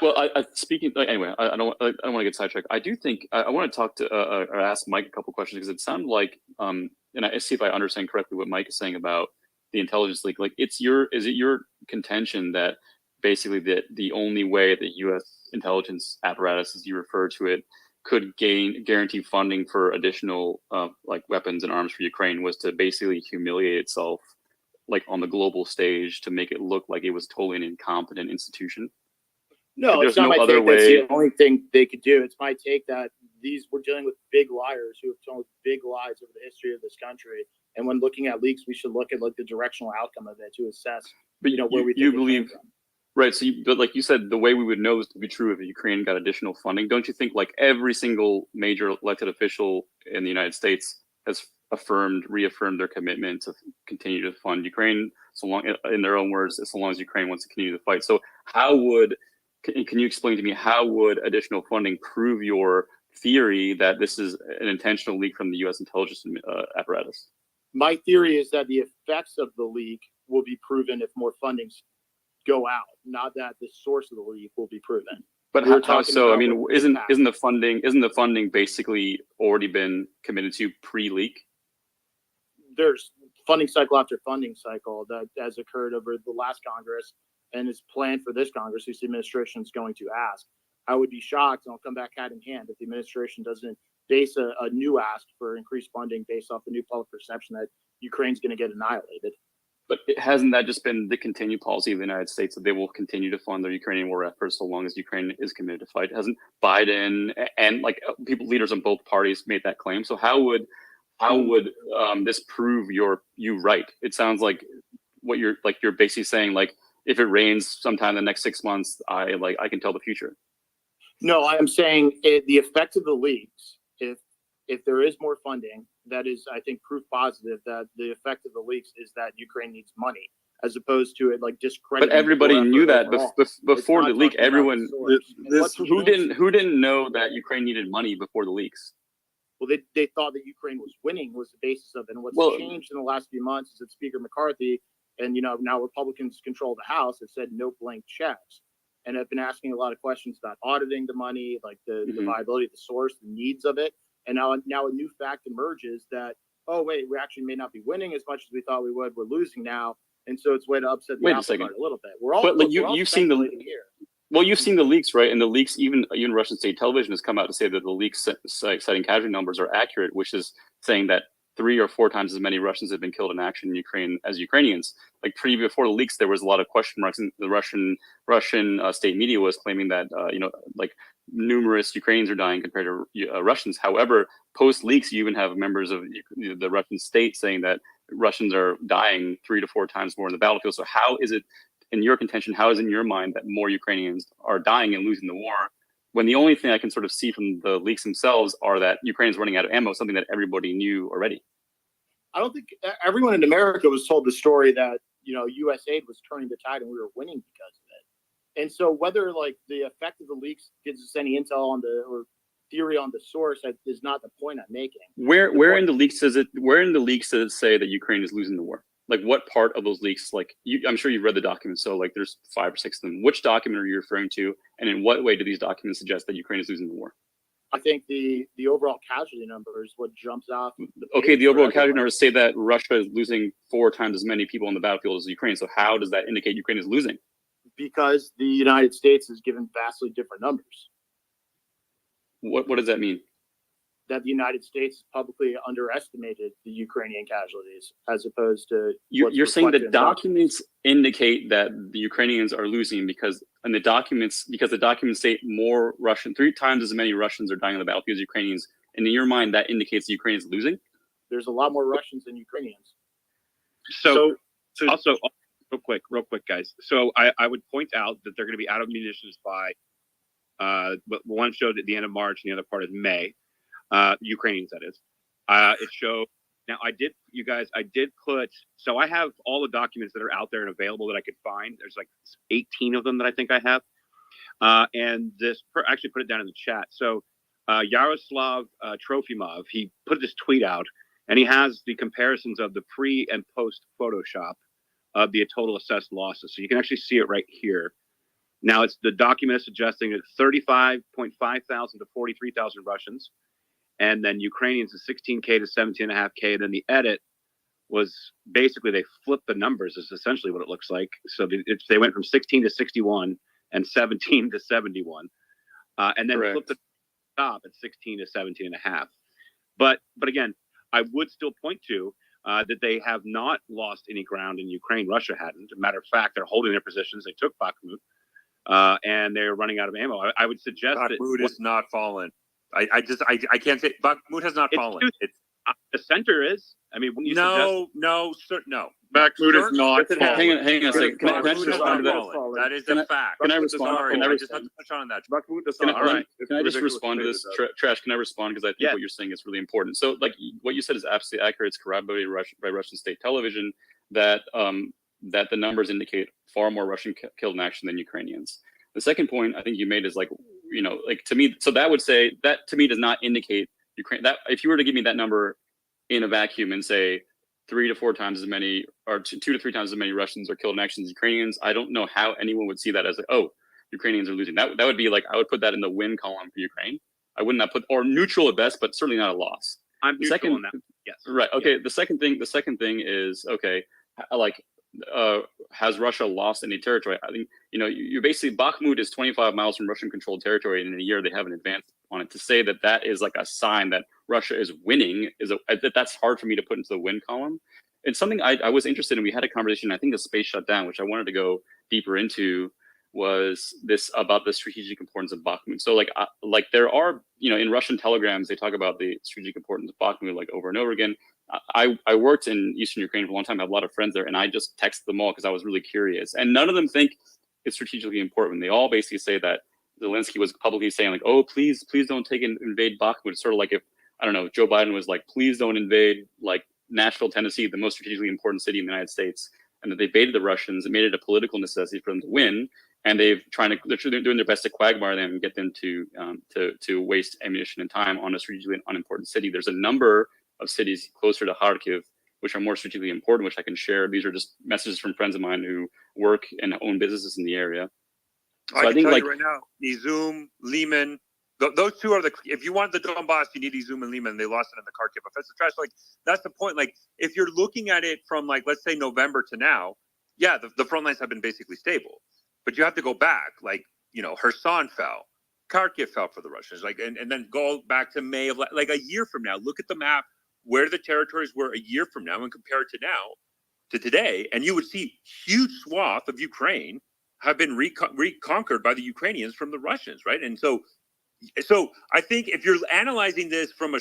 Well, speaking anyway, I don't want to get sidetracked. I do think I want to talk to or ask Mike a couple questions, because it sounded like and I see if I understand correctly what Mike is saying about the intelligence leak. Like, is it your contention that basically the only way that U.S. intelligence apparatus, as you refer to it, could guarantee funding for additional like weapons and arms for Ukraine was to basically humiliate itself, like, on the global stage, to make it look like it was totally an incompetent institution? No, it's not my take. That's the only thing they could do. It's my take that we're dealing with big liars who have told big lies over the history of this country. And when looking at leaks, we should look at, like, the directional outcome of it to assess, where we think you believe, right? So, but like you said, the way we would know this to be true if Ukraine got additional funding. Don't you think, like, every single major elected official in the United States has reaffirmed their commitment to continue to fund Ukraine, so long, in their own words, so long as Ukraine wants to continue to fight? So can you explain to me how would additional funding prove your theory that this is an intentional leak from the U.S. intelligence apparatus? My theory is that the effects of the leak will be proven if more fundings go out, not that the source of the leak will be proven. But how so? I mean, isn't the funding basically already been committed to pre-leak? There's funding cycle after funding cycle that has occurred over the last Congress and is planned for this Congress, which the administration is going to ask. I would be shocked, and I'll come back hand in hand, if the administration doesn't base a new ask for increased funding based off the new public perception that Ukraine's going to get annihilated. But hasn't that just been the continued policy of the United States, that they will continue to fund their Ukrainian war efforts so long as Ukraine is committed to fight? Hasn't Biden and, like, leaders on both parties made that claim? So how would this prove you right? It sounds like you're basically saying, like, if it rains sometime in the next 6 months, I can tell the future. No, I'm saying the effect of the leaks, if there is more funding, that is, I think, proof positive that the effect of the leaks is that Ukraine needs money, as opposed to it, like, discrediting. But everybody knew that before the leak. Everyone, who didn't know that Ukraine needed money before the leaks? Well, they thought that Ukraine was winning, was the basis of it. And what's changed in the last few months is that Speaker McCarthy and, now Republicans control the House, have said no blank checks, and have been asking a lot of questions about auditing the money, like the viability of the source, the needs of it. And now a new fact emerges that, oh, wait, we actually may not be winning as much as we thought we would. We're losing now. And so it's a way to upset the apple cart a little bit. You've seen the leaks, right? And the leaks, even Russian state television has come out to say that the leaks citing casualty numbers are accurate, which is saying that 3 or 4 times as many Russians have been killed in action in Ukraine as Ukrainians. Like, before the leaks, there was a lot of question marks, and the Russian state media was claiming that like, numerous Ukrainians are dying compared to Russians. However, post leaks, you even have members of the Russian state saying that Russians are dying 3 to 4 times more in the battlefield. So how is it, in your contention, how is it in your mind that more Ukrainians are dying and losing the war, when the only thing I can sort of see from the leaks themselves are that Ukraine is running out of ammo, something that everybody knew already? I don't think everyone in America was told the story that, U.S. aid was turning the tide and we were winning because of it. And so whether, like, the effect of the leaks gives us any intel on or theory on the source is not the point I'm making. Where in the leaks does it say that Ukraine is losing the war? Like, what part of those leaks? Like, I'm sure you've read the documents, so, like, there's 5 or 6 of them. Which document are you referring to, and in what way do these documents suggest that Ukraine is losing the war? I think the overall casualty number is what jumps off. Okay, the overall casualty numbers say that Russia is losing 4 times as many people on the battlefield as Ukraine. So how does that indicate Ukraine is losing? Because the United States is given vastly different numbers. What does that mean? that the United States publicly underestimated the Ukrainian casualties as opposed to You're saying reflected the in documents. documents indicate that the Ukrainians are losing because the documents state more Russian, 3 times as many Russians are dying on the battlefield as Ukrainians. And in your mind, that indicates the Ukrainians losing? There's a lot more Russians than Ukrainians. So also, real quick, guys. So I would point out that they're going to be out of munitions by one showed at the end of March, and the other part is May. Ukrainians, that is. It showed. Now I did put. So I have all the documents that are out there and available that I could find. There's like 18 of them that I think I have. And actually put it down in the chat. So Yaroslav Trofimov, he put this tweet out, and he has the comparisons of the pre and post Photoshop of the total assessed losses. So you can actually see it right here. Now it's the document is suggesting that 35.5 thousand to 43,000 Russians, and then Ukrainians is 16K to 17.5K. Then the edit was basically they flipped the numbers is essentially what it looks like. So they went from 16 to 61 and 17 to 71, and then flipped the top at 16 to 17.5. But again, I would still point to that they have not lost any ground in Ukraine. Russia hadn't. As a matter of fact, they're holding their positions. They took Bakhmut, and they're running out of ammo. I would suggest Bakhmut is not fallen. I can't say Bakhmut has not fallen. The center is. I mean, when you no. Bakhmut is not. Hang on a second. Can I just respond to that? That is a fact. Can I respond? Sorry, I just have to touch on that. Can I just respond to this? Trash, can I respond? Because I think what you're saying is really important. So, like, what you said is absolutely accurate. It's corroborated by Russian state television that that the numbers indicate far more Russian killed in action than Ukrainians. The second point I think you made is like to me, so that would say that to me does not indicate Ukraine. That if you were to give me that number in a vacuum and say 3 to 4 times as many, or 2 to 3 times as many Russians are killed in action as Ukrainians, I don't know how anyone would see that as like, oh, Ukrainians are losing. That would be like, I would put that in the win column for Ukraine. I would not put, or neutral at best, but certainly not a loss. I'm neutral on that. Yes. Right. Okay. The second thing is, okay, like, has Russia lost any territory? I think, you basically, Bakhmut is 25 miles from Russian controlled territory, and in a year they haven't advanced on it. To say that is like a sign that Russia is winning that's hard for me to put into the win column. It's something I was interested in. We had a conversation, I think the space shut down, which I wanted to go deeper into, was this about the strategic importance of Bakhmut. So like there are, in Russian telegrams, they talk about the strategic importance of Bakhmut like over and over again. I worked in Eastern Ukraine for a long time. I have a lot of friends there, and I just texted them all because I was really curious. And none of them think it's strategically important. They all basically say that Zelensky was publicly saying like, "Oh, please don't invade Bakhmut." It's sort of like if, I don't know, Joe Biden was like, "Please don't invade like Nashville, Tennessee, the most strategically important city in the United States," and that they baited the Russians and made it a political necessity for them to win. And they're doing their best to quagmire them and get them to waste ammunition and time on a strategically unimportant city. There's a number of cities closer to Kharkiv which are more strategically important, which I can share. These are just messages from friends of mine who work and own businesses in the area. So I think tell you right now, Izum, Liman, those two are if you want the Donbass, you need Izum and Liman. They lost it in the Kharkiv offensive. Trash. Like, that's the point. Like, if you're looking at it from like, let's say November to now, yeah, the front lines have been basically stable. But you have to go back, like, Kherson fell, Kharkiv fell for the Russians, like, and then go back to May of like a year from now. Look at the map where the territories were a year from now and compare it to now, to today, and you would see huge swath of Ukraine have been reconquered by the Ukrainians from the Russians, right? And so I think if you're analyzing this from a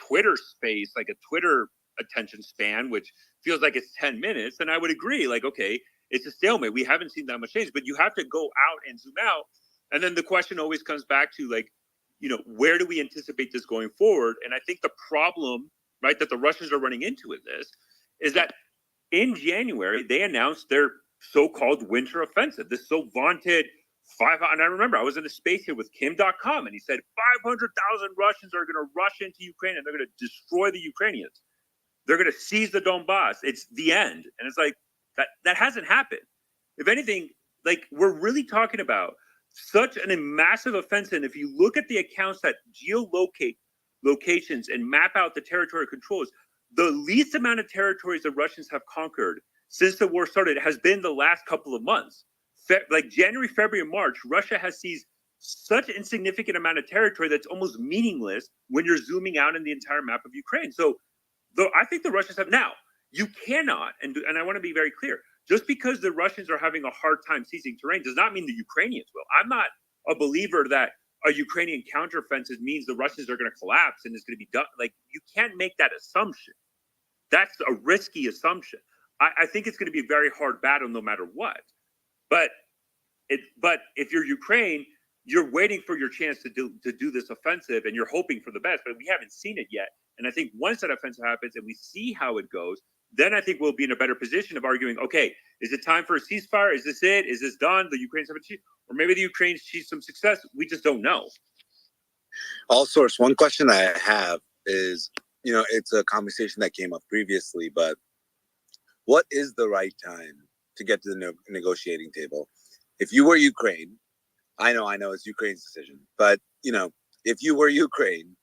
Twitter space, like a Twitter attention span, which feels like it's 10 minutes, then I would agree. Like, okay, it's a stalemate. We haven't seen that much change, but you have to go out and zoom out. And then the question always comes back to where do we anticipate this going forward? And I think the problem, right, that the Russians are running into with this is that in January, they announced their so-called winter offensive, this so vaunted and I remember I was in a space here with Kim.com, and he said 500,000 Russians are going to rush into Ukraine and they're going to destroy the Ukrainians. They're going to seize the Donbass. It's the end. And it's like, that hasn't happened. If anything, like, we're really talking about such a massive offensive. And if you look at the accounts that geolocate locations and map out the territory controls, the least amount of territories the Russians have conquered since the war started has been the last couple of months. Like January, February, and March, Russia has seized such an insignificant amount of territory that's almost meaningless when you're zooming out in the entire map of Ukraine. So, though I think the Russians have now, you cannot, and I want to be very clear, just because the Russians are having a hard time seizing terrain does not mean the Ukrainians will. I'm not a believer that a Ukrainian counteroffensive means the Russians are going to collapse and it's going to be done. Like, you can't make that assumption. That's a risky assumption. I think it's going to be a very hard battle no matter what. But if you're Ukraine, you're waiting for your chance to do this offensive and you're hoping for the best, but we haven't seen it yet. And I think once that offensive happens and we see how it goes, then I think we'll be in a better position of arguing, okay, is it time for a ceasefire? Is this it? Is this done? The Ukrainians have achieved, or maybe the Ukrainians achieved some success. We just don't know. All sorts. One question I have is, it's a conversation that came up previously, but what is the right time to get to the negotiating table? If you were Ukraine, I know it's Ukraine's decision, but if you were Ukraine,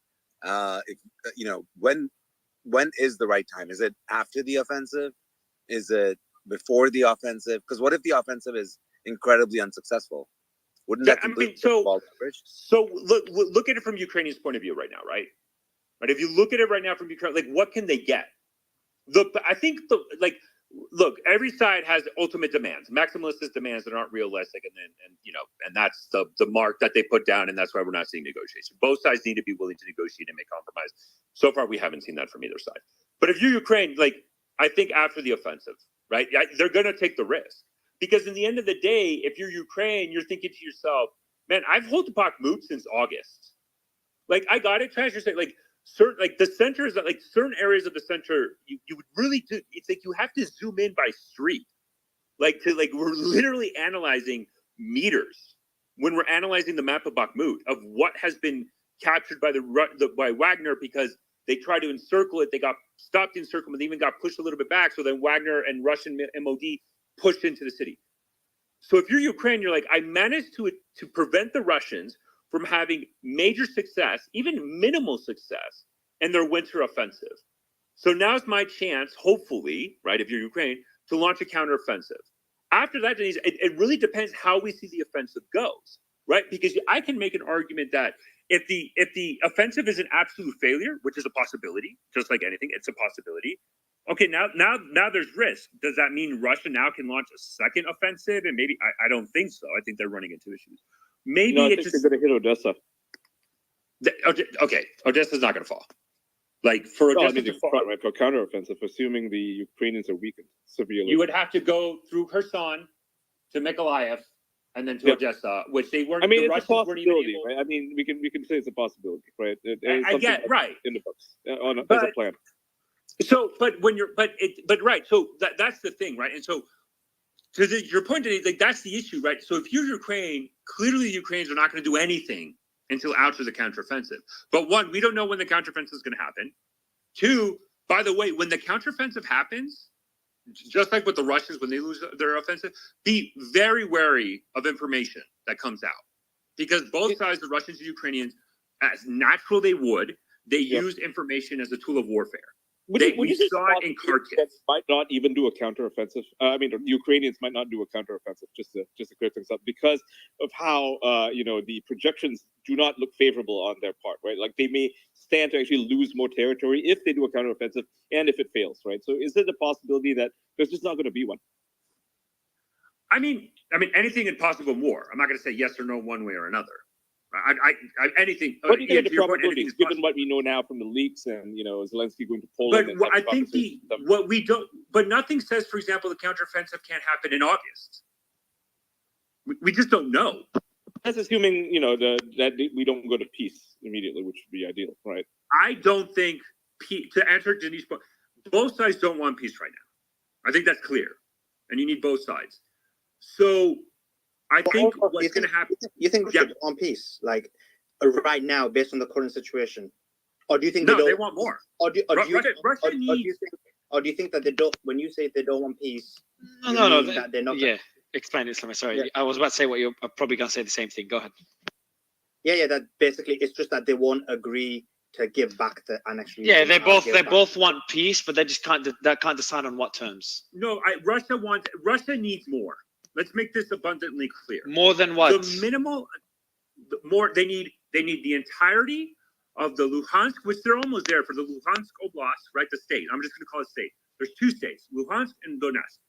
when is the right time? Is it after the offensive? Is it before the offensive? Because what if the offensive is incredibly unsuccessful? Wouldn't that completely fall the bridge? So look at it from Ukrainians' point of view right now, right? But if you look at it right now from Ukraine, like, what can they get? Look, I think look, every side has ultimate demands, maximalist demands that aren't realistic, and that's the mark that they put down, and that's why we're not seeing negotiation. Both sides need to be willing to negotiate and make compromise. So far, we haven't seen that from either side. But if you're Ukraine, I think after the offensive, right, they're going to take the risk, because in the end of the day, if you're Ukraine, you're thinking to yourself, man, I've held Bakhmut since August. I got it, certain the centers that certain areas of the center you would really do. It's you have to zoom in by street, we're literally analyzing meters when we're analyzing the map of Bakhmut of what has been captured by Wagner, because they tried to encircle it. They got stopped encirclement. They even got pushed a little bit back. So then Wagner and Russian MOD pushed into the city. So if you're Ukraine, you're I managed to prevent the Russians from having major success, even minimal success, in their winter offensive. So now's my chance, hopefully, right, if you're Ukraine, to launch a counteroffensive. After that, Denise, it really depends how we see the offensive goes, right? Because I can make an argument that if the offensive is an absolute failure, which is a possibility, just like anything, it's a possibility. Okay, now there's risk. Does that mean Russia now can launch a second offensive? And maybe I don't think so. I think they're running into issues. Maybe I think they're going to hit Odessa. Okay, Odessa's not going to fall. For Odessa to fall, right, for counteroffensive, assuming the Ukrainians are weakened severely, you would have to go through Kherson to Mykolaiv and then to Odessa, which they weren't. I mean, the it's Russians a possibility, right? I mean, we can say it's a possibility, right? I get right in the books as a plan. So, right. So that's the thing, right? And so, your point today, that's the issue, right? So if you're Ukraine, clearly the Ukrainians are not going to do anything until after the counteroffensive. But one, we don't know when the counteroffensive is going to happen. Two, by the way, when the counteroffensive happens, just like with the Russians when they lose their offensive, be very wary of information that comes out, because both sides, the Russians and Ukrainians, as natural they would, they use information as a tool of warfare. We saw it in Kharkiv. Might not even do a counteroffensive. I mean, the Ukrainians might not do a counteroffensive, just to clear things up, because of how the projections do not look favorable on their part, right? They may stand to actually lose more territory if they do a counteroffensive, and if it fails, right? So, is there the possibility that there's just not going to be one? I mean, anything is possible more. I'm not going to say yes or no one way or another. Anything. What do you think of the probabilities, given what we know now from the leaks and Zelensky going to Poland? But I think what we don't. But nothing says, for example, the counteroffensive can't happen in August. We just don't know. That's assuming that we don't go to peace immediately, which would be ideal, right? I don't think to answer Denise's point, both sides don't want peace right now. I think that's clear, and you need both sides. So I think what's going to happen. You think Russia want peace, right now, based on the current situation, or do you think they want more? Or do you think that they don't? When you say they don't want peace, no, that they're not. Yeah, explain it to me. Sorry, I was about to say what you're probably going to say the same thing. Go ahead. Yeah. That basically it's just that they won't agree to give back the annexation. Yeah, they both want peace, but they just can't decide on what terms. No, Russia needs more. Let's make this abundantly clear. More than what? The minimal. They need the entirety of the Luhansk, which they're almost there for the Luhansk Oblast, right? The state. I'm just going to call it state. There's two states, Luhansk and Donetsk,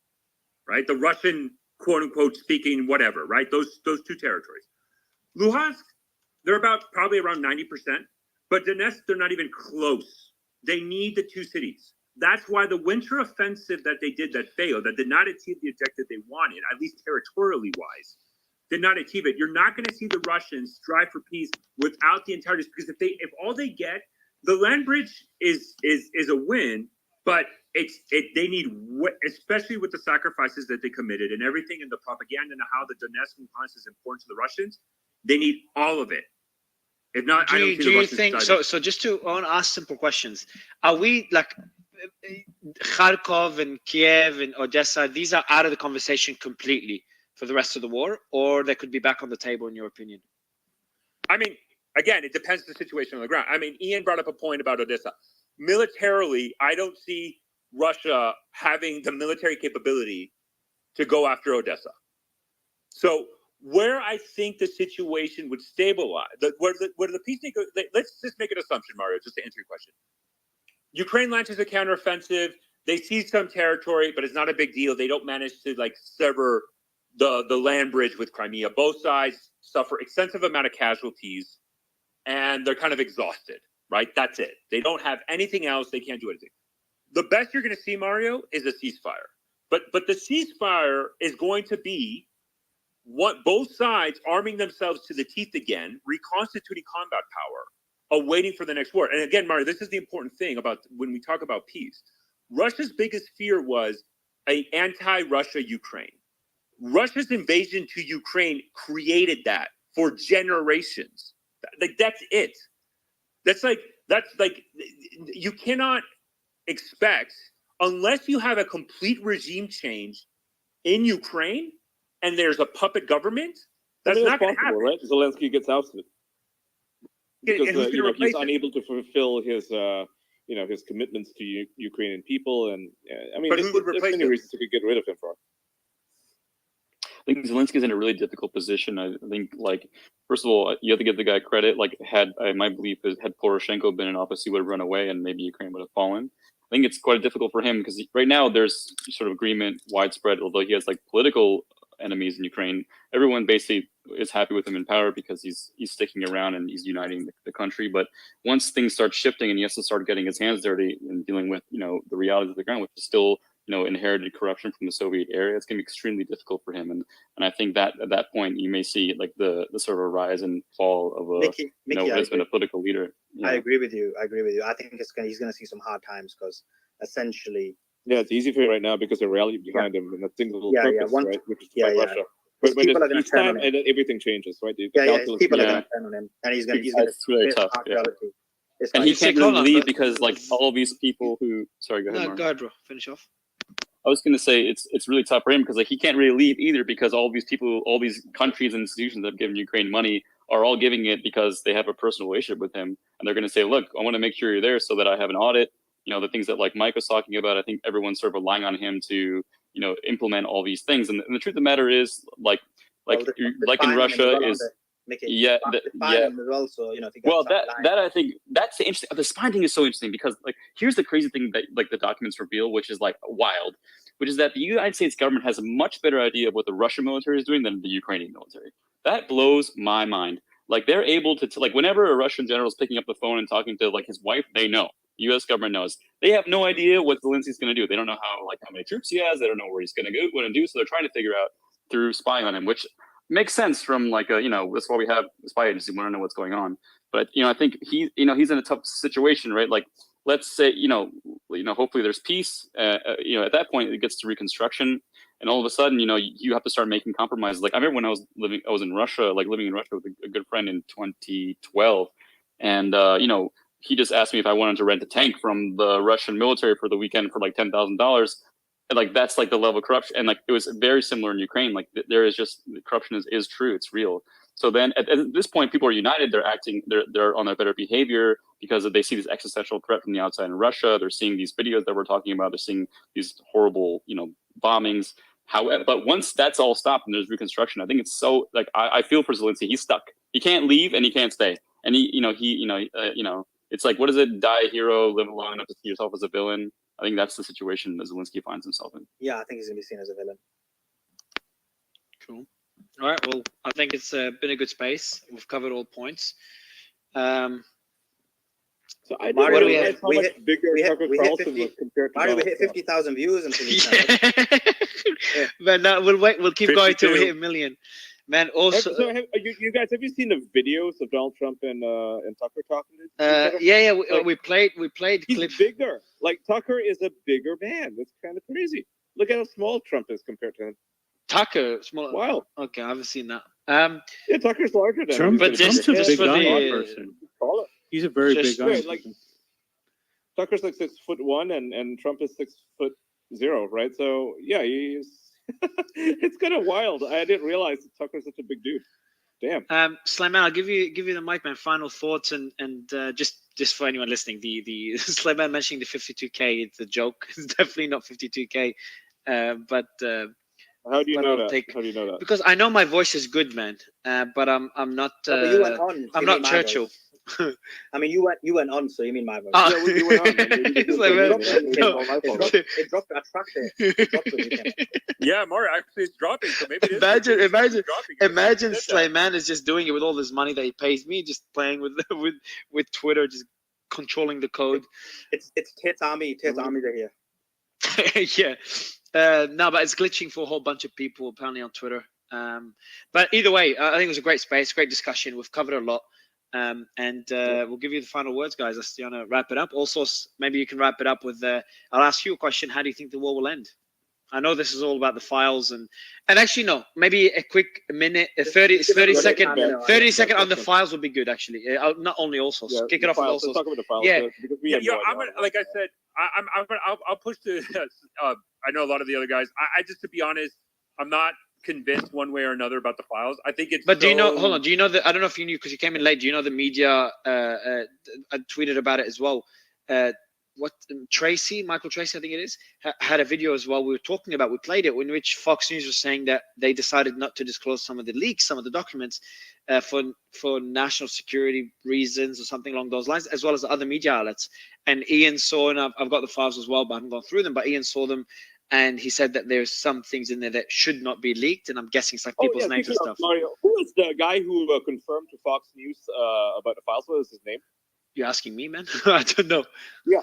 right? The Russian quote unquote speaking whatever, right? Those two territories. Luhansk, they're probably around 90%, but Donetsk, they're not even close. They need the two cities. That's why the winter offensive that they did that failed, that did not achieve the objective they wanted, at least territorially wise, did not achieve it. You're not going to see the Russians strive for peace without the entirety, because if all they get, the land bridge is a win, but they need, especially with the sacrifices that they committed and everything in the propaganda and how the Donetsk and Luhansk is important to the Russians, they need all of it. If not, do I don't you, see do the you Russians think starting. so? Just to ask simple questions, are we like Kharkov and Kiev and Odessa? These are out of the conversation completely for the rest of the war, or they could be back on the table in your opinion? I mean, again, it depends on the situation on the ground. I mean, Ian brought up a point about Odessa. Militarily, I don't see Russia having the military capability to go after Odessa. So where I think the situation would stabilize, where the peace let's just make an assumption, Mario, just to answer your question. Ukraine launches a counteroffensive. They seize some territory, but it's not a big deal. They don't manage to sever the land bridge with Crimea. Both sides suffer extensive amount of casualties, and they're kind of exhausted, right? That's it. They don't have anything else. They can't do anything. The best you're going to see, Mario, is a ceasefire. But the ceasefire is going to be what both sides arming themselves to the teeth again, reconstituting combat power, awaiting for the next war. And again, Mario, this is the important thing about when we talk about peace. Russia's biggest fear was an anti-Russia Ukraine. Russia's invasion to Ukraine created that for generations. Like that's it. That's like you cannot expect, unless you have a complete regime change in Ukraine and there's a puppet government, that's not going to happen. Right? Zelensky gets ousted because he's unable to fulfill his his commitments to Ukrainian people, and I mean, there's many reasons to get rid of him for. I think Zelensky's in a really difficult position. I think, first of all, you have to give the guy credit. My belief is, had Poroshenko been in office, he would have run away and maybe Ukraine would have fallen. I think it's quite difficult for him because right now there's sort of agreement widespread, although he has political enemies in Ukraine. Everyone basically is happy with him in power because he's sticking around and he's uniting the country. But once things start shifting and he has to start getting his hands dirty and dealing with, the realities of the ground, which is still, inherited corruption from the Soviet era, it's going to be extremely difficult for him. And I think that at that point, you may see the sort of a rise and fall of a, Mickey, what has been a political leader. I agree with you. I think he's going to see some hard times because essentially. Yeah, it's easy for him right now because the rally behind him and the single purpose, right, which is to fight Russia. But when it's peace time, and everything changes, right? People are going to turn on him, and he's going to. It's really tough. Yeah. And he can't really leave because all these people who. Sorry, go ahead. No, go ahead, bro. Finish off. I was going to say it's really tough for him because he can't really leave either because all these people, all these countries and institutions that have given Ukraine money are all giving it because they have a personal relationship with him, and they're going to say, "Look, I want to make sure you're there so that I have an audit." The things that Mike was talking about. I think everyone's sort of relying on him to implement all these things. And the truth of the matter is, in Russia is. Well, that I think that's the interesting. The spine thing is so interesting because here's the crazy thing that the documents reveal, which is wild, which is that the United States government has a much better idea of what the Russian military is doing than the Ukrainian military. That blows my mind. They're able to whenever a Russian general is picking up the phone and talking to his wife, they know. The U.S. government knows. They have no idea what Zelensky's going to do. They don't know how many troops he has. They don't know where he's going to go, what to do. So they're trying to figure out through spying on him, which makes sense from that's why we have a spy agency. We want to know what's going on. But I think he's in a tough situation, right? Let's say hopefully there's peace. At that point it gets to reconstruction, and all of a sudden you have to start making compromises. I remember when I was in Russia, living in Russia with a good friend in 2012, and he just asked me if I wanted to rent a tank from the Russian military for the weekend for $10,000. And that's the level of corruption. And it was very similar in Ukraine. There is just corruption is true. It's real. So then at this point, people are united. They're acting, they're on their better behavior because they see this existential threat from the outside in Russia. They're seeing these videos that we're talking about. They're seeing these horrible, bombings. However, but once that's all stopped and there's reconstruction, I think it's so like I feel for Zelensky. He's stuck. He can't leave and he can't stay. And it's like, what is it? Die a hero, live long enough to see yourself as a villain. I think that's the situation that Zelensky finds himself in. Yeah, I think he's gonna be seen as a villain. Cool. All right. Well, I think it's been a good space. We've covered all points. So I Mario, didn't realize how much bigger Tucker we hit Carlson 50 was compared to Mario, we Donald hit Trump. 50,000 views in 2 weeks. Man, we'll wait. We'll keep going till we 52. hit 1 million. Man, also. You guys, have you seen the videos of Donald Trump and Tucker talking to each other? Yeah. Like, we played he's clips. bigger. Like Tucker is a bigger man. That's kind of crazy. Look at how small Trump is compared to him. Tucker, small. Wild. Okay, I haven't seen that. Yeah, Tucker's larger than Trump, him. but Trump's a big for guy the- person. Taller. He's a very big guy. Right, like Tucker's like 6'1" and Trump is 6'0", right? So yeah, he's it's kind of wild. I didn't realize that Tucker's such a big dude. Damn. Slayman, I'll give you the mic, man. Final thoughts and just for anyone listening, the Slayman mentioning the 52K, it's a joke. It's definitely not 52K. But how do you but know I'll that? take- How do you know that? because I know my voice is good, man. But I'm not. No, but you went on, so I'm you not mean my Churchill. voice. I mean, you went on, so you mean my voice. Oh. Yeah, you went on. It's like, man, no. It dropped. I tracked it. It dropped when you came on. Yeah, Mario, actually, it's dropping. So maybe it is Imagine Slayman is just doing it with all this money that he pays me, just playing with Twitter, just controlling the code. It's Tate's army. Tate's army are here. Yeah. No, but it's glitching for a whole bunch of people apparently on Twitter. But either way, I think it was a great space, great discussion. We've covered a lot. And we'll give you the final words, guys. Let's wrap it up. Also, maybe you can wrap it up with I'll ask you a question. How do you think the war will end? I know this is all about the files and actually no, maybe a quick minute, 30 second on the files would be good actually. Not only also kick it off with Let's also. talk about the files. Yeah. Because we Yeah, have no I'm idea. gonna, like I said, I'll push the. I know a lot of the other guys. I just, to be honest, I'm not convinced one way or another about the files. I think it's. But do you know? Hold on. Do you know that? I don't know if you knew because you came in late. Do you know the media? I tweeted about it as well. Michael Tracy, I think it is, had a video as well. We were talking about. We played it in which Fox News was saying that they decided not to disclose some of the leaks, some of the documents, for national security reasons or something along those lines, as well as other media outlets. And Ian saw, and I've got the files as well, but I haven't gone through them. But Ian saw them. And he said that there's some things in there that should not be leaked, and I'm guessing it's like people's names and stuff. Mario, who is the guy who confirmed to Fox News about the files? What is his name? You're asking me, man? I don't know. Yeah,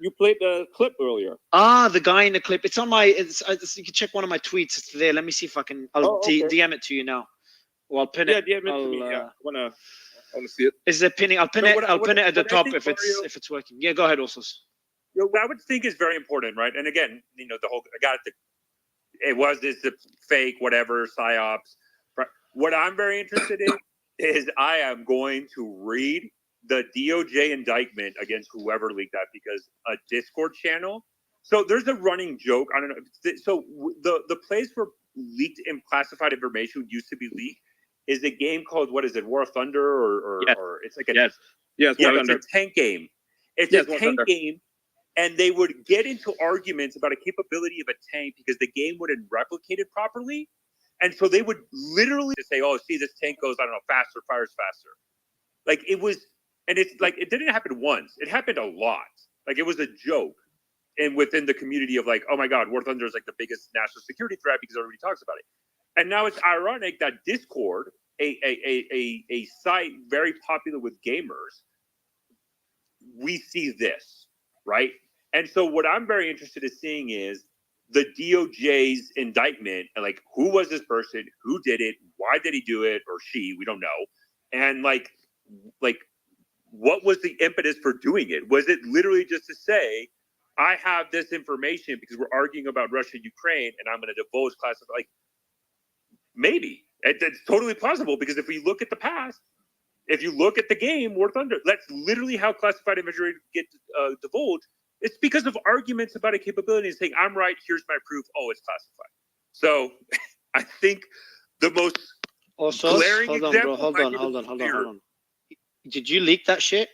you played the clip earlier. Ah, the guy in the clip. It's on my. You can check one of my tweets. It's there. Let me see if I can. I'll DM it to you now. Or I'll pin it. Yeah, DM it to me. Yeah, I wanna see it. Is there pinning? I'll pin it. I'll pin it at the top if it's working. Yeah, go ahead, also. What I would think is very important, right? And again, the whole this the fake, whatever, psyops. What I'm very interested in is I am going to read the DOJ indictment against whoever leaked that because a Discord channel. So there's a running joke. I don't know. So the place where leaked and classified information used to be leaked is a game called, what is it, War of Thunder or it's like a it's a tank game. It's a tank game. And they would get into arguments about a capability of a tank because the game wouldn't replicate it properly. And so they would literally say, oh, see, this tank goes, I don't know, faster, fires faster. Like it was, and it's like, it didn't happen once. It happened a lot. Like it was a joke. And within the community of like, oh my God, War Thunder is like the biggest national security threat because everybody talks about it. And now it's ironic that Discord, a site very popular with gamers, we see this, right? And so what I'm very interested in seeing is the DOJ's indictment and like, who was this person? Who did it? Why did he do it? Or she, we don't know. And like, what was the impetus for doing it? Was it literally just to say, I have this information because we're arguing about Russia and Ukraine and I'm going to divulge classified, like maybe it's totally plausible because if we look at the past, if you look at the game War Thunder, that's literally how classified information gets divulged. It's because of arguments about a capability and saying, I'm right, here's my proof. Oh, it's classified. So I think the most glaring example. Hold on. Did you leak that shit?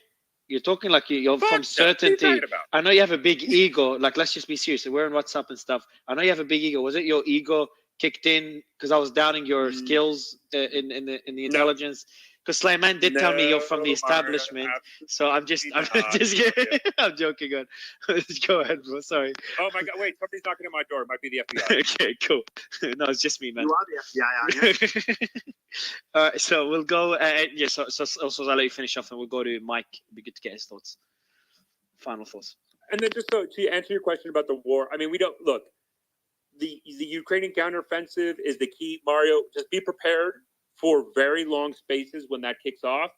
You're talking like you're Fuck from that. What are you certainty. talking about? I know you have a big ego. Like, let's just be serious. We're on WhatsApp and stuff. I know you have a big ego. Was it your ego kicked in because I was doubting your skills in the intelligence? Because Slayman did tell me you're from the establishment. So I'm just kidding. I'm joking. Go ahead, bro. Sorry. Oh my God! Wait, somebody's knocking at my door. It might be the FBI. Okay, cool. No, it's just me, man. You are the FBI, aren't you? All right, so we'll go. Yeah, so also I'll let you finish off, and we'll go to Mike. It'd be good to get his thoughts. Final thoughts. And then just so to answer your question about the war, I mean, we don't look. The Ukrainian counteroffensive is the key. Mario, just be prepared for very long spaces when that kicks off.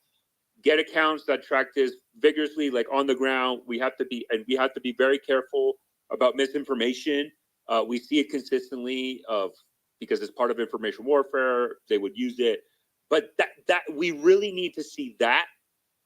Get accounts that track this vigorously, like on the ground. We have to be very careful about misinformation. We see it consistently because it's part of information warfare. They would use it, but that we really need to see that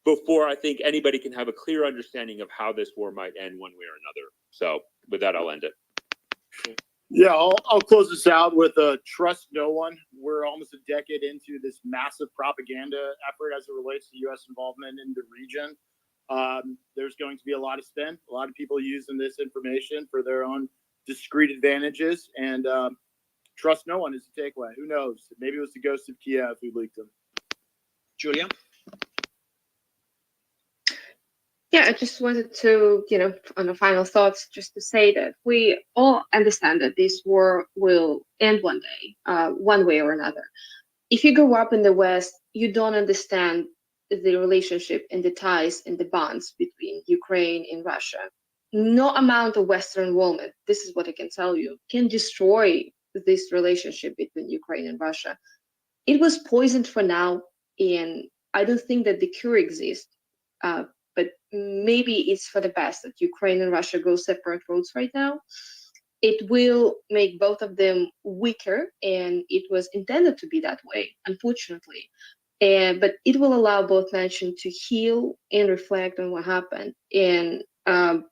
before I think anybody can have a clear understanding of how this war might end one way or another. So with that, I'll end it. Yeah, I'll close this out with trust no one. We're almost a decade into this massive propaganda effort as it relates to U.S. involvement in the region. There's going to be a lot of spin, a lot of people using this information for their own discrete advantages, and trust no one is the takeaway. Who knows? Maybe it was the ghost of Kiev who leaked them. Julia? Yeah, I just wanted to, on the final thoughts, just to say that we all understand that this war will end one day, one way or another. If you grow up in the West, you don't understand the relationship and the ties and the bonds between Ukraine and Russia. No amount of Western involvement, this is what I can tell you, can destroy this relationship between Ukraine and Russia. It was poisoned for now, and I don't think that the cure exists. But maybe it's for the best that Ukraine and Russia go separate roads right now. It will make both of them weaker, and it was intended to be that way, unfortunately. But it will allow both nations to heal and reflect on what happened. And I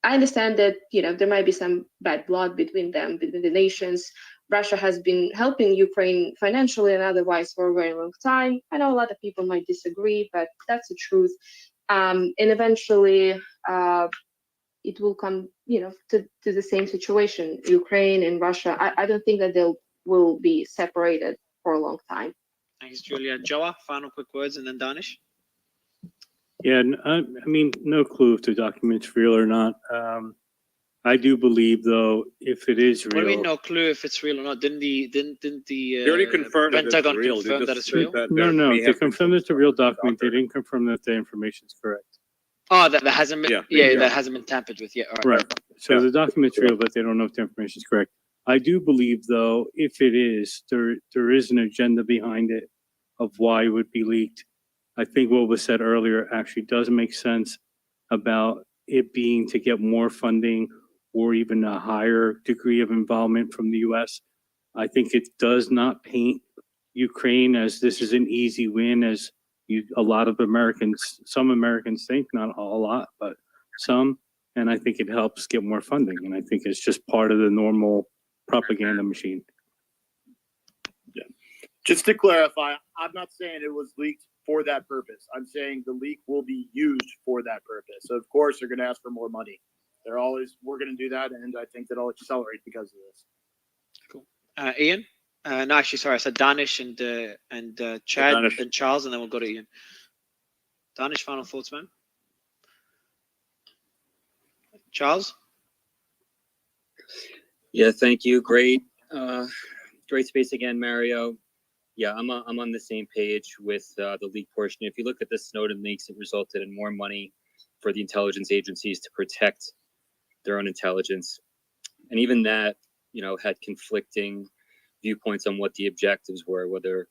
understand that there might be some bad blood between them, between the nations. Russia has been helping Ukraine financially and otherwise for a very long time. I know a lot of people might disagree, but that's the truth. And eventually it will come, to the same situation, Ukraine and Russia. I don't think that they will be separated for a long time. Thanks, Julia. Joa, final quick words, and then Danish. Yeah, I mean, no clue if the document's real or not. I do believe, though, if it is real. What do you mean, no clue if it's real or not? Didn't the They already confirmed Pentagon that it's real. confirm that it's real? No, they confirmed it's a real document. They didn't confirm that the information is correct. Oh, that hasn't been. That hasn't been tampered with yet. All right. Right. So the document's real, but they don't know if the information is correct. I do believe, though, if it is, there is an agenda behind it of why it would be leaked. I think what was said earlier actually does make sense about it being to get more funding or even a higher degree of involvement from the U.S. I think it does not paint Ukraine as this is an easy win, as some Americans think, not a lot, but some. And I think it helps get more funding. And I think it's just part of the normal propaganda machine. Yeah. Just to clarify, I'm not saying it was leaked for that purpose. I'm saying the leak will be used for that purpose. So of course they're going to ask for more money. We're going to do that, and I think that'll accelerate because of this. Cool. Ian? No, actually, sorry, I said Danish and Chad Danish. and Charles, and then we'll go to Ian. Danish, final thoughts, man? Charles? Yeah, thank you. Great space again, Mario. Yeah, I'm on the same page with the leak portion. If you look at the Snowden leaks, it resulted in more money for the intelligence agencies to protect their own intelligence, and even that, had conflicting viewpoints on what the objectives were. Whether,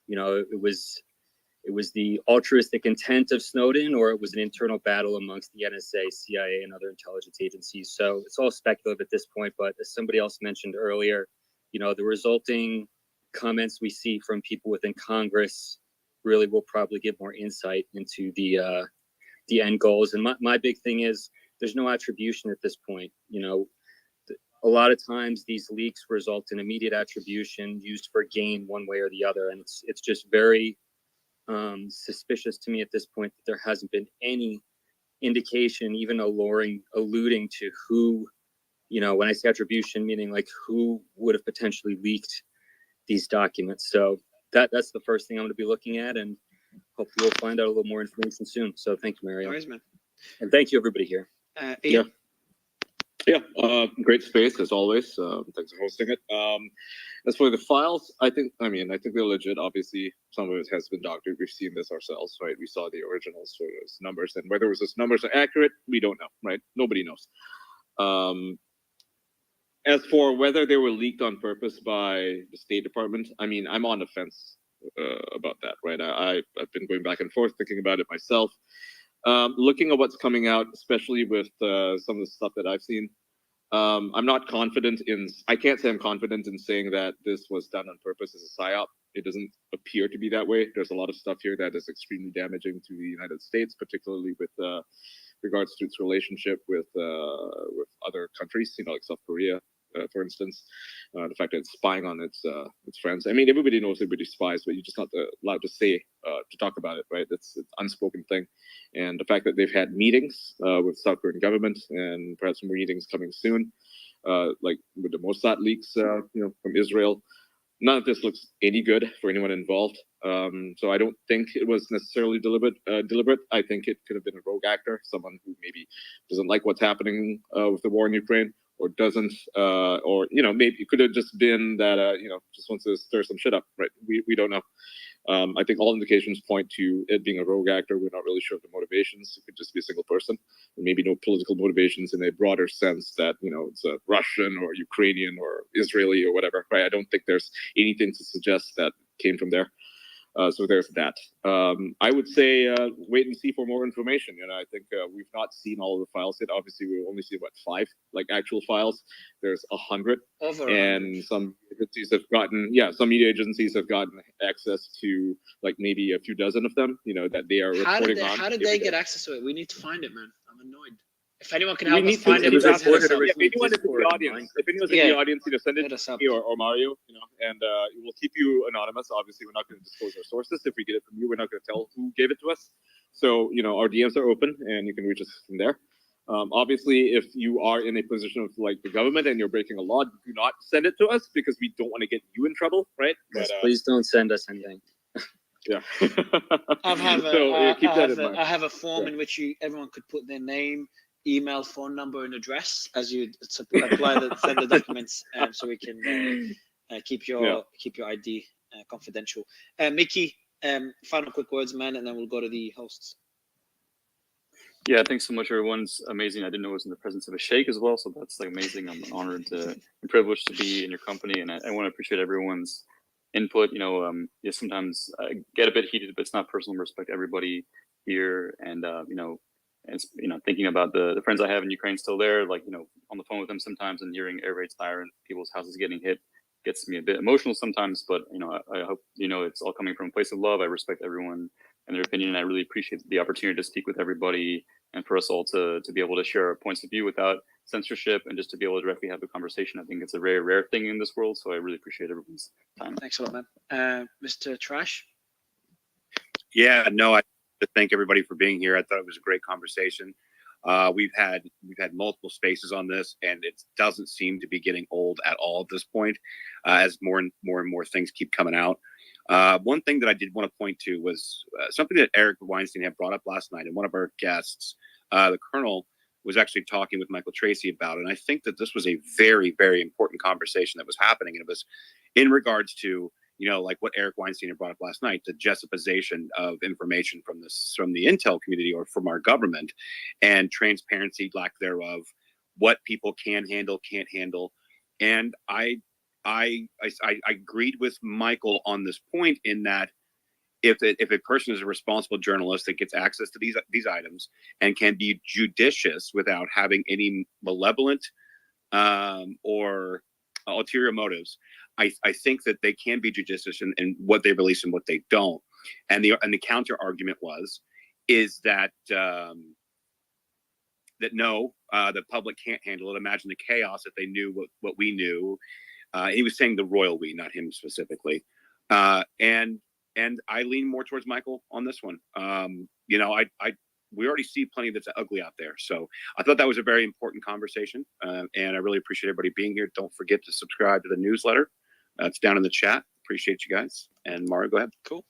it was the altruistic intent of Snowden, or it was an internal battle amongst the NSA, CIA, and other intelligence agencies. So it's all speculative at this point. But as somebody else mentioned earlier, the resulting comments we see from people within Congress really will probably give more insight into the end goals. And my big thing is there's no attribution at this point. A lot of times these leaks result in immediate attribution used for gain one way or the other, and it's just very suspicious to me at this point that there hasn't been any indication, even alluding to who, when I say attribution, meaning like who would have potentially leaked these documents. So that's the first thing I'm going to be looking at, and hopefully we'll find out a little more information soon. So thank you, Mario. Always, man. And thank you, everybody here. Yeah. Great space as always. Thanks for hosting it. As for the files, I think they're legit. Obviously, some of it has been doctored. We've seen this ourselves, right? We saw the originals for those numbers, and whether those numbers are accurate, we don't know, right? Nobody knows. As for whether they were leaked on purpose by the State Department, I'm on the fence about that, right? I've been going back and forth thinking about it myself. Looking at what's coming out, especially with some of the stuff that I've seen, I'm not confident I can't say I'm confident in saying that this was done on purpose as a PSYOP. It doesn't appear to be that way. There's a lot of stuff here that is extremely damaging to the United States, particularly with regards to its relationship with other countries, like South Korea, for instance. The fact that it's spying on its friends. Everybody knows everybody spies, but you're just not allowed to say to talk about it, right? It's an unspoken thing. And the fact that they've had meetings with South Korean government and perhaps more meetings coming soon, like with the Mossad leaks, from Israel. None of this looks any good for anyone involved. So I don't think it was necessarily deliberate. I think it could have been a rogue actor, someone who maybe doesn't like what's happening with the war in Ukraine, or doesn't, or maybe it could have just been that just wants to stir some shit up, right? We don't know. I think all indications point to it being a rogue actor. We're not really sure of the motivations. It could just be a single person, and maybe no political motivations in a broader sense that it's a Russian or Ukrainian or Israeli or whatever, right? I don't think there's anything to suggest that came from there. So there's that. I would say wait and see for more information. I think we've not seen all of the files yet. Obviously, we've only seen 5 actual files. There's 100, and some agencies have gotten some media agencies have gotten access to maybe a few dozen of them. That they are reporting on. How did they get access to it? We need to find it, man. I'm annoyed. If anyone can help us find it, if anyone's in the audience, send it to me or Mario, and we'll keep you anonymous. Obviously, we're not going to disclose our sources. If we get it from you, we're not going to tell who gave it to us. So, our DMs are open, and you can reach us from there. Obviously, if you are in a position of the government and you're breaking a law, do not send it to us because we don't want to get you in trouble, right? Yes, please don't send us anything. Yeah. I have a form in which everyone could put their name, email, phone number, and address as you send the documents, so we can keep your ID confidential. Mickey, final quick words, man, and then we'll go to the hosts. Yeah, thanks so much, everyone's amazing. I didn't know it was in the presence of a sheikh as well, so that's amazing. I'm honored and privileged to be in your company, and I want to appreciate everyone's input. Sometimes I get a bit heated, but it's not personal. Respect everybody here, and thinking about the friends I have in Ukraine still there, on the phone with them sometimes, and hearing air raids fire and people's houses getting hit gets me a bit emotional sometimes. But I hope it's all coming from a place of love. I respect everyone and their opinion, and I really appreciate the opportunity to speak with everybody and for us all to be able to share our points of view without censorship and just to be able to directly have a conversation. I think it's a very rare thing in this world, so I really appreciate everyone's time. Thanks a lot, man. Mr. Trash? Yeah, no, I to thank everybody for being here. I thought it was a great conversation. We've had multiple spaces on this, and it doesn't seem to be getting old at all at this point, as more and more things keep coming out. One thing that I did want to point to was something that Eric Weinstein had brought up last night, and one of our guests, the Colonel, was actually talking with Michael Tracy about it. And I think that this was a very, very important conversation that was happening, and it was in regards to what Eric Weinstein had brought up last night, the Jessipization of information from the intel community or from our government, and transparency, lack thereof, what people can handle, can't handle. And I agreed with Michael on this point in that if a person is a responsible journalist that gets access to these items and can be judicious without having any malevolent or ulterior motives, I think that they can be judicious in what they release and what they don't. And the counter argument is that no, the public can't handle it. Imagine the chaos if they knew what we knew. He was saying the royal we, not him specifically. And And I lean more towards Michael on this one. You know, we already see plenty that's ugly out there. So I thought that was a very important conversation. And I really appreciate everybody being here. Don't forget to subscribe to the newsletter. It's down in the chat. Appreciate you guys. And Mario, go ahead. Cool.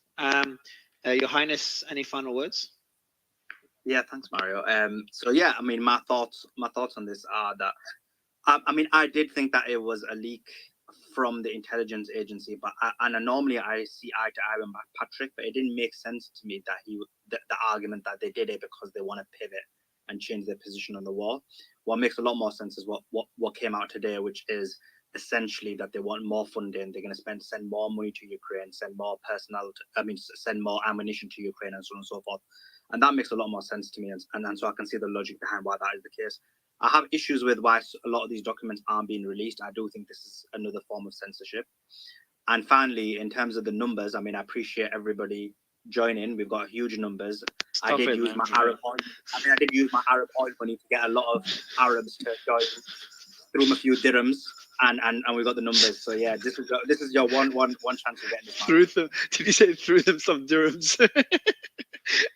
Your Highness, any final words? Yeah, thanks, Mario. So yeah, I mean, my thoughts on this are that, I mean, I did think that it was a leak from the intelligence agency, but normally I see eye to eye with Patrick, but it didn't make sense to me that the argument that they did it because they want to pivot and change their position on the war. What makes a lot more sense is what came out today, which is essentially that they want more funding. They're going to send more money to Ukraine, send more personnel, send more ammunition to Ukraine, and so on and so forth. And that makes a lot more sense to me, and so I can see the logic behind why that is the case. I have issues with why a lot of these documents aren't being released. I do think this is another form of censorship. And finally, in terms of the numbers, I mean, I appreciate everybody joining. We've got huge numbers. I did use my Arab oil money to get a lot of Arabs to join. Threw them a few dirhams, and we got the numbers. So yeah, this is your one chance of getting this. Threw them? Did you say threw them some dirhams?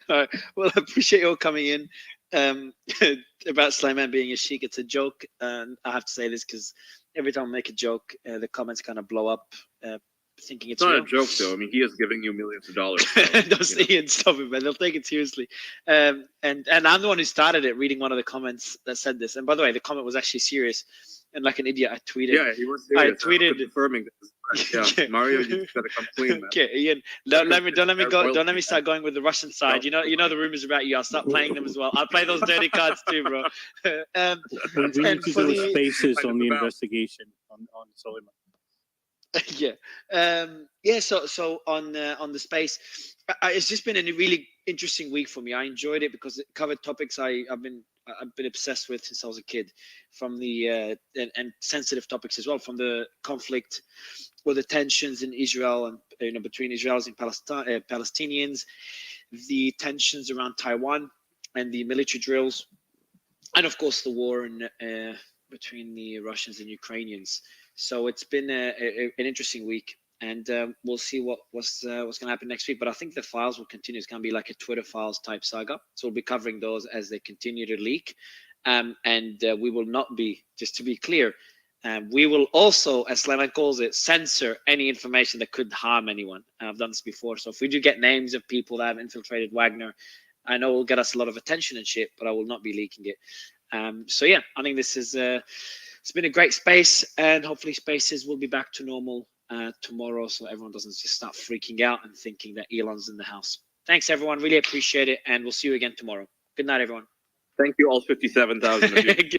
All right. Well, I appreciate you all coming in. About Slayman being a sheik, it's a joke, and I have to say this because every time I make a joke, the comments kind of blow up, thinking it's not real. a joke though. I mean, he is giving you millions of dollars. So, Don't say it, stop it, man. They'll take it seriously. And I'm the one who started it, reading one of the comments that said this. And by the way, the comment was actually serious. And like an idiot, I tweeted. Yeah, he was serious. I tweeted confirming this. Yeah, Mario, you gotta come clean, man. Okay, Ian, don't let me start going with the Russian side. You know the rumors about you. I'll start playing them as well. I'll play those dirty cards too, bro. We need to do spaces on the investigation on Suleiman. Yeah. So on the space, it's just been a really interesting week for me. I enjoyed it because it covered topics I've been obsessed with since I was a kid, from the and sensitive topics as well, from the conflict or the tensions in Israel and between Israelis and Palestinians, the tensions around Taiwan and the military drills, and of course the war between the Russians and Ukrainians. So it's been an interesting week, and we'll see what's going to happen next week. But I think the files will continue. It's going to be like a Twitter files type saga. So we'll be covering those as they continue to leak, and we will not be, just to be clear, we will also, as Slayman calls it, censor any information that could harm anyone. I've done this before. So if we do get names of people that have infiltrated Wagner, I know it will get us a lot of attention and shit, but I will not be leaking it. So yeah, I think this is it's been a great space, and hopefully spaces will be back to normal tomorrow, so everyone doesn't just start freaking out and thinking that Elon's in the house. Thanks everyone, really appreciate it, and we'll see you again tomorrow. Good night, everyone. Thank you all 57,000 of you.